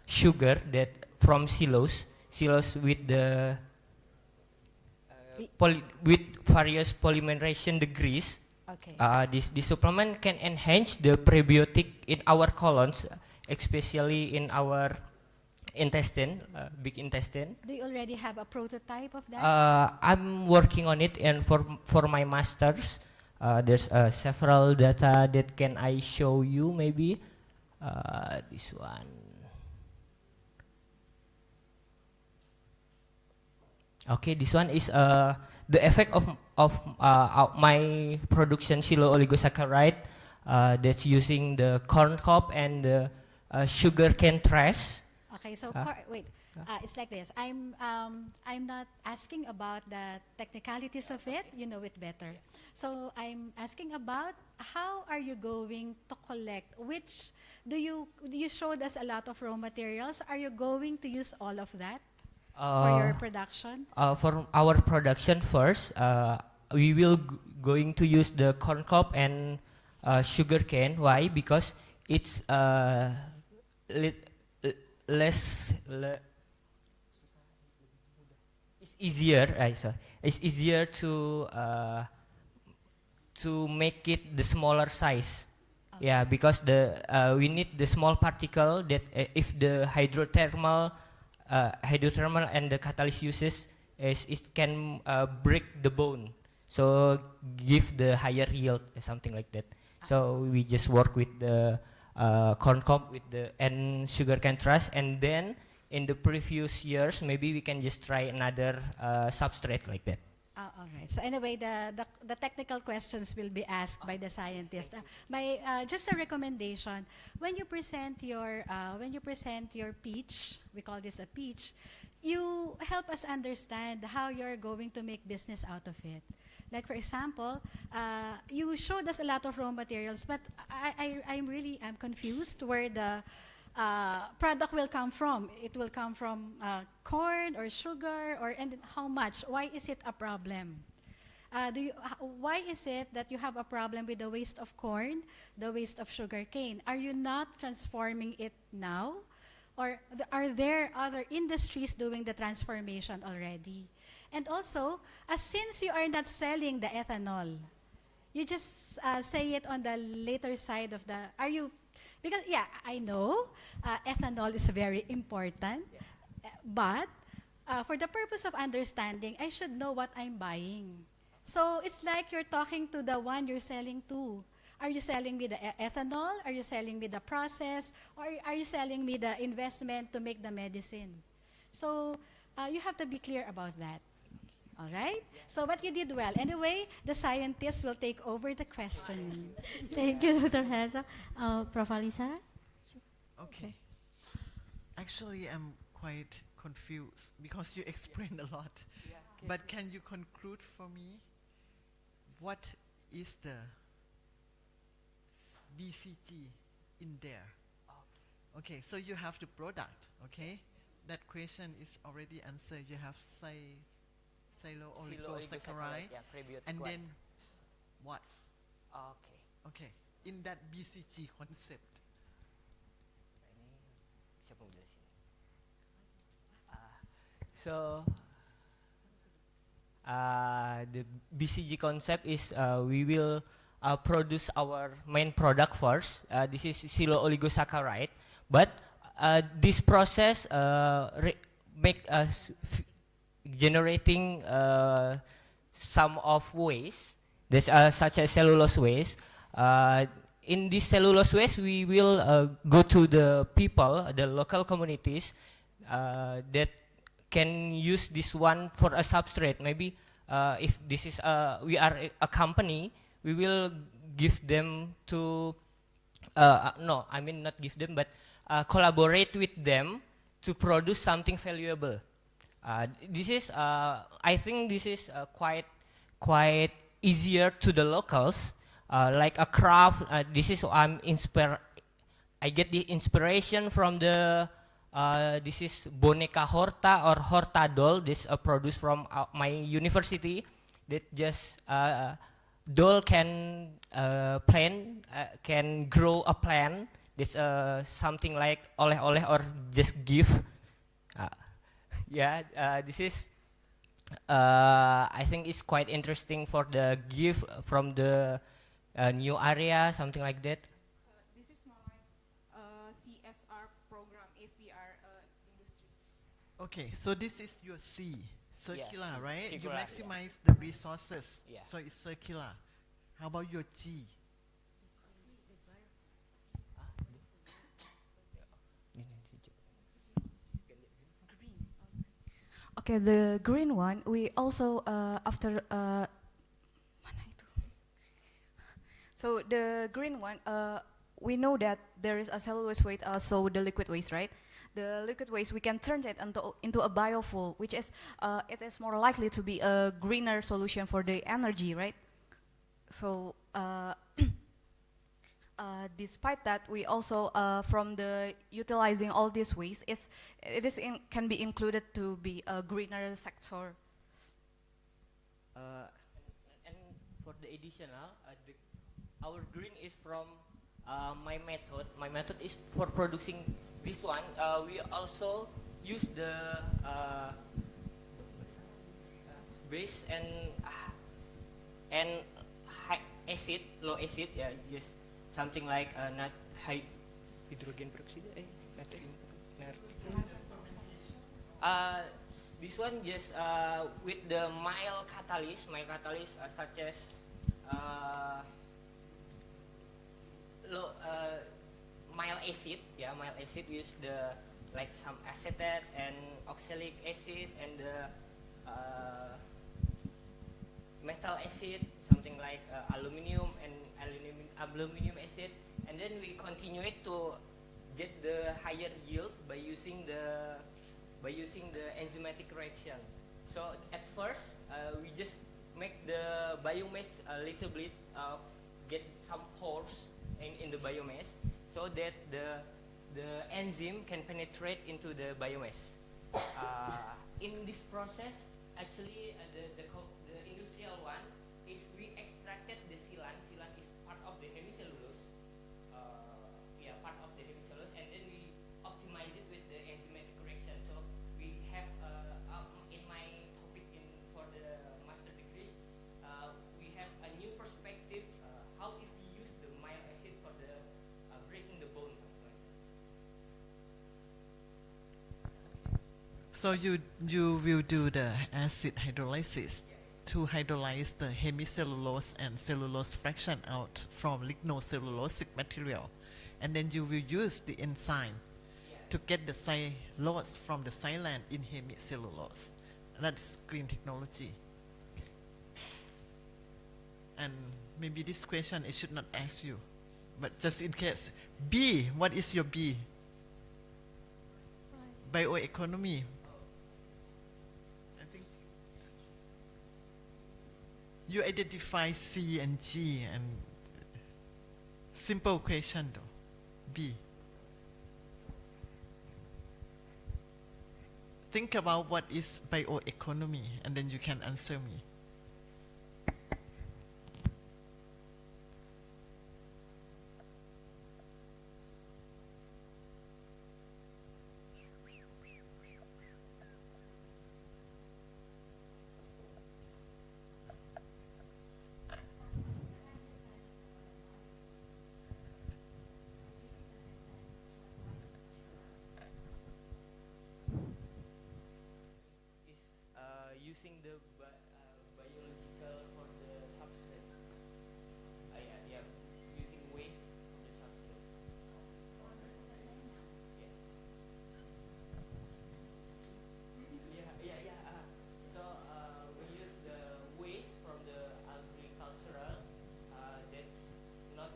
sugar that from silos with the with various polymerization degrees. Okay. This supplement can enhance the prebiotic in our colons, especially in our intestine, big intestine. Do you already have a prototype of that? I'm working on it, and for my masters, there's several data that can I show you maybe. This one. Okay, this one is the effect of my production silo-oligosaccharide that's using the corn cob and the sugar cane trash. Okay, so wait, it's like this. I'm not asking about the technicalities of it. You know it better. So I'm asking about how are you going to collect? Which you showed us a lot of raw materials. Are you going to use all of that? For your production? For our production first, we will going to use the corn cob and sugar cane. Why? Because it's it's easier. It's easier to make it the smaller size. Okay. Yeah, because we need the small particle that if the hydrothermal and the catalyst uses it can break the bone, so give the higher yield, something like that. So we just work with the corn cob with the and sugar cane trash, and then in the previous years maybe we can just try another substrate like that. All right. So anyway, the technical questions will be asked by the scientist. Just a recommendation: when you present your pitch, we call this a pitch, you help us understand how you're going to make business out of it. Like for example, you showed us a lot of raw materials, but I'm confused where the product will come from. It will come from corn or sugar, and how much? Why is it a problem? Why is it that you have a problem with the waste of corn, the waste of sugar cane? Are you not transforming it now? Or are there other industries doing the transformation already? And also, since you are not selling the ethanol, you just say it on the later side of the, because yeah, I know ethanol is very important, but for the purpose of understanding, I should know what I'm buying. So it's like you're talking to the one you're selling to. Are you selling me the ethanol? Are you selling me the process? Or are you selling me the investment to make the medicine? So you have to be clear about that. All right? So, but you did well. Anyway, the scientists will take over the question. Thank you, Dr. Heza. Prof. Alisara? Okay. Actually, I'm quite confused because you explained a lot. But can you conclude for me what is the BCG in there? Okay, so you have the product, okay? That question is already answered. You have oligosaccharide, and then what? Okay, in that BCG concept. So the BCG concept is we will produce our main product first. This is silo oligosaccharide, but this process make us generating some of waste, such as cellulose waste. In this cellulose waste, we will go to the people, the local communities that can use this one for a substrate. Maybe if this is we are a company, we will give them to no, I mean not give them, but collaborate with them to produce something valuable. This is I think this is quite easier to the locals, like a craft. This is I get the inspiration from the this is boneka horta or horta doll. This produced from my university. That just doll can can grow a plant. This something like oleh-oleh or just give. This is I think it's quite interesting for the gift from the new area, something like that. This is more like CSR program if we are industry. Okay, so this is your C, circular, Yes, right? circular, You maximize the resources, so it's circular. How about your G? Okay, the green one, we also after so the green one, we know that there is a cellulose waste, also the liquid waste, right? The liquid waste, we can turn it into a biofuel, which is it is more likely to be a greener solution for the energy, right? So despite that, we also from the utilizing all this waste, can be included to be a greener sector. And for the additional, our green is from my method. My method is for producing this one. We also use the base and high acid, low acid. Yeah, just something like not high hydrogen peroxide. This one just with the mild catalyst such as mild acid. Yeah, mild acid use the like some acetate and oxalic acid and the metal acid, something like aluminum and aluminum acid, and then we continue it to get the higher yield by using the enzymatic reaction. So at first we just make the biomass a little bit get some pores in the biomass, so that the enzyme can penetrate into the biomass. In this process, actually, the industrial one is we extracted the silan. Silan is part of the hemicellulose. Part of the hemicellulose, and then we optimize it with the enzymatic reaction. So we have in my topic for the master degrees, we have a new perspective how if we use the amino acid for the breaking the bones. So you will do the acid hydrolysis to hydrolyze the hemicellulose and cellulose fraction out from lignocellulosic material, and then you will use the enzyme to get the cellulose from the silane in hemicellulose. That's green technology. And maybe this question I should not ask you, but just in case. B, what is your B? Bioeconomy. I think you identify C and G, and simple question though. B. Think about what is bioeconomy, and then you can answer me. Using the biological for the substrate. Using waste for the substrate. So we use the waste from the agricultural. That's not.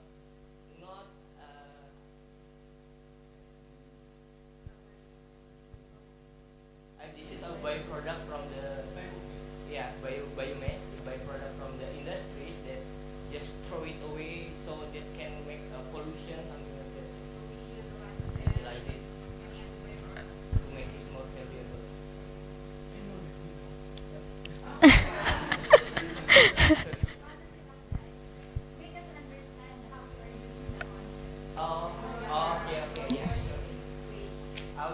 This is a byproduct from the biomass, the byproduct from the industries that just throw it away so that can make pollution, something like that. Utilize it to make it more valuable.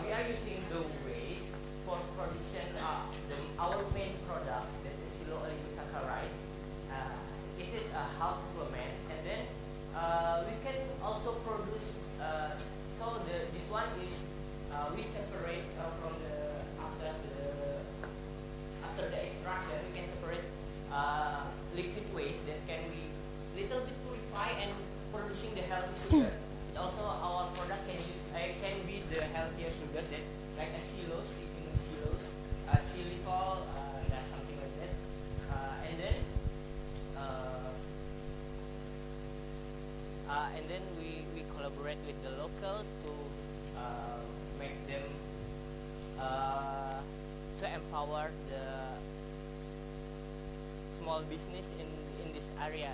We are using the waste for production. Our main products, that is oligosaccharide, is it a health supplement, and then we can also produce. This one is we separate from the after the extraction, we can separate liquid waste that can be little bit purified and producing the healthy sugar. But also our product can be the healthier sugar that like a cellulose, if you know cellulose, silicol, something like that, and then we collaborate with the locals to make them to empower the small business in this area.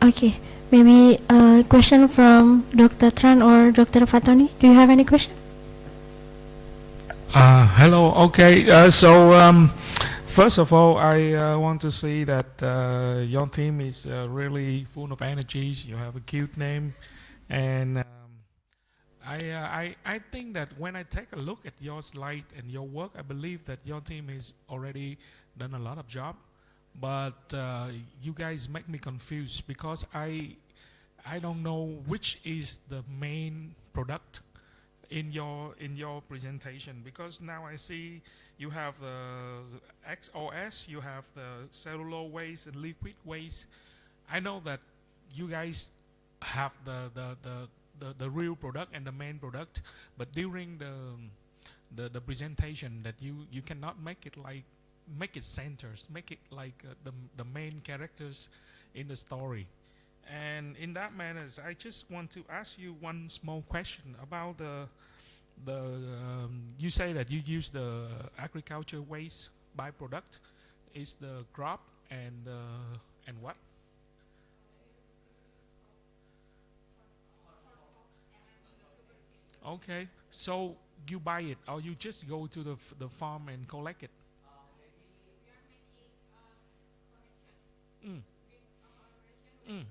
Okay, maybe a question from Dr. Tran or Dr. Fatoni. Do you have any question? Hello. Okay. First of all, I want to say that your team is really full of energies. You have a cute name, and I think that when I take a look at your slide and your work, I believe that your team has already done a lot of job. But you guys make me confused because I don't know which is the main product in your presentation, because now I see you have the XOS, you have the cellular waste and liquid waste. I know that you guys have the real product and the main product, but during the presentation that you cannot make it centers, make it like the main characters in the story. And in that manner, I just want to ask you one small question about you say that you use the agriculture waste byproduct. Is the crop and what? Okay, so you buy it or you just go to the farm and collect it? Mm. Mm.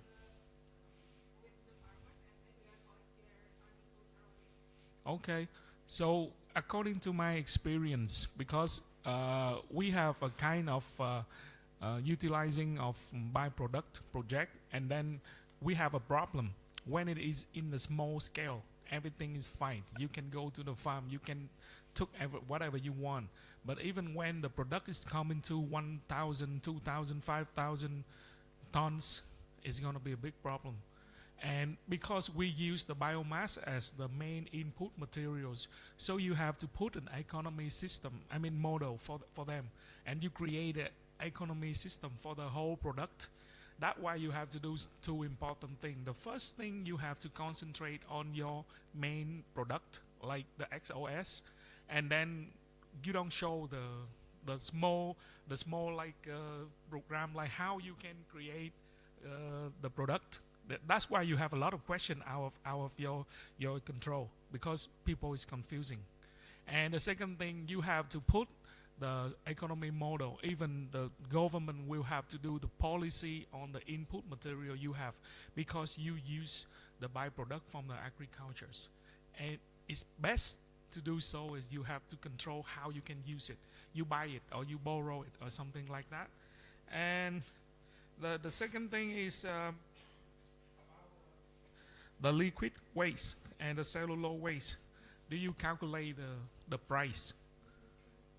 Okay, so according to my experience, because we have a kind of utilizing of byproduct project, and then we have a problem when it is in the small scale. Everything is fine. You can go to the farm. You can took whatever you want. But even when the product is coming to 1,000, 2,000, 5,000 tons, it's going to be a big problem. And because we use the biomass as the main input materials, so you have to put an economy system, model for them, and you create an economy system for the whole product. That's why you have to do two important things. The first thing, you have to concentrate on your main product, like the XOS, and then you don't show the small like program, like how you can create the product. That's why you have a lot of question out of your control, because people is confusing. And the second thing, you have to put the economy model. Even the government will have to do the policy on the input material you have, because you use the byproduct from the agricultures. And it's best to do so is you have to control how you can use it. You buy it or you borrow it or something like that. And the second thing is the liquid waste and the cellular waste. Do you calculate the price?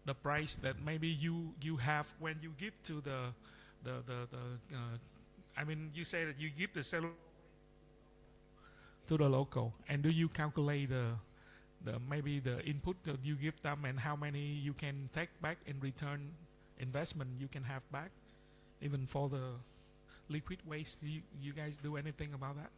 The price that maybe you have when you give to you say that you give the cellular to the local, and do you calculate maybe the input that you give them and how many you can take back in return investment you can have back, even for the liquid waste? Do you guys do anything about that?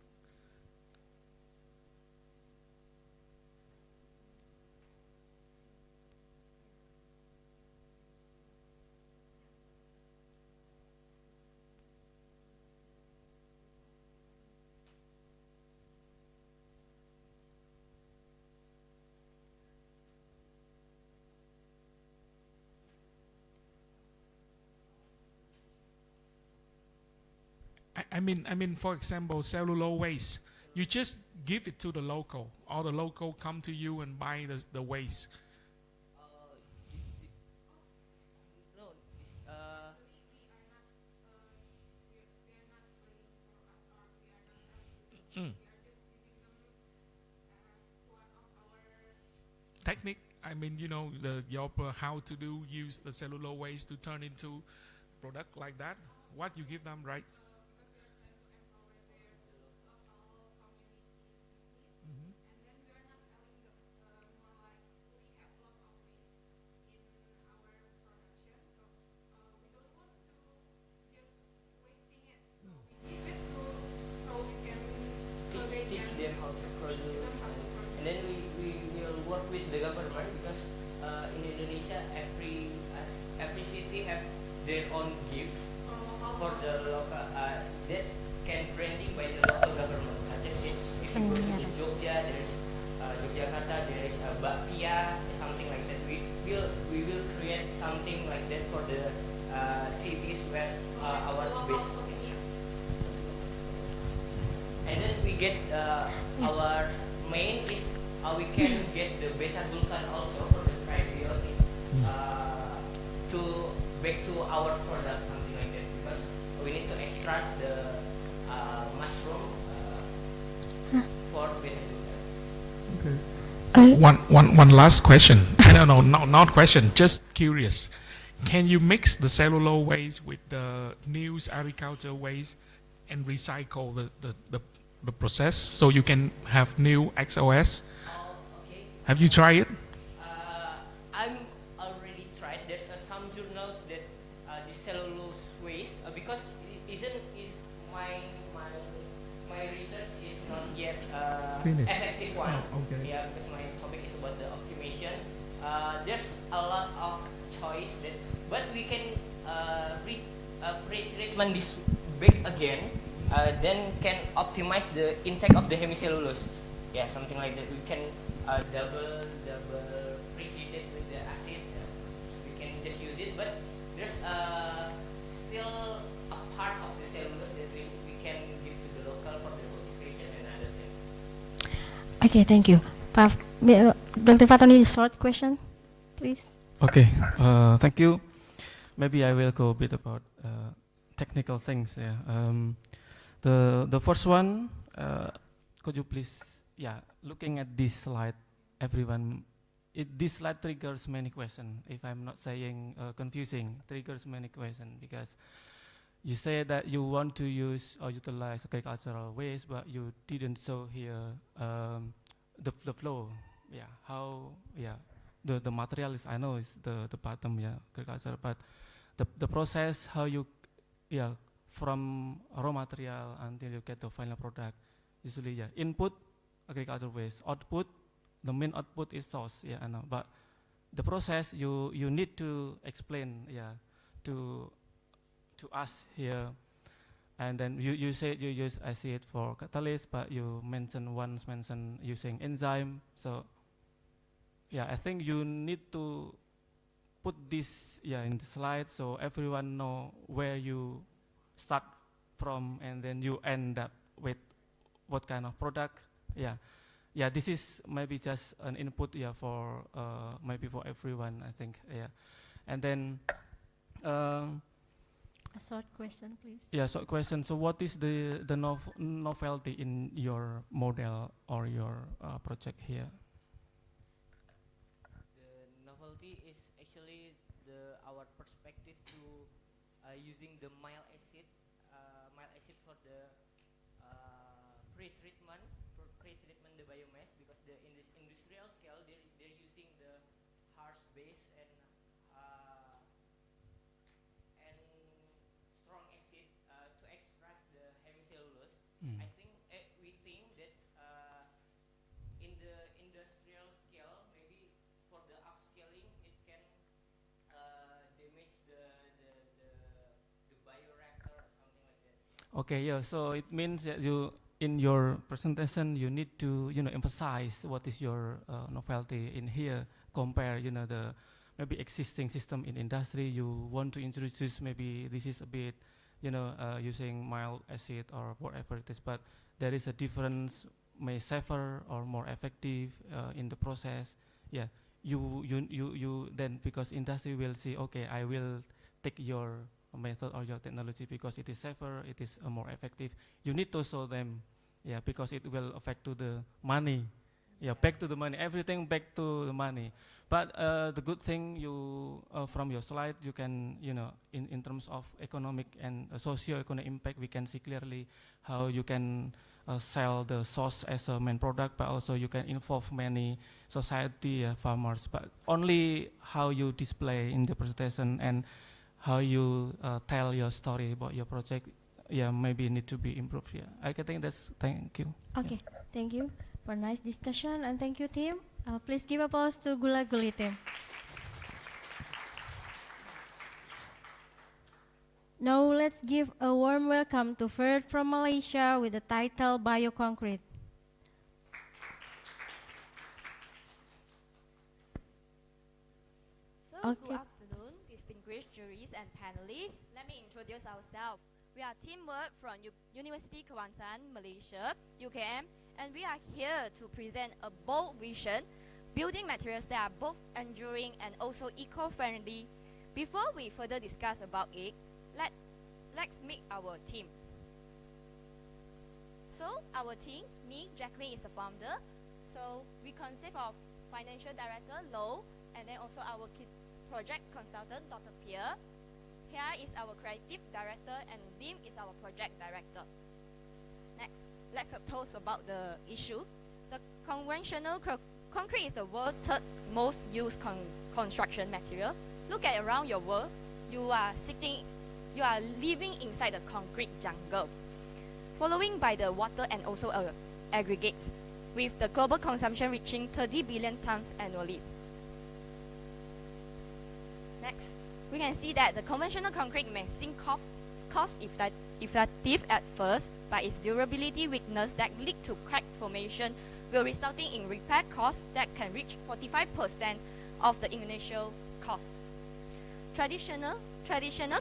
I mean, for example, cellular waste. You just give it to the local, or the local come to you and buy the waste. Mm. Technique. How to use the cellular waste to turn into product like that. What you give them, right? Teach them how to produce, and then we will work with the government, because in Indonesia every city have their own gifts for the local that can bring bakpia, something like that. We will create something like that for the cities where our base. And then we get our main is we can get the beta glucan also for the prebiotic to back to our product, something like that, because we need to extract the mushroom for beta glucan. Okay. One last question. No, not question. Just curious. Can you mix the celluloid waste with the new agriculture waste and recycle the process so you can have new XOS? Okay. Have you tried it? I'm already tried. There's some journals that the cellulose waste because is my research is not yet effective one. Oh, okay. Yeah, because my topic is about the optimization. There's a lot of choice but we can pre-treatment this back again. Then can optimize the intake of the hemicellulose. Yeah, something like that. We can double preheat it with the acid. We can just use it, but there's still a part of the cellulose that we can give to the local for the cultivation and other things. Okay, thank you. Dr. Fatoni, short question, please. Okay, thank you. Maybe I will go a bit about technical things. Yeah. The first one, could you please, looking at this slide, everyone, this slide triggers many questions. If I'm not saying confusing, triggers many questions because you say that you want to use or utilize agricultural waste, but you didn't show here the flow. Yeah, how? Yeah, the material is, I know is the bottom. Yeah, agriculture, but the process, how you, from raw material until you get the final product. Usually, input agricultural waste, output, the main output is source. Yeah, I know, but the process you need to explain. To us here, and then you said you use acid for catalyst, but you mentioned using enzyme. So I think you need to put this in the slide so everyone know where you start from and then you end up with what kind of product. This is maybe just an input for maybe for everyone, I think. And then a short question, please. Short question. So what is the novelty in your model or your project here? The novelty is actually our perspective to using the mild acid for the pre-treatment the biomass, because in this industrial scale they're using the harsh base and strong acid to extract the hemicellulose. I think we think that in the industrial scale, maybe for the upscaling, it can damage the bioreactor or something like that. Okay, so it means that you, in your presentation, you need to emphasize what is your novelty in here. Compare the maybe existing system in industry. You want to introduce maybe this is a bit using mild acid or whatever it is, but there is a difference, may safer or more effective in the process. You then, because industry will see, okay, I will take your method or your technology because it is safer, it is more effective. You need to show them, because it will affect to the money. Back to the money, everything back to the money. But the good thing you from your slide, you can in terms of economic and socio-economic impact, we can see clearly how you can sell the source as a main product, but also you can involve many society farmers. But only how you display in the presentation and how you tell your story about your project, maybe need to be improved. I think that's. Thank you. Okay, thank you for nice discussion, and thank you, team. Please give applause to Gula Guli team. Now let's give a warm welcome to Ferd from Malaysia with the title Bioconcrete. Okay. Good afternoon, distinguished juries and panelists. Let me introduce ourselves. We are teamwork from University Kebangsaan Malaysia, UKM, and we are here to present a bold vision, building materials that are both enduring and also eco-friendly. Before we further discuss about it, let's meet our team. So our team, me, Jacqueline is the founder. So we consist of financial director, Lo, and then also our project consultant, Dr. Pierre. Here is our creative director, and Lim is our project director. Next, let's talk about the issue. The conventional concrete is the world's third most used construction material. Look at around your world, you are living inside the concrete jungle, following by the water and also aggregates, with the global consumption reaching 30 billion tons annually. Next, we can see that the conventional concrete may seem cost-effective at first, but its durability weakness that lead to crack formation will resulting in repair costs that can reach 45% of the initial cost. Traditional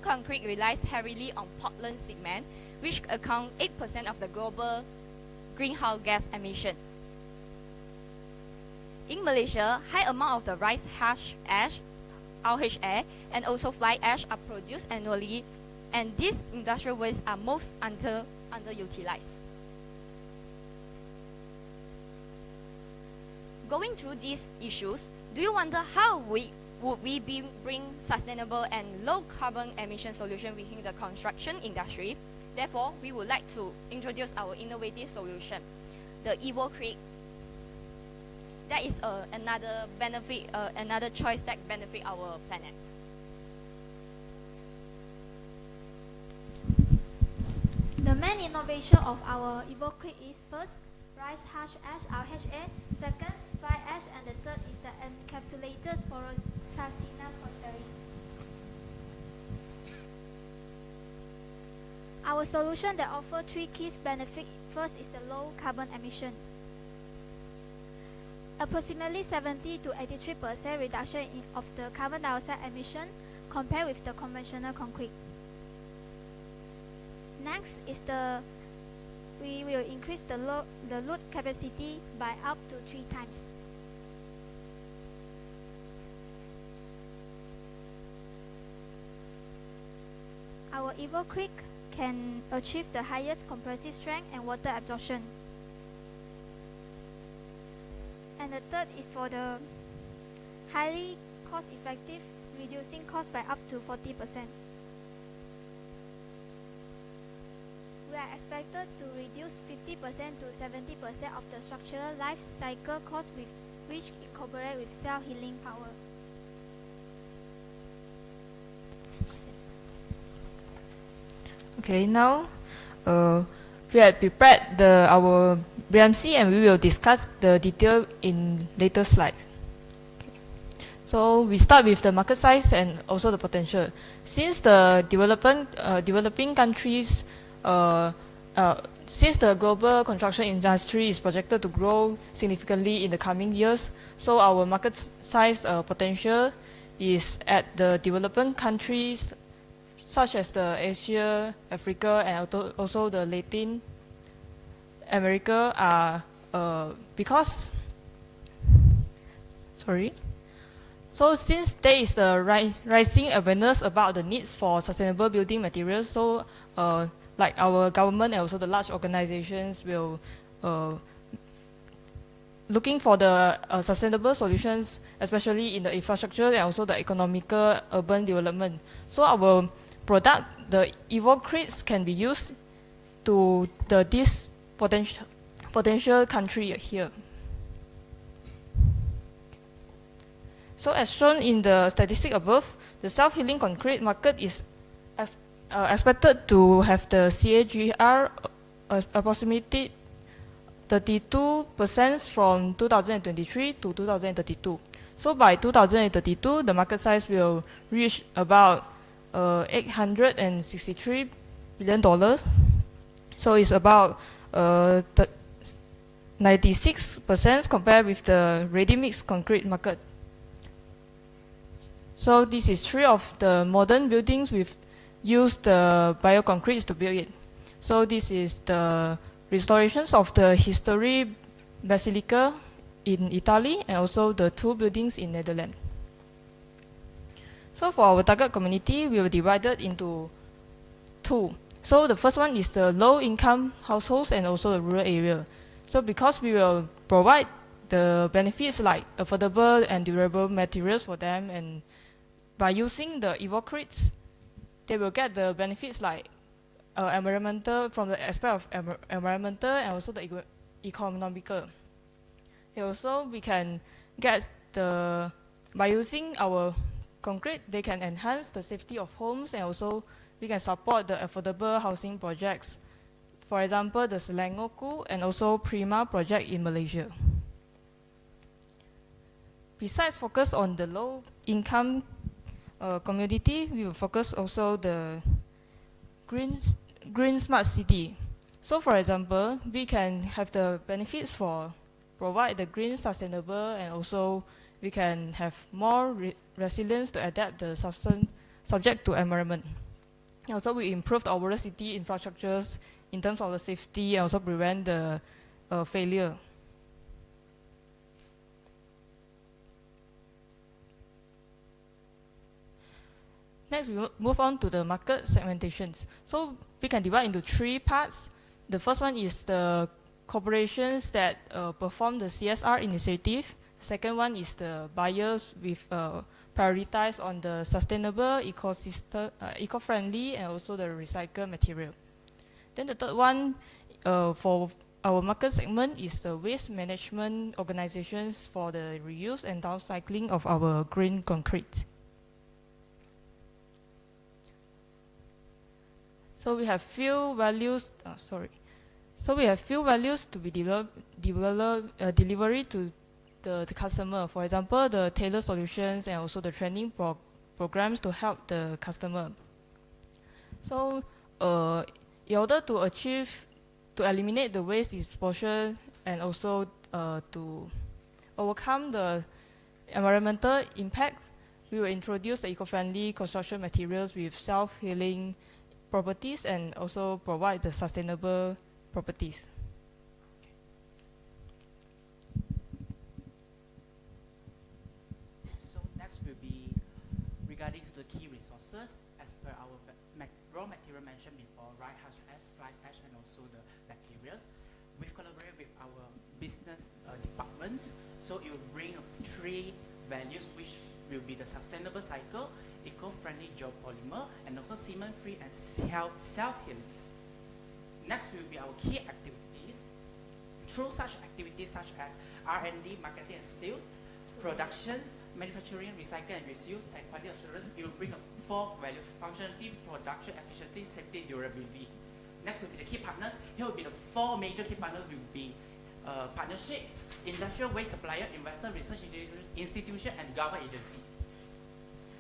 concrete relies heavily on Portland cement, which account 8% of the global greenhouse gas emission. In Malaysia, high amount of the rice hash ash, RHA, and also fly ash are produced annually, and these industrial wastes are most underutilized. Going through these issues, do you wonder how would we bring sustainable and low carbon emission solution within the construction industry? Therefore, we would like to introduce our innovative solution, the EvoCrete. That is another benefit, another choice that benefit our planet. The main innovation of our EvoCrete is first, rice hash ash RHA, second, fly ash, and the third is the encapsulators for sustainable fostering. Our solution that offer three key benefits. First is the low carbon emission. Approximately 70 to 83% reduction of the carbon dioxide emission compared with the conventional concrete. Next is we will increase the load capacity by up to 3 times. Our EvoCrete can achieve the highest compressive strength and water absorption. And the third is for the highly cost-effective, reducing cost by up to 40%. We are expected to reduce 50% to 70% of the structural life cycle cost, with which incorporate with self-healing power. Okay, now we have prepared our BMC, and we will discuss the detail in later slides. Okay. So we start with the market size and also the potential. Since the developing countries, since the global construction industry is projected to grow significantly in the coming years, so our market size potential is at the developing countries such as the Asia, Africa, and also the Latin America are So since there is the rising awareness about the needs for sustainable building materials, so like our government and also the large organizations will looking for the sustainable solutions, especially in the infrastructure and also the economical urban development. So our product, the EvoCrates, can be used to this potential country here. So as shown in the statistic above, the self-healing concrete market is expected to have the CAGR approximately 32% from 2023 to 2032. So by 2032, the market size will reach about $863 billion. So it's about 96% compared with the ready-mix concrete market. So this is 3 of the modern buildings we've used the bioconcretes to build it. So this is the restorations of the history basilica in Italy and also the 2 buildings in Netherlands. So for our target community, we were divided into 2. So the first one is the low-income households and also the rural area. So because we will provide the benefits like affordable and durable materials for them, and by using the evocrates, they will get the benefits like environmental, from the aspect of environmental and also the economical. And also we can get the, by using our concrete, they can enhance the safety of homes, and also we can support the affordable housing projects. For example, the Selangorku and also Prima project in Malaysia. Besides focus on the low income community, we will focus also the green smart city. So for example, we can have the benefits for provide the green sustainable, and also we can have more resilience to adapt the subject to environment. And also we improved our city infrastructures in terms of the safety and also prevent the failure. Next, we move on to the market segmentations. So we can divide into 3 parts. The first one is the corporations that perform the CSR initiative. Second one is the buyers with prioritize on the sustainable, ecosystem, eco-friendly, and also the recycled material. Then the third one for our market segment is the waste management organizations for the reuse and downcycling of our green concrete. So we have few values. So we have few values to be delivery to the customer. For example, the tailored solutions and also the training programs to help the customer. So in order to eliminate the waste disposal and also to overcome the environmental impact, we will introduce the eco-friendly construction materials with self-healing properties and also provide the sustainable properties. So next will be regarding the key resources as per our raw material mentioned before, right? Hash, fly ash, and also the materials. We've collaborated with our business departments, so it will bring 3 values, which will be the sustainable cycle, eco-friendly geopolymer, and also cement-free and self-healings. Next will be our key activities. Through such activities such as R&D, marketing and sales, productions, manufacturing, recycle and reuse, and quality assurance, it will bring 4 values: functionality, production, efficiency, safety, durability. Next will be the key partners. Here will be the 4 major key partners will be partnership, industrial waste supplier, investor, research institution, and government agency.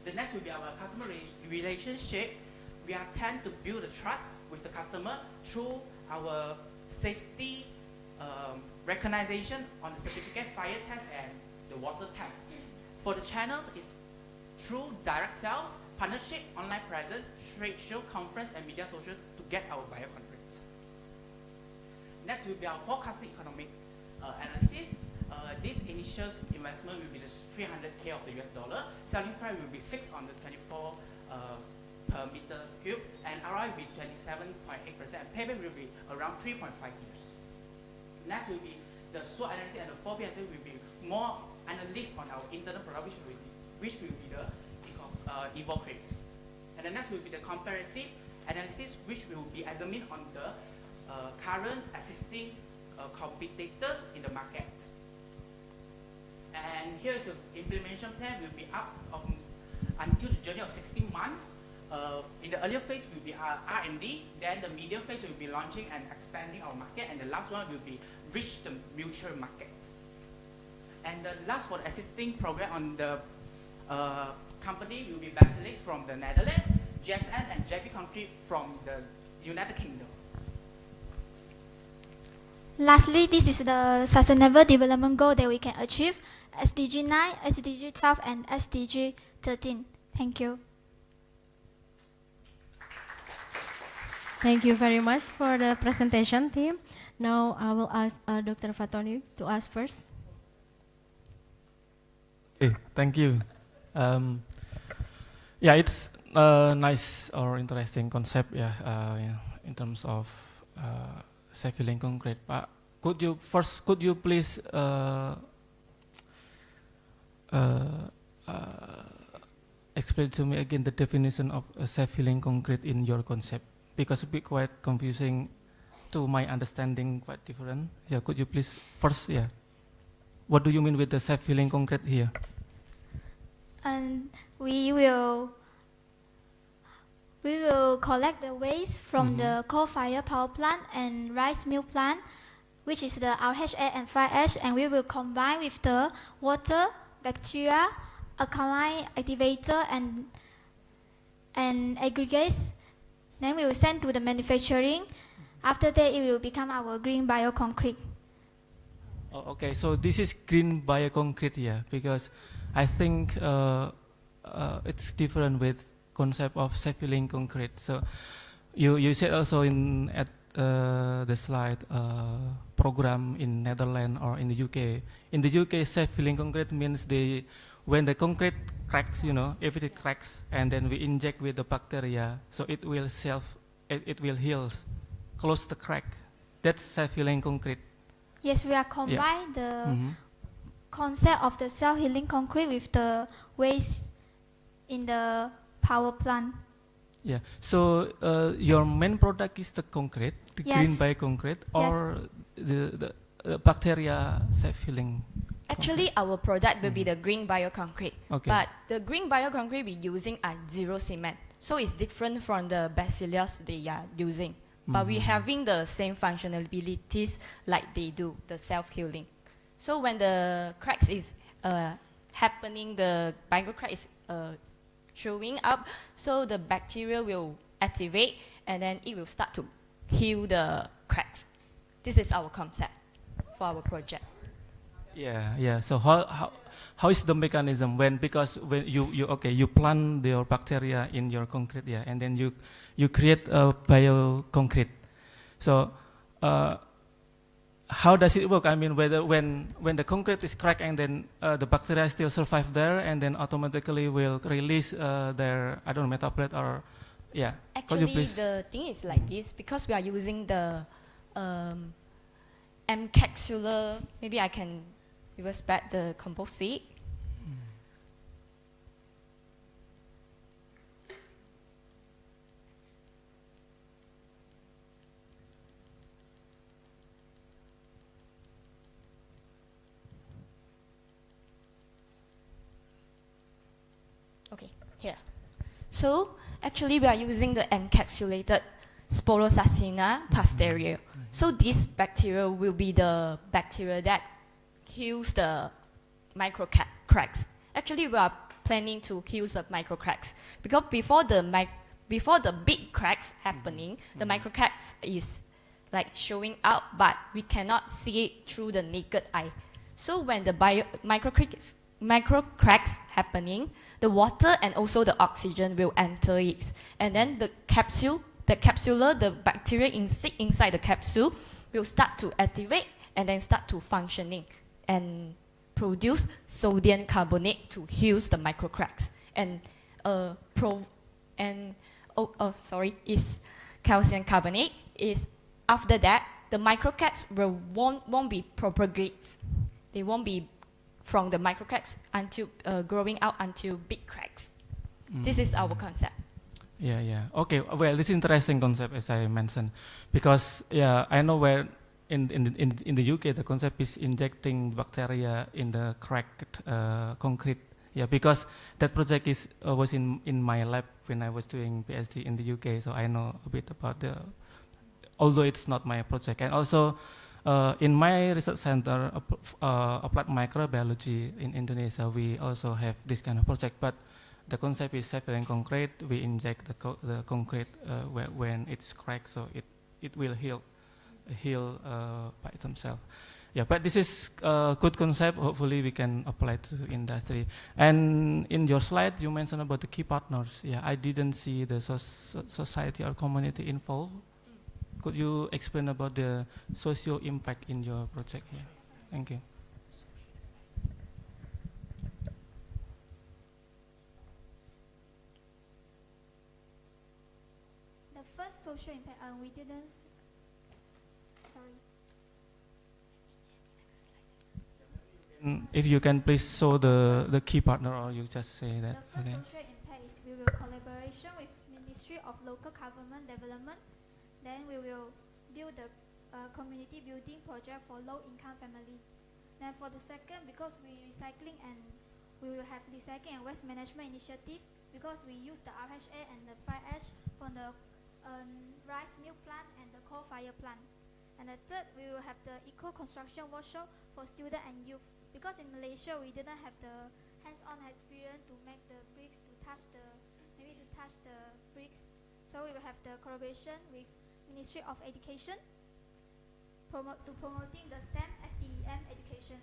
The next will be our customer relationship. We tend to build a trust with the customer through our safety recognition on the certificate, fire test, and the water test. For the channels, it's through direct sales, partnership, online presence, trade show, conference, and media social to get our biocontracts. Next will be our forecasting economic analysis. This initial investment will be the $300K of the US dollar. Selling price will be fixed on the 24 per meters cube, and ROI will be 27.8%. Payback will be around 3.5 years. Next will be the SWOT analysis, and the 4P analysis will be more analysis on our internal product, which will be the evocrate. And the next will be the comparative analysis, which will be examined on the current existing competitors in the market. And here's the implementation plan will be up until the journey of 16 months. In the earlier phase will be R&D, then the medium phase will be launching and expanding our market, and the last one will be reach the mutual market. And the last for the existing program on the company will be Basilisk from the Netherlands, GXN and JP Concrete from the United Kingdom. Lastly, this is the Sustainable Development Goal that we can achieve, SDG 9, SDG 12, and SDG 13. Thank you. Thank you very much for the presentation, team. Now I will ask Dr. Fatoni to ask first. Okay, thank you. Yeah, it's a nice or interesting concept, yeah, in terms of self-healing concrete. But could you please explain to me again the definition of self-healing concrete in your concept? Because it's quite confusing to my understanding, quite different. Yeah, could you please first, yeah, what do you mean with the self-healing concrete here? And we will collect the waste from the coal-fired power plant and rice mill plant, which is the RHA and fly ash, and we will combine with the water, bacteria, alkaline activator, and aggregates. Then we will send to the manufacturing. After that, it will become our green bioconcrete. Oh, okay, so this is green bioconcrete, yeah, because I think it's different with concept of self-healing concrete. So you said also at the slide program in Netherlands or in the UK. In the UK, self-healing concrete means when the concrete cracks, if it cracks, and then we inject with the bacteria, so it will heal, close the crack. That's self-healing concrete. Yes, we are combine the concept of the self-healing concrete with the waste in the power plant. Yeah. So your main product is the concrete, the green bioconcrete, or the bacteria self-healing. Actually, our product will be the green bioconcrete. Okay. But the green bioconcrete we're using are zero cement. So it's different from the bacillus they are using. But we're having the same functionalities like they do, the self-healing. So when the cracks is happening, the microcrack is showing up, so the bacteria will activate and then it will start to heal the cracks. This is our concept for our project. Yeah. So how is the mechanism because when you plant your bacteria in your concrete, yeah, and then you create a bioconcrete. So how does it work? I mean, whether when the concrete is cracked and then the bacteria still survive there, and then automatically will release their metabolite or yeah. Actually, the thing is like this because we are using the encapsular. Maybe I can reverse back the composite. Okay, here. So actually we are using the encapsulated Sporosacina pasteuriae. So this bacteria will be the bacteria that heals the micro cracks. Actually we are planning to heal the micro cracks because before the big cracks happening, the micro cracks is like showing out, but we cannot see it through the naked eye. So when the micro cracks happening, the water and also the oxygen will enter it, and then the bacteria inside the capsule will start to activate and then start to functioning and produce sodium carbonate to heal the micro cracks is calcium carbonate. Is after that the micro cracks won't be propagate. They won't be from the micro cracks until growing out until big cracks. This is our concept. Yeah. Okay. Well, this is interesting concept as I mentioned, because I know where in the UK the concept is injecting bacteria in the cracked concrete. Yeah, because that project was in my lab when I was doing PhD in the UK, so I know a bit about although it's not my project. And also in my research center, applied microbiology in Indonesia, we also have this kind of project. But the concept is self-healing concrete. We inject the concrete when it's cracked, so it will heal. heal by themselves. Yeah, but this is a good concept. Hopefully, we can apply to industry. And in your slide, you mentioned about the key partners. Yeah, I didn't see the society or community involved. Could you explain about the social impact in your project here? Thank you. The first social impact, we didn't. Sorry. If you can please show the key partner, or you just say that. The first Okay. social impact is we will collaboration with Ministry of Local Government Development. Then we will build the community building project for low-income family. Then for the second, because we recycling and we will have recycling and waste management initiative because we use the RHA and the fly ash from the rice mill plant and the coal fire plant. And the third, we will have the eco-construction workshop for student and youth. Because in Malaysia, we didn't have the hands-on experience to make the bricks, to touch the bricks. So we will have the collaboration with Ministry of Education to promoting the STEM, STEM education.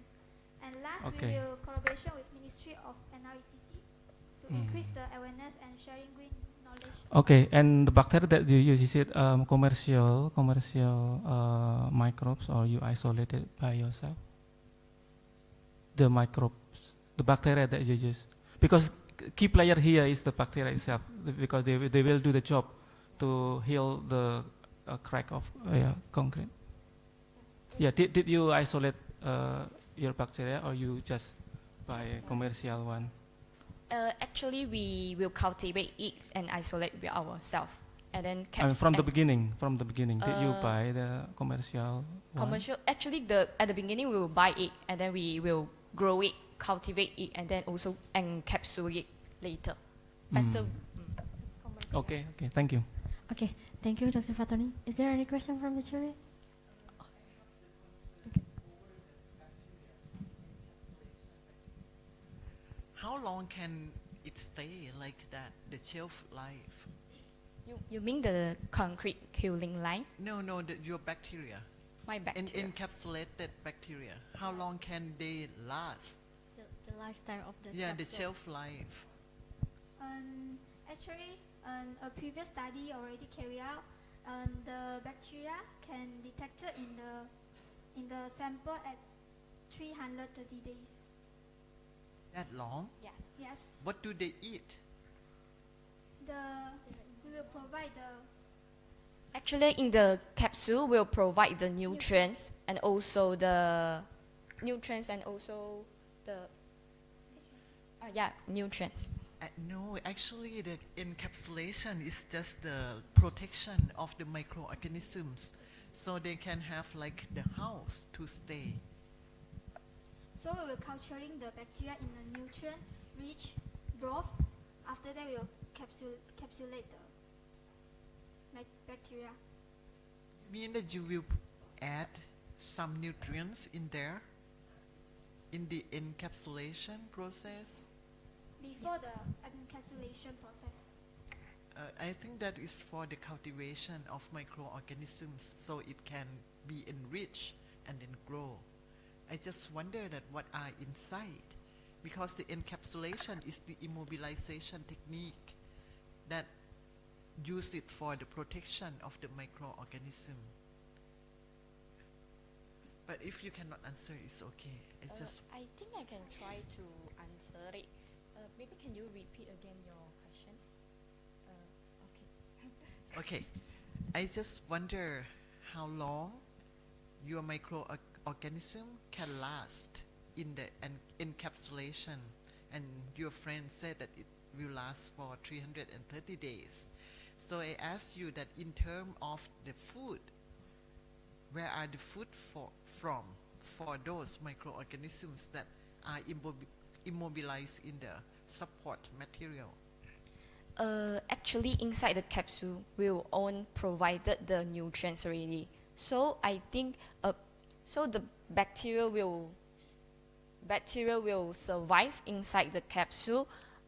And last, we will collaboration with Ministry of NRECC to increase the awareness and sharing green knowledge. Okay, and the bacteria that you use, is it commercial microbes, or you isolated by yourself? The microbes, the bacteria that you use, because key player here is the bacteria itself, because they will do the job to heal the crack of concrete. Yeah, did you isolate your bacteria, or you just buy a commercial one? Actually, we will cultivate it and isolate with ourselves, and then From the beginning, did you buy the commercial one? Actually, at the beginning we will buy it, and then we will grow it, cultivate it, and then also encapsulate it later. Okay, thank you. Okay, thank you, Dr. Fatoni. Is there any question from the jury? How long can it stay like that, the shelf life? You mean the concrete cooling line? No, your bacteria. My bacteria. Encapsulated bacteria. How long can they last? The lifetime of the the capsule. shelf life. Actually, a previous study already carried out. The bacteria can detect it in the sample at 330 days. That long? Yes. What do they eat? We will provide the. Actually, in the capsule, we'll provide the nutrients and also the nutrients. No, actually, the encapsulation is just the protection of the microorganisms, so they can have like the house to stay. So we will culturing the bacteria in a nutrient-rich broth. After that, we will capsulate the bacteria. You mean that you will add some nutrients in there, in the encapsulation process? Before the encapsulation process. I think that is for the cultivation of microorganisms, so it can be enriched and then grow. I just wonder that what are inside, because the encapsulation is the immobilization technique that use it for the protection of the microorganism. But if you cannot answer, it's okay. I think I can try to answer it. Maybe can you repeat again your question? Okay. I just wonder how long your microorganism can last in the encapsulation, and your friend said that it will last for 330 days. So I asked you that in terms of the food, where are the food from for those microorganisms that are immobilized in the support material? Actually, inside the capsule, we will own provided the nutrients already. So I think, so the bacteria will survive inside the capsule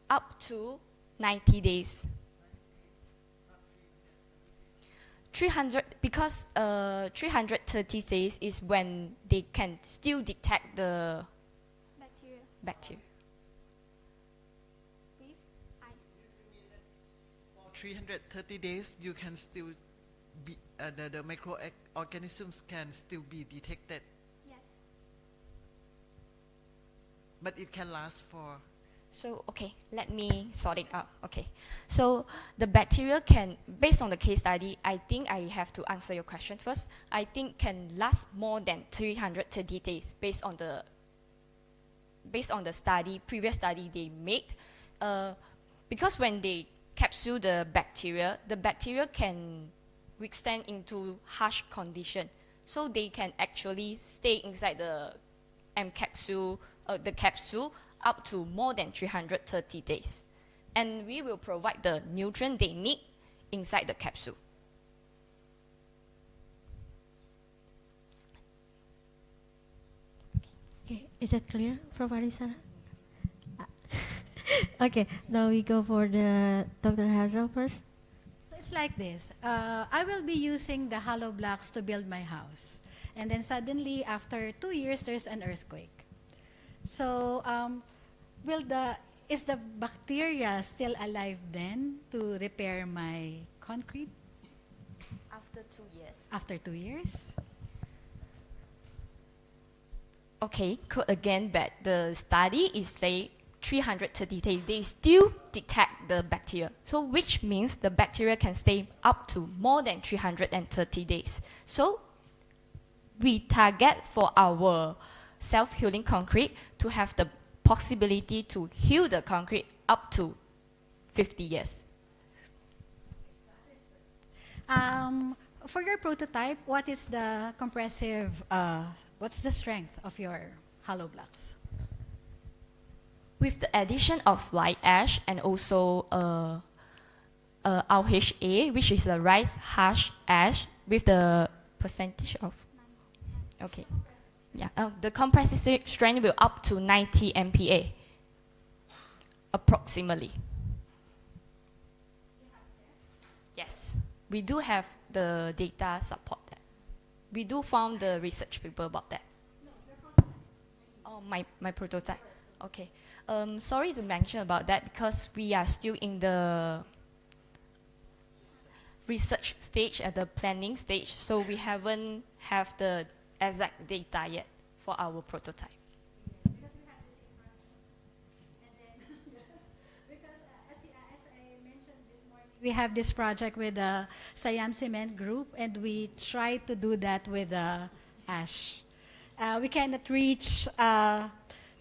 up to 90 days. 300 because 330 days is when they can still detect the bacteria. For 330 days, you can still be the microorganisms can still be detected. Yes. But it can last for. So, okay, let me sort it out. Okay, so the bacteria can, based on the case study, I think I have to answer your question first. I think can last more than 330 days based on the study, previous study they made. Because when they capsule the bacteria can withstand into harsh condition. So they can actually stay inside the capsule up to more than 330 days. And we will provide the nutrient they need inside the capsule. Okay, is that clear, Prof. Arisara? Okay, now we go for the Dr. Hazel first. So it's like this. I will be using the hollow blocks to build my house. And then suddenly, after 2 years, there's an earthquake. So is the bacteria still alive then to repair my concrete? After 2 years. After 2 years? Okay, again, but the study is say 330 days, they still detect the bacteria. So which means the bacteria can stay up to more than 330 days. So we target for our self-healing concrete to have the possibility to heal the concrete up to 50 years. For your prototype, what is the compressive, what's the strength of your hollow blocks? With the addition of fly ash and also RHA, which is the rice hash ash, with the percentage of, okay, yeah, the compressive strength will up to 90 MPa, approximately. Yes, we do have the data support that. We do found the research paper about that. Oh, my prototype. Okay. Sorry to mention about that because we are still in the research stage, at the planning stage, so we haven't have the exact data yet for our prototype. We have this project with the Siam Cement Group, and we try to do that with ash. We cannot reach 3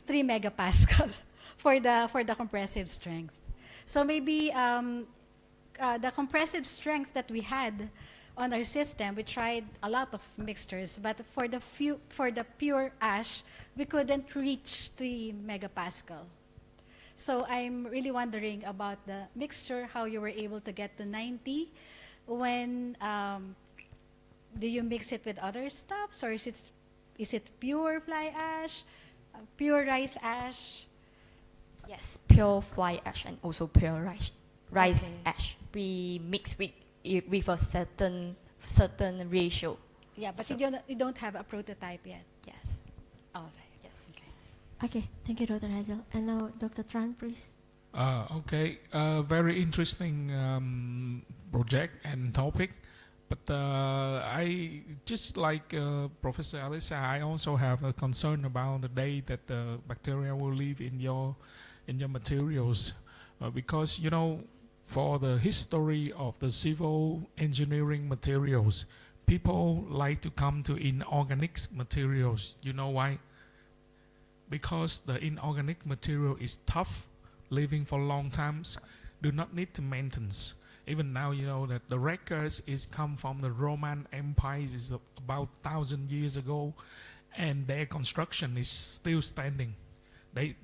megapascal for the compressive strength. So maybe the compressive strength that we had on our system, we tried a lot of mixtures, but for the pure ash, we couldn't reach 3 megapascal. So I'm really wondering about the mixture, how you were able to get to 90. When do you mix it with other stuffs, or is it pure fly ash, pure rice ash? Yes, pure fly ash and also pure rice ash. We mix with a certain ratio. Yeah, but so you don't have a prototype yet. Yes. All right. Yes. Okay, thank you, Dr. Hazel. And now, Dr. Tran, please. Okay, very interesting project and topic. But I just like Professor Alisa, I also have a concern about the day that the bacteria will live in your materials, because you know, for the history of the civil engineering materials, people like to come to inorganic materials. You know why? Because the inorganic material is tough, living for long times, do not need to maintenance. Even now, you know that the records is come from the Roman Empire, is about 1,000 years ago, and their construction is still standing.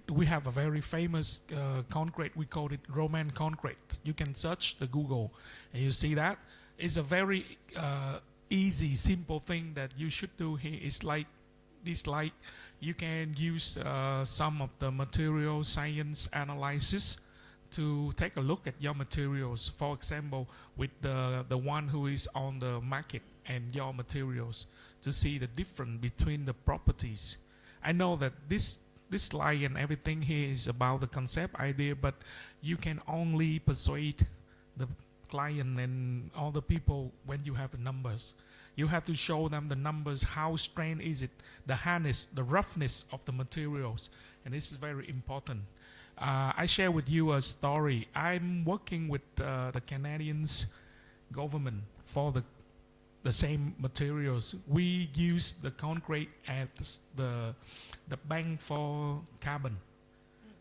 We have a very famous concrete, we call it Roman concrete. You can search the Google and you see that. It's a very easy, simple thing that you should do here. It's like this, like you can use some of the material science analysis to take a look at your materials. For example, with the one who is on the market, and your materials to see the difference between the properties. I know that this slide and everything here is about the concept idea, but you can only persuade the client and all the people when you have the numbers. You have to show them the numbers, how strength is it, the hardness, the roughness of the materials, and this is very important. I share with you a story. I'm working with the Canadian government for the same materials. We use the concrete as the bank for carbon.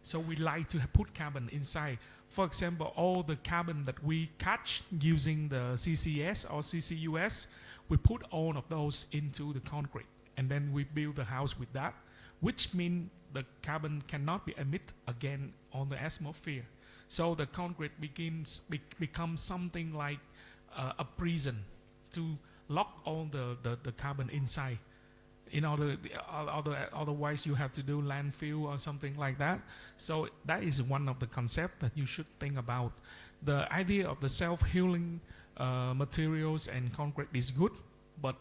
So we like to put carbon inside. For example, all the carbon that we catch using the CCS or CCUS, we put all of those into the concrete, and then we build the house with that, which means the carbon cannot be emitted again on the atmosphere. So the concrete becomes something like a prison to lock all the carbon inside. In order, otherwise you have to do landfill or something like that. So that is one of the concepts that you should think about. The idea of the self-healing materials and concrete is good, but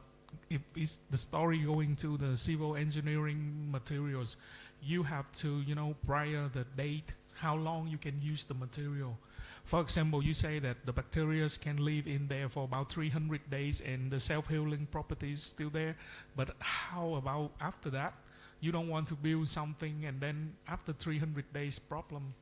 if it's the story going to the civil engineering materials, you have to, prior the date, how long you can use the material. For example, you say that the bacteria can live in there for about 300 days and the self-healing property is still there, but how about after that? You don't want to build something and then after 300 days problem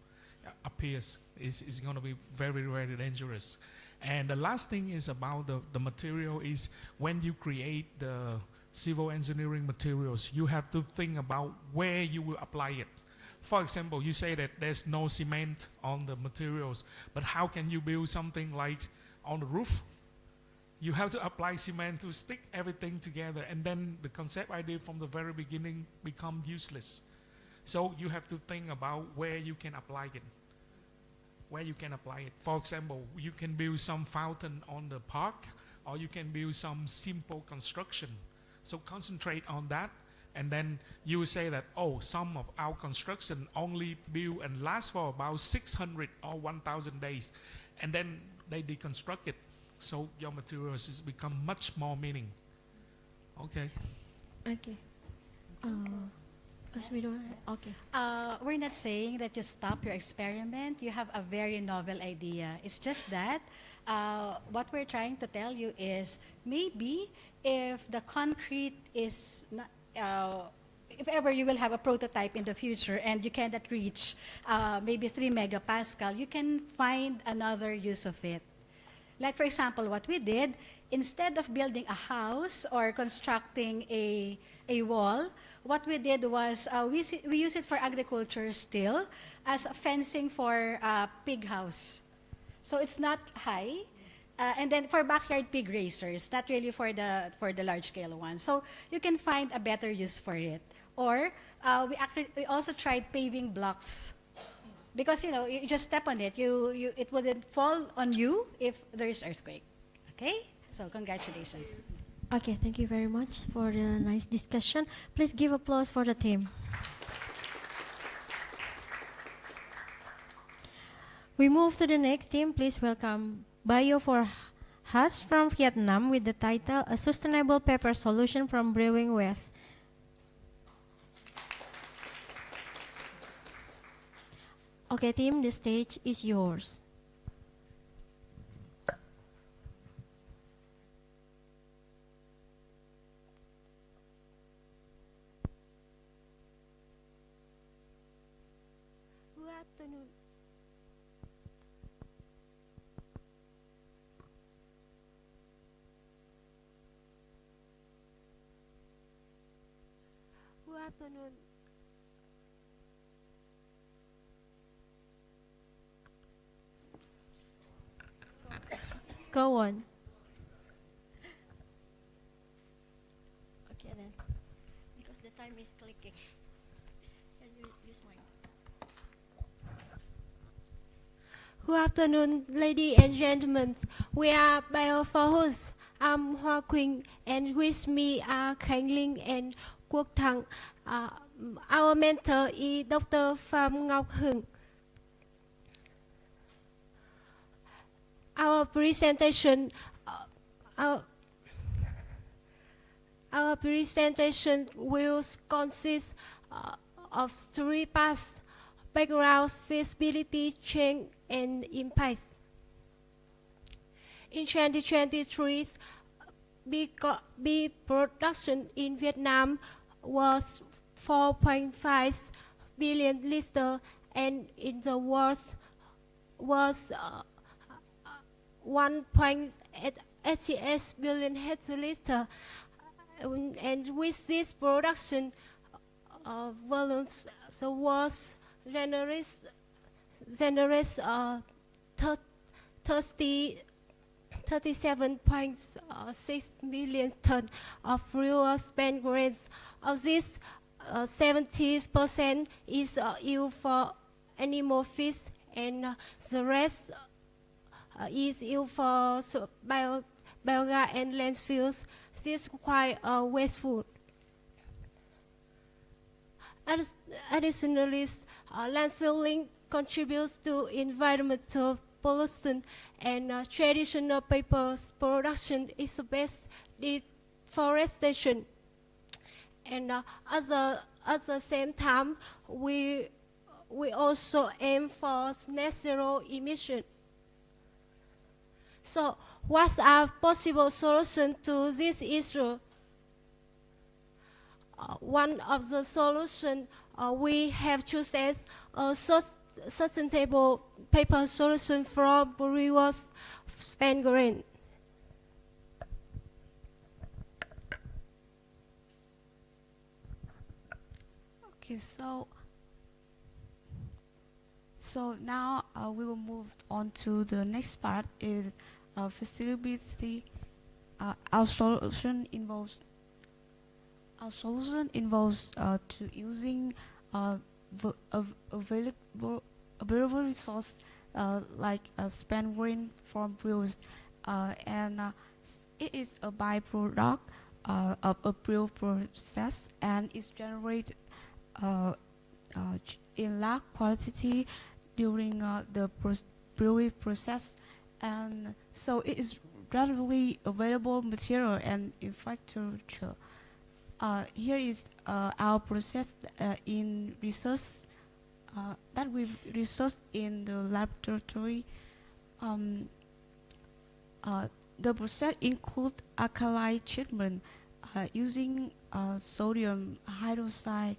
appears. It's going to be very, very dangerous. And the last thing is about the material is when you create the civil engineering materials, you have to think about where you will apply it. For example, you say that there's no cement on the materials, but how can you build something like on the roof? You have to apply cement to stick everything together, and then the concept idea from the very beginning become useless. So you have to think about where you can apply it. Where you can apply it. For example, you can build some fountain on the park, or you can build some simple construction. So concentrate on that. And then you will say that, oh, some of our construction only build and last for about 600 or 1,000 days. And then they deconstruct it. So your materials has become much more meaning. Okay. Okay. Because we don't, okay. We're not saying that you stop your experiment. You have a very novel idea. It's just that what we're trying to tell you is maybe if the concrete is not, if ever you will have a prototype in the future and you cannot reach maybe 3 megapascal, you can find another use of it. Like for example, what we did, instead of building a house or constructing a wall, what we did was we use it for agriculture still as fencing for pig house. So it's not high. And then for backyard pig raisers, not really for the large scale ones. So you can find a better use for it. Or we also tried paving blocks, because you just step on it, it wouldn't fall on you if there is earthquake. Okay, so congratulations. Okay, thank you very much for the nice discussion. Please give applause for the team. We move to the next team. Please welcome Bioprocesses from Vietnam with the title A Sustainable Paper Solution from Brewing Waste. Okay, team, the stage is yours. Good afternoon. Good afternoon. Go on. Okay then, because the time is clicking. Can you use mine? Good afternoon, ladies and gentlemen. We are Bioprocesses. I'm Hoa Quỳnh, and with me are Khánh Linh and Quốc Thắng. Our mentor is Dr. Phạm Ngọc Hưng. Our presentation, The presentation will consist of 3 parts: background, feasibility, change, and impact. In 2023, beef production in Vietnam was 4.5 billion liters, and in the world was 1.88 billion hectoliters. And with this production volumes, the world generates 37.6 million tons of real spent grains. Of this, 70% is used for animal feed, and the rest is used for biogas and landfills. This is quite wasteful. Additionally, landfilling contributes to environmental pollution, and traditional paper production is the best deforestation. And at the same time, we also aim for net zero emission. So, what are possible solutions to this issue? One of the solutions we have chosen a sustainable paper solution from reverse spent grain. Okay, so now we will move on to the next part, is feasibility. Our solution involves to using available resource like spent grain from brews, and it is a byproduct of a brew process, and is generated in large quantity during the brewing process, and so it is readily available material and infrastructure. Here is our process in research that we research in the laboratory. The process includes alkali treatment using sodium hydroxide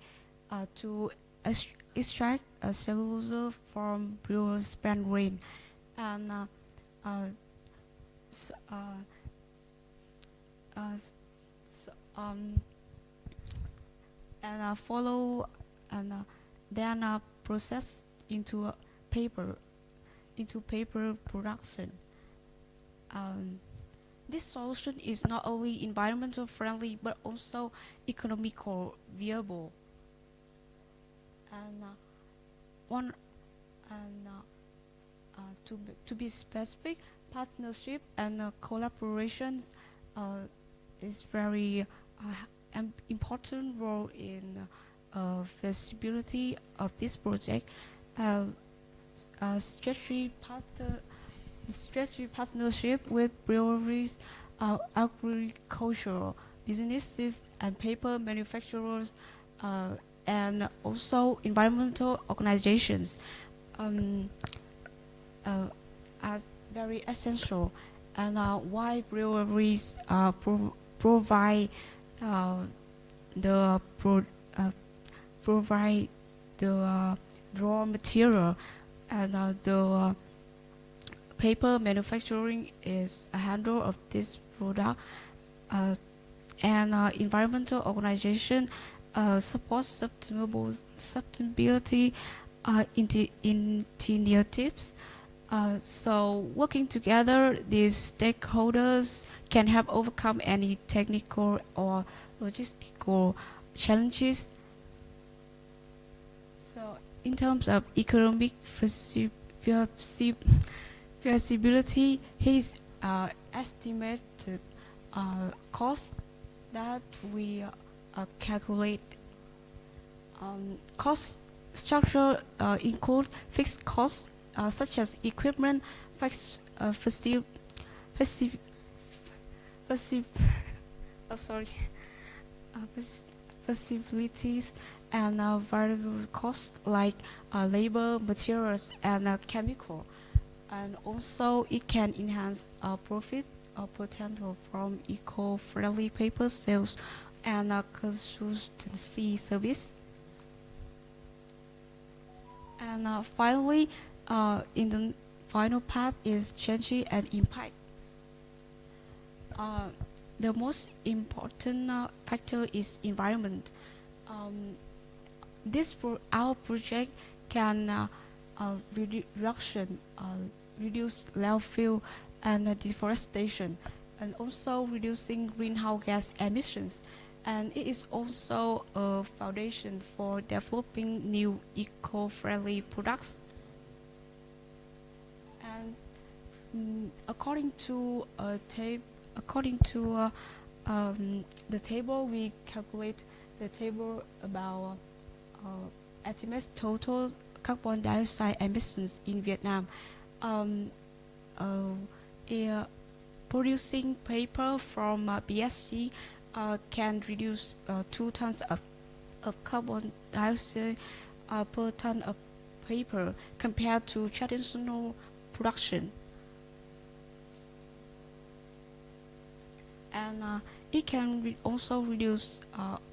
to extract cellulose from brewer's spent grain, and follow and then process into paper production. This solution is not only environmental friendly but also economical viable. And to be specific, partnership and collaborations is very important role in feasibility of this project. Strategic partnership with breweries, agricultural businesses, and paper manufacturers, and also environmental organizations are very essential. And why breweries provide the raw material, and the paper manufacturing is a handle of this product, and environmental organization supports sustainability initiatives. So working together, these stakeholders can help overcome any technical or logistical challenges. So in terms of economic feasibility, his estimated cost that we calculate. Cost structure include fixed costs such as equipment, possibilities and variable costs like labor, materials, and chemical. And also it can enhance profit potential from eco-friendly paper sales and consultancy service. And finally, in the final part is change and impact. The most important factor is environment. Our project can reduce landfill and deforestation, and also reducing greenhouse gas emissions. And it is also a foundation for developing new eco-friendly products. And according to the table, we calculate the table about estimates total carbon dioxide emissions in Vietnam. Producing paper from BSG can reduce 2 tons of carbon dioxide per ton of paper compared to traditional production. And it can also reduce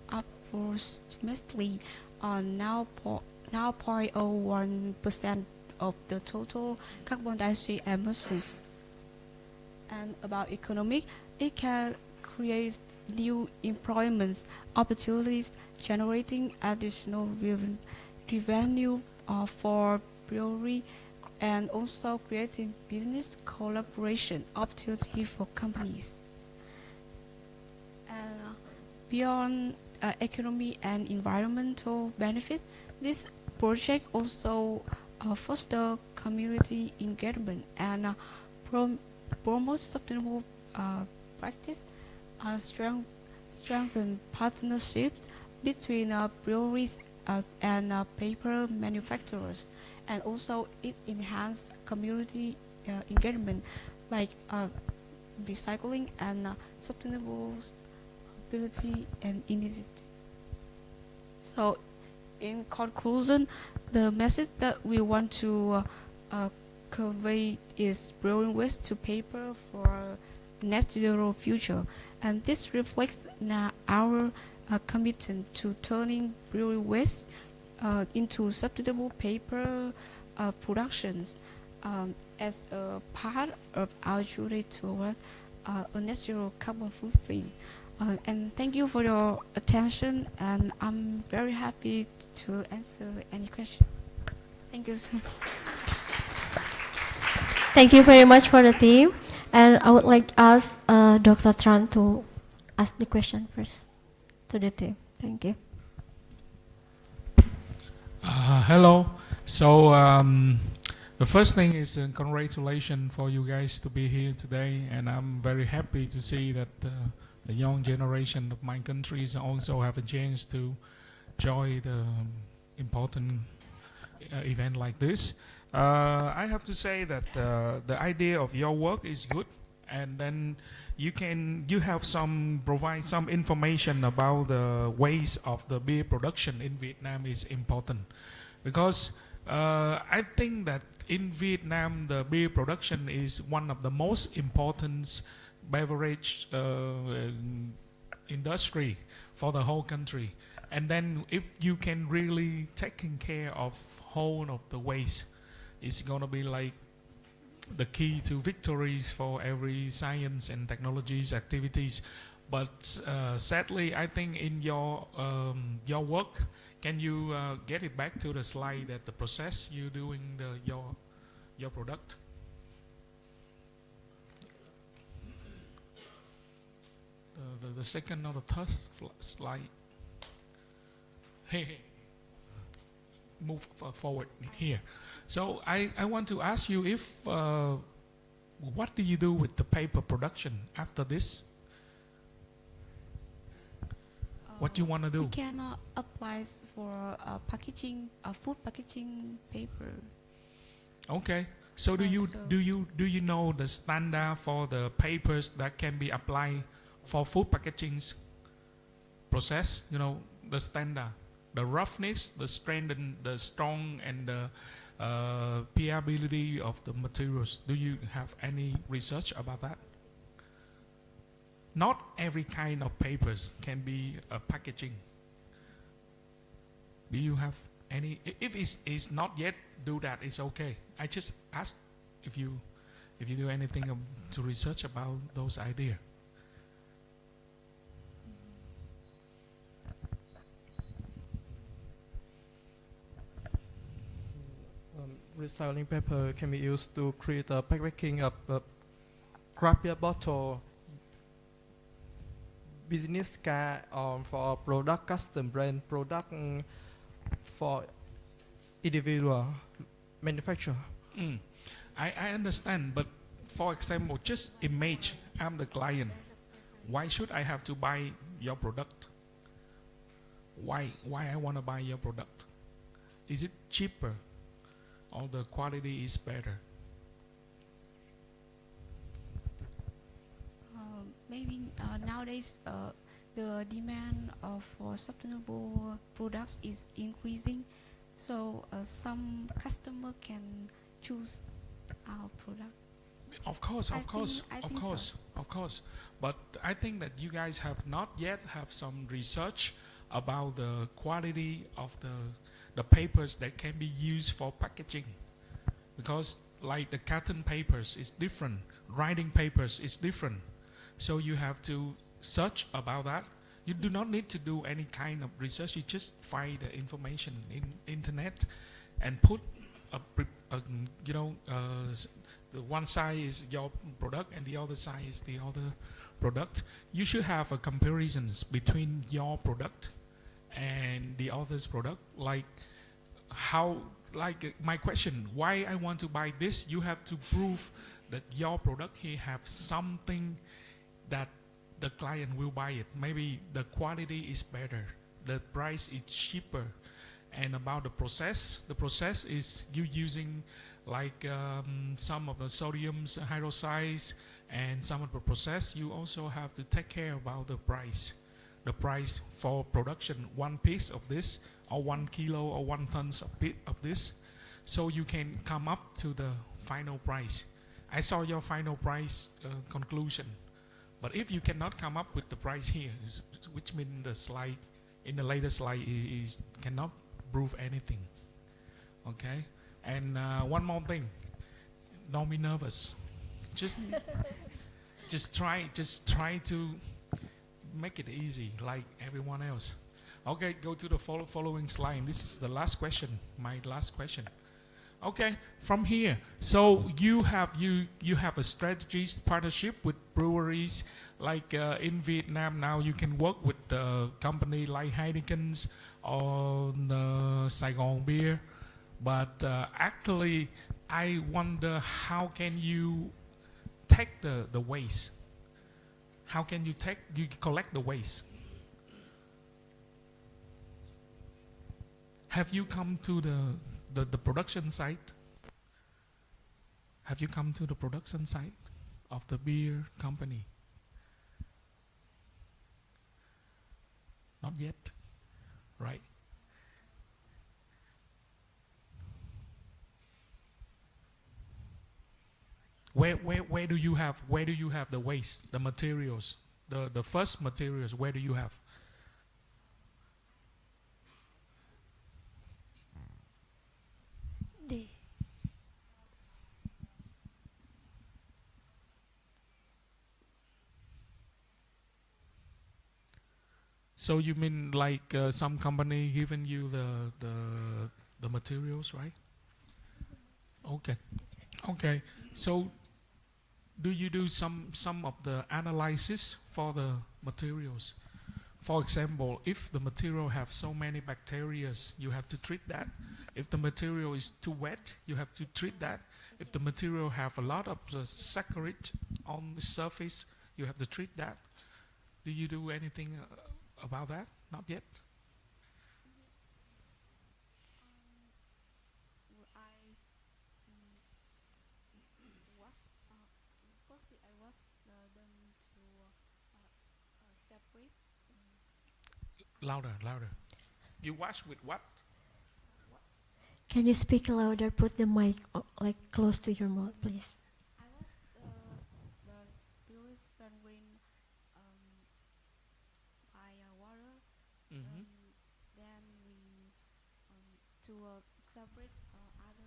approximately 0.01% of the total carbon dioxide emissions. And about economic, it can create new employment opportunities, generating additional revenue for brewery, and also creating business collaboration opportunity for companies. And beyond economic and environmental benefits, this project also foster community engagement and promote sustainable practice, strengthen partnerships between breweries and paper manufacturers, and also it enhance community engagement like recycling and sustainable ability and initiative. So, in conclusion, the message that we want to convey is brewing waste to paper for net zero future, and this reflects our commitment to turning brewing waste into sustainable paper productions as a part of our journey toward a net zero carbon footprint. And thank you for your attention, and I'm very happy to answer any question. Thank you so much. Thank you very much for the team. And I would like to ask Dr. Tran to ask the question first to the team. Thank you. Hello. So the first thing is congratulations for you guys to be here today, and I'm very happy to see that the young generation of my countries also have a chance to join the important event like this. I have to say that the idea of your work is good, and then you have provide some information about the ways of the beer production in Vietnam is important, because I think that in Vietnam the beer production is one of the most important beverage industry for the whole country. And then if you can really taking care of whole of the waste, it's gonna be like the key to victories for every science and technologies activities. But sadly, I think in your work, can you get it back to the slide that the process you doing your product? The second or the third slide. Hey, move forward here. So I want to ask you if what do you do with the paper production after this? What do you want to do? We can apply for packaging, food packaging paper. Okay. So do you know the standard for the papers that can be applied for food packaging process, you know, the standard, the roughness, the strength, and the strong, and the permeability of the materials. Do you have any research about that? Not every kind of papers can be packaging. Do you have any? If it's not yet do that, it's okay. I just asked if you do anything to research about those ideas. Recycling paper can be used to create a packaging of a craft beer bottle, business card, or for a product, custom brand product, for individual manufacturer. I understand, but for example, just imagine I'm the client. Why should I have to buy your product? Why I want to buy your product? Is it cheaper? Or the quality is better? Maybe nowadays the demand for sustainable products is increasing, so some customer can choose our product. Of course, I of course, think of so. course, of course. But I think that you guys have not yet have some research about the quality of the papers that can be used for packaging, because like the carton papers is different, writing papers is different, so you have to search about that. You do not need to do any kind of research. You just find the information in internet and put the one side is your product and the other side is the other product. You should have a comparisons between your product and the other's product. Like my question, why I want to buy this, you have to prove that your product here have something that the client will buy it. Maybe the quality is better, the price is cheaper. And about the process is you using like some of the sodium hydroxides, and some of the process you also have to take care about the price. The price for production, one piece of this, or 1 kilo or 1 tons of this, so you can come up to the final price. I saw your final price conclusion, but if you cannot come up with the price here, which means the slide in the later slide is cannot prove anything. Okay, and one more thing, don't be nervous. Just try to make it easy like everyone else. Okay, go to the following slide. This is the last question, my last question. Okay, from here, so you have a strategies partnership with breweries, like in Vietnam now you can work with the company like Heineken's or Saigon Beer, but actually I wonder how can you take the waste? How can you collect the waste? Have you come to the production site? Have you come to the production site of the beer company? Not yet, right? Where do you have the waste, the materials, the first materials? Where do you have? So you mean like some company giving you the materials, right? Okay, okay. So do you do some of the analysis for the materials? For example, if the material have so many bacteria, you have to treat that. If the material is too wet, you have to treat that. If the material have a lot of saccharide on the surface, you have to treat that. Do you do anything about that? Not yet. Firstly, I was them to separate louder, louder. You wash with what? Can you speak louder? Put the mic like close to your mouth, please. I was the previous spring by water. Mm-hmm. Then we to separate other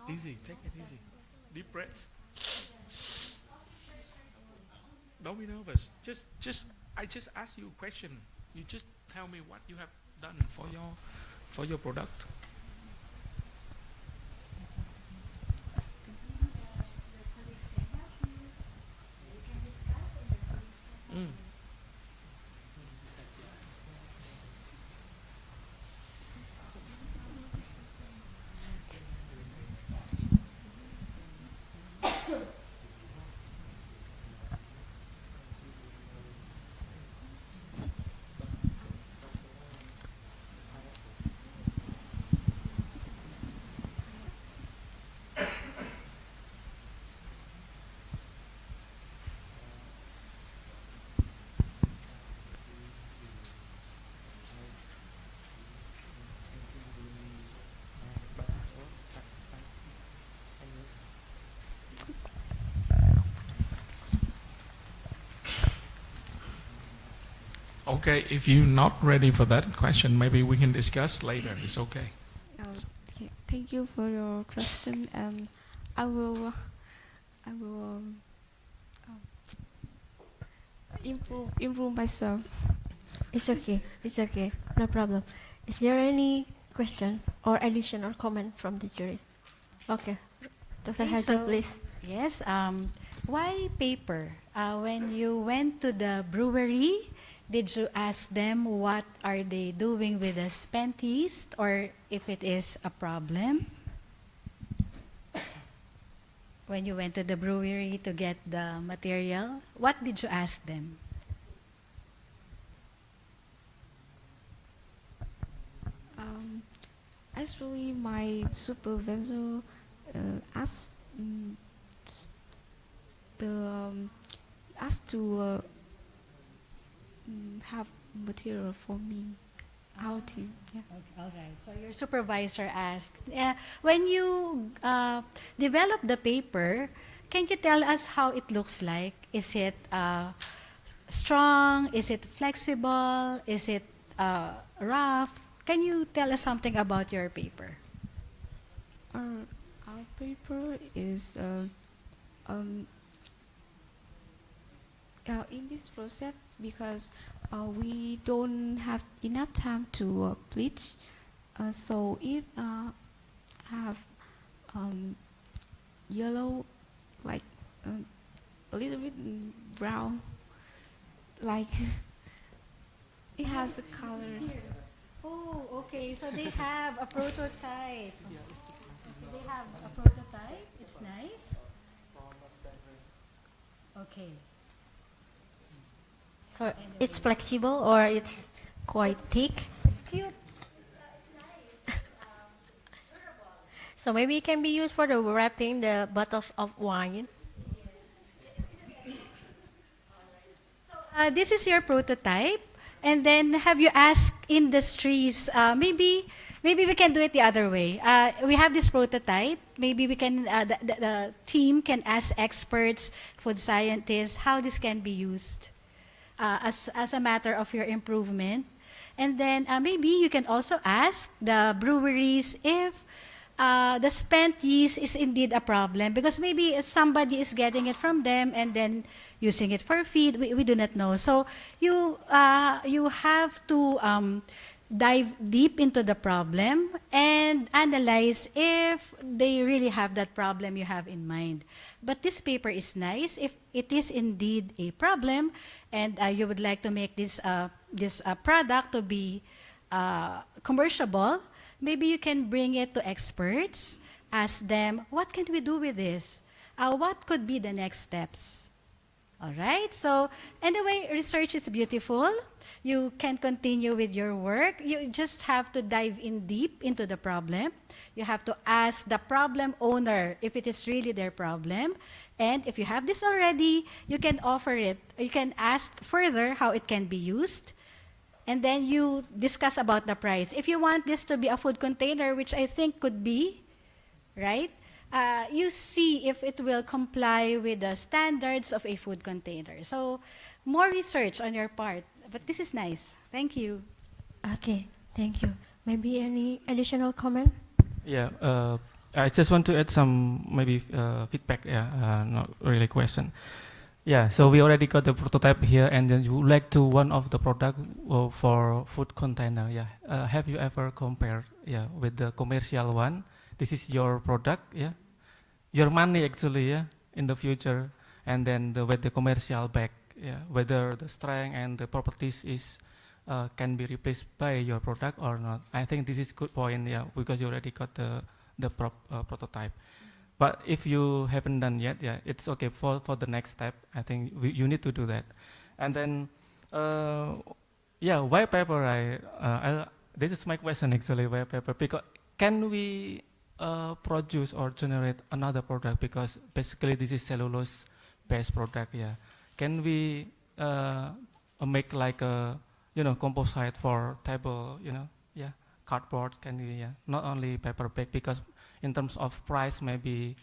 Easy, take it easy. Deep breath. Don't be nervous. I just ask you a question. You just tell me what you have done for your product. Mm. Okay, if you're not ready for that question, maybe we can discuss later. It's okay. Okay. Thank you for your question, and I will improve myself. It's okay. It's okay. No problem. Is there any question or additional comment from the jury? Okay. Dr. Okay, Hazel, please. Yes. Why paper? When you went to the brewery, did you ask them what are they doing with the spent yeast, or if it is a problem? When you went to the brewery to get the material, what did you ask them? Actually, my supervisor asked asked to have material for me, our team. Yeah. Okay, all right. So your supervisor asked, when you develop the paper, can you tell us how it looks like? Is it strong? Is it flexible? Is it rough? Can you tell us something about your paper? Our paper is in this process because we don't have enough time to bleach, so it have yellow, like a little bit brown, like it has a color. Oh, okay. So they have a prototype. They have a prototype. It's nice. Okay. So it's flexible or it's quite thick? It's cute. So maybe it can be used for the wrapping the bottles of wine. This is your prototype. And then have you asked industries, maybe we can do it the other way. We have this prototype. Maybe we can, the team can ask experts, food scientists, how this can be used as a matter of your improvement. And then maybe you can also ask the breweries if the spent yeast is indeed a problem, because maybe somebody is getting it from them and then using it for feed. We do not know. So you have to dive deep into the problem and analyze if they really have that problem you have in mind. But this paper is nice if it is indeed a problem, and you would like to make this product to be commerciable. Maybe you can bring it to experts, ask them, what can we do with this? What could be the next steps? All right, so anyway, research is beautiful. You can continue with your work. You just have to dive in deep into the problem. You have to ask the problem owner if it is really their problem. And if you have this already, you can offer it. You can ask further how it can be used. And then you discuss about the price. If you want this to be a food container, which I think could be, right? You see if it will comply with the standards of a food container. So more research on your part. But this is nice. Thank you. Okay, thank you. Maybe any additional comment? Yeah, I just want to add some maybe feedback. Yeah, not really question. Yeah, so we already got the prototype here, and then you would like to one of the product for food container. Yeah, have you ever compared with the commercial one? This is your product, your money actually, in the future, and then with the commercial bag, whether the strength and the properties is can be replaced by your product or not. I think this is good point, because you already got the prototype. But if you haven't done yet, it's okay for the next step. I think you need to do that. And then, white paper. This is my question actually. White paper, because can we produce or generate another product, because basically this is cellulose-based product. Can we make like a composite for table? Cardboard. Can we? Not only paper bag, because in terms of price, maybe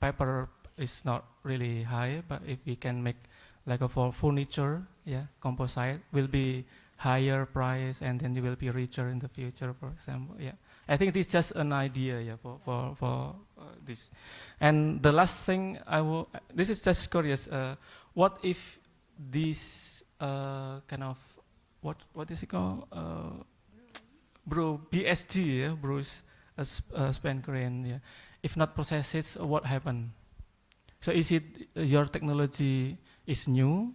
paper is not really high, but if we can make like for furniture, composite will be higher price, and then you will be richer in the future, for example. I think this is just an idea, for this. And the last thing this is just curious, what if this kind of, what is it called? BSG, Bruce spent grain. If not processed, what happened? So is it your technology is new?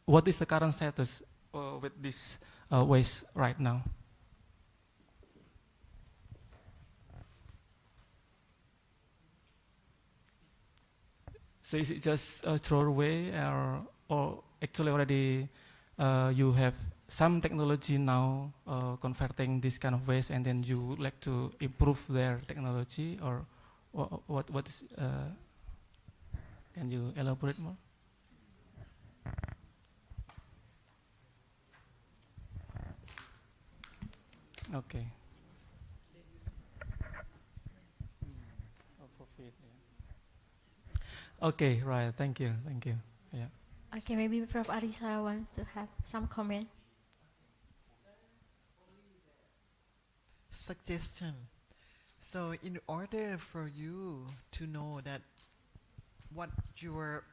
What is the current status with this waste right now? So is it just a throwaway, or actually already you have some technology now converting this kind of waste, and then you would like to improve their technology, or what is? Can you elaborate more? Okay. Okay, right. Thank you. Okay, maybe Prof. Arisara wants to have some comment. Suggestion. So in order for you to know that what your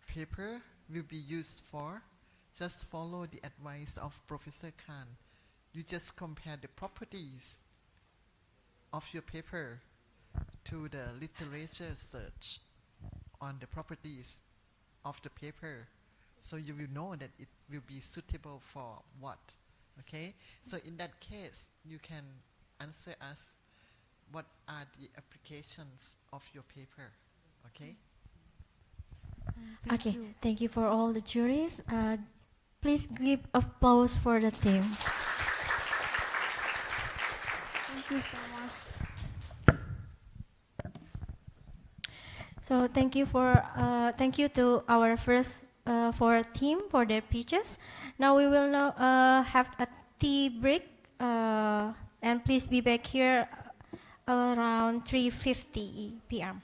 paper will be used for, just follow the advice of Professor Khan. You just compare the properties of your paper to the literature search on the properties of the paper, so you will know that it will be suitable for what. Okay, so in that case you can answer us what are the applications of your paper. Okay. Thank you for all the juries. Please give applause for the team. Thank you so much. So thank you to our first four team for their pitches. Now we will have a tea break, and please be back here around 3:50 p.m.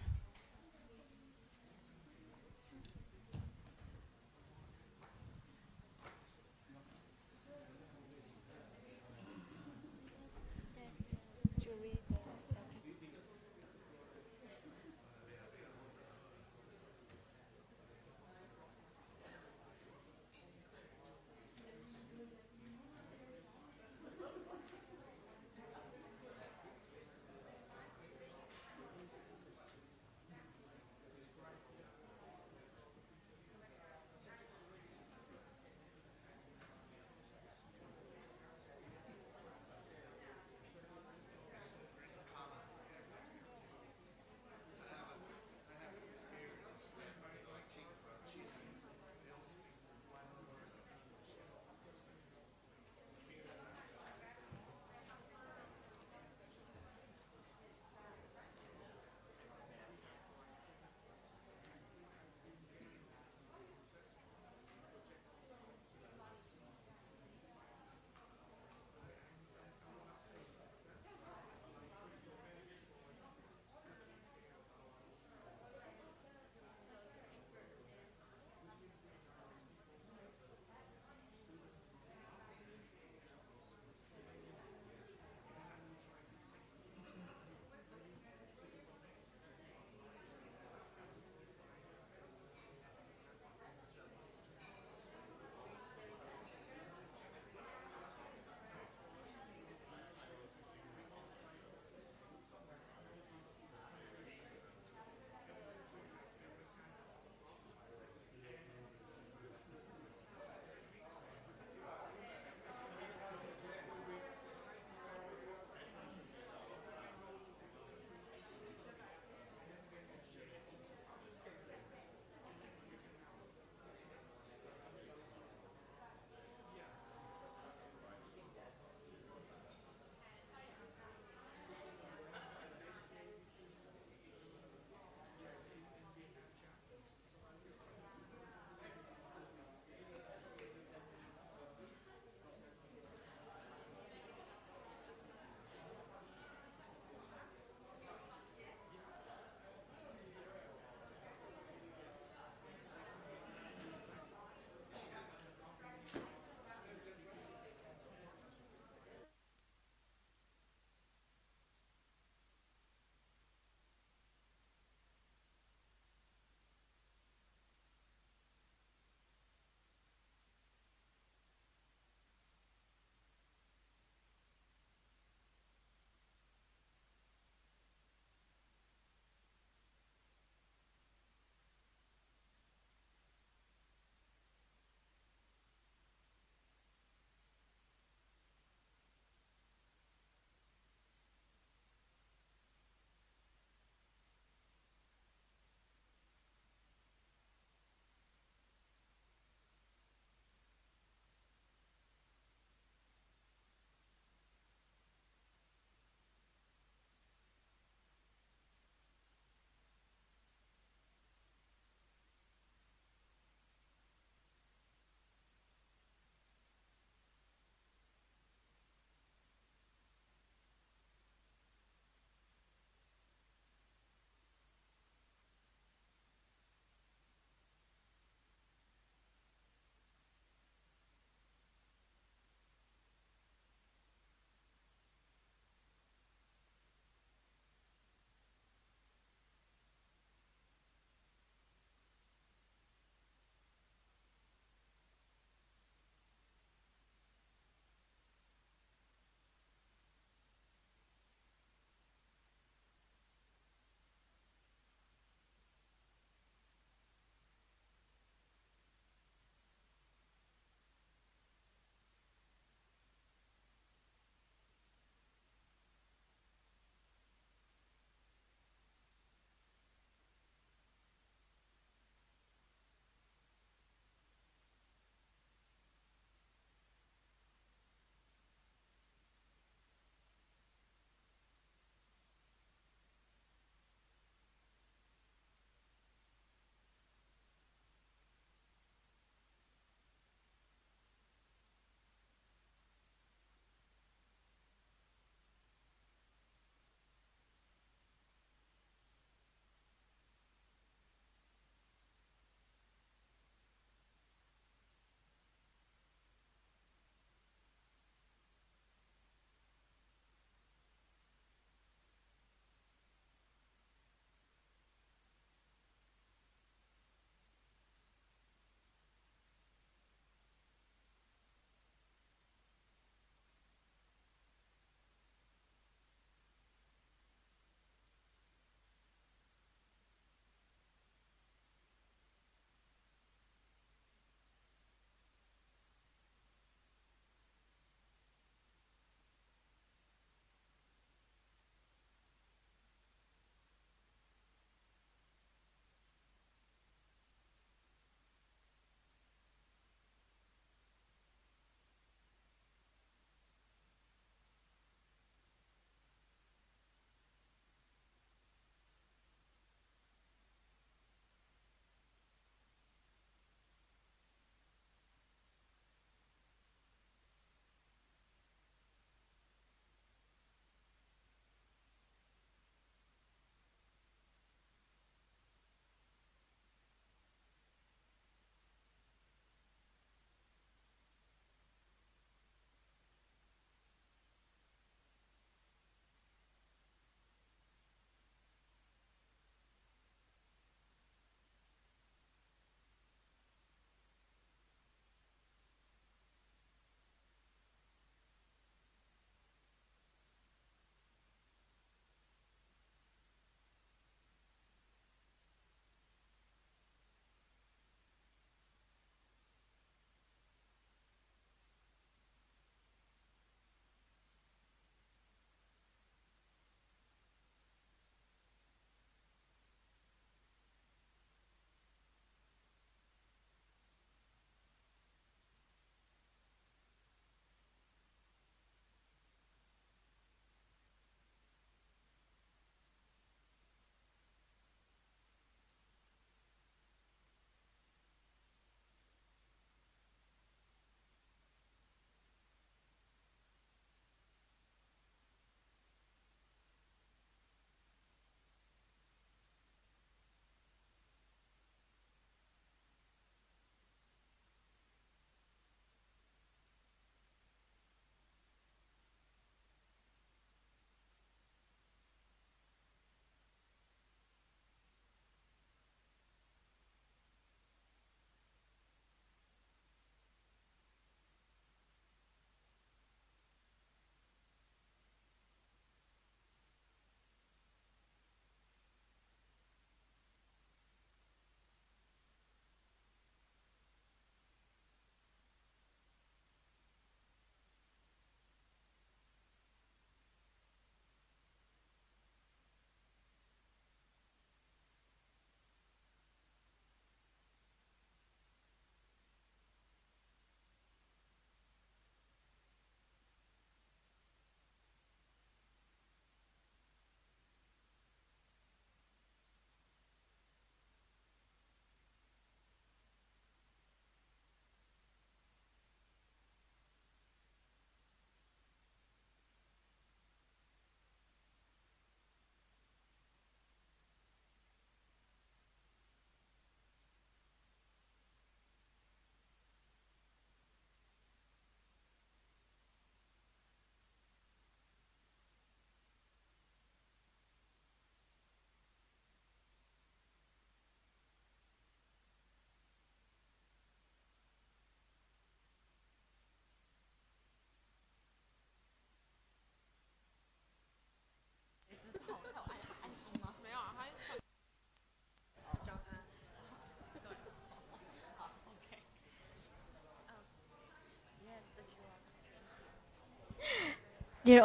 Dear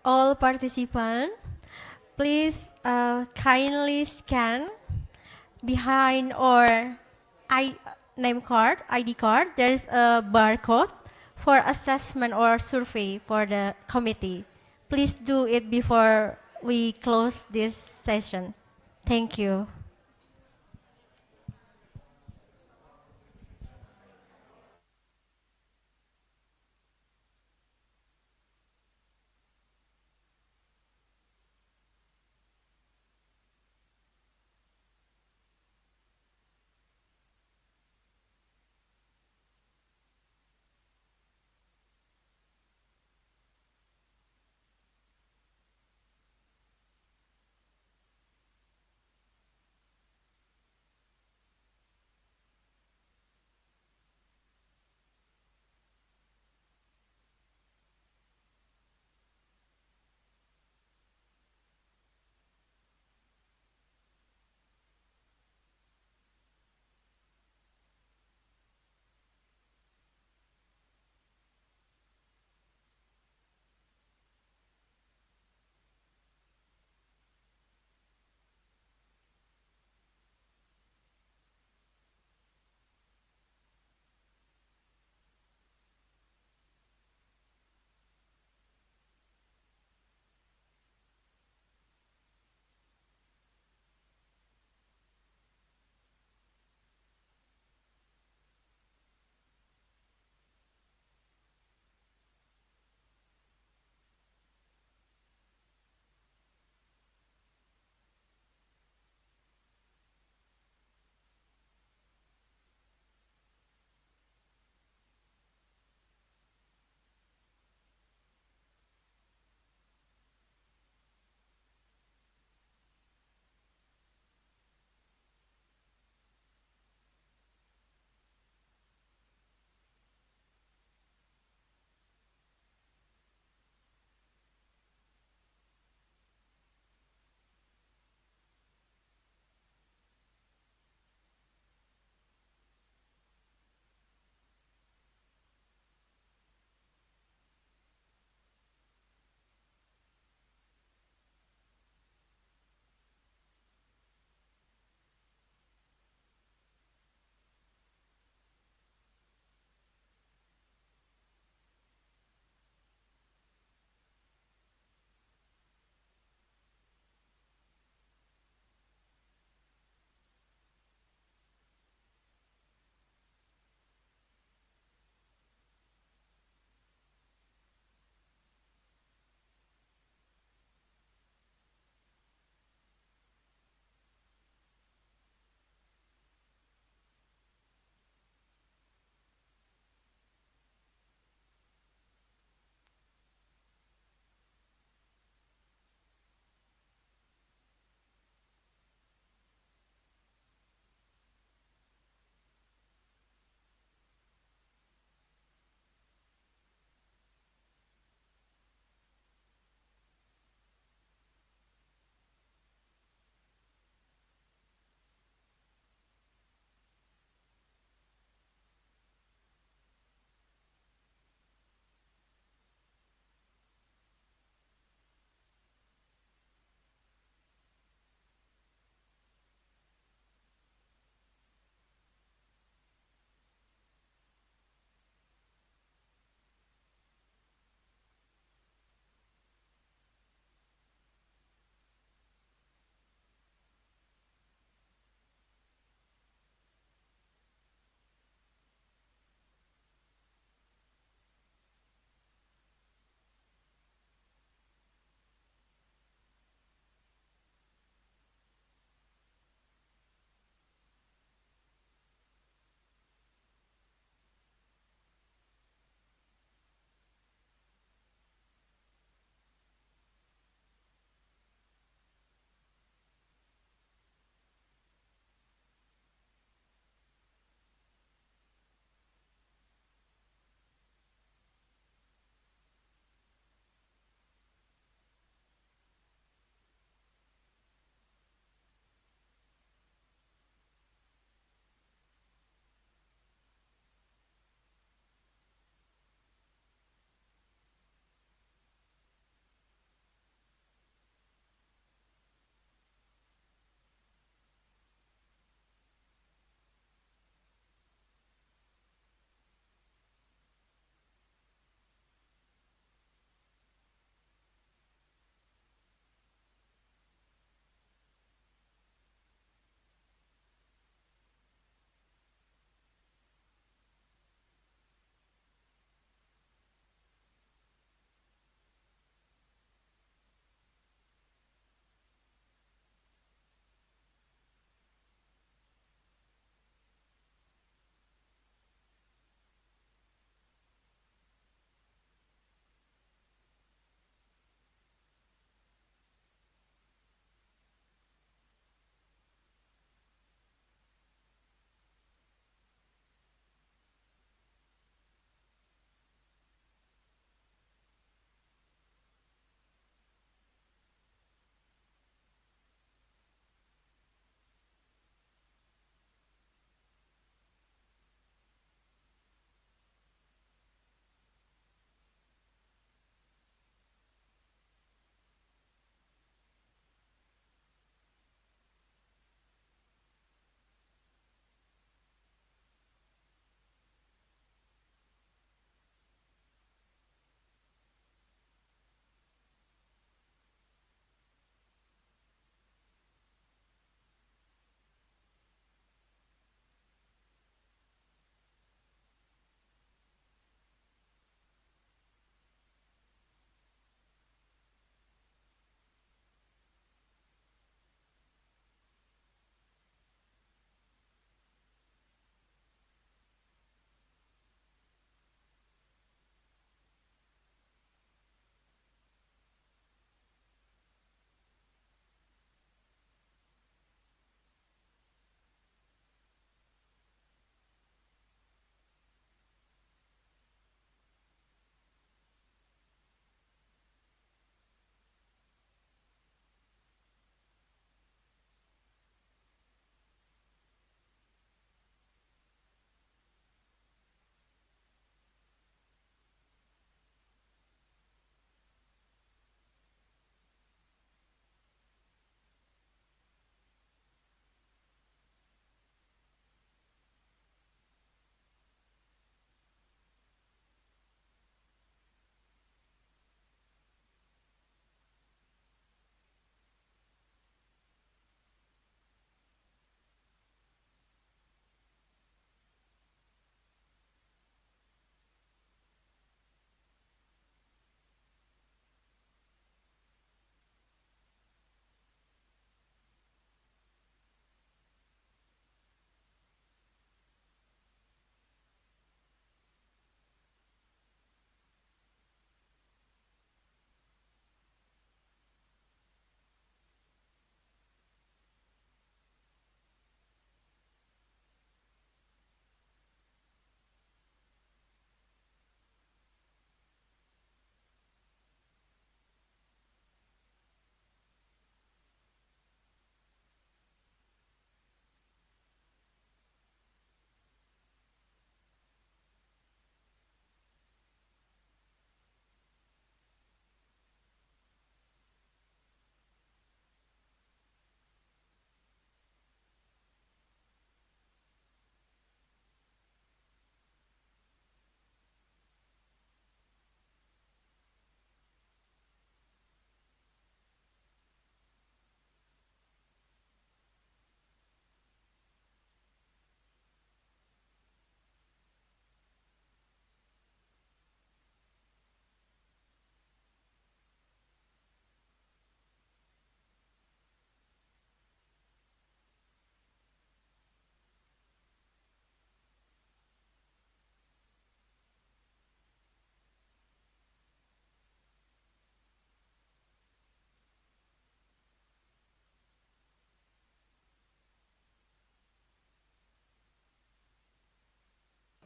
all participants, please kindly scan behind our name card, ID card. There is a barcode for assessment or survey for the committee. Please do it before we close this session. Thank you.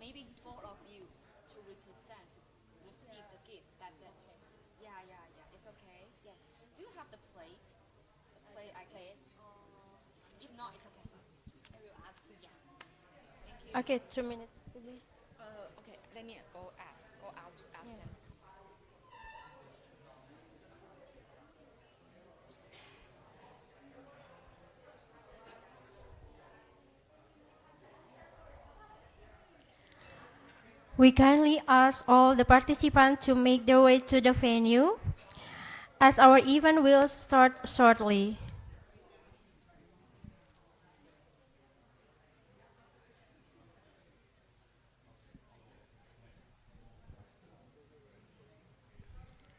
maybe 4 of you to represent, to receive the gift. That's it. Yeah, yeah, yeah. It's okay. Yes. Do you have the plate? The plate I gave? If not, it's okay. I will ask. Yeah. Thank you. Okay, 2 minutes. Okay. Let me go out to ask them. We kindly ask all the participants to make their way to the venue, as our event will start shortly.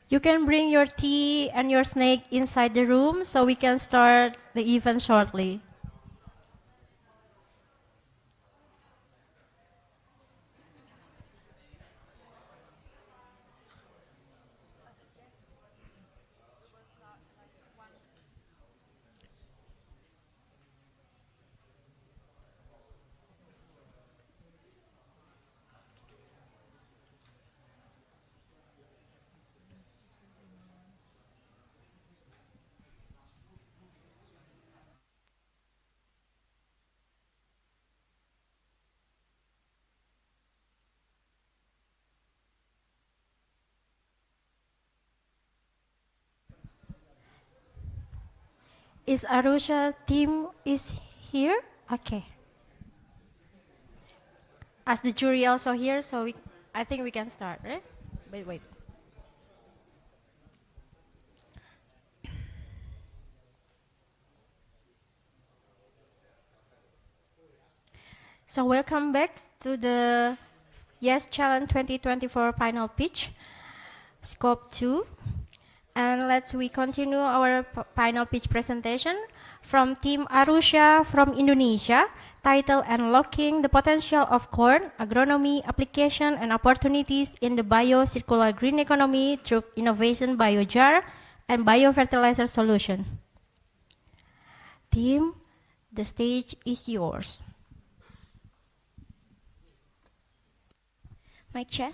You can bring your tea and your snack inside the room so we can start the event shortly. Is Arusha team is here? Okay. As the jury also here, so I think we can start, right? Wait. So welcome back to the Yes Challenge 2024 final pitch, scope 2. And we continue our final pitch presentation from Team Arusha from Indonesia, titled Unlocking the Potential of Corn, Agronomy, Application and Opportunities in the Bio-Circular Green Economy through Innovation Biojar and Biofertilizer Solution. Team, the stage is yours. Mic check.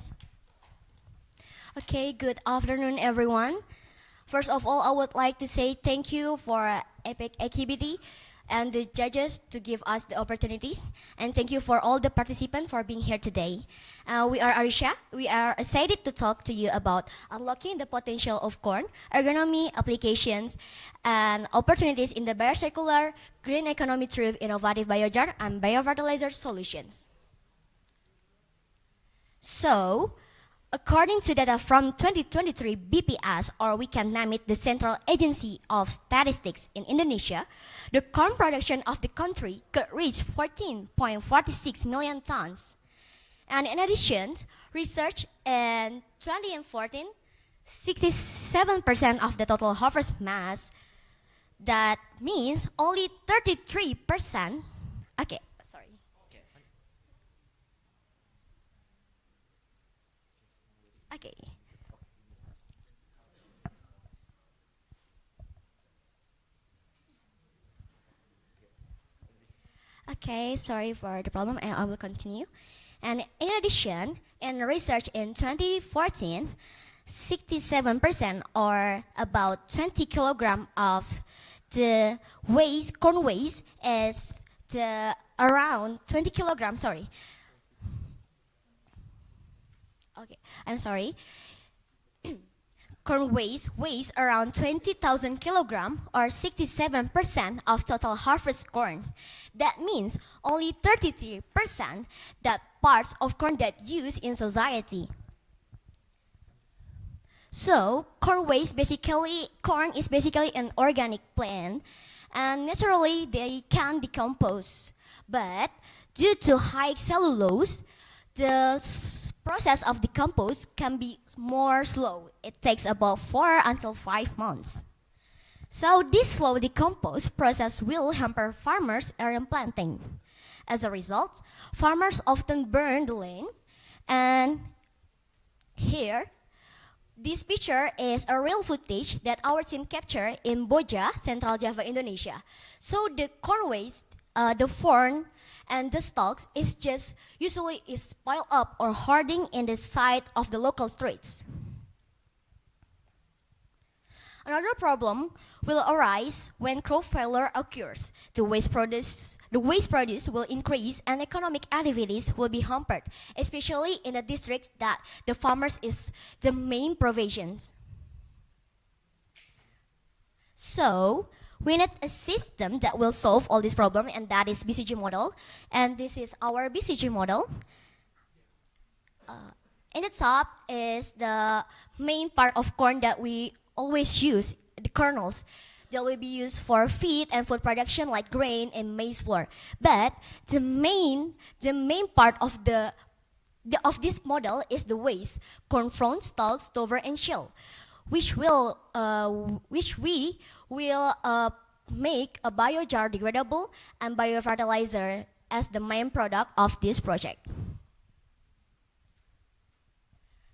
Okay, good afternoon, everyone. First of all, I would like to say thank you for epic activity and the judges to give us the opportunities. And thank you for all the participants for being here today. We are Arusha. We are excited to talk to you about unlocking the potential of corn, agronomy applications, and opportunities in the biocircular green economy through innovative biojar and biofertilizer solutions. So, according to data from 2023 BPS, or we can name it the Central Agency of Statistics in Indonesia, the corn production of the country could reach 14.46 million tons. And in addition, research in 2014, 67% of the total harvest mass, that means only 33%, okay, sorry. Okay. Okay, sorry for the problem, and I will continue. And in addition, in research in 2014, 67% or about 20 kilogram of the waste, corn waste is around 20 kilograms, sorry. Okay, I'm sorry. Corn waste weighs around 20,000 kilograms or 67% of total harvest corn. That means only 33% that parts of corn that used in society. So corn is basically an organic plant, and naturally they can decompose. But due to high cellulose, the process of decompose can be more slow. It takes about 4 until 5 months. So this slow decompose process will hamper farmers' area planting. As a result, farmers often burn the land. And here, this picture is a real footage that our team captured in Boja, Central Java, Indonesia. So the corn waste, the corn and the stalks is just usually is piled up or hoarding in the side of the local streets. Another problem will arise when crop failure occurs. The waste produce will increase and economic activities will be hampered, especially in the districts that the farmers is the main provisions. So we need a system that will solve all these problems, and that is BCG model. And this is our BCG model. In the top is the main part of corn that we always use, the kernels. They will be used for feed and food production like grain and maize flour. But the main part of this model is the waste: corn front, stalks, stover, and shell, which we will make a biojar degradable and biofertilizer as the main product of this project.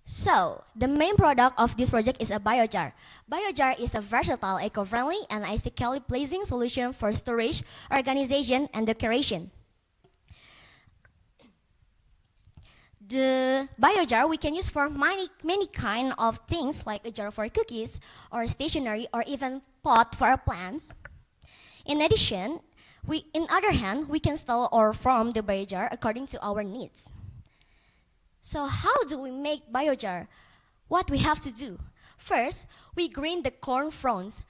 So, the main product of this project is a biojar. Biojar is a versatile, eco-friendly, and aesthetically pleasing solution for storage, organization, and decoration. The biojar we can use for many kind of things, like a jar for cookies, or stationery, or even pot for our plants. In addition, we can store or form the biojar according to our needs. So how do we make biojar? What we have to do? First, we grind the corn fronds,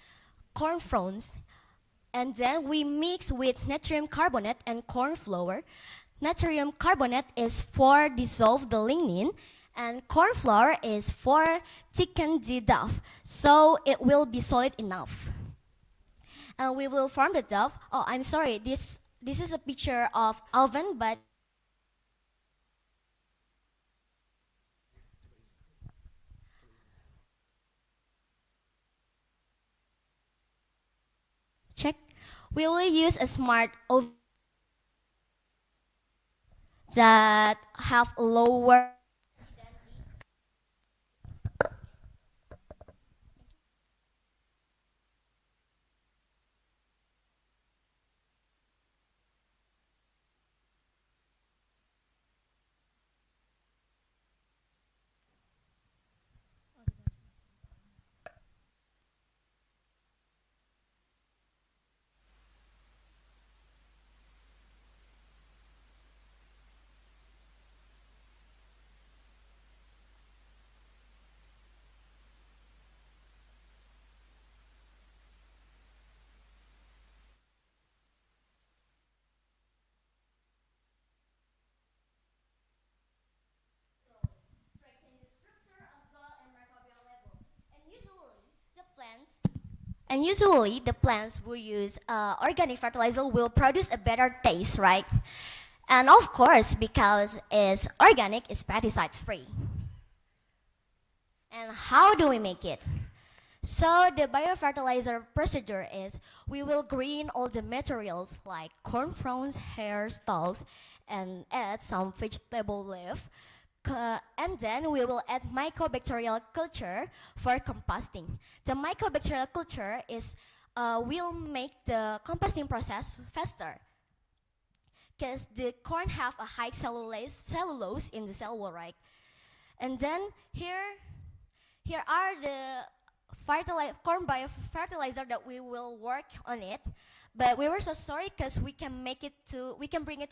and then we mix with natrium carbonate and corn flour. Natrium carbonate is for dissolve the lignin, and corn flour is for thicken the dough, so it will be solid enough. And we will form the dough. Oh, I'm sorry, this is a picture of oven, but check. We will use a smart oven that have lower And usually the plants will use organic fertilizer will produce a better taste, right? And of course, because it's organic, it's pesticide free. And how do we make it? So the biofertilizer procedure is we will green all the materials like corn fronds, hair, stalks, and add some vegetable leaf. And then we will add mycobacterial culture for composting. The mycobacterial culture will make the composting process faster, because the corn have a high cellulose in the cell wall, right? And then here are the corn biofertilizer that we will work on it. But we were so sorry because we can bring it to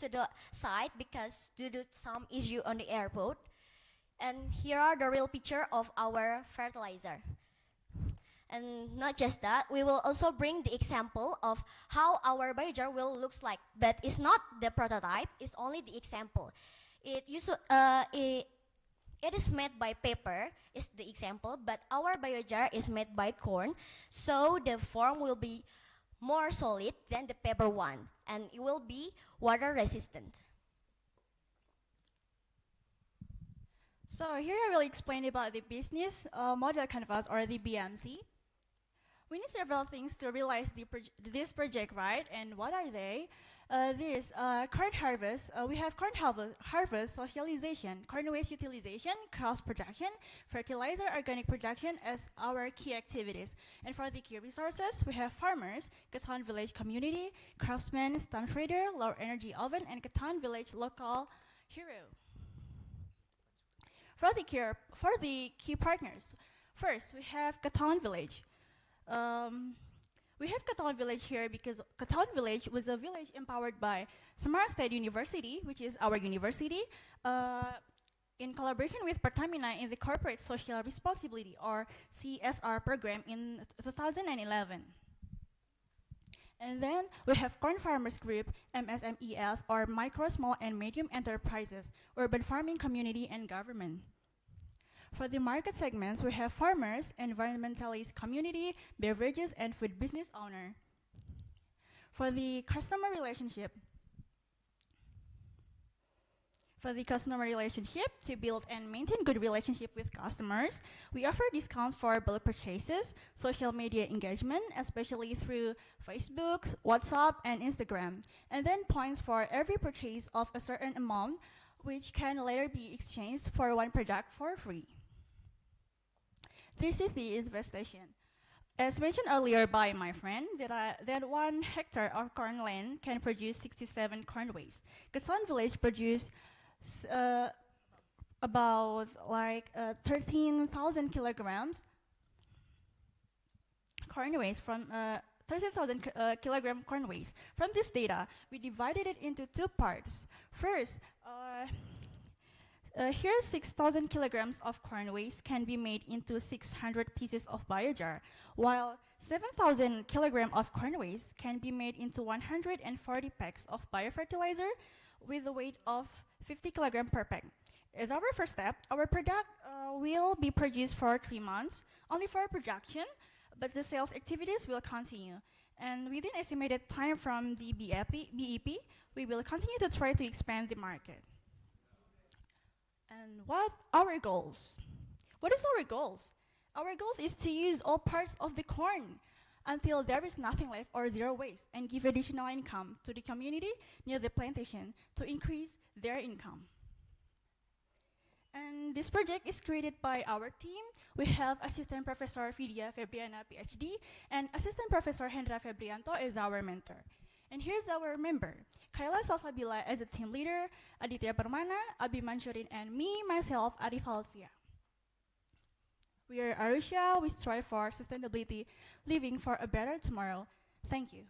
the site because due to some issue on the airport. And here are the real picture of our fertilizer. And not just that, we will also bring the example of how our biojar will looks like. But it's not the prototype, it's only the example. It is made by paper, is the example, but our biojar is made by corn, so the form will be more solid than the paper one, and it will be water resistant. So here I will explain about the business model canvas, or the BMC. We need several things to realize this project, right? And what are they? This corn harvest, we have corn harvest, socialization, corn waste utilization, cross production, fertilizer, organic production as our key activities. And for the key resources, we have farmers, Katan Village community, craftsmen, stamp trader, low energy oven, and Katan Village local hero. For the key partners, first we have Katan Village. We have Katan Village here because Katan Village was a village empowered by Samara State University, which is our university, in collaboration with Pertamina in the Corporate Social Responsibility or CSR program in 2011. And then we have Corn Farmers Group, MSMES, or Micro, Small, and Medium Enterprises, Urban Farming Community and Government. For the market segments, we have farmers, environmentalist community, beverages, and food business owner. For the customer relationship, to build and maintain good relationship with customers, we offer discounts for bulk purchases, social media engagement, especially through Facebook, WhatsApp, and Instagram, and then points for every purchase of a certain amount, which can later be exchanged for one product for free. 360 infestation. As mentioned earlier by my friend, that 1 hectare of corn land can produce 67 corn waste. Katan Village produce about 13,000 kilograms corn waste from 30,000 kilogram corn waste. From this data, we divided it into 2 parts. First, here 6,000 kilograms of corn waste can be made into 600 pieces of biojar, while 7,000 kilograms of corn waste can be made into 140 packs of biofertilizer with a weight of 50 kilograms per pack. As our first step, our product will be produced for 3 months, only for production, but the sales activities will continue. And within estimated time from the BEP, we will continue to try to expand the market. And what are our goals? What is our goals? Our goals is to use all parts of the corn until there is nothing left or zero waste and give additional income to the community near the plantation to increase their income. And this project is created by our team. We have Assistant Professor Vidya Febriana, PhD, and Assistant Professor Hendra Febrianto as our mentor. And here's our member, Kayla Salsabila as a team leader, Aditya Permana, Abi Mansurin, and me, myself, Arif Alfia. We are Arusha. We strive for sustainability, living for a better tomorrow. Thank you.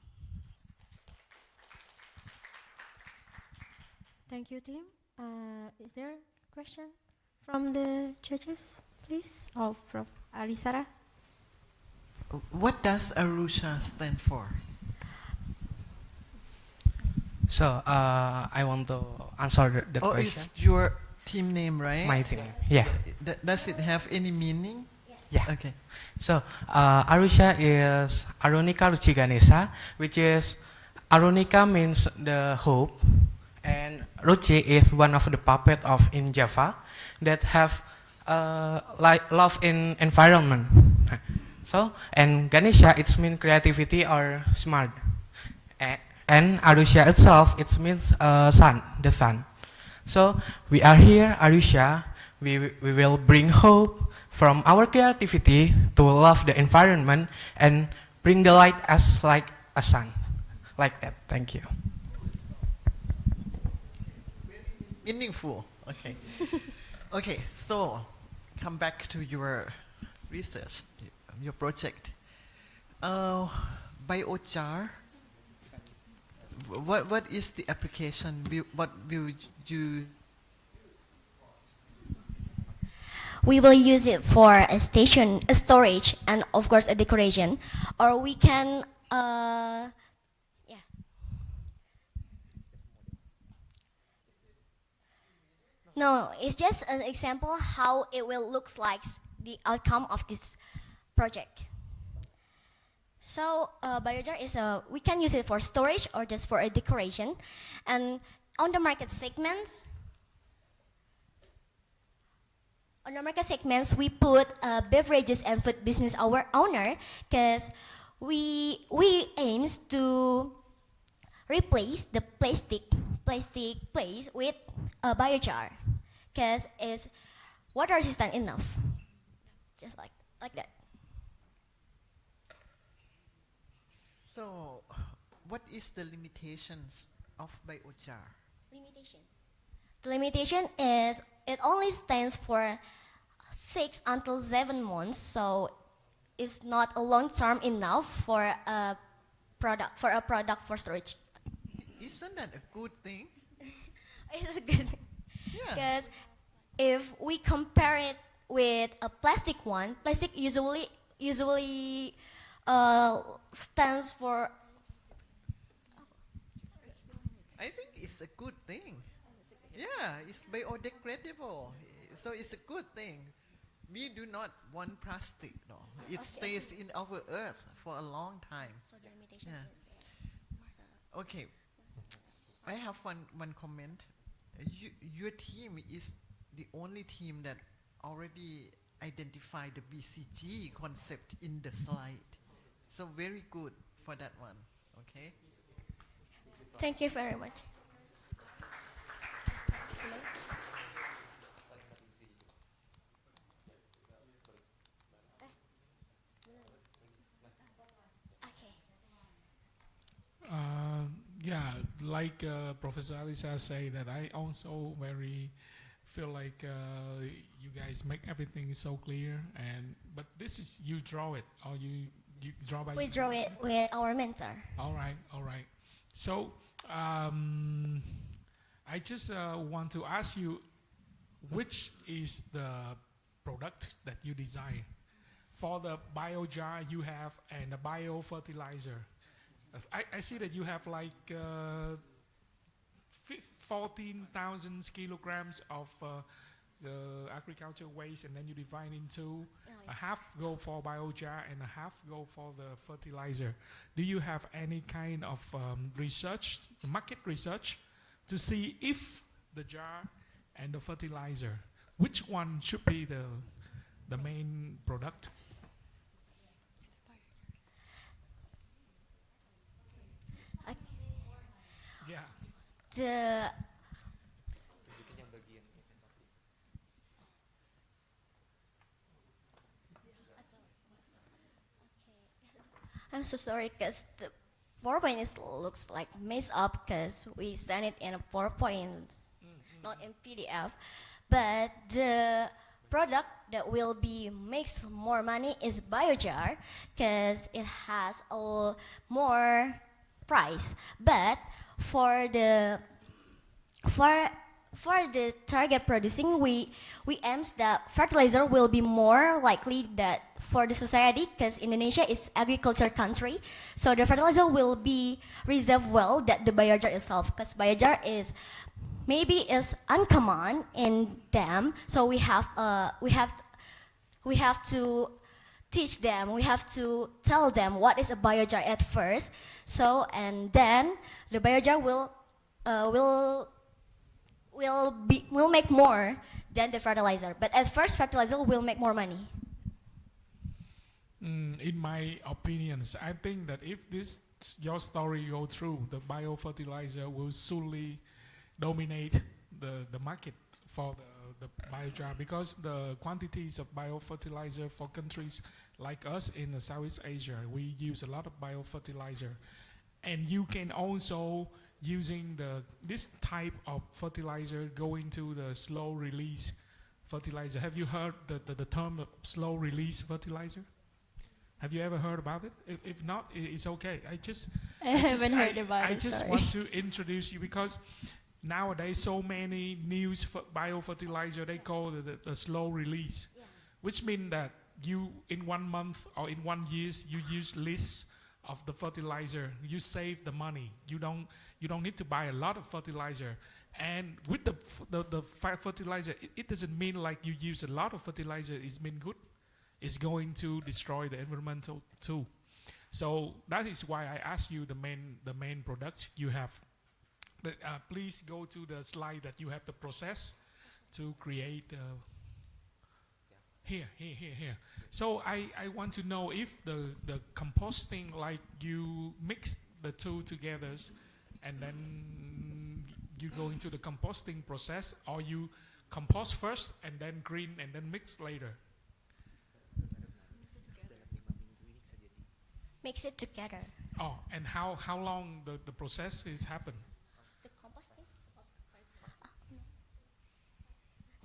Thank you, team. Is there a question from the judges, please? Oh, from Alisara. What does Arusha stand for? So I want to answer the question. It's your team name, right? My team name, yeah. Does it have any meaning? Yeah. Okay. So Arusha is Arunika Ruchi Ganesha, which is Arunika means the hope, and Ruchi is one of the puppet of in Java that have like love in environment. So and Ganesha it means creativity or smart. And Arusha itself, it means sun, the sun. So we are here, Arusha. We will bring hope from our creativity to love the environment and bring the light as like a sun. Like that. Thank you. Meaningful. Okay. Okay, so come back to your research, your project. Biochar. What is the application? What will you? We will use it for a station, a storage, and of course a decoration. Or we can, No, it's just an example how it will look like the outcome of this project. So biojar is we can use it for storage or just for a decoration. And on the market segments, we put beverages and food business owner because we aims to replace the plastic place with a biochar, because it's water resistant enough. Just like that. So, what is the limitations of biochar? Limitation. The limitation is it only stands for 6 until 7 months, so it's not a long term enough for a product for storage. Isn't that a good thing? It's a good thing. Yeah. Because if we compare it with a plastic one, plastic usually stands for. I think it's a good thing. Yeah, it's biodegradable, so it's a good thing. We do not want plastic, no. It Okay. stays in our earth for a long time. So the limitation Yeah. is, Okay, I have one comment. Your team is the only team that already identified the BCG concept in the slide. So very good for that one. Okay. Thank you very much. Yeah, like Professor Alisa say that I also very feel like you guys make everything so clear, and but this is you draw it or you draw by We draw it with our mentor. All right, all right. So I just want to ask you, which is the product that you design for the biojar you have and the biofertilizer? I see that you have like 14,000 kilograms of the agriculture waste, and then you divide into a half go for biojar and a half go for the fertilizer. Do you have any kind of research, market research, to see if the jar and the fertilizer, which one should be the main product? Yeah. I'm so sorry because the PowerPoint looks like messed up because we sent it in a PowerPoint, not in PDF. But the product that will be makes more money is biojar because it has a more price. But for the target producing, we aims that fertilizer will be more likely that for the society, because Indonesia is agriculture country, so the fertilizer will be reserved well that the biojar itself, because biojar is maybe is uncommon in them, so we have to teach them, we have to tell them what is a biojar at first, so and then the biojar will make more than the fertilizer. But at first, fertilizer will make more money. In my opinions, I think that if your story go through, the biofertilizer will solely dominate the market for the biojar, because the quantities of biofertilizer for countries like us in the Southeast Asia, we use a lot of biofertilizer, and you can also using this type of fertilizer going to the slow release fertilizer. Have you heard the term of slow release fertilizer? Have you ever heard about it? If not, it's okay. I haven't heard about it. I just want to introduce you, because nowadays so many new biofertilizer, they call it the slow release, which means that you in 1 month or in 1 year you use less of the fertilizer, you save the money. You don't need to buy a lot of fertilizer. And with the fertilizer, it doesn't mean like you use a lot of fertilizer, it's mean good. It's going to destroy the environmental too. So that is why I asked you the main product you have. But, please go to the slide that you have the process to create. Here. So I want to know if the composting, like you mix the two together, and then you go into the composting process, or you compost first and then green and then mix later? Mix it together. Oh, and how long the process is happen? The composting?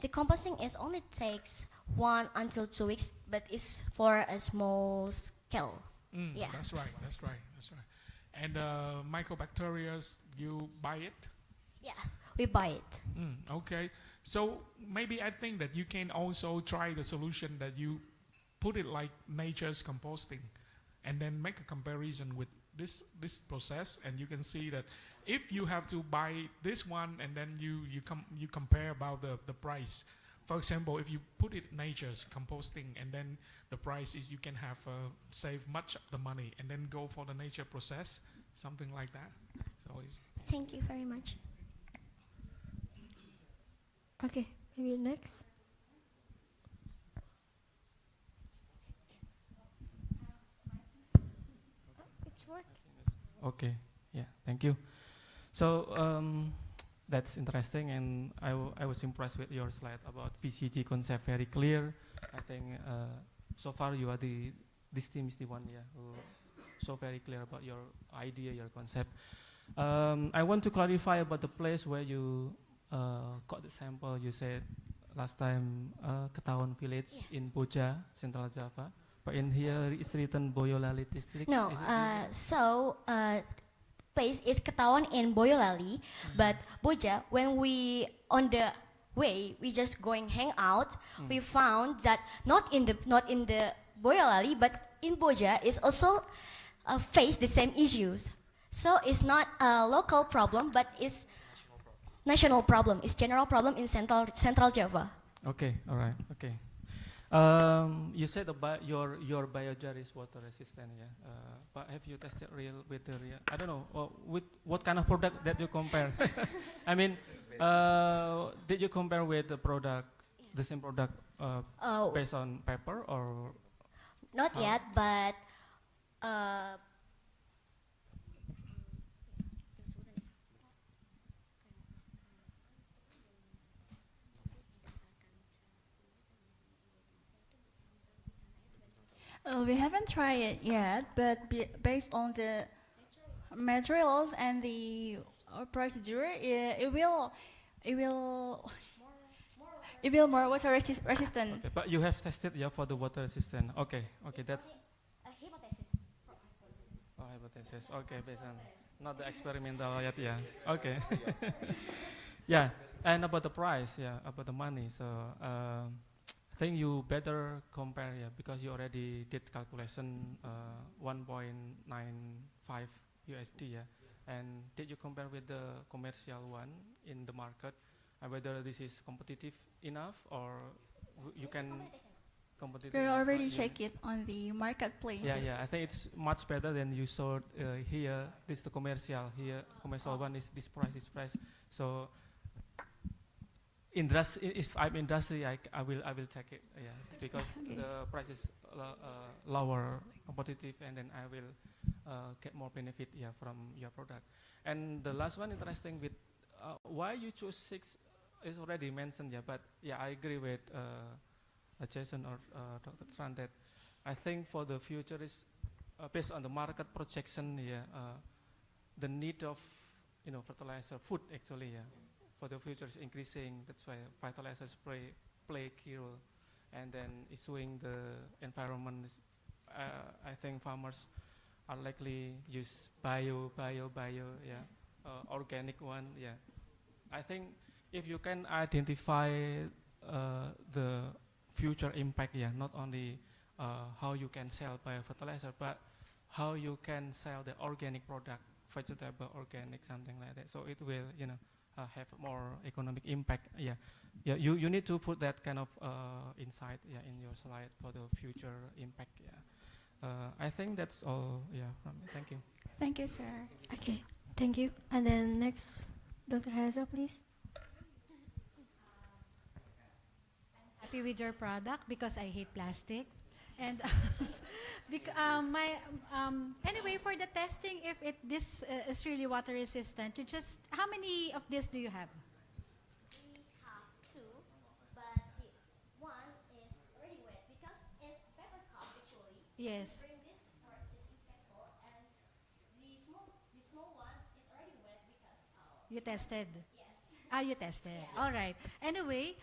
The composting is only takes 1 until 2 weeks, but it's for a small scale. Yeah. That's right. And mycobacteria, you buy it? Yeah, we buy it. Okay. So maybe I think that you can also try the solution that you put it like nature's composting, and then make a comparison with this process, and you can see that if you have to buy this one, and then you compare about the price. For example, if you put it nature's composting, and then the price is you can have save much of the money, and then go for the nature process, something like that. So it's Thank you very much. Okay, maybe next. It's working. Okay, yeah, thank you. So that's interesting, and I was impressed with your slide about PCG concept, very clear. I think so far you are this team is the one, yeah, who so very clear about your idea, your concept. I want to clarify about the place where you got the sample. You said last time Ketahuan village in Boja, Central Java. But in here it's written Boyolali district. No, place is Ketahuan in Boyolali, but Boja, when we on the way, we just going hang out, we found that not in the Boyolali, but in Boja is also face the same issues. So it's not a local problem, but it's national problem. It's general problem in Central Java. Okay, all right, okay. You said about your biojar is water resistant, yeah. But have you tested with the real? I don't know. With what kind of product that you compare? I mean, did you compare with the product, the same product, based on paper or? Not yet, but. We haven't tried it yet, but based on the materials and the procedure, it will more water resistant. Okay, but you have tested, yeah, for the water resistant. Okay, that's. Hypothesis. Oh, hypothesis. Okay, based on not the experimental yet, yeah. Okay. Yeah, and about the price, yeah, about the money. So I think you better compare, yeah, because you already did calculation 1.95 USD, yeah. And did you compare with the commercial one in the market, and whether this is competitive enough or you can competitive? We already check it on the marketplace. Yeah. I think it's much better than you saw here. This is the commercial. Here, commercial one is this price. So, if I'm industry, I will check it. Yeah, because the price is lower, competitive, and then I will get more benefit, yeah, from your product. And the last one, interesting with why you choose 6 is already mentioned, yeah. But yeah, I agree with Jason or Dr. Tran that I think for the future is based on the market projection, yeah, the need of fertilizer, food actually, yeah, for the future is increasing. That's why fertilizers play a key role, and then issuing the environment. I think farmers are likely use bio, yeah, organic one, yeah. I think if you can identify the future impact, yeah, not only how you can sell biofertilizer, but how you can sell the organic product, vegetable, organic, something like that. So it will, have more economic impact. Yeah. You need to put that kind of insight, yeah, in your slide for the future impact. Yeah. I think that's all. Yeah, from me. Thank you. Thank you, sir. Okay, thank you. And then next, Dr. Hazel, please. Happy with your product because I hate plastic. And Anyway, for the testing, if this is really water resistant, you just, how many of this do you have? We have two, but the one is already wet because it's paper cup actually. Yes. We bring this for this example, and the small one is already wet because You tested? yes. You tested. All right. Anyway,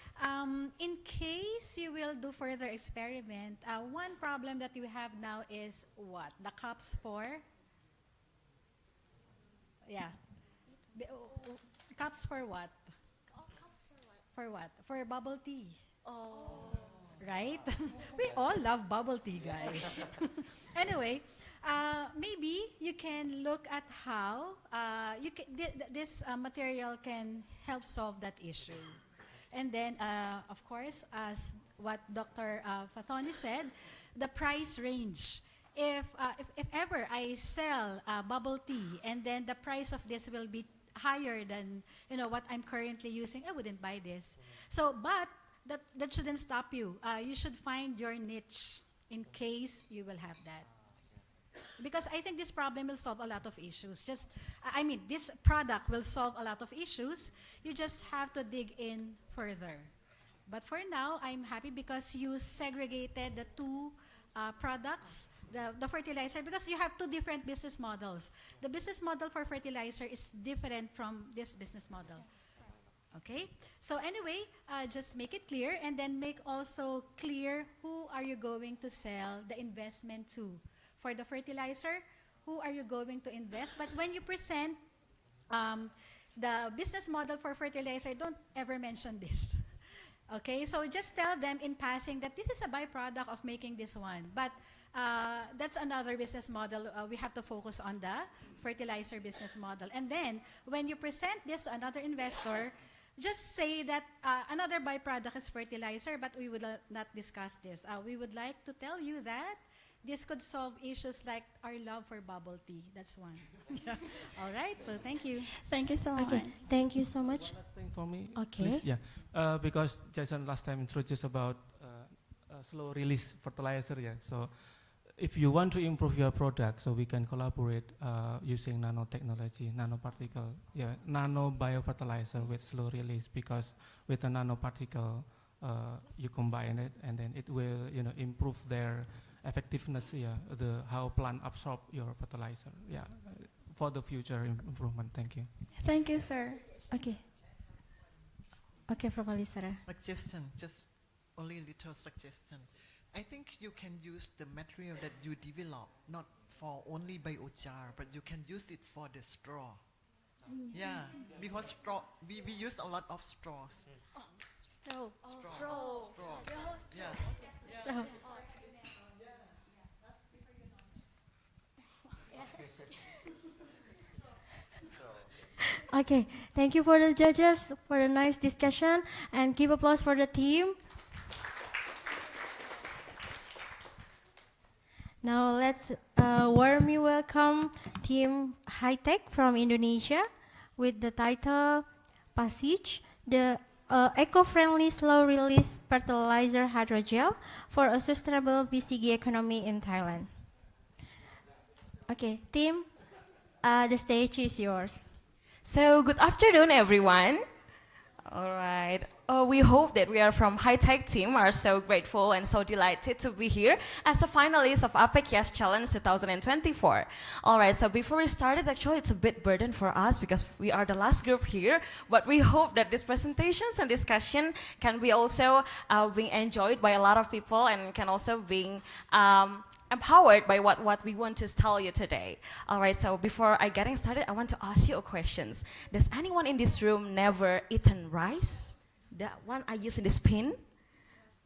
in case you will do further experiment, one problem that you have now is what? The cups for? Yeah. Cups for what? For what? For bubble tea. Oh. Right? We all love bubble tea, guys. Anyway, maybe you can look at how this material can help solve that issue. And then, of course, as what Dr. Fathoni said, the price range. If ever I sell bubble tea and then the price of this will be higher than what I'm currently using, I wouldn't buy this. So, but that shouldn't stop you. You should find your niche in case you will have that. Because I think this problem will solve a lot of issues. This product will solve a lot of issues. You just have to dig in further. But for now, I'm happy because you segregated the two products, the fertilizer, because you have two different business models. The business model for fertilizer is different from this business model. Okay? So anyway, just make it clear, and then make also clear who are you going to sell the investment to. For the fertilizer, who are you going to invest? But when you present the business model for fertilizer, don't ever mention this. Okay, so just tell them in passing that this is a byproduct of making this one. But that's another business model. We have to focus on the fertilizer business model. And then, when you present this to another investor, just say that another byproduct is fertilizer, but we would not discuss this. We would like to tell you that this could solve issues like our love for bubble tea. That's one. Yeah. All right, so thank you. Thank you so much. Okay, thank you so much. One last thing for me, Okay. please. Yeah, because Jason last time introduced about slow release fertilizer. Yeah, so if you want to improve your product, so we can collaborate using nanotechnology, nanoparticle, nano biofertilizer with slow release, because with a nanoparticle you combine it and then it will improve their effectiveness, how plant absorb your fertilizer, for the future improvement. Thank you. Thank you, sir. Okay. Okay, Prof. Alisara. Suggestion, just only little suggestion. I think you can use the material that you develop, not for only biochar, but you can use it for the straw. Yeah, because straw, we use a lot of straws. Straw. Straw. Yeah. Straw. Okay, thank you for the judges for a nice discussion, and give applause for the team. Now let's warmly welcome Team High Tech from Indonesia with the title Passage, the eco-friendly slow-release fertilizer hydrogel for a sustainable BCG economy in Thailand. Okay, team, the stage is yours. So, good afternoon, everyone. All right. We hope that we are from High Tech team are so grateful and so delighted to be here as a finalist of ABBS Challenge 2024. All right, so before we started, actually it's a bit burden for us because we are the last group here, but we hope that these presentations and discussion can be also being enjoyed by a lot of people and can also being empowered by what we want to tell you today. All right, so before I getting started, I want to ask you a question. Does anyone in this room never eaten rice? That one I use in this pin?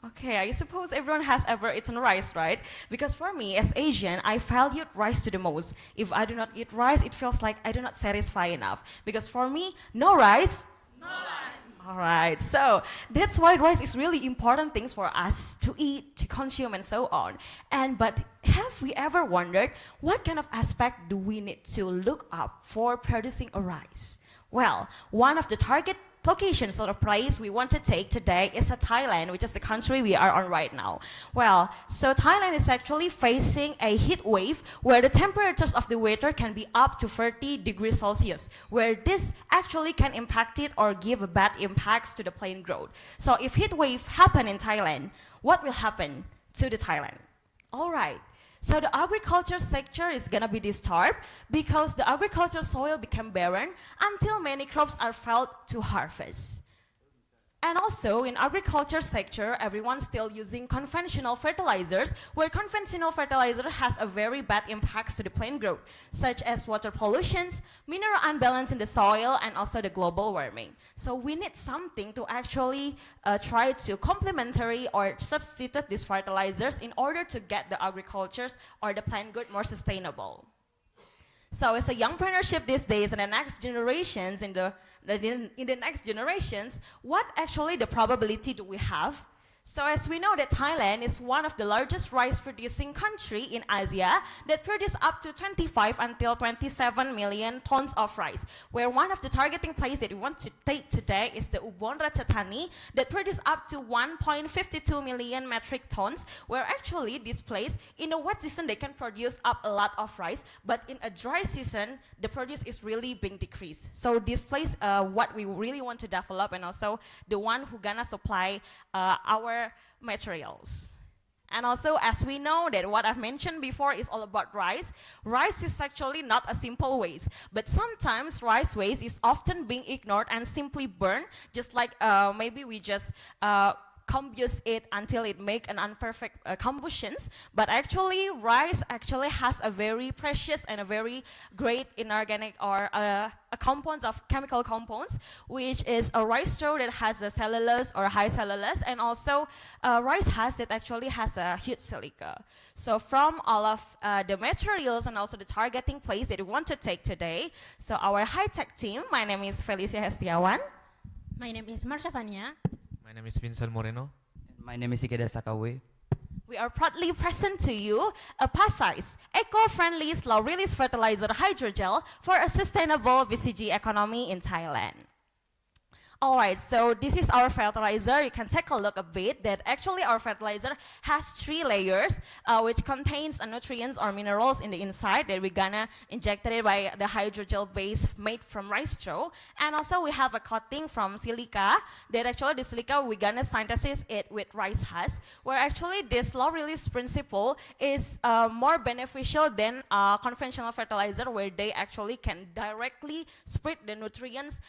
Okay, I suppose everyone has ever eaten rice, right? Because for me, as Asian, I value rice to the most. If I do not eat rice, it feels like I do not satisfy enough. Because for me, no rice, no life. All right, so that's why rice is really important things for us to eat, to consume, and so on. But have we ever wondered what kind of aspect do we need to look up for producing a rice? Well, one of the target locations or the place we want to take today is Thailand, which is the country we are on right now. Well, so Thailand is actually facing a heat wave where the temperatures of the weather can be up to 30 degrees Celsius, where this actually can impact it or give bad impacts to the plant growth. So if heat wave happen in Thailand, what will happen to the Thailand? All right. So the agriculture sector is going to be disturbed because the agriculture soil become barren until many crops are failed to harvest. And also in agriculture sector, everyone's still using conventional fertilizers, where conventional fertilizer has a very bad impacts to the plant growth, such as water pollutions, mineral imbalance in the soil, and also the global warming. So we need something to actually try to complementary or substitute these fertilizers in order to get the agricultures or the plant growth more sustainable. So as a young entrepreneurship these days and the next generations in the next generations, what actually the probability do we have? So as we know that Thailand is one of the largest rice producing country in Asia that produce up to 25 until 27 million tons of rice, where one of the targeting place that we want to take today is the Ubon Ratchathani that produce up to 1.52 million metric tons, where actually this place in a wet season they can produce up a lot of rice, but in a dry season the produce is really being decreased. So this place what we really want to develop, and also the one who gonna supply our materials. And also, as we know that what I've mentioned before is all about rice. Rice is actually not a simple waste, but sometimes rice waste is often being ignored and simply burned, just like maybe we just combust it until it make an imperfect combustions. But actually, rice actually has a very precious and a very great inorganic or a compounds of chemical compounds, which is a rice straw that has a cellulose or high cellulose, and also rice husk that actually has a huge silica. So from all of the materials and also the targeting place that we want to take today, so our high-tech team, my name is Felicia Hestiawan. My name is Marsha Fania. My name is Vincent Moreno. My name is Ikeda Sakawe. We are proudly present to you a precise, eco-friendly, slow-release fertilizer hydrogel for a sustainable BCG economy in Thailand. Alright, so this is our fertilizer. You can take a look a bit that actually our fertilizer has 3 layers which contains nutrients or minerals in the inside that we're gonna inject it by the hydrogel base made from rice straw. And also we have a coating from silica that actually the silica we're gonna synthesize it with rice husk, where actually this slow release principle is more beneficial than conventional fertilizer, where they actually can directly spread the nutrients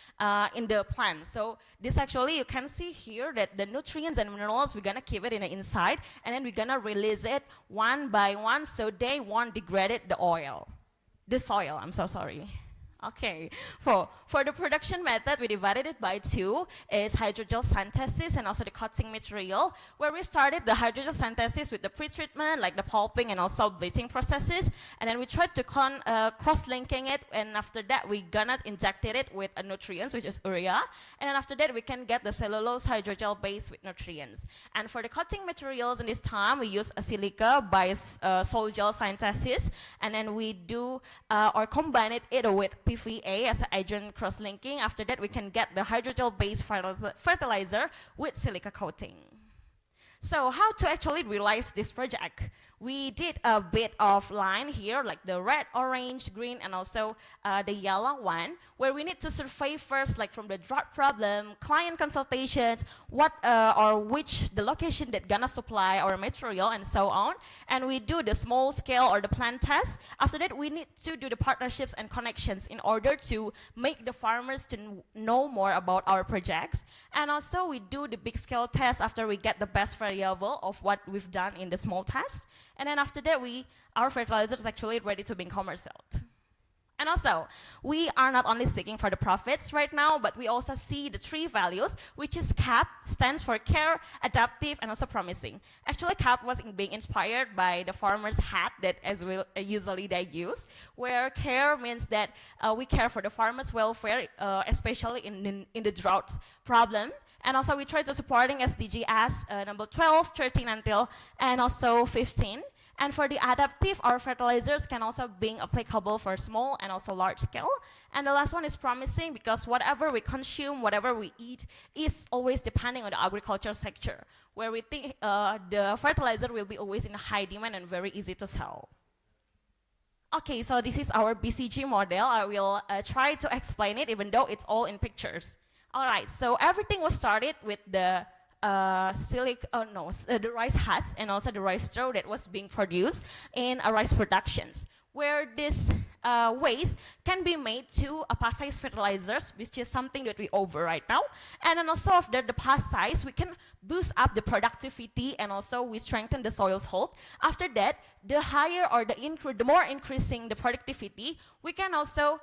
in the plant. So this actually, you can see here that the nutrients and minerals, we're gonna keep it in the inside, and then we're gonna release it one by one so they won't degrade the soil, I'm so sorry. Okay, for the production method, we divided it by 2, is hydrogel synthesis and also the coating material, where we started the hydrogel synthesis with the pre-treatment, like the pulping and also bleaching processes, and then we tried to cross-linking it, and after that, we gonna inject it with a nutrients, which is urea, and then after that, we can get the cellulose hydrogel base with nutrients. And for the coating materials, in this time, we use a silica by sol gel synthesis, and then we do or combine it either with PVA as an agent cross-linking. After that, we can get the hydrogel-based fertilizer with silica coating. So how to actually realize this project? We did a bit of line here, like the red, orange, green, and also the yellow one, where we need to survey first, like from the drought problem, client consultations, what or which the location that gonna supply our material, and so on. And we do the small scale or the plant test. After that, we need to do the partnerships and connections in order to make the farmers to know more about our projects. And also, we do the big scale test after we get the best variable of what we've done in the small test. And then after that, our fertilizer is actually ready to be commercialized. And also, we are not only seeking for the profits right now, but we also see the 3 values, which is CAP, stands for care, adaptive, and also promising. Actually, CAP was being inspired by the farmer's hat that usually they use, where care means that we care for the farmer's welfare, especially in the drought problem. And also, we try to supporting SDG as number 12, 13 until, and also 15. And for the adaptive, our fertilizers can also be applicable for small and also large scale. And the last one is promising because whatever we consume, whatever we eat, is always depending on the agriculture sector, where we think the fertilizer will be always in high demand and very easy to sell. Okay, so this is our BCG model. I will try to explain it even though it's all in pictures. All right, so everything was started with the the rice husk and also the rice straw that was being produced in rice productions, where this waste can be made to pasteurized fertilizers, which is something that we over right now. And then also after the pasteurized, we can boost up the productivity and also we strengthen the soil's health. After that, the higher or the more increasing the productivity, we can also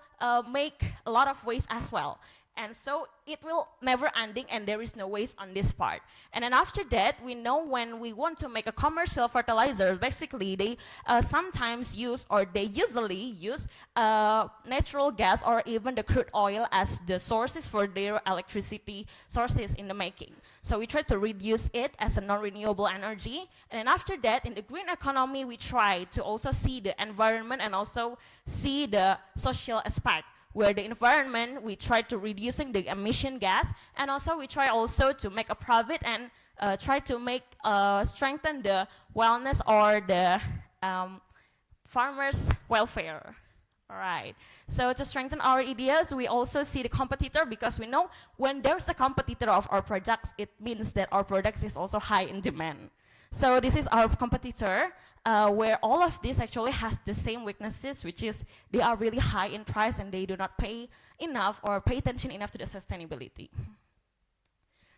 make a lot of waste as well. And so it will never ending and there is no waste on this part. And then after that, we know when we want to make a commercial fertilizer, basically they sometimes use or they usually use natural gas or even the crude oil as the sources for their electricity sources in the making. So we try to reduce it as a non-renewable energy. And then after that, in the green economy, we try to also see the environment and also see the social aspect, where the environment, we try to reducing the emission gas, and also we try also to make a profit and try to make strengthen the wellness or the farmers' welfare. All right, so to strengthen our ideas, we also see the competitor because we know when there's a competitor of our products, it means that our products is also high in demand. So this is our competitor, where all of this actually has the same weaknesses, which is they are really high in price and they do not pay enough or pay attention enough to the sustainability.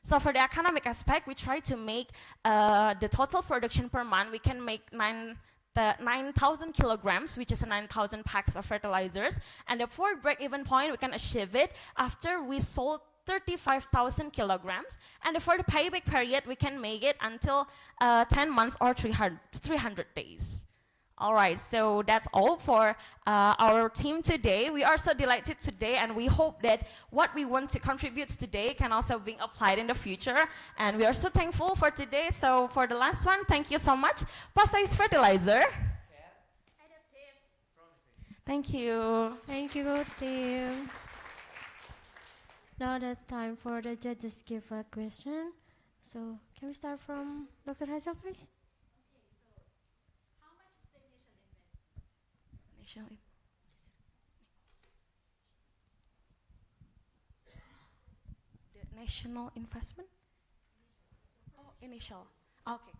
So for the economic aspect, we try to make the total production per month, we can make 9,000 kilograms, which is 9,000 packs of fertilizers. And the fourth break-even point, we can achieve it after we sold 35,000 kilograms. And for the payback period, we can make it until 10 months or 300 days. All right, so that's all for our team today. We are so delighted today, and we hope that what we want to contribute today can also be applied in the future. And we are so thankful for today. So for the last one, thank you so much. Pasteurized fertilizer. Thank you. Thank you, good team. Now the time for the judges give a question. So can we start from Dr. Hazel, please? The national investment? Oh, initial. Okay.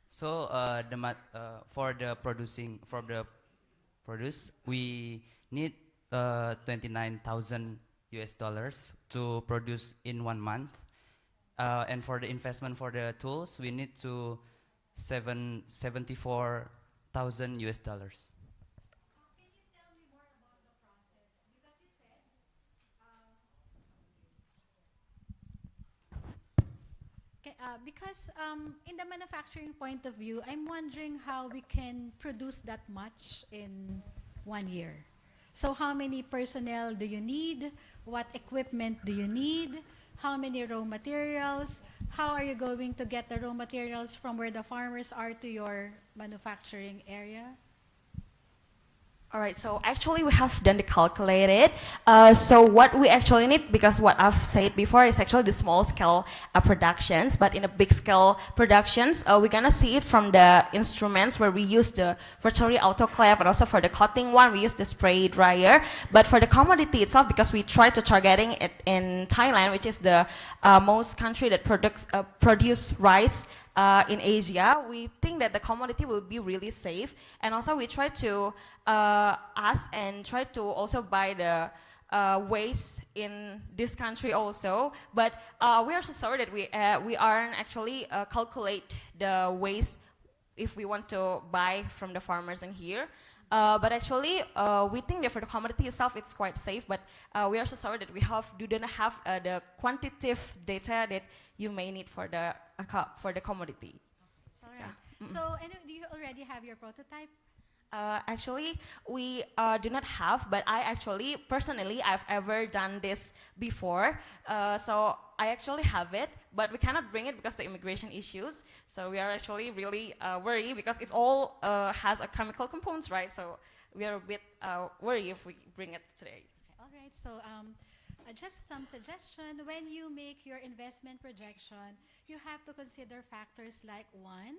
So for the produce, we need 29,000 US dollars to produce in 1 month. And for the investment for the tools, we need to 74,000 US dollars. Can you tell me more about the process? Because you said, in the manufacturing point of view, I'm wondering how we can produce that much in 1 year. So how many personnel do you need? What equipment do you need? How many raw materials? How are you going to get the raw materials from where the farmers are to your manufacturing area? All right, so actually we have done the calculated. So what we actually need, because what I've said before is actually the small scale productions, but in the big scale productions, we're gonna see it from the instruments where we use the rotary autoclave, and also for the cutting one, we use the spray dryer. But for the commodity itself, because we try to targeting it in Thailand, which is the most country that produce rice in Asia, we think that the commodity will be really safe. And also we try to ask and try to also buy the waste in this country also. But we are so sorry that we aren't actually calculate the waste if we want to buy from the farmers in here. But actually, we think that for the commodity itself, it's quite safe. But we are so sorry that we do not have the quantitative data that you may need for the commodity. Sorry. Yeah. So, do you already have your prototype? Actually, we do not have, but I actually, personally, I've ever done this before. So I actually have it, but we cannot bring it because of the immigration issues. So we are actually really worried because it's all has a chemical components, right? So we are a bit worried if we bring it today. All right, so just some suggestion. When you make your investment projection, you have to consider factors like 1,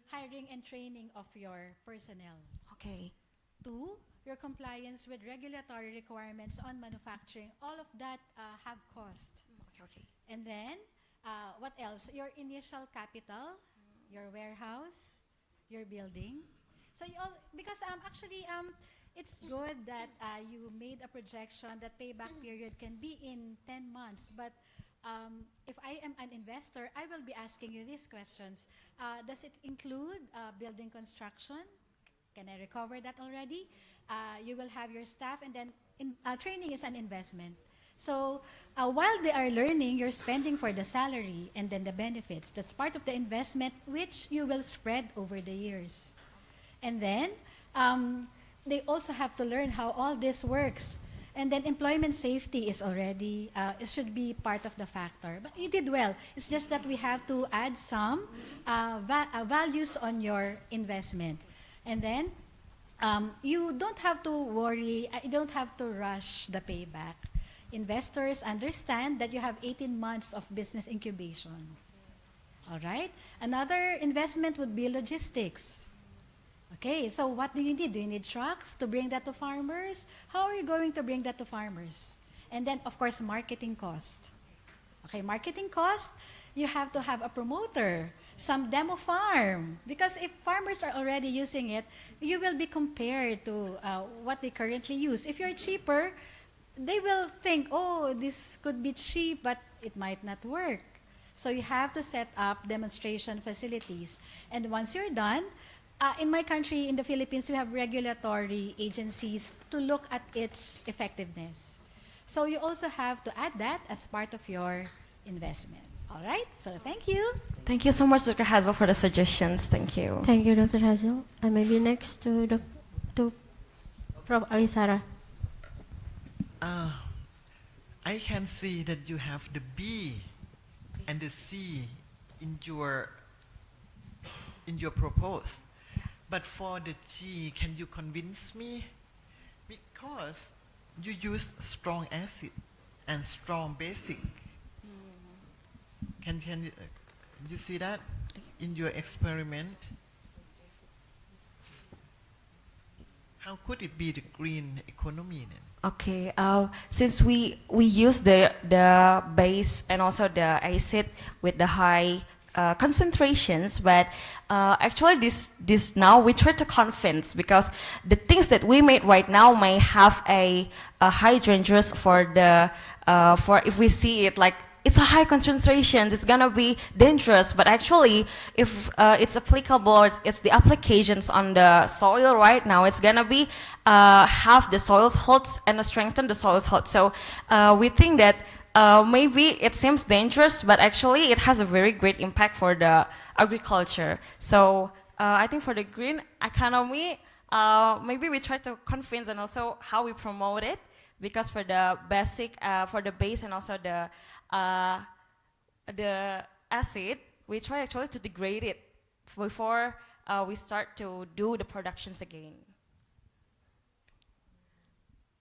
hiring and training of your personnel. Okay. 2, your compliance with regulatory requirements on manufacturing. All of that have cost. Okay. And then, what else? Your initial capital, your warehouse, your building. So because actually it's good that you made a projection that payback period can be in 10 months, but if I am an investor, I will be asking you these questions. Does it include building construction? Can I recover that already? You will have your staff, and then training is an investment. So while they are learning, you're spending for the salary and then the benefits. That's part of the investment which you will spread over the years. And then they also have to learn how all this works. And then employment safety is already, it should be part of the factor. But you did well. It's just that we have to add some values on your investment. And then you don't have to worry, you don't have to rush the payback. Investors understand that you have 18 months of business incubation. All right? Another investment would be logistics. Okay, so what do you need? Do you need trucks to bring that to farmers? How are you going to bring that to farmers? And then, of course, marketing cost. Okay, marketing cost, you have to have a promoter, some demo farm. Because if farmers are already using it, you will be compared to what they currently use. If you're cheaper, they will think, oh, this could be cheap, but it might not work. So you have to set up demonstration facilities. And once you're done, in my country, in the Philippines, we have regulatory agencies to look at its effectiveness. So you also have to add that as part of your investment. All right? So thank you. Thank you so much, Dr. Hazel, for the suggestions. Thank you. Thank you, Dr. Hazel. And maybe next to Prof. Alisara. I can see that you have the B and the C in your proposal. But for the G, can you convince me? Because you use strong acid and strong basic. Can you see that in your experiment? How could it be the green economy then? Okay, since we use the base and also the acid with the high concentrations, but actually this now we try to convince, because the things that we made right now may have a high dangerous for the for if we see it like it's a high concentration, it's gonna be dangerous. But actually, if it's applicable, or it's the applications on the soil right now, it's gonna be have the soil's health and strengthen the soil's health. So we think that maybe it seems dangerous, but actually it has a very great impact for the agriculture. So I think for the green economy, maybe we try to convince, and also how we promote it, because for the basic, for the base and also the acid, we try actually to degrade it before we start to do the productions again.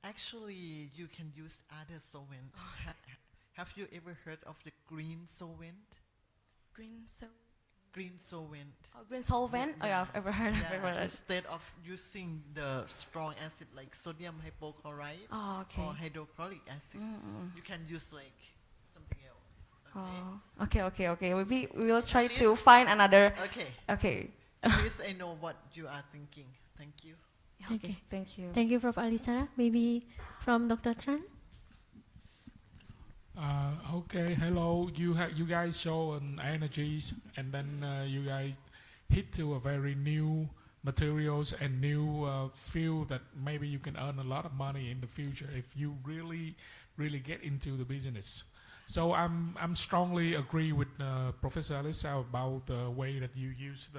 Actually, you can use other solvent. Have you ever heard of the green solvent? Green solvent? Green solvent. Oh, green solvent? Oh, yeah, I've ever heard of it. Instead of using the strong acid like sodium hypochlorite or hydrochloric acid, you can use like something else. Okay? Okay. Maybe we will try to find another. Okay. At least I know what you are thinking. Thank you. Okay, thank you. Thank you, Prof. Alisara. Maybe from Dr. Tran? Okay, hello. You guys show an energies, and then you guys hit to a very new materials and new field that maybe you can earn a lot of money in the future if you really get into the business. So I'm strongly agree with Professor Alisa about the way that you use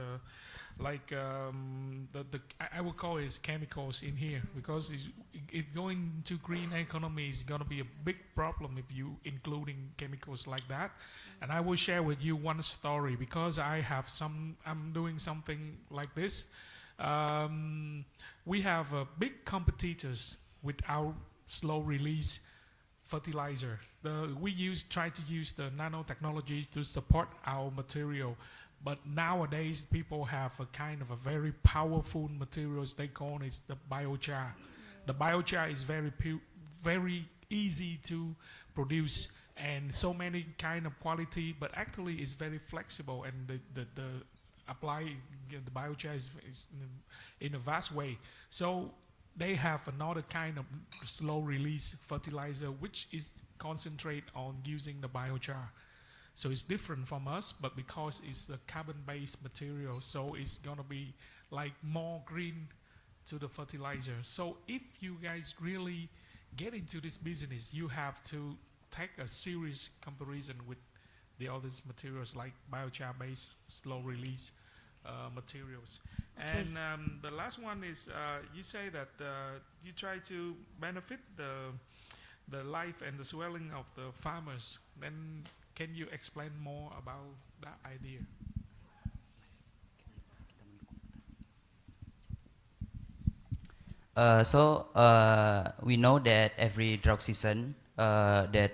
like I would call it chemicals in here, because it going to green economy is going to be a big problem if you including chemicals like that. And I will share with you one story, because I'm doing something like this. We have big competitors with our slow release fertilizer. We try to use the nanotechnology to support our material, but nowadays people have a kind of a very powerful materials they call it the biochar. The biochar is very easy to produce, and so many kind of quality, but actually it's very flexible, and the apply the biochar is in a vast way. So they have another kind of slow release fertilizer which is concentrate on using the biochar. So it's different from us, but because it's a carbon-based material, so it's gonna be like more green to the fertilizer. So if you guys really get into this business, you have to take a serious comparison with the other materials like biochar-based slow release materials. Okay. And the last one is you say that you try to benefit the life and the swelling of the farmers. Then can you explain more about that idea? We know that every drought season the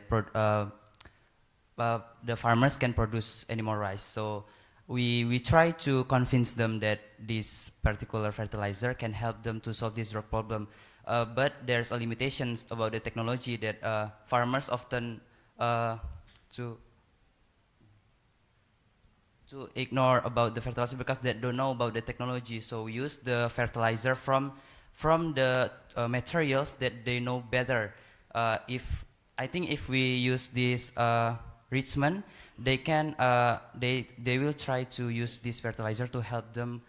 farmers can produce any more rice. So we try to convince them that this particular fertilizer can help them to solve this drought problem. But there's a limitations about the technology that farmers often to ignore about the fertilizer because they don't know about the technology. So we use the fertilizer from the materials that they know better. I think if we use this Richmond, they will try to use this fertilizer to help them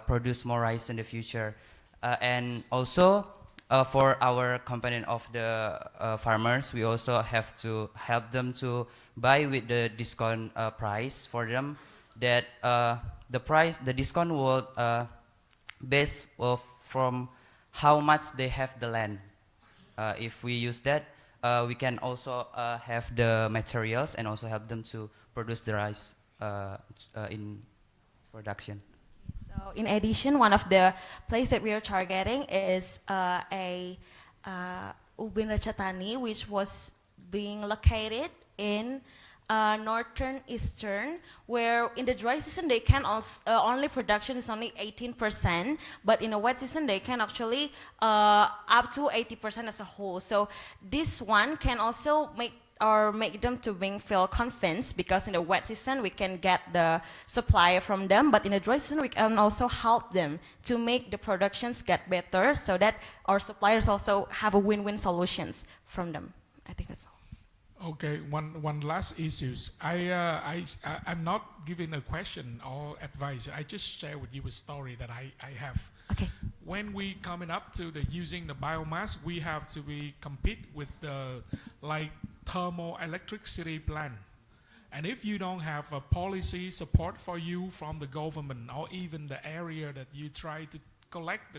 produce more rice in the future. And also for our component of the farmers, we also have to help them to buy with the discount price for them. That the discount will based from how much they have the land. If we use that, we can also have the materials and also help them to produce the rice in production. So in addition, one of the places that we are targeting is Ubin Ratchathani, which was being located in northern eastern, where in the dry season they can also, only production is only 18%, but in the wet season they can actually up to 80% as a whole. So this one can also make them to feel convinced, because in the wet season we can get the supply from them, but in the dry season we can also help them to make the productions get better, so that our suppliers also have a win-win solutions from them. I think that's all. Okay, one last issues. I'm not giving a question or advice. I just share with you a story that I have. Okay. When we coming up to the using the biomass, we have to compete with the like thermoelectricity plant. And if you don't have a policy support for you from the government or even the area that you try to collect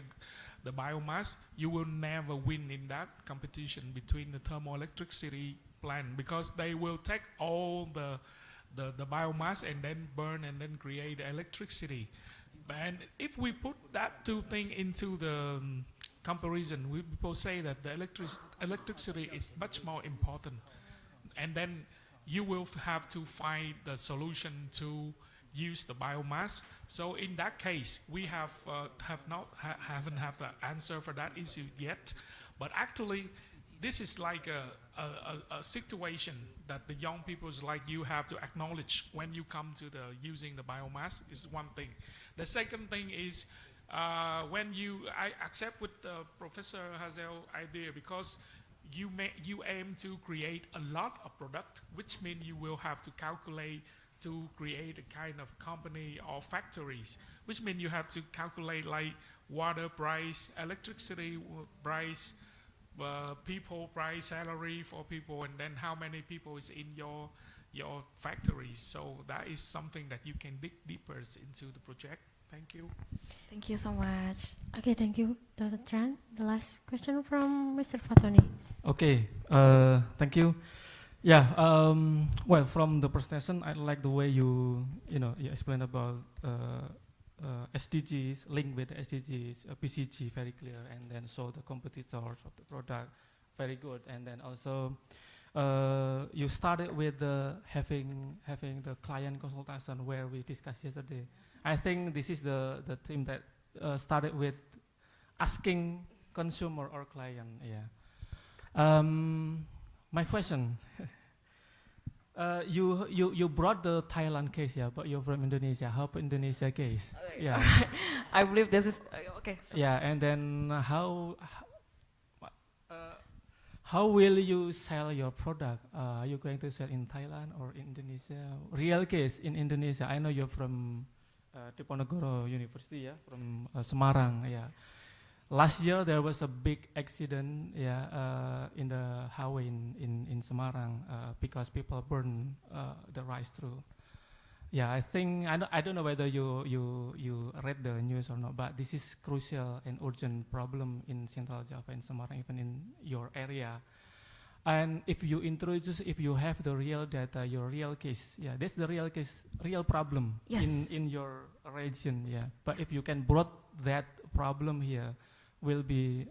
the biomass, you will never win in that competition between the thermoelectricity plant, because they will take all the biomass and then burn and then create electricity. And if we put that two things into the comparison, people say that the electricity is much more important, and then you will have to find the solution to use the biomass. So in that case, we haven't had the answer for that issue yet, but actually this is like a situation that the young people like you have to acknowledge when you come to the using the biomass is one thing. The second thing is I accept with Professor Hazel idea, because you aim to create a lot of product, which means you will have to calculate to create a kind of company or factories, which means you have to calculate like water price, electricity price, people price, salary for people, and then how many people is in your factories. So that is something that you can dig deeper into the project. Thank you. Thank you so much. Okay, thank you, Dr. Tran. The last question from Mr. Fatoni. Okay, thank you. Yeah, well, from the presentation, I like the way you explained about SDGs, link with the SDGs, PCG very clear, and then show the competitors of the product very good, and then also you started with having the client consultation where we discussed yesterday. I think this is the theme that started with asking consumer or client. Yeah. My question. You brought the Thailand case, yeah, but you're from Indonesia. How about Indonesia case? Yeah. I believe this is okay. So Yeah, and then how will you sell your product? Are you going to sell in Thailand or Indonesia? Real case in Indonesia. I know you're from Diponegoro University, yeah, from Semarang, yeah. Last year there was a big accident, yeah, in the highway in Semarang because people burn the rice through. Yeah, I think I don't know whether you read the news or not, but this is crucial and urgent problem in Central Java and Semarang, even in your area. And if you have the real data, your real case, yeah, that's the real case, real problem in your region, yeah. But if you can brought that problem here, will be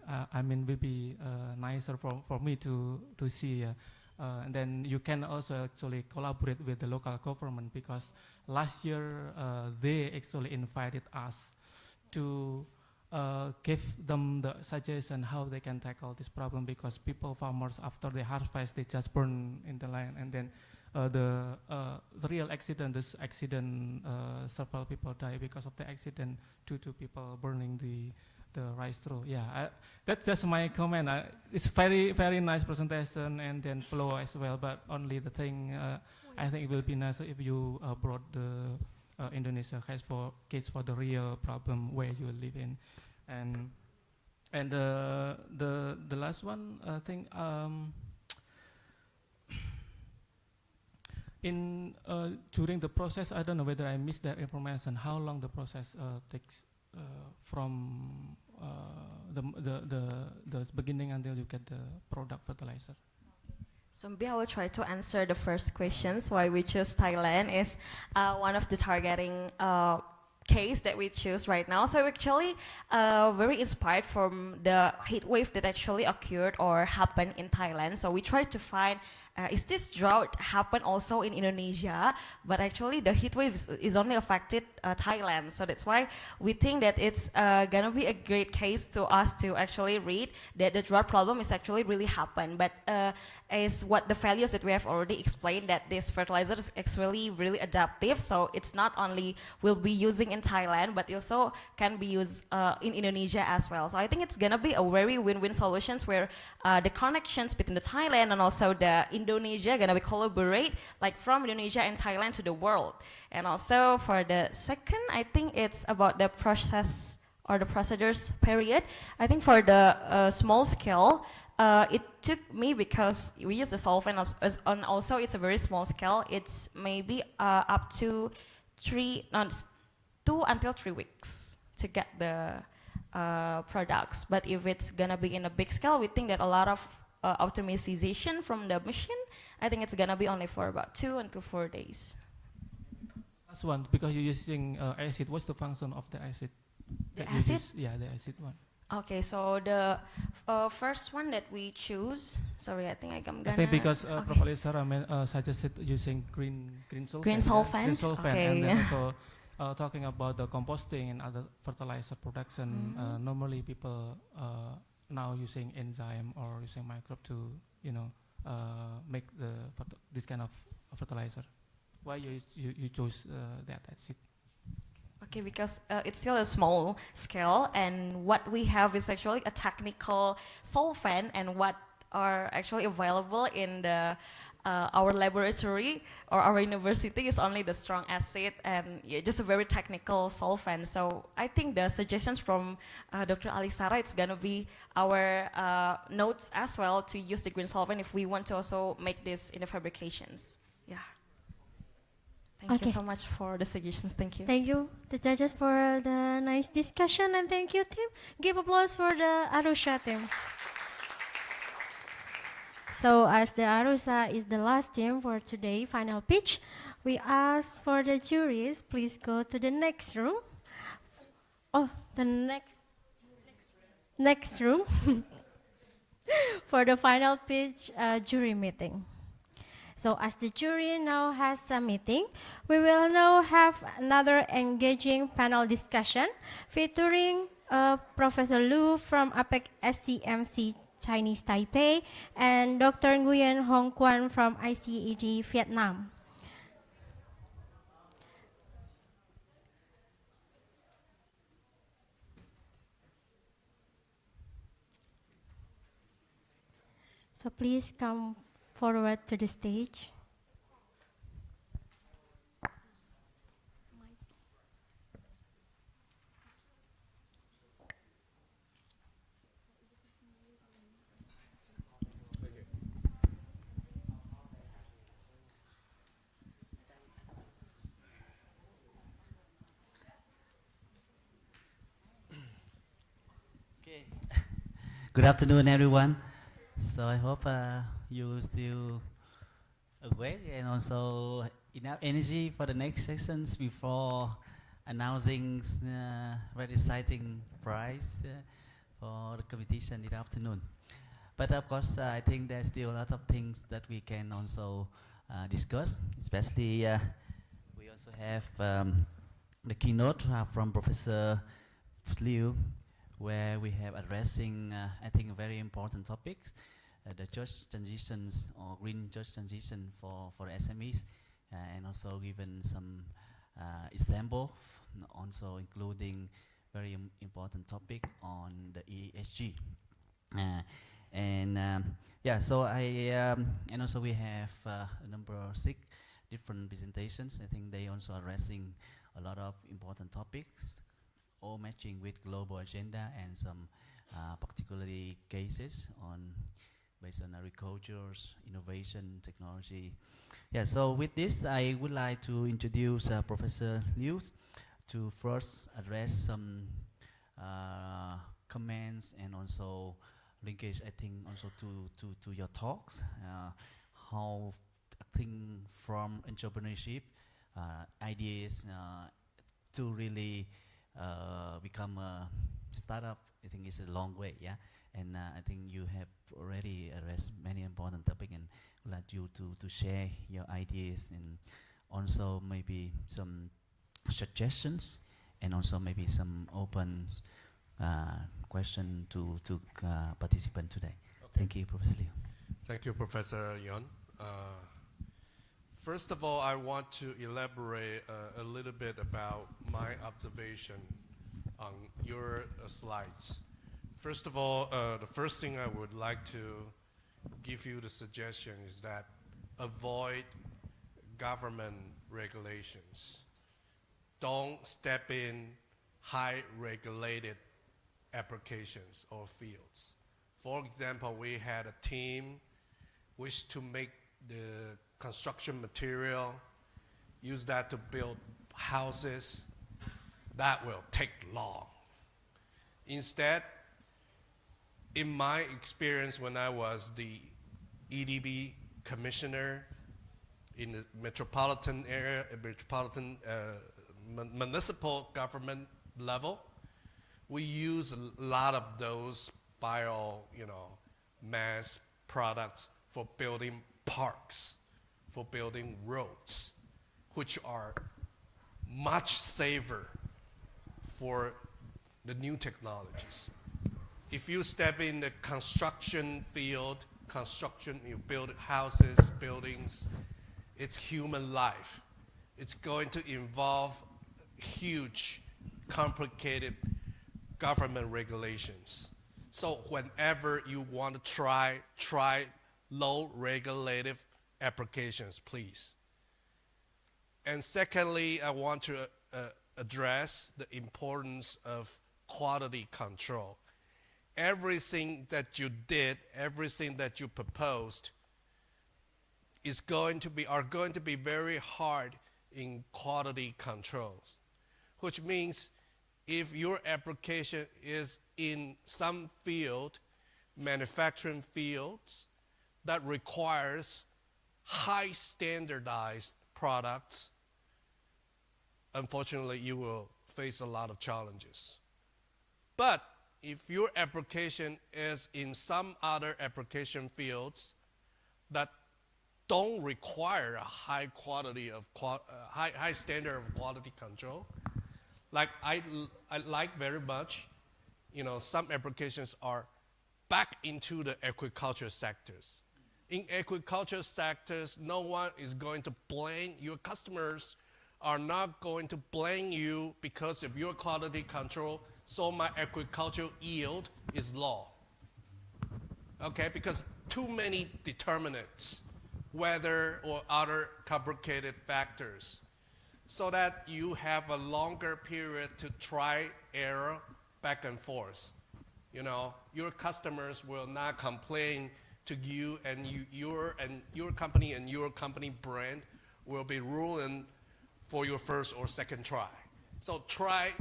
nicer for me to see. And then you can also actually collaborate with the local government, because last year they actually invited us to give them the suggestion how they can tackle this problem, because farmers after they harvest, they just burn in the land, and then the real accident, several people die because of the accident due to people burning the rice through. Yeah, that's just my comment. It's very, very nice presentation, and then flow as well, but only the thing, I think it will be nice if you brought the Indonesia case for the real problem where you live in. And the last one, I think, during the process, I don't know whether I missed that information, how long the process takes from the beginning until you get the product fertilizer. So maybe I will try to answer the first questions. Why we choose Thailand is one of the targeting case that we choose right now. So actually very inspired from the heat wave that actually occurred or happened in Thailand. So we tried to find is this drought happen also in Indonesia? But actually the heat wave is only affected Thailand. So that's why we think that it's gonna be a great case to us to actually read that the drought problem is actually really happen. But is what the values that we have already explained, that this fertilizer is actually really adaptive. So it's not only will be using in Thailand, but also can be used in Indonesia as well. So I think it's gonna be a very win-win solutions where the connections between the Thailand and also the Indonesia gonna be collaborate, like from Indonesia and Thailand to the world. And also for the second, I think it's about the process or the procedures period. I think for the small scale, it took me, because we use the solvent and also it's a very small scale. It's maybe up to 2 until 3 weeks to get the products. But if it's gonna be in a big scale, we think that a lot of optimization from the machine, I think it's gonna be only for about 2 until 4 days. Last one, because you're using acid, what's the function of the acid? The acid? Yeah, the acid one. Okay, so the first one that we choose, sorry, I think I'm gonna... I think because Prof. Alisara suggested using green solvent. Green solvent? Green solvent, okay. and then also talking about the composting and other fertilizer production. Normally people now using enzyme or using microbe to, make this kind of fertilizer. Why you chose that acid? Okay, because it's still a small scale, and what we have is actually a technical solvent, and what are actually available in the our laboratory or our university is only the strong acid and just a very technical solvent. So I think the suggestions from Dr. Alisara, it's gonna be our notes as well to use the green solvent if we want to also make this in the fabrications. Yeah. Thank you so much for the suggestions. Thank you. Thank you, the judges, for the nice discussion, and thank you, team. Give applause for the Arusha team. So, as the Arusha is the last team for today, final pitch, we ask for the juries, please go to the next room. Oh, the next room for the final pitch jury meeting. So as the jury now has a meeting, we will now have another engaging panel discussion featuring Professor Lu from APEC SCMC Chinese Taipei and Dr. Nguyen Hong Quan from ICED Vietnam. So please come forward to the stage. Okay. Good afternoon, everyone. So I hope you still awake and also enough energy for the next sessions before announcing very exciting prize for the competition this afternoon. But of course, I think there's still a lot of things that we can also discuss, especially we also have the keynote from Professor Liu, where we have addressing, I think, very important topics, the just transitions or green just transition for SMEs, and also given some example, also including very important topic on the ESG. Yeah, so and also we have a number of 6 different presentations. I think they also addressing a lot of important topics, all matching with global agenda and some particularly cases based on agriculture's innovation, technology. Yeah, so with this, I would like to introduce Professor Liu to first address some comments and also linkage, I think, also to your talks, how I think from entrepreneurship, ideas to really become a startup, I think it's a long way, yeah. And I think you have already addressed many important topics, and I'd like you to share your ideas and also maybe some suggestions and also maybe some open question to participant today. Okay. Thank you, Professor Liu. Thank you, Professor Yon. First of all, I want to elaborate a little bit about my observation on your slides. First of all, the first thing I would like to give you the suggestion is that avoid government regulations. Don't step in high regulated applications or fields. For example, we had a team wish to make the construction material, use that to build houses. That will take long. Instead, in my experience when I was the EDB commissioner in the metropolitan area, municipal government level, we use a lot of those mass products for building parks, for building roads, which are much safer for the new technologies. If you step in the construction field, you build houses, buildings, it's human life. It's going to involve huge, complicated government regulations. So whenever you want to try low regulative applications, please. And secondly, I want to address the importance of quality control. Everything that you did, everything that you proposed are going to be very hard in quality controls, which means if your application is in some field, manufacturing fields, that requires high standardized products, unfortunately, you will face a lot of challenges. But if your application is in some other application fields that don't require a high quality of high standard of quality control, like I like very much, some applications are back into the agriculture sectors. In agriculture sectors, no one is going to blame your customers are not going to blame you because of your quality control, so my agricultural yield is low. Okay, because too many determinants, weather or other complicated factors, so that you have a longer period to try error back and forth. Your customers will not complain to you, and your company and your company brand will be ruined for your first or second try. So try,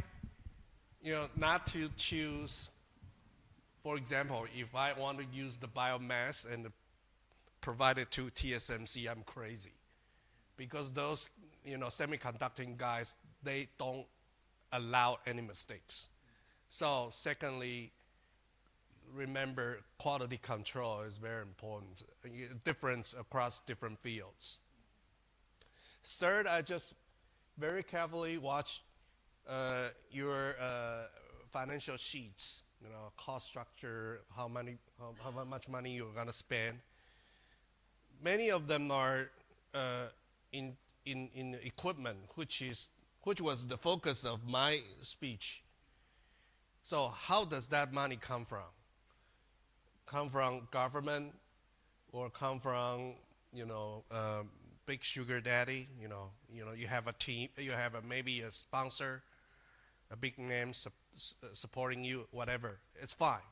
not to choose. For example, if I want to use the biomass and provide it to TSMC, I'm crazy, because those semiconducting guys, they don't allow any mistakes. So secondly, remember quality control is very important, difference across different fields. Third, I just very carefully watch your financial sheets, cost structure, how much money you're gonna spend. Many of them are in equipment, which was the focus of my speech. So how does that money come from? Come from government, or come from big sugar daddy? You have a team, you have maybe a sponsor, a big name supporting you, whatever. It's fine.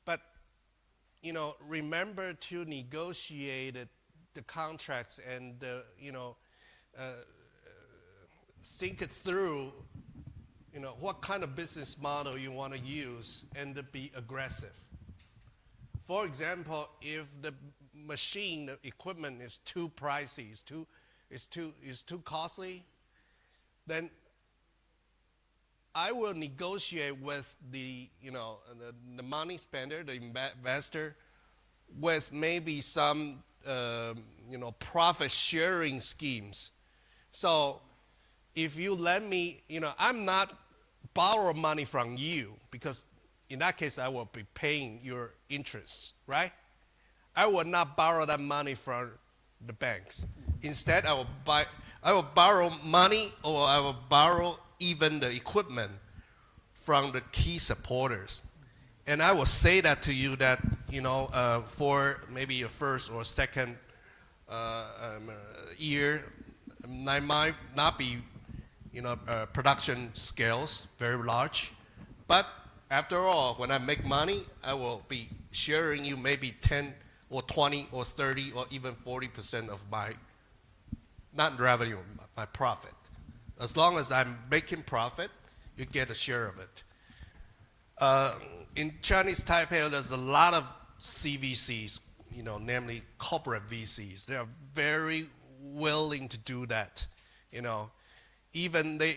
But remember to negotiate the contracts and think it through. What kind of business model you want to use, and to be aggressive. For example, if the machine, the equipment is too pricey, is too costly, then I will negotiate with the money spender, the investor, with maybe some profit sharing schemes. So if you let me, I'm not borrow money from you, because in that case I will be paying your interest, right? I will not borrow that money from the banks. Instead, I will borrow money, or I will borrow even the equipment from the key supporters. And I will say that to you that, for maybe your first or second year, I might not be production scales very large, but after all, when I make money, I will be sharing you maybe 10 or 20 or 30 or even 40% of my, not revenue, my profit. As long as I'm making profit, you get a share of it. In Chinese Taipei, there's a lot of CVCs, namely corporate VCs. They are very willing to do that, Even they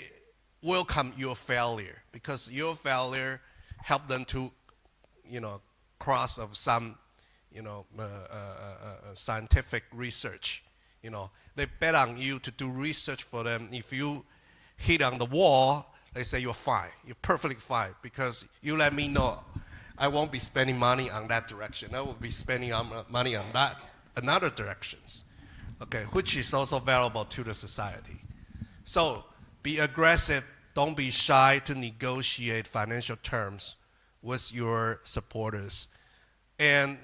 welcome your failure, because your failure help them to, cross of some, scientific research. They bet on you to do research for them. If you hit on the wall, they say you're fine. You're perfectly fine, because you let me know I won't be spending money on that direction. I will be spending money on that another directions, okay, which is also valuable to the society. So be aggressive. Don't be shy to negotiate financial terms with your supporters. And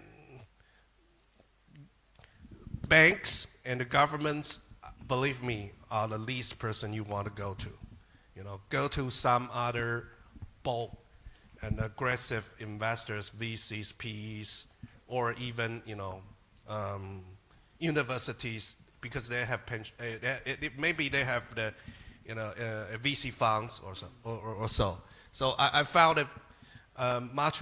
banks and the governments, believe me, are the least person you want to go to. Go to some other bold and aggressive investors, VCs, PEs, or even universities because they have maybe they have the VC funds or so. So I found it much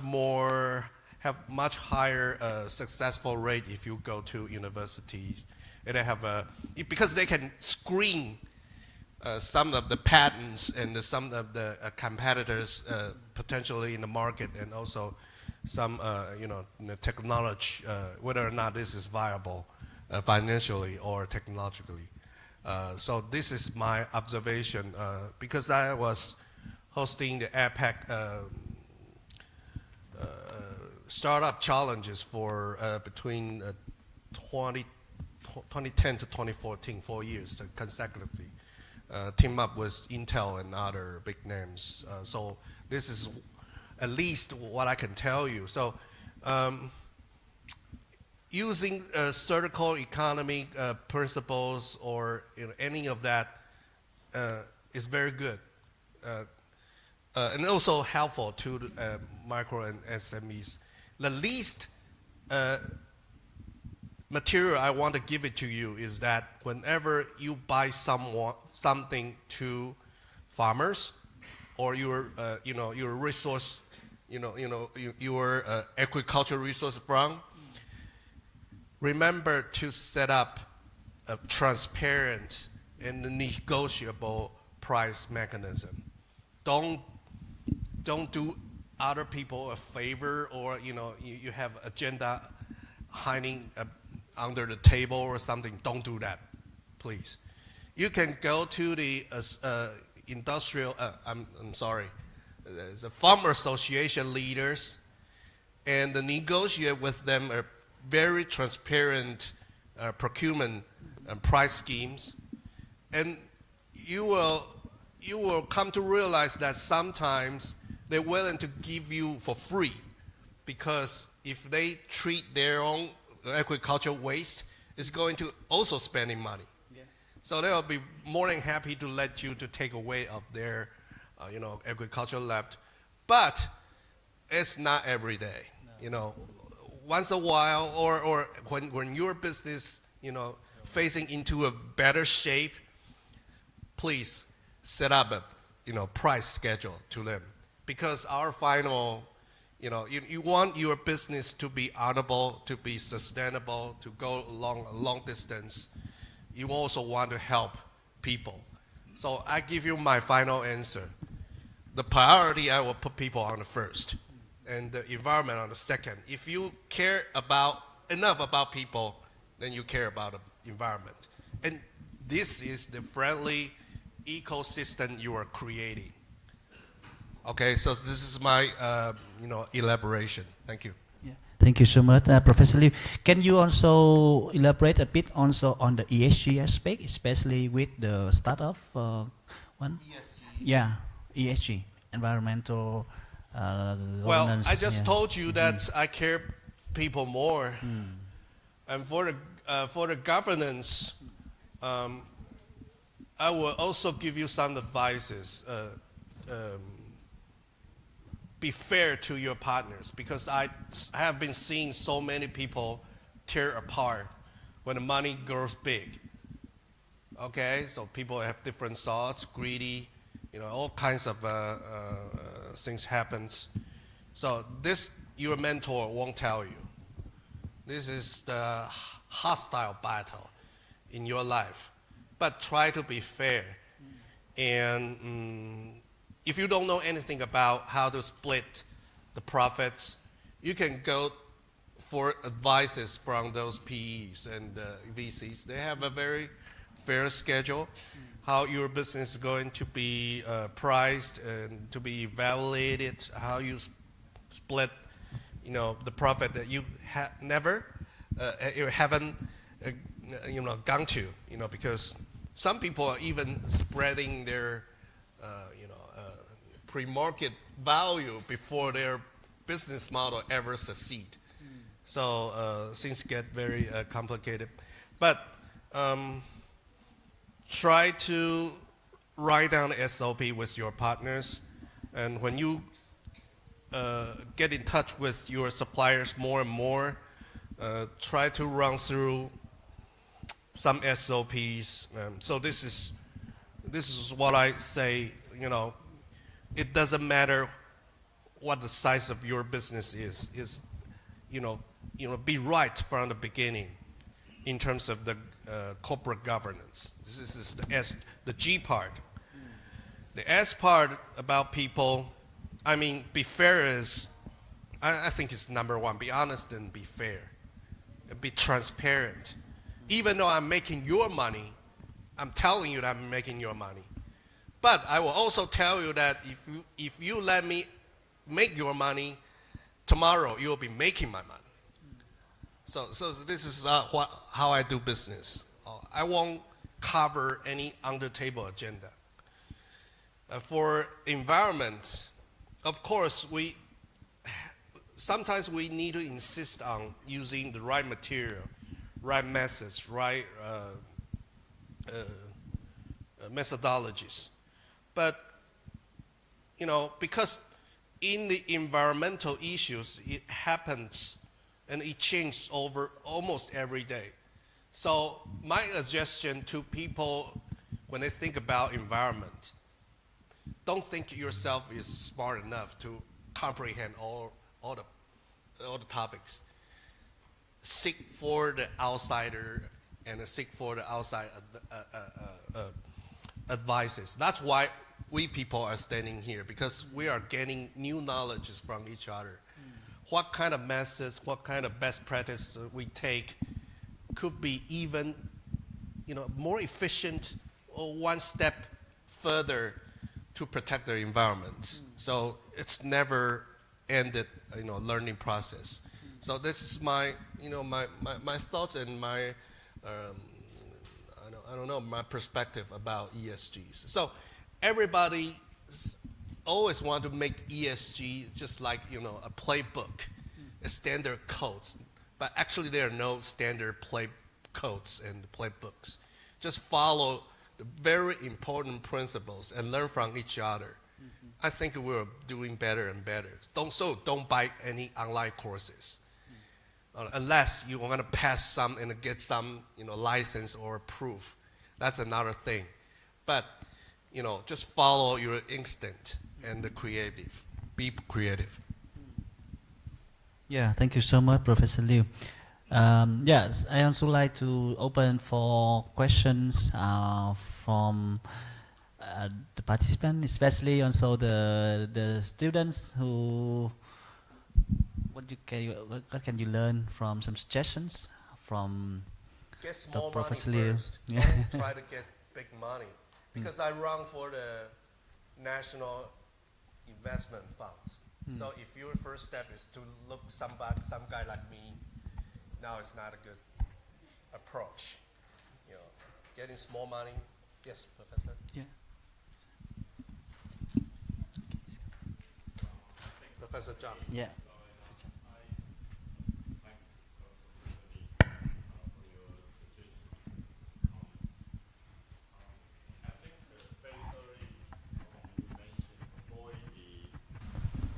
higher successful rate if you go to universities, and they have because they can screen some of the patents and some of the competitors potentially in the market, and also some the technology, whether or not this is viable financially or technologically. So this is my observation, because I was hosting the APEC startup challenges for between 2010 to 2014, 4 years consecutively. Team up with Intel and other big names. So this is at least what I can tell you. So using circular economy principles or any of that is very good. And also helpful to the, micro and SMEs. The least material I want to give it to you is that whenever you buy something to farmers, or your your resource, your agricultural resource from, remember to set up a transparent and negotiable price mechanism. Don't do other people a favor, or you have agenda hiding under the table or something. Don't do that, please. You can go to the industrial. I'm sorry, the farmer association leaders, and negotiate with them a very transparent procurement and price schemes, and you will come to realize that sometimes they're willing to give you for free, because if they treat their own agricultural waste, it's going to also spending money. Yeah. So they will be more than happy to let you to take away of their agricultural left. But it's not every day. No. Once a while, or when your business facing into a better shape, please set up a price schedule to them, because our final, you want your business to be honorable, to be sustainable, to go a long distance. You also want to help people. So I give you my final answer. The priority, I will put people on the first, and the environment on the second. If you care enough about people, then you care about the environment. And this is the friendly ecosystem you are creating. Okay, so this is my elaboration. Thank you. Yeah. Thank you so much, Professor Liu. Can you also elaborate a bit also on the ESG aspect, especially with the startup one? ESG. Yeah, ESG, environmental governance. Well, I just told you that I care people more, and for the governance, I will also give you some advices. Be fair to your partners, because I have been seeing so many people tear apart when the money grows big. Okay, so people have different thoughts, greedy, all kinds of things happens. So this your mentor won't tell you. This is the hostile battle in your life, but try to be fair. And if you don't know anything about how to split the profits, you can go for advices from those PEs and VCs. They have a very fair schedule, how your business is going to be priced and to be evaluated, how you split, the profit that you haven't gone to, because some people are even spreading their pre-market value before their business model ever succeed. So things get very complicated. But try to write down the SOP with your partners, and when you get in touch with your suppliers more and more, try to run through some SOPs. So this is what I say. It doesn't matter what the size of your business is. Be right from the beginning in terms of the corporate governance. This is the G part. The S part about people, be fair is, I think it's number one. Be honest and be fair. And be transparent. Even though I'm making your money, I'm telling you that I'm making your money. But I will also tell you that if you let me make your money, tomorrow you will be making my money. So this is how I do business. I won't cover any under-table agenda. For environment, of course, sometimes we need to insist on using the right material, right methods, right methodologies. But, because in the environmental issues, it happens and it changes over almost every day. So my suggestion to people when they think about environment, don't think yourself is smart enough to comprehend all the topics. Seek for the outsider and seek for the outside advices. That's why we people are standing here, because we are getting new knowledges from each other. What kind of methods, what kind of best practice we take could be even, more efficient or one step further to protect the environment. So it's never ended, learning process. So this is my thoughts and my, my perspective about ESGs. So everybody always want to make ESG just like, a playbook, a standard codes. But actually there are no standard play codes and playbooks. Just follow the very important principles and learn from each other. I think we're doing better and better. Don't buy any online courses. Unless you want to pass some and get some, license or proof. That's another thing. But, just follow your instinct and the creative. Be creative. Yeah, thank you so much, Professor Liu. Yes, I also like to open for questions from the participants, especially also the students who. What can you learn from some suggestions from Get small Professor money Liu? first. Don't try to get big money. Because I run for the National Investment Funds. So if your first step is to look some guy like me, now it's not a good approach. Getting small money. Yes, Professor? Yeah. Professor John. Yeah.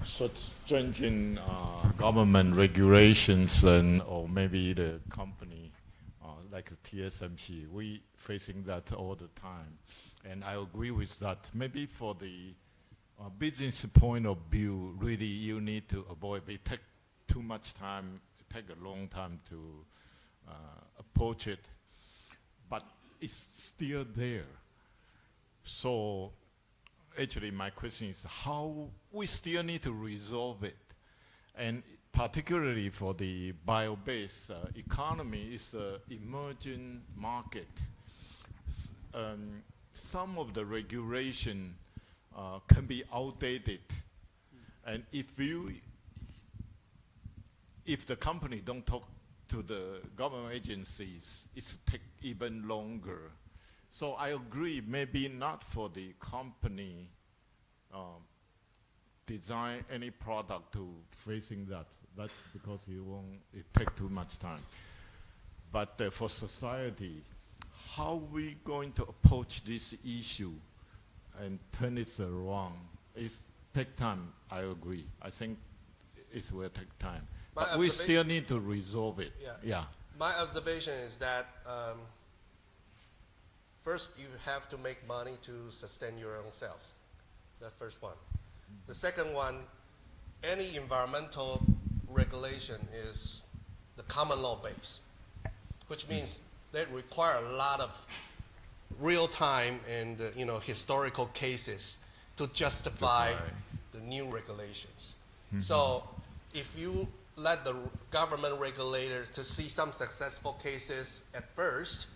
Such stringent government regulations or maybe the company like TSMC, we facing that all the time. And I agree with that. Maybe for the business point of view, really you need to avoid it. Take too much time, take a long time to approach it, but it's still there. So actually my question is how we still need to resolve it, and particularly for the bio-based economy is an emerging market. Some of the regulation can be outdated, and if the company don't talk to the government agencies, it's take even longer. So I agree, maybe not for the company design any product to facing that. That's because it take too much time. But for society, how we going to approach this issue and turn it around? It's take time, I agree. I think it will take time. But we still need to resolve it. Yeah. My observation is that first you have to make money to sustain your own selves. The first one. The second one, any environmental regulation is the common law base, which means they require a lot of real time and historical cases to justify the new regulations. So if you let the government regulators to see some successful cases at first,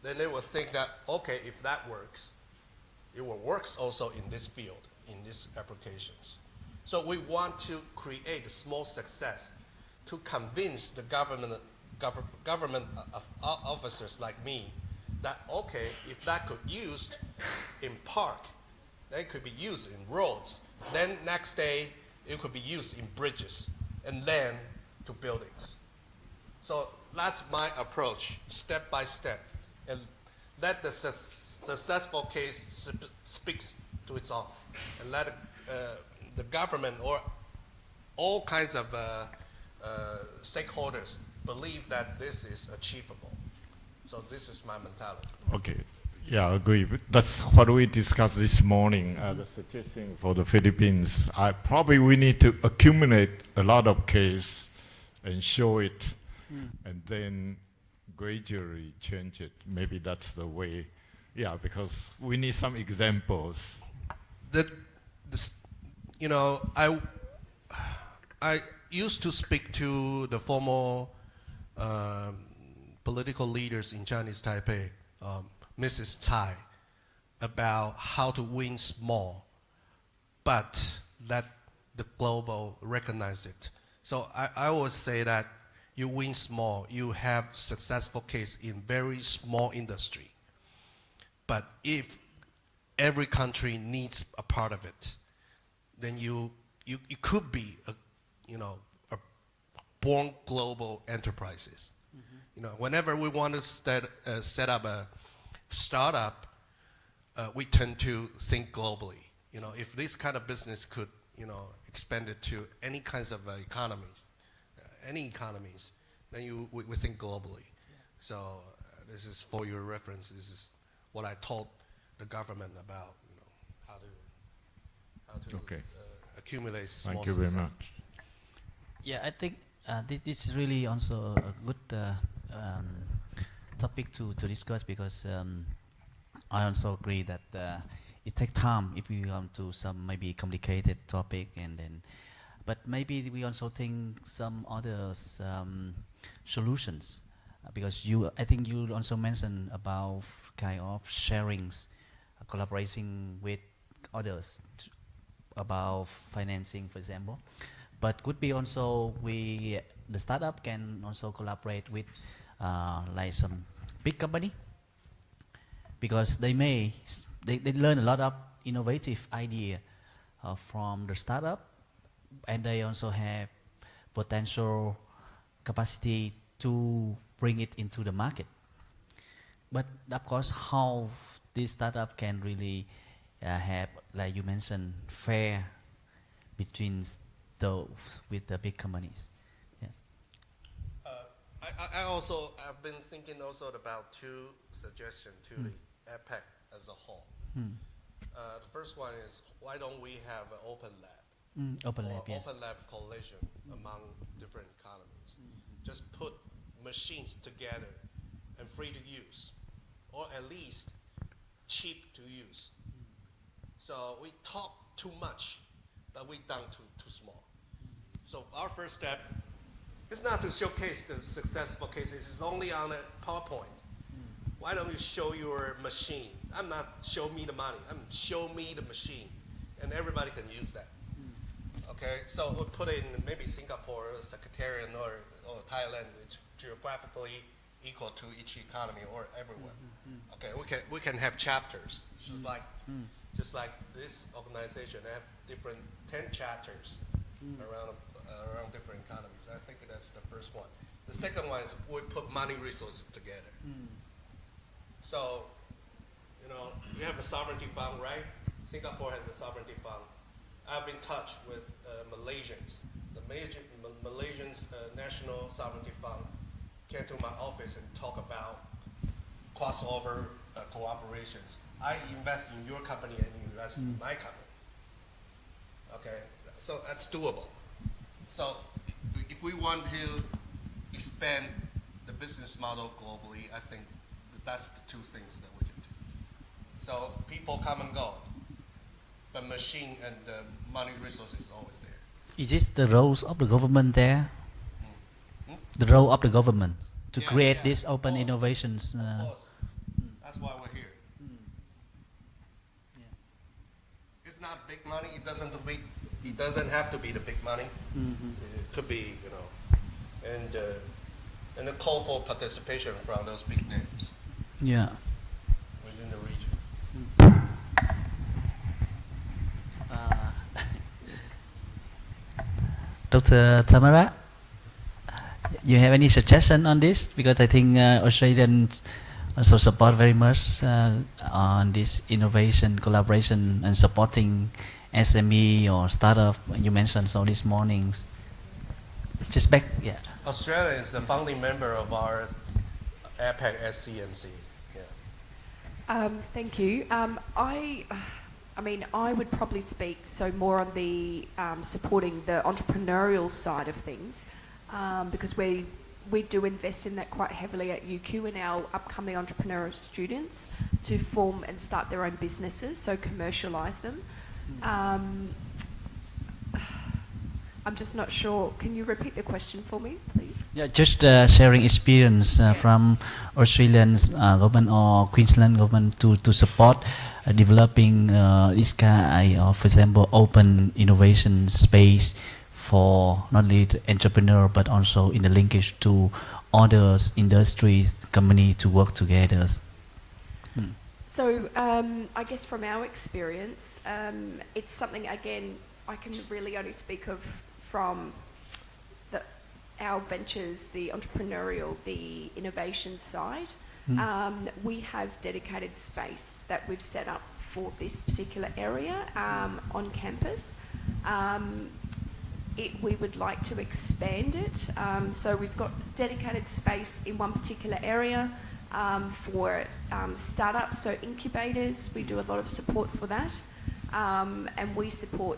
then they will think that, okay, if that works, it will work also in this field, in these applications. So we want to create a small success to convince the government officers like me that, okay, if that could be used in park, then it could be used in roads, then next day it could be used in bridges, and then to buildings. So that's my approach, step by step, and let the successful case speaks to its own, and let the government or all kinds of stakeholders believe that this is achievable. So this is my mentality. Okay. Yeah, I agree. But that's what we discussed this morning. The suggestion for the Philippines. Probably we need to accumulate a lot of cases and show it, and then gradually change it. Maybe that's the way. Yeah, because we need some examples. I used to speak to the former political leaders in Chinese Taipei, Mrs. Tsai, about how to win small, but let the global recognize it. So I always say that you win small, you have successful case in very small industry. But if every country needs a part of it, then you could be a born global enterprises. Whenever we want to set up a startup, we tend to think globally. If this kind of business could, expand it to any kinds of economies, then we think globally. So this is for your reference. This is what I told the government about, how to accumulate small Thank you very success. much. Yeah, I think this is really also a good topic to discuss, because I also agree that it takes time if we want to some maybe complicated topic, and then, but maybe we also think some other solutions, because I think you also mentioned about kind of sharings, collaborating with others about financing, for example. But could be also the startup can also collaborate with like some big company, because they learn a lot of innovative idea from the startup, and they also have potential capacity to bring it into the market. But of course, how this startup can really have, like you mentioned, fair between those with the big companies. Yeah. I also have been thinking also about two suggestions to the APEC as a whole. The first one is, why don't we have an open lab? Open lab, yes. Open lab coalition among different economies. Just put machines together and free to use, or at least cheap to use. So we talk too much, but we done too small. So our first step is not to showcase the successful cases. It's only on a PowerPoint. Why don't you show your machine? I'm not show me the money. I'm show me the machine, and everybody can use that. Okay, so we'll put it in maybe Singapore, Secretariat, or Thailand, which geographically equal to each economy or everywhere. Okay, we can have chapters, just like this organization. They have different 10 chapters around different economies. I think that's the first one. The second one is we put money resources together. So, we have a sovereignty fund, right? Singapore has a sovereignty fund. I've been in touch with Malaysians. The Malaysians National Sovereignty Fund came to my office and talked about crossover cooperations. I invest in your company and you invest in my company. Okay, so that's doable. So if we want to expand the business model globally, I think that's the two things that we can do. So people come and go, but machine and the money resource is always there. Is this the roles of the government there? The role of the government to create these open innovations? Of course. That's why we're here. It's not big money. It doesn't have to be the big money. It could be, you know, and a call for participation from those big names. Yeah. Within the region. Dr. Tamara, you have any suggestion on this? Because I think Australians also support very much on this innovation, collaboration, and supporting SME or startup. You mentioned so this mornings. Just back, yeah. Australia is the founding member of our APEC SCMC. Yeah. Thank you. I mean, I would probably speak more on the supporting the entrepreneurial side of things, because we do invest in that quite heavily at UQ in our upcoming entrepreneurial students to form and start their own businesses, so commercialise them. I'm just not sure. Can you repeat the question for me, please? Yeah, just sharing experience from Australian government or Queensland government to support developing this kind of, for example, open innovation space for not only the entrepreneur but also in the linkage to other industries, company to work together. So I guess from our experience, it's something, again, I can really only speak of from our ventures, the entrepreneurial, the innovation side. We have dedicated space that we've set up for this particular area on campus. We would like to expand it. So we've got dedicated space in one particular area for startups, so incubators. We do a lot of support for that. And we support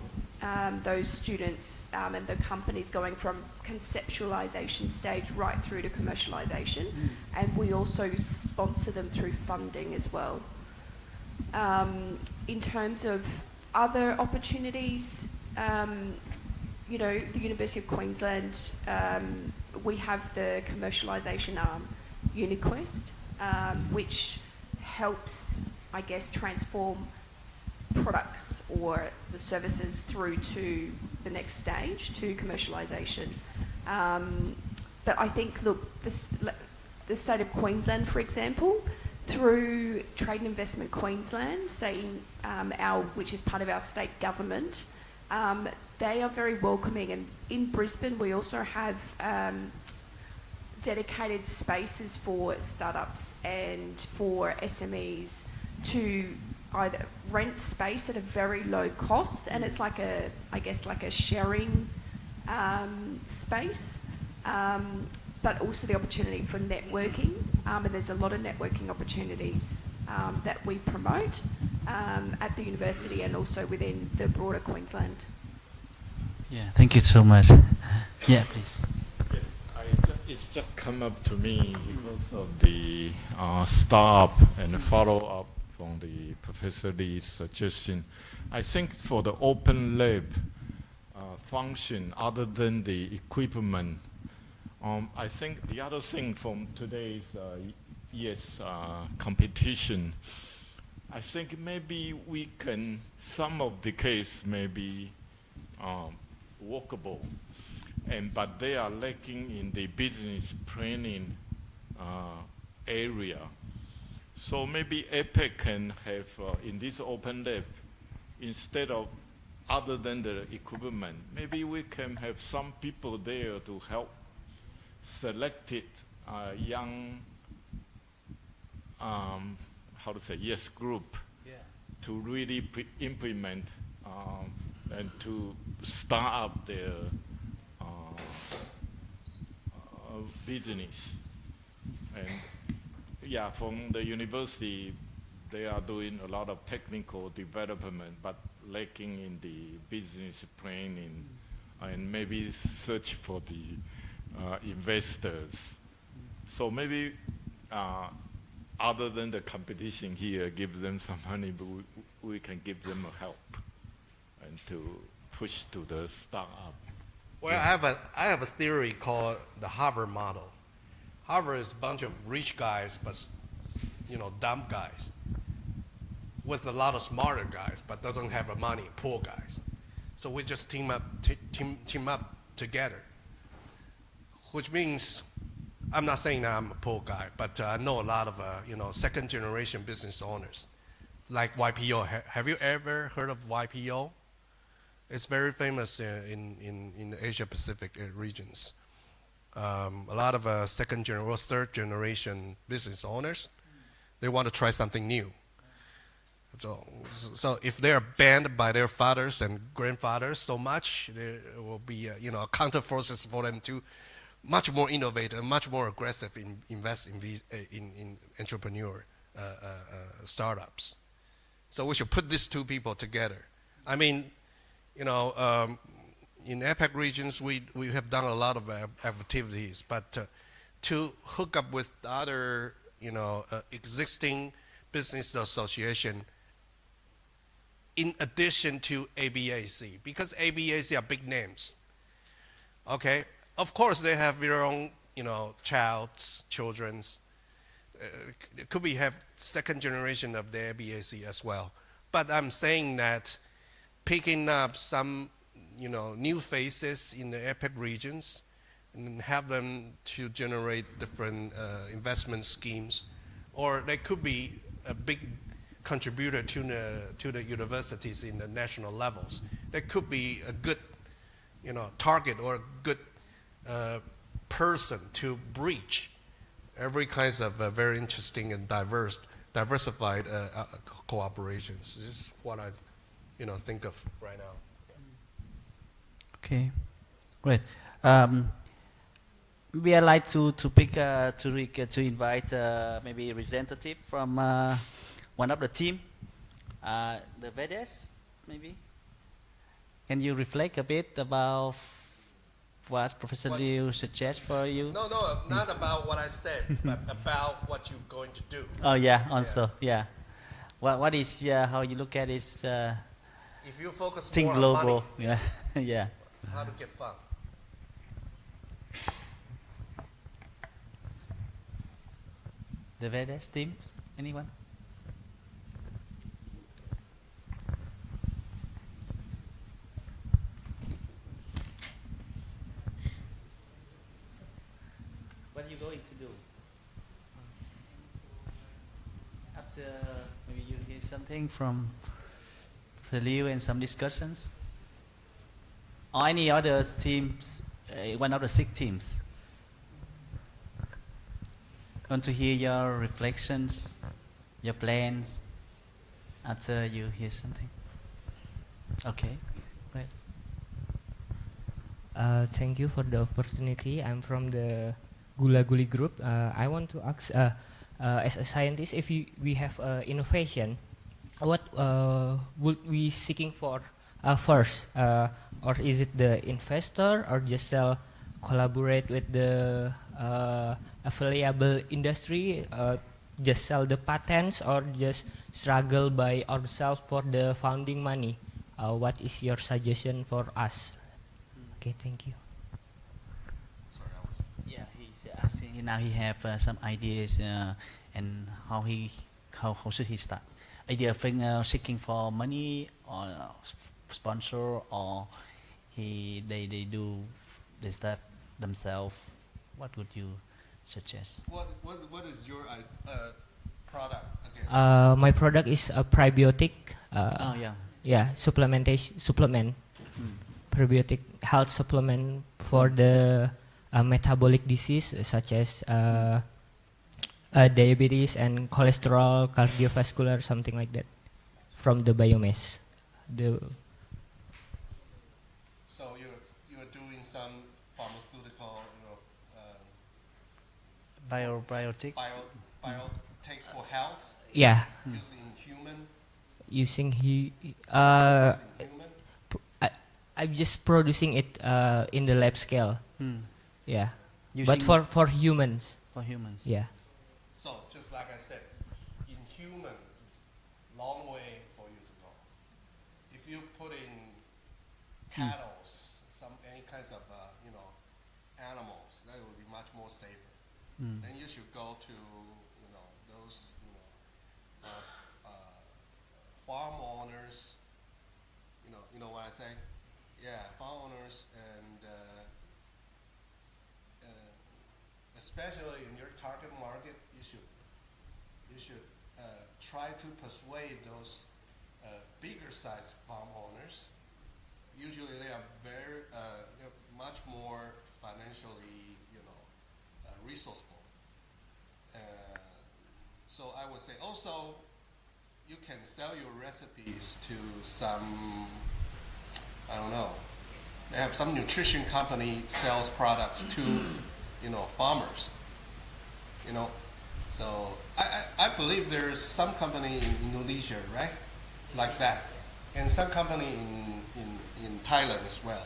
those students and the companies going from conceptualization stage right through to commercialization. And we also sponsor them through funding as well. In terms of other opportunities, you know, the University of Queensland, we have the commercialization arm, UniQuest, which helps, I guess, transform products or the services through to the next stage, to commercialization. But I think, look, the state of Queensland, for example, through Trade and Investment Queensland, which is part of our state government, they are very welcoming. And in Brisbane, we also have dedicated spaces for startups and for SMEs to either rent space at a very low cost, and it's like a, I guess, like a sharing space, but also the opportunity for networking, and there's a lot of networking opportunities that we promote at the university and also within the broader Queensland. Yeah, thank you so much. Yeah, please. Yes, it's just come up to me because of the start and follow-up from the Professor Lee's suggestion. I think for the open lab function, other than the equipment, I think the other thing from today's competition, I think maybe we can, some of the case may be workable, but they are lacking in the business planning area. So maybe APEC can have, in this open lab, instead of other than the equipment, maybe we can have some people there to help selected young, group to really implement and to start up their business. And yeah, from the university, they are doing a lot of technical development, but lacking in the business planning, and maybe search for the investors. So maybe other than the competition here, give them some money, but we can give them a help and to push to the startup. Well, Yeah. I have a theory called the Harvard model. Harvard is a bunch of rich guys, but dumb guys, with a lot of smarter guys, but doesn't have the money, poor guys. So we just team up together, which means I'm not saying that I'm a poor guy, but I know a lot of second generation business owners, like YPO. Have you ever heard of YPO? It's very famous in the Asia Pacific regions. A lot of second generation or third generation business owners, they want to try something new. So if they are banned by their fathers and grandfathers so much, there will be counter forces for them to much more innovative, much more aggressive invest in entrepreneur startups. So we should put these two people together. I mean, in APAC regions, we have done a lot of activities, but to hook up with other existing business association, in addition to ABAC, because ABAC are big names. Okay, of course they have their own, children's. Could we have second generation of the ABAC as well? But I'm saying that picking up some, new faces in the APEC regions and have them to generate different investment schemes, or they could be a big contributor to the universities in the national levels. That could be a good, target or a good person to breach every kinds of very interesting and diversified cooperations. This is what I, think of right now. Okay, great. We would like to invite maybe a representative from one of the team, the VEDES, maybe. Can you reflect a bit about what Professor Liu suggests for you? No, not about what I said, but about what you're going to do. Oh yeah, also yeah. What is how you look at it? If you focus think more global, on money, yeah, yeah. How to get fun. The VEDES team, anyone? What are you going to do? After maybe you hear something from Liu and some discussions? Or any other teams, one of the 6 teams? Want to hear your reflections, your plans after you hear something? Okay, great. Thank you for the opportunity. I'm from the Gula Guli group. I want to ask, as a scientist, if we have innovation, what would we seeking for first? Or is it the investor, or just collaborate with the available industry, just sell the patents, or just struggle by ourselves for the founding money? What is your suggestion for us? Okay, thank you. Yeah, he's asking. Now he have some ideas and how should he start? Idea of seeking for money or sponsor, or they start themselves. What would you suggest? What is your product again? My product is a prebiotic. Oh yeah. Yeah, supplement. Prebiotic health supplement for the metabolic disease such as diabetes and cholesterol, cardiovascular, something like that, from the biomass. So you're doing some pharmaceutical, Biotech. biotech for health. Yeah. Using human? Using I'm just producing it in the lab scale. Yeah. But Using for humans. For humans. Yeah. So, just like I said, in human, long way for you to go. If you put in cattle, any kinds of, animals, that would be much more safer. Then you should go to, those, farm owners, you know what I say? Yeah, farm owners and especially in your target market, you should try to persuade those bigger size farm owners. Usually they are very they're much more financially resourceful. So I would say also you can sell your recipes to some, I don't know, they have some nutrition company sells products to farmers. So I believe there's some company in Indonesia, right, like that, and some company in Thailand as well.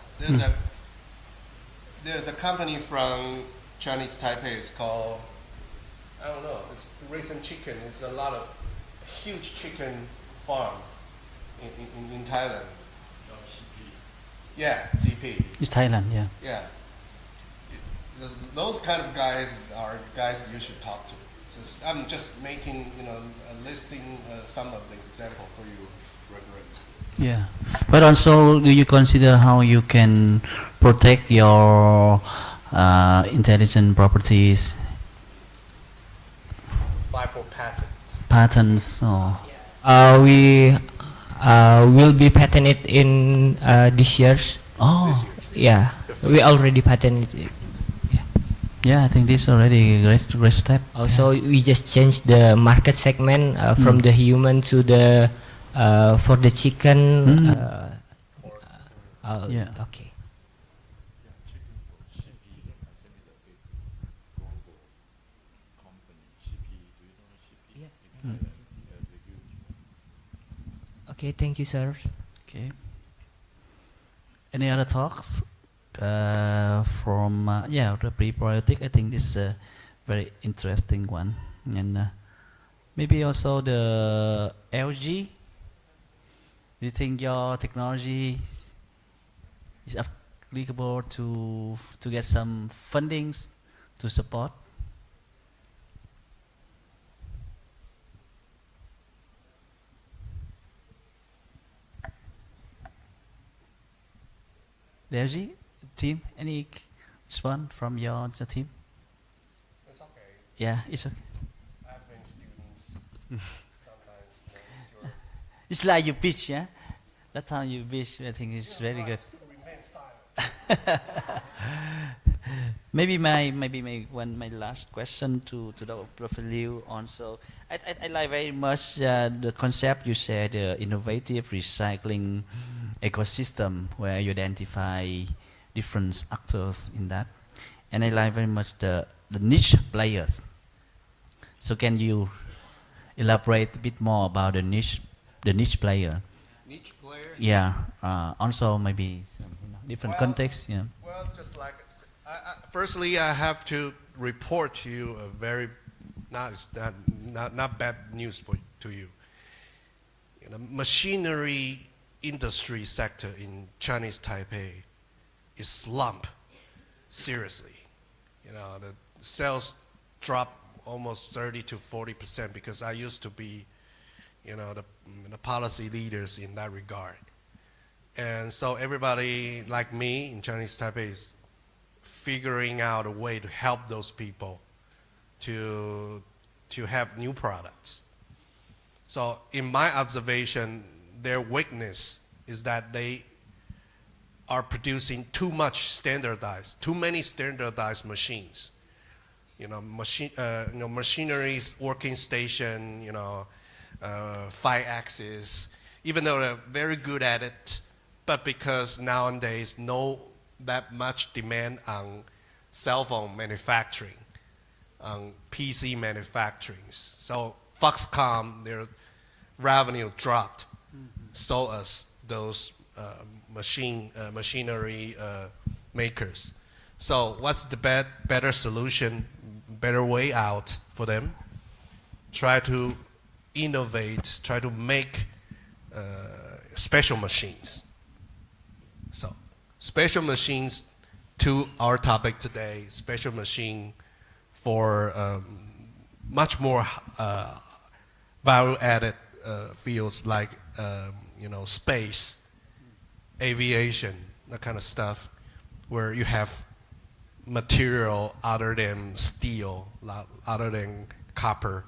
There's a company from Chinese Taipei. It's called, I don't know, it's raising chicken. It's a lot of huge chicken farm in Thailand. Yeah, CP. It's Thailand, yeah. Yeah. Those kind of guys are guys you should talk to. I'm just making, listing some of the example for you reference. Yeah, but also, do you consider how you can protect your intelligent properties? Viable patents or? We will be patented in this year's. Oh. Yeah, we already patented it. Yeah, I think this is already a great step. Also, we just changed the market segment from the human to the for the chicken. Yeah. Okay. Okay, thank you, sir. Okay. Any other talks from the prebiotic? I think this is a very interesting one, and maybe also the LG. Do you think your technology is applicable to get some fundings to support? The LG team, any response from your team? It's okay. Yeah, it's okay. I've been students. Sometimes, it's like you pitch, yeah? That time you pitch, I think it's very good. Remain silent. Maybe my last question to Dr. Liu also. I like very much the concept you said, the innovative recycling ecosystem, where you identify different actors in that, and I like very much the niche players. So can you elaborate a bit more about the niche player? Niche player? Yeah. Also maybe some different context. Yeah. Well, just like firstly, I have to report to you a very not bad news to you. Machinery industry sector in Chinese Taipei is slump, seriously. The sales drop almost 30 to 40% because I used to be, the policy leaders in that regard. And so everybody like me in Chinese Taipei is figuring out a way to help those people to have new products. So in my observation, their weakness is that they are producing too many standardized machines. Machineries, working station, 5-axis, even though they're very good at it, but because nowadays no that much demand on cell phone manufacturing, on PC manufacturing. So Foxconn, their revenue dropped. So as those machinery makers. So what's the better solution, better way out for them? Try to innovate, try to make special machines. So special machines to our topic today, special machine for much more value-added fields like space, aviation, that kind of stuff, where you have material other than steel, other than copper,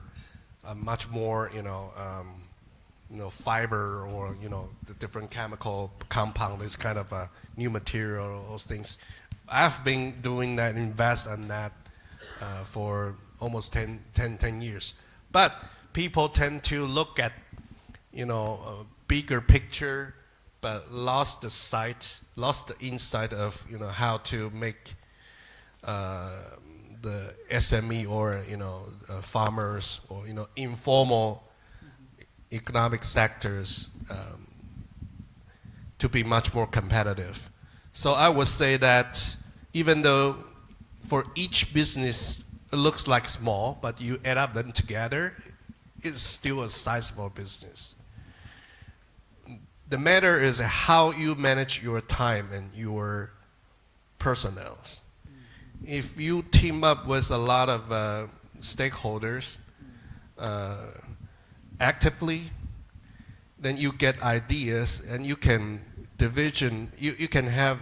much more fiber or the different chemical compound, this kind of a new material, those things. I've been doing that, invest on that for almost 10 years. But people tend to look at a bigger picture, but lost the sight, lost the insight of how to make the SME or farmers or informal economic sectors to be much more competitive. So I would say that even though for each business it looks like small, but you add up them together, it's still a sizable business. The matter is how you manage your time and your personnel. If you team up with a lot of stakeholders actively, then you get ideas and you can you can have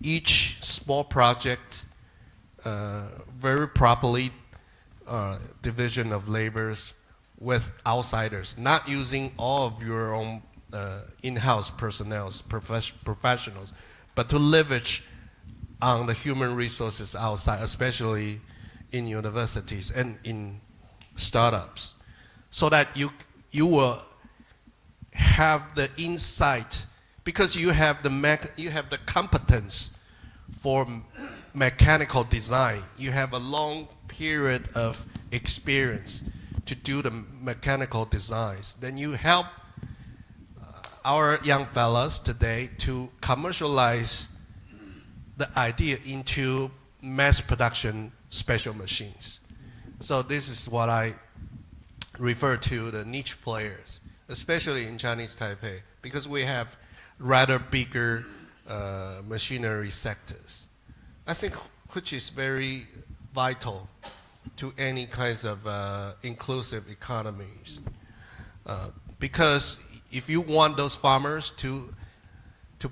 each small project very properly division of labors with outsiders, not using all of your own in-house personnel, professionals, but to leverage on the human resources outside, especially in universities and in startups, so that you will have the insight, because you have the competence for mechanical design. You have a long period of experience to do the mechanical designs. Then you help our young fellas today to commercialize the idea into mass production special machines. So this is what I refer to the niche players, especially in Chinese Taipei, because we have rather bigger machinery sectors. I think which is very vital to any kinds of inclusive economies. Because if you want those farmers to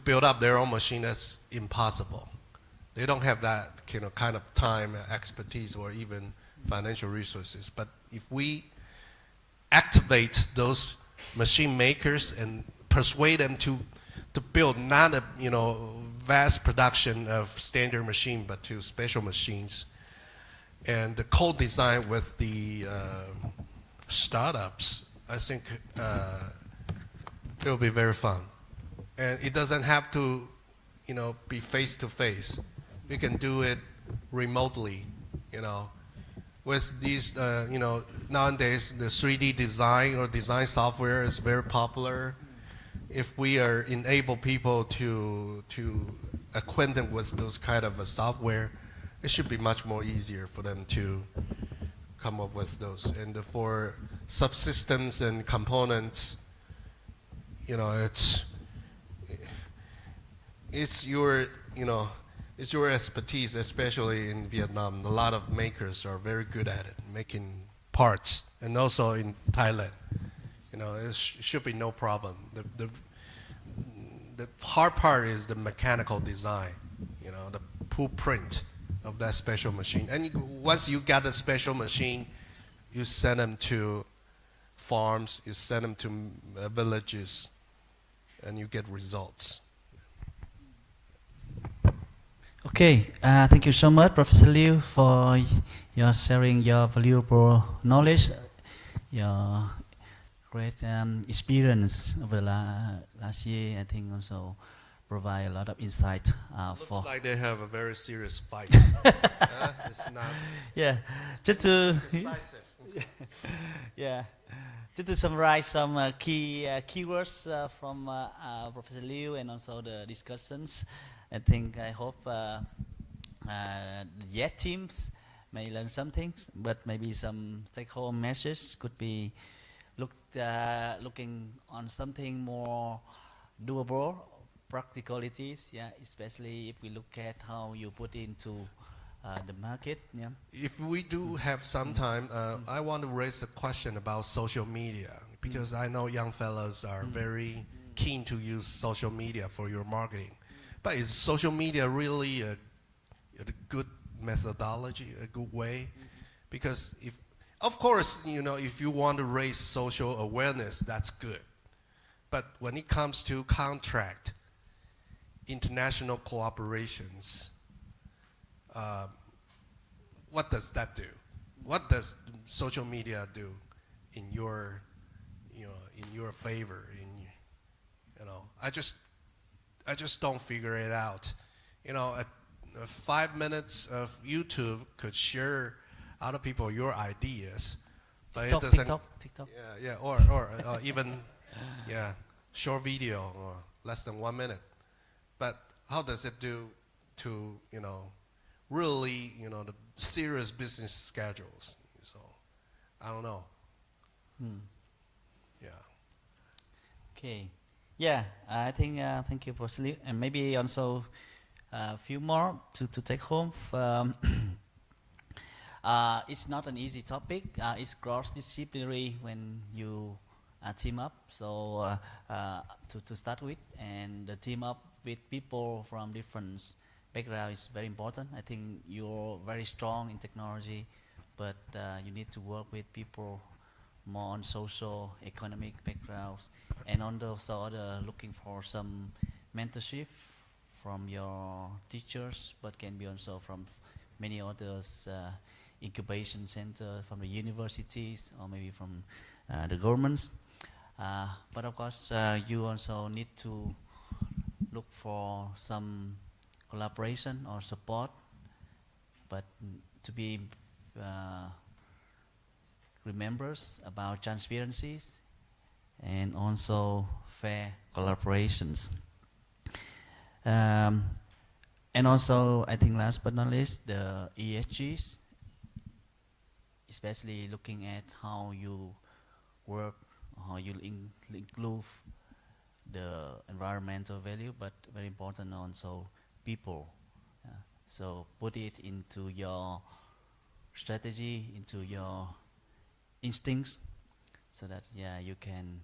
build up their own machine, that's impossible. They don't have that kind of time, expertise, or even financial resources. But if we activate those machine makers and persuade them to build not a vast production of standard machine, but to special machines, and the co-design with the startups, I think it will be very fun. And it doesn't have to be face to face. We can do it remotely, with these nowadays the 3D design or design software is very popular. If we enable people to acquaint them with those kind of software, it should be much more easier for them to come up with those. And for subsystems and components, it's your expertise, especially in Vietnam. A lot of makers are very good at it, making parts, and also in Thailand. It should be no problem. The hard part is the mechanical design, the blueprint of that special machine. And once you got a special machine, you send them to farms, you send them to villages, and you get results. Okay, thank you so much, Professor Liu, for your sharing your valuable knowledge, your great experience over the last year. I think also provide a lot of insight. Looks like they have a very serious fight. It's not. Yeah, just to. Decisive. Yeah. Just to summarize some key keywords from Professor Liu and also the discussions, I hope the yes teams may learn some things, but maybe some take-home messages could be looking on something more doable, practicalities, yeah, especially if we look at how you put into the market, yeah. If we do have some time, I want to raise a question about social media, because I know young fellas are very keen to use social media for your marketing. But is social media really a good methodology, a good way? Because of course, if you want to raise social awareness, that's good. But when it comes to contract, international cooperations, what does that do? What does social media do in your, in your favor? I just don't figure it out. 5 minutes of YouTube could share other people your ideas, but it doesn't. TikTok. Yeah, or even short video or less than 1 minute. But how does it do to really the serious business schedules? So I don't know. Yeah. Okay. Yeah, I think thank you, Professor Liu, and maybe also a few more to take home. It's not an easy topic. It's cross-disciplinary when you team up. So to start with, and the team up with people from different backgrounds is very important. I think you're very strong in technology, but you need to work with people more on social, economic backgrounds, and also looking for some mentorship from your teachers, but can be also from many others incubation center from the universities or maybe from the governments. But of course, you also need to look for some collaboration or support, but to be remembers about transparencies and also fair collaborations. And also, I think last but not least, the ESGs, especially looking at how you work, how you include the environmental value, but very important also people. So put it into your strategy, into your instincts, so that you can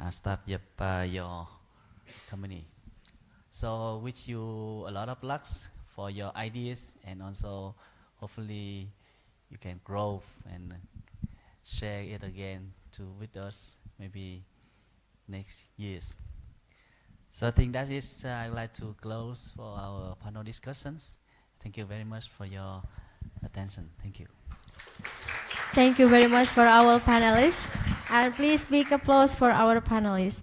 start your company. So wish you a lot of luck for your ideas, and also hopefully you can grow and share it again with us maybe next years. So I think that is I'd like to close for our panel discussions. Thank you very much for your attention. Thank you. Thank you very much for our panelists, and please big applause for our panelists.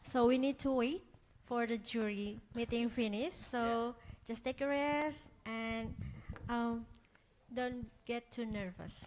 So we need to wait for the jury meeting finish. So just take a rest and don't get too nervous.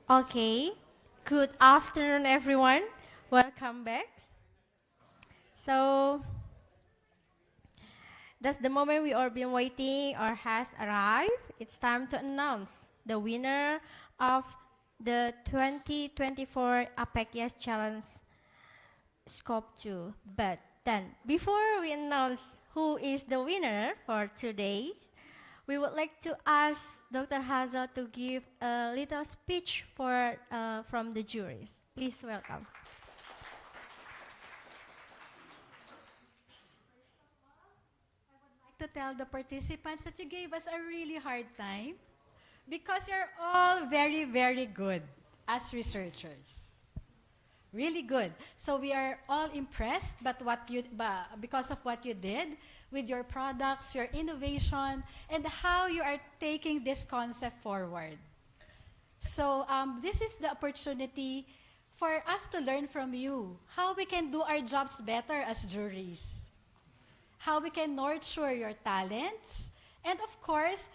Okay, good afternoon, everyone. Welcome back. So, that's the moment we all been waiting or has arrived. It's time to announce the winner of the 2024 APEC Yes Challenge Scope 2. But then, before we announce who is the winner for today, we would like to ask Dr. Hazel to give a little speech from the juries. Please welcome. To tell the participants that you gave us a really hard time because you're all very, very good as researchers. Really good. So we are all impressed because of what you did with your products, your innovation, and how you are taking this concept forward. So this is the opportunity for us to learn from you how we can do our jobs better as juries, how we can nurture your talents, and of course,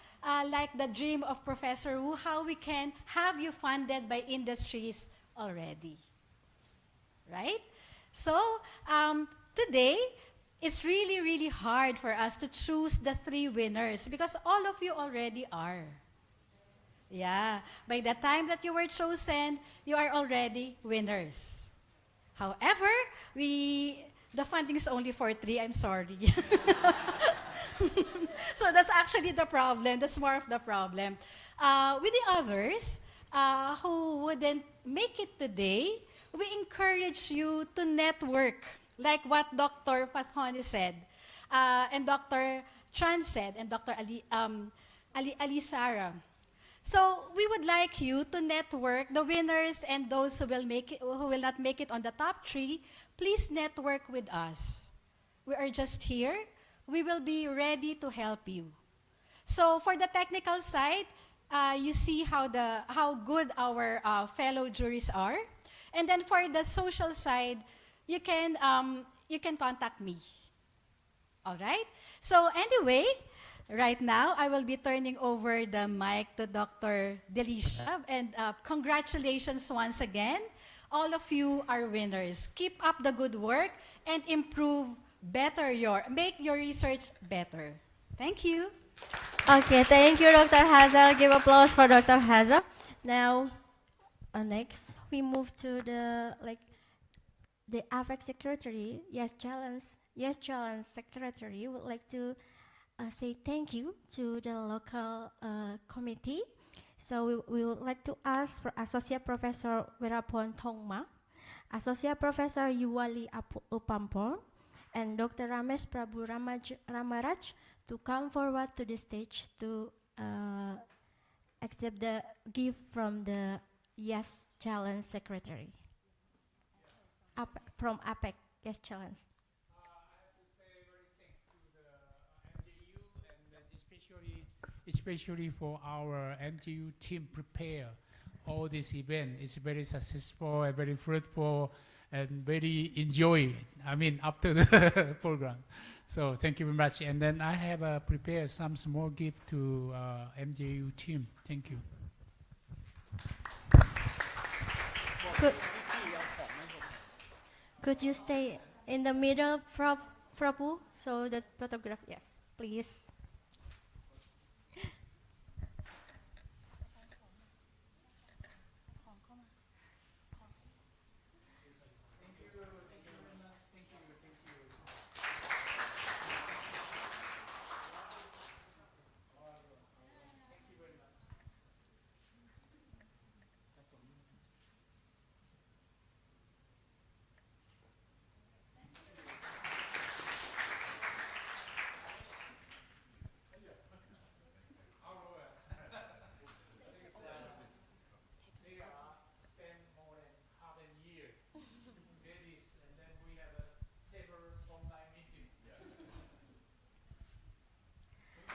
like the dream of Professor Wu, how we can have you funded by industries already. Right? So today, it's really, really hard for us to choose the 3 winners because all of you already are. Yeah, by the time that you were chosen, you are already winners. However, the funding is only for 3, I'm sorry. So that's actually the problem, that's more of the problem. With the others who wouldn't make it today, we encourage you to network, like what Dr. Pathoni said, and Dr. Tran said, and Dr. Ali Sara. So we would like you to network the winners and those who will not make it on the top 3. Please network with us. We are just here. We will be ready to help you. So for the technical side, you see how good our fellow juries are. And then for the social side, you can contact me. All right? So anyway, right now, I will be turning over the mic to Dr. Delisha. And congratulations once again. All of you are winners. Keep up the good work and make your research better. Thank you. Okay, thank you, Dr. Hazel. Give applause for Dr. Hazel. Now, next, we move to the AFEC secretary. Yes, Challenge secretary would like to say thank you to the local committee. So we would like to ask for Associate Professor Werapon Thongma, Associate Professor Yuwali Upampong, and Dr. Ramesh Prabhu Ramaraj to come forward to the stage to accept the gift from the Yes Challenge secretary. From APEC, Yes Challenge. Especially for our MTU team prepare all this event. It's very successful and very fruitful and very enjoy. After the program. So thank you very much. And then I have prepared some small gift to MJU team. Thank you. Could you stay in the middle, Prabhu, so that photograph? Yes, please.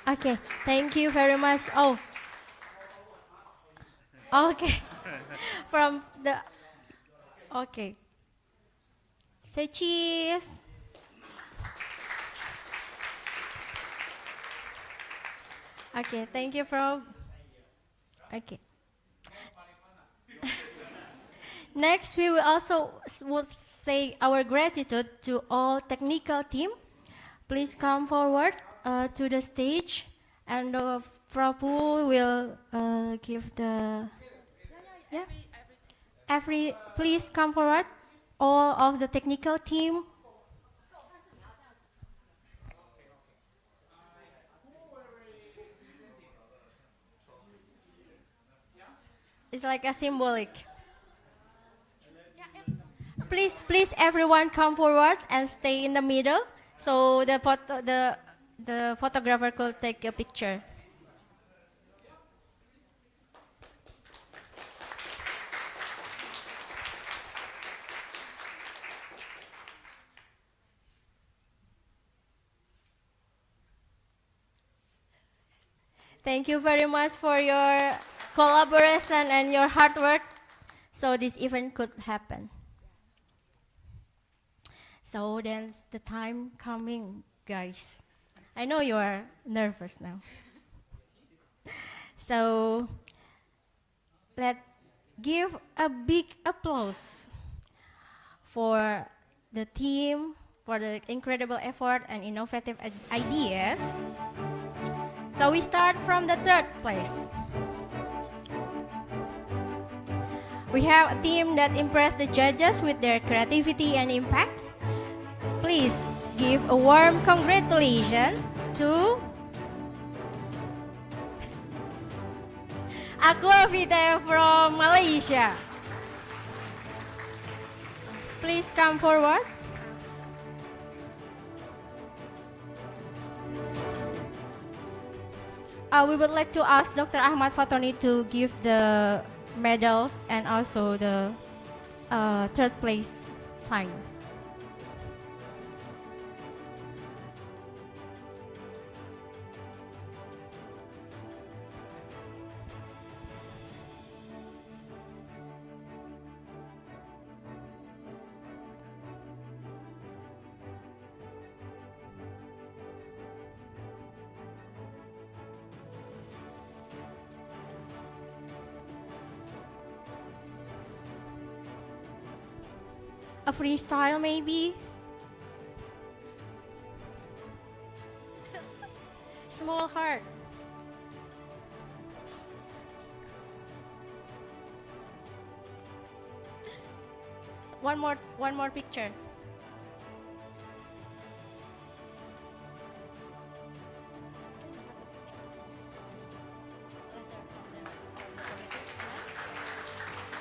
Okay, thank you very much. Oh, okay. Okay. Say cheese. Okay, thank you from, okay. Next, we will also would say our gratitude to all technical team. Please come forward to the stage, and Prabu will give the. Yeah. Please come forward. All of the technical team. It's like a symbolic. Please, everyone come forward and stay in the middle, so the photographer could take a picture. Thank you very much for your collaboration and your hard work, so this event could happen. So then the time coming, guys. I know you are nervous now. So let's give a big applause for the team, for the incredible effort and innovative ideas. So we start from the third place. We have a team that impressed the judges with their creativity and impact. Please give a warm congratulations to Aquavita from Malaysia. Please come forward. We would like to ask Dr. Ahmad Fatoni to give the medals and also the third place sign. A freestyle maybe? Small heart. One more picture.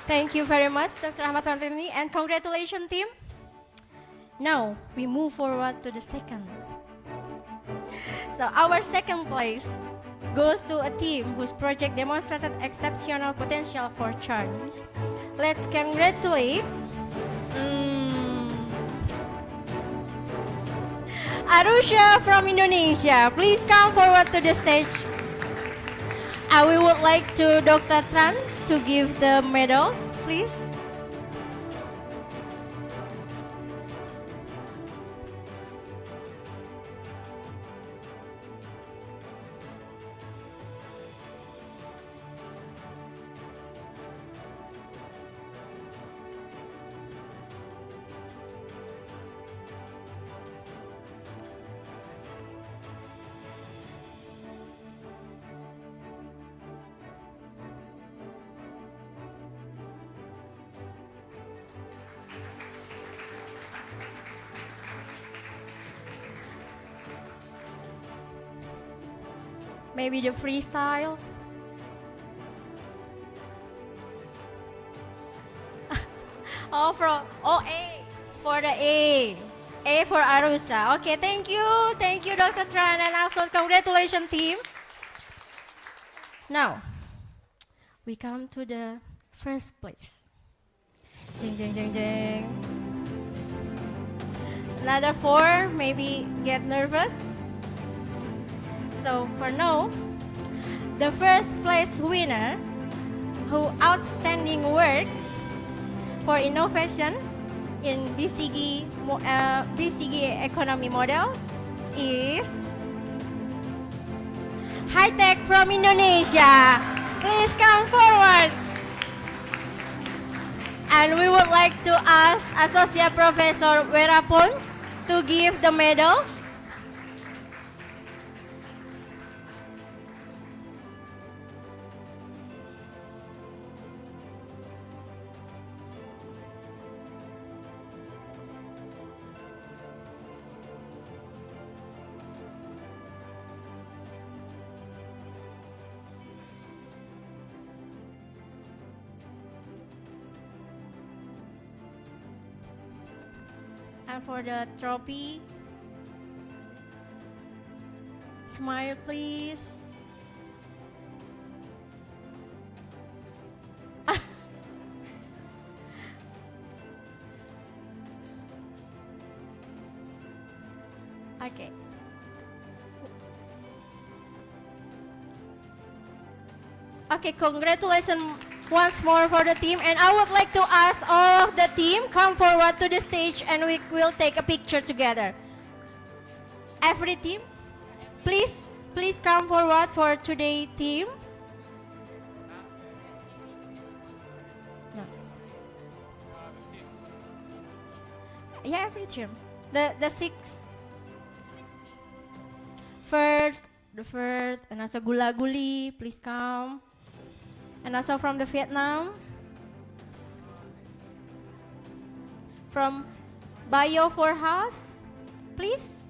Thank you very much, Dr. Ahmad Fatoni, and congratulations, team. Now we move forward to the second. So our second place goes to a team whose project demonstrated exceptional potential for change. Let's congratulate Arusha from Indonesia. Please come forward to the stage. We would like to Dr. Tran to give the medals, please. Maybe the freestyle. A for the A for Arusa. Okay, thank you, Dr. Tran, and also congratulations, team. Now we come to the first place. Jing jing jing jing. Another 4, maybe get nervous. So for now, the first place winner who outstanding work for innovation in BCG economy models is High Tech from Indonesia. Please come forward. And we would like to ask Associate Professor Werapun to give the medals. And for the trophy, smile please. Okay. Okay, congratulations once more for the team, and I would like to ask all of the team come forward to the stage and we will take a picture together. Every team, please come forward for today teams. No. Yeah, every team. The six. The first, and also Gula Guli, please come. And also from the Vietnam, from Bio for House, please.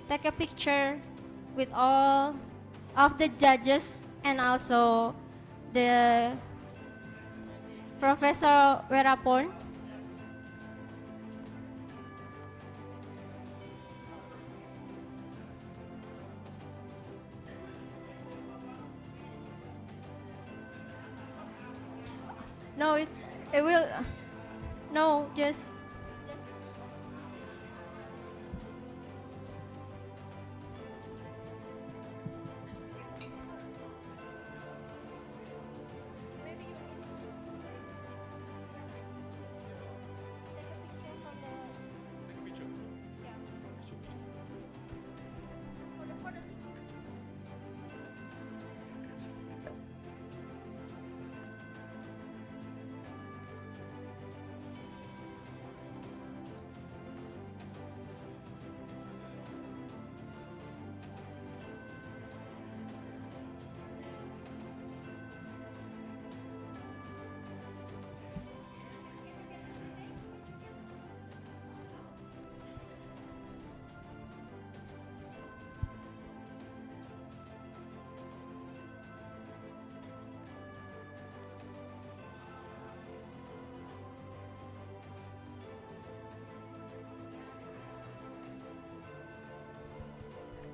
Take a picture with all of the judges and also the Professor Werapun. No, it will. No, just.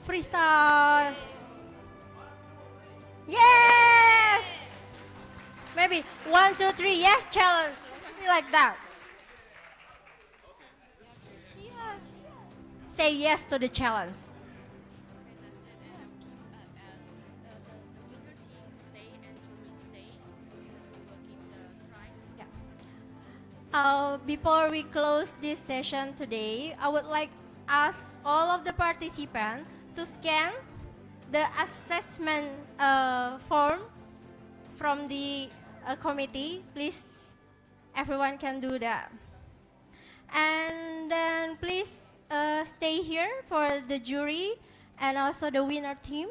Freestyle. Yes. Maybe 1, 2, 3. Yes, challenge. Something like that. Say yes to the challenge. Before we close this session today, I would like ask all of the participants to scan the assessment form from the committee. Please, everyone can do that. And then please stay here for the jury and also the winner team.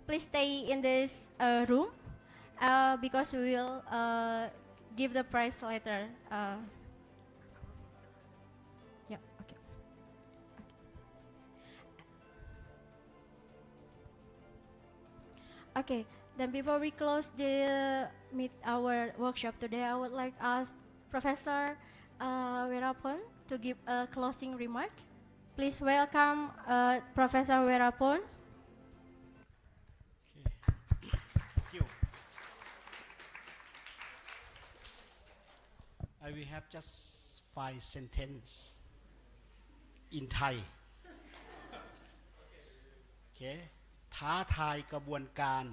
Please stay in this room because we will give the prize later. Yeah, okay. Okay, then before we close our workshop today, I would like to ask Professor Werapun to give a closing remark. Please welcome Professor Werapun. Thank you. I will have just 5 sentences in Thai. Okay. ท้าทายกระบวนการ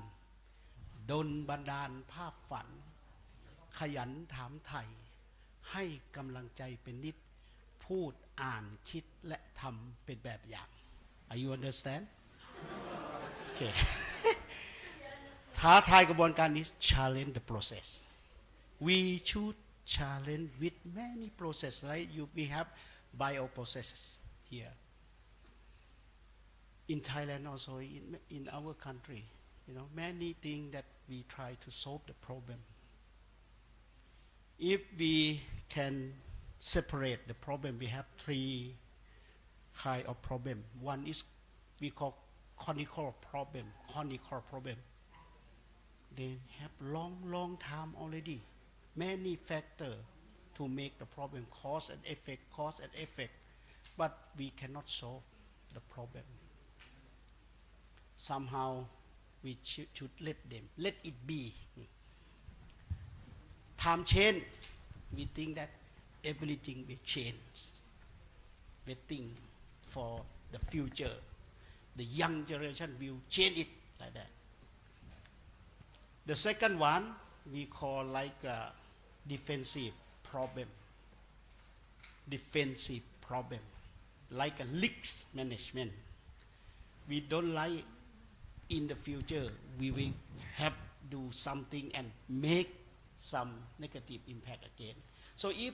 ดลบันดาลภาพฝันขยันถามไถ่ให้กำลังใจเป็นนิดพูดอ่านคิดและทำเป็นแบบอย่าง Are you understand? Okay. ท ท้าทายกระบวนการนี้ challenge the process. We should challenge with many process, right? We have bioprocesses here. In Thailand also, in our country, many things that we try to solve the problem. If we can separate the problem, we have three kind of problem. One is we call conical problem. They have long time already. Many factors to make the problem, cause and effect. But we cannot solve the problem. Somehow we should let it be. Time change, we think that everything will change. Waiting for the future. The young generation will change it like that. The second one we call like a defensive problem, like a leaks management. We don't like in the future we will have do something and make some negative impact again. So if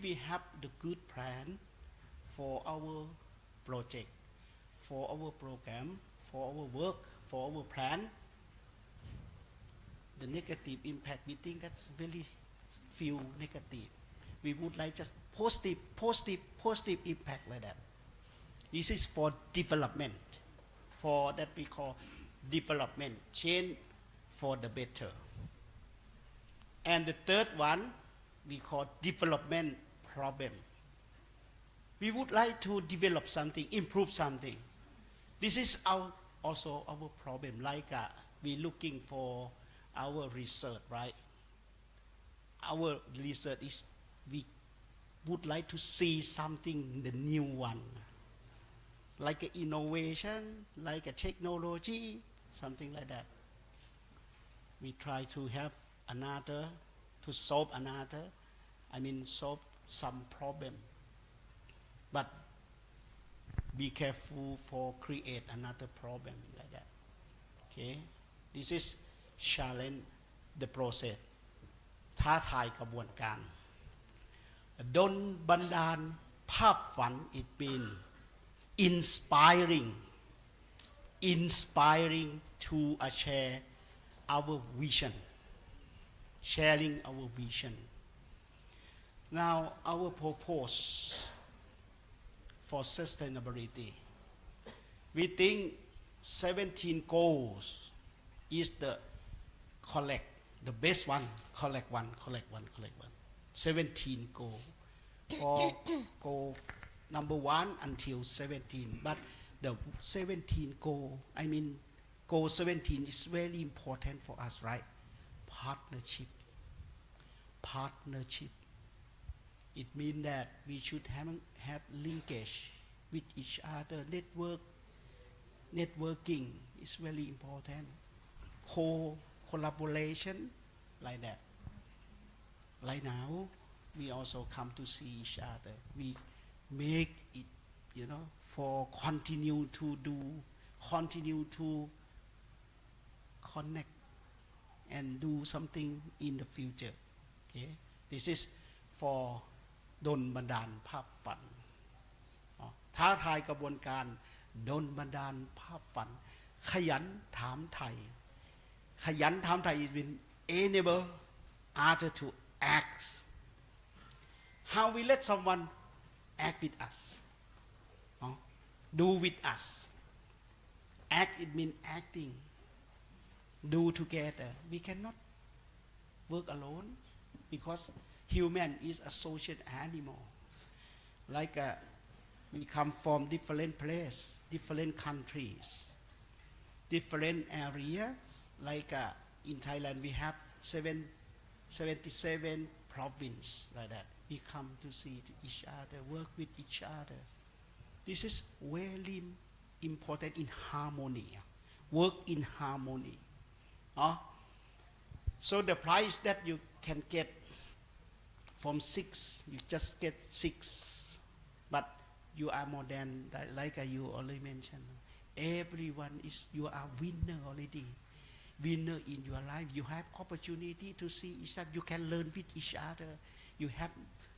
we have the good plan for our project, for our program, for our work, for our plan, the negative impact, we think that's very few negative. We would like just positive impact like that. This is for development, for that we call development, change for the better. And the third one, we call development problem. We would like to develop something, improve something. This is also our problem, like we looking for our research, right? Our research is we would like to see something, the new one, like an innovation, like a technology, something like that. We try to have solve some problem. But be careful for create another problem like that. Okay, this is challenge the process. ท้าทายกระบวนการดลบันดาลภาพฝัน it mean inspiring to share our vision, sharing our vision. Now our purpose for sustainability, we think 17 goals is the best one, collect one. 17 goal for goal number 1 until 17. But the 17 goal, goal 17 is very important for us, right? Partnership. It means that we should have linkage with each other. Networking is very important. Collaboration, like that. Right now, we also come to see each other. We make it, for continue to connect and do something in the future. Okay, this is for ดลบันดาลภาพฝันท้าทายกระบวนการดลบันดาลภาพฝันขยันถามไถ่ is when enable other to act. How we let someone act with us, do with us. Act, it means acting. Do together. We cannot work alone because human is a social animal. Like we come from different places, different countries, different areas. Like in Thailand, we have 77 provinces like that. We come to see each other, work with each other. This is very important in harmony. Work in harmony. So the price that you can get from 6, you just get 6. But you are more than, like you already mentioned. Everyone you are winner already. winner in your life. You have opportunity to see each other. You can learn with each other. You have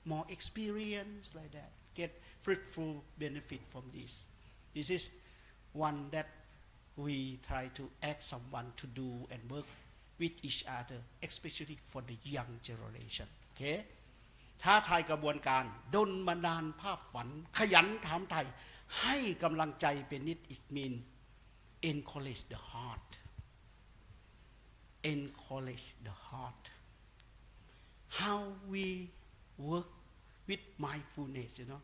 more experience like that. Get fruitful benefit from this. This is one that we try to ask someone to do and work with each other, especially for the young generation. Okay? ท้าทายกระบวนการดลบันดาลภาพฝันขยันถามไถ่ให้กำลังใจเป็นนิด it mean encourage the heart encourage the heart how we work with mindfulness, you know,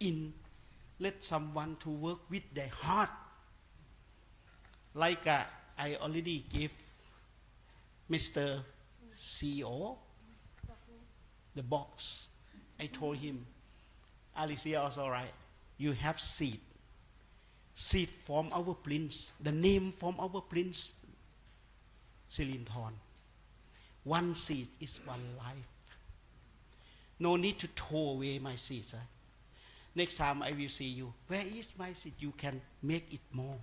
in let someone to work with their heart like I already gave Mr. CEO the box. I told him, Alicia also right, you have seed from our prince, the name from our prince Silinthorn. One seed is one life. No need to throw away my seeds. Next time I will see you, where is my seed? You can make it more.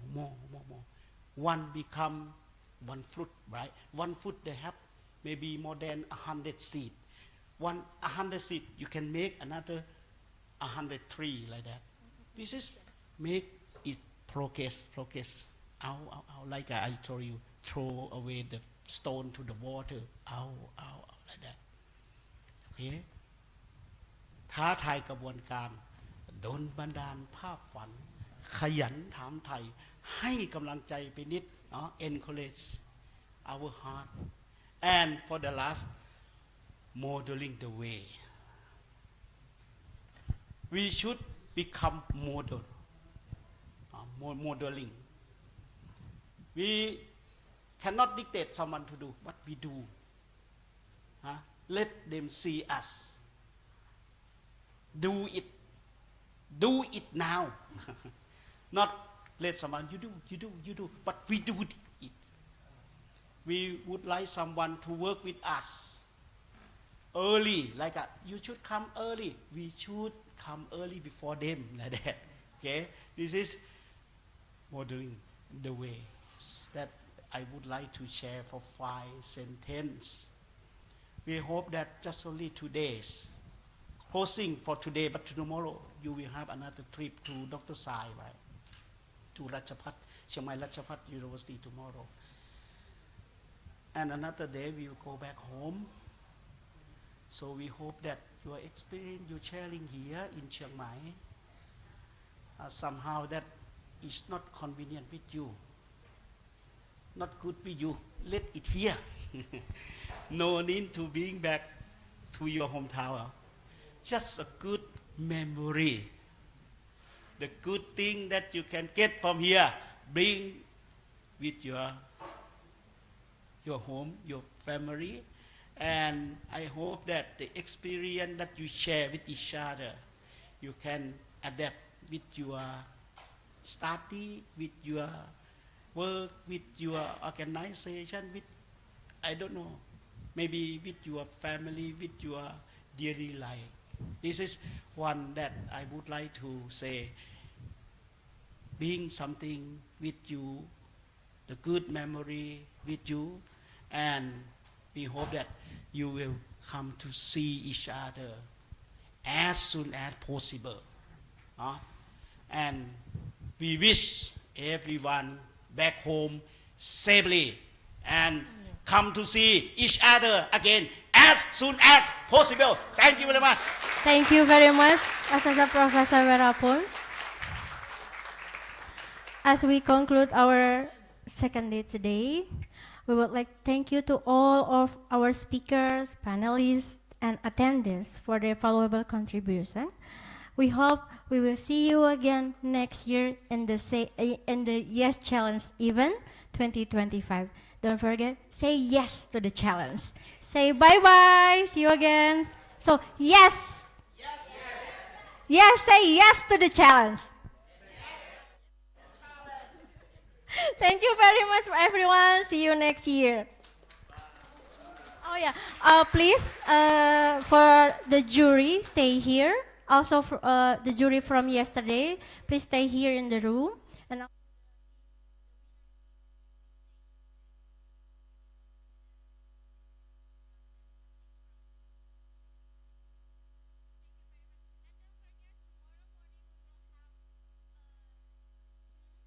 One become one fruit, right? One fruit they have maybe more than 100 seeds. 100 seeds, you can make another 100 tree like that. This is make it progress. Out, like I told you, throw away the stone to the water. Out, like that. Okay? ท้าทายกระบวนการดลบันดาลภาพฝันขยันถามไถ่ให้กำลังใจไปนิดเนาะ encourage our heart and for the last modeling the way we should become model modeling we cannot dictate someone to do what we do let them see us do it now not let someone you do but we do it. We would like someone to work with us early, like you should come early, we should come early before them, like that. Okay, this is modeling the way that I would like to share for 5 sentences. We hope that just only 2 days closing for today, but tomorrow you will have another trip to Dr. Sai, right? To Ratchapat, Chiang Mai Ratchapat University tomorrow. And another day we will go back home. So we hope that your experience you're sharing here in Chiang Mai, somehow that is not convenient with you, not good with you, let it here. No need to bring back to your hometown. Just a good memory. The good thing that you can get from here, bring with your home, your family, and I hope that the experience that you share with each other, you can adapt with your study, with your work, with your organization, with, I don't know, maybe with your family, with your daily life. This is one that I would like to say, being something with you, the good memory with you, and we hope that you will come to see each other as soon as possible. And we wish everyone back home safely and come to see each other again as soon as possible. Thank you very much. Thank you very much, Associate Professor Werapun. As we conclude our second day today, we would like to thank you to all of our speakers, panelists, and attendants for their valuable contribution. We hope we will see you again next year in the Yes Challenge event 2025. Don't forget, say yes to the challenge. Say bye-bye, see you again. So, yes. Yes, say yes to the challenge. Thank you very much for everyone. See you next year. Oh yeah, please, for the jury, stay here. Also, for the jury from yesterday, please stay here in the room. And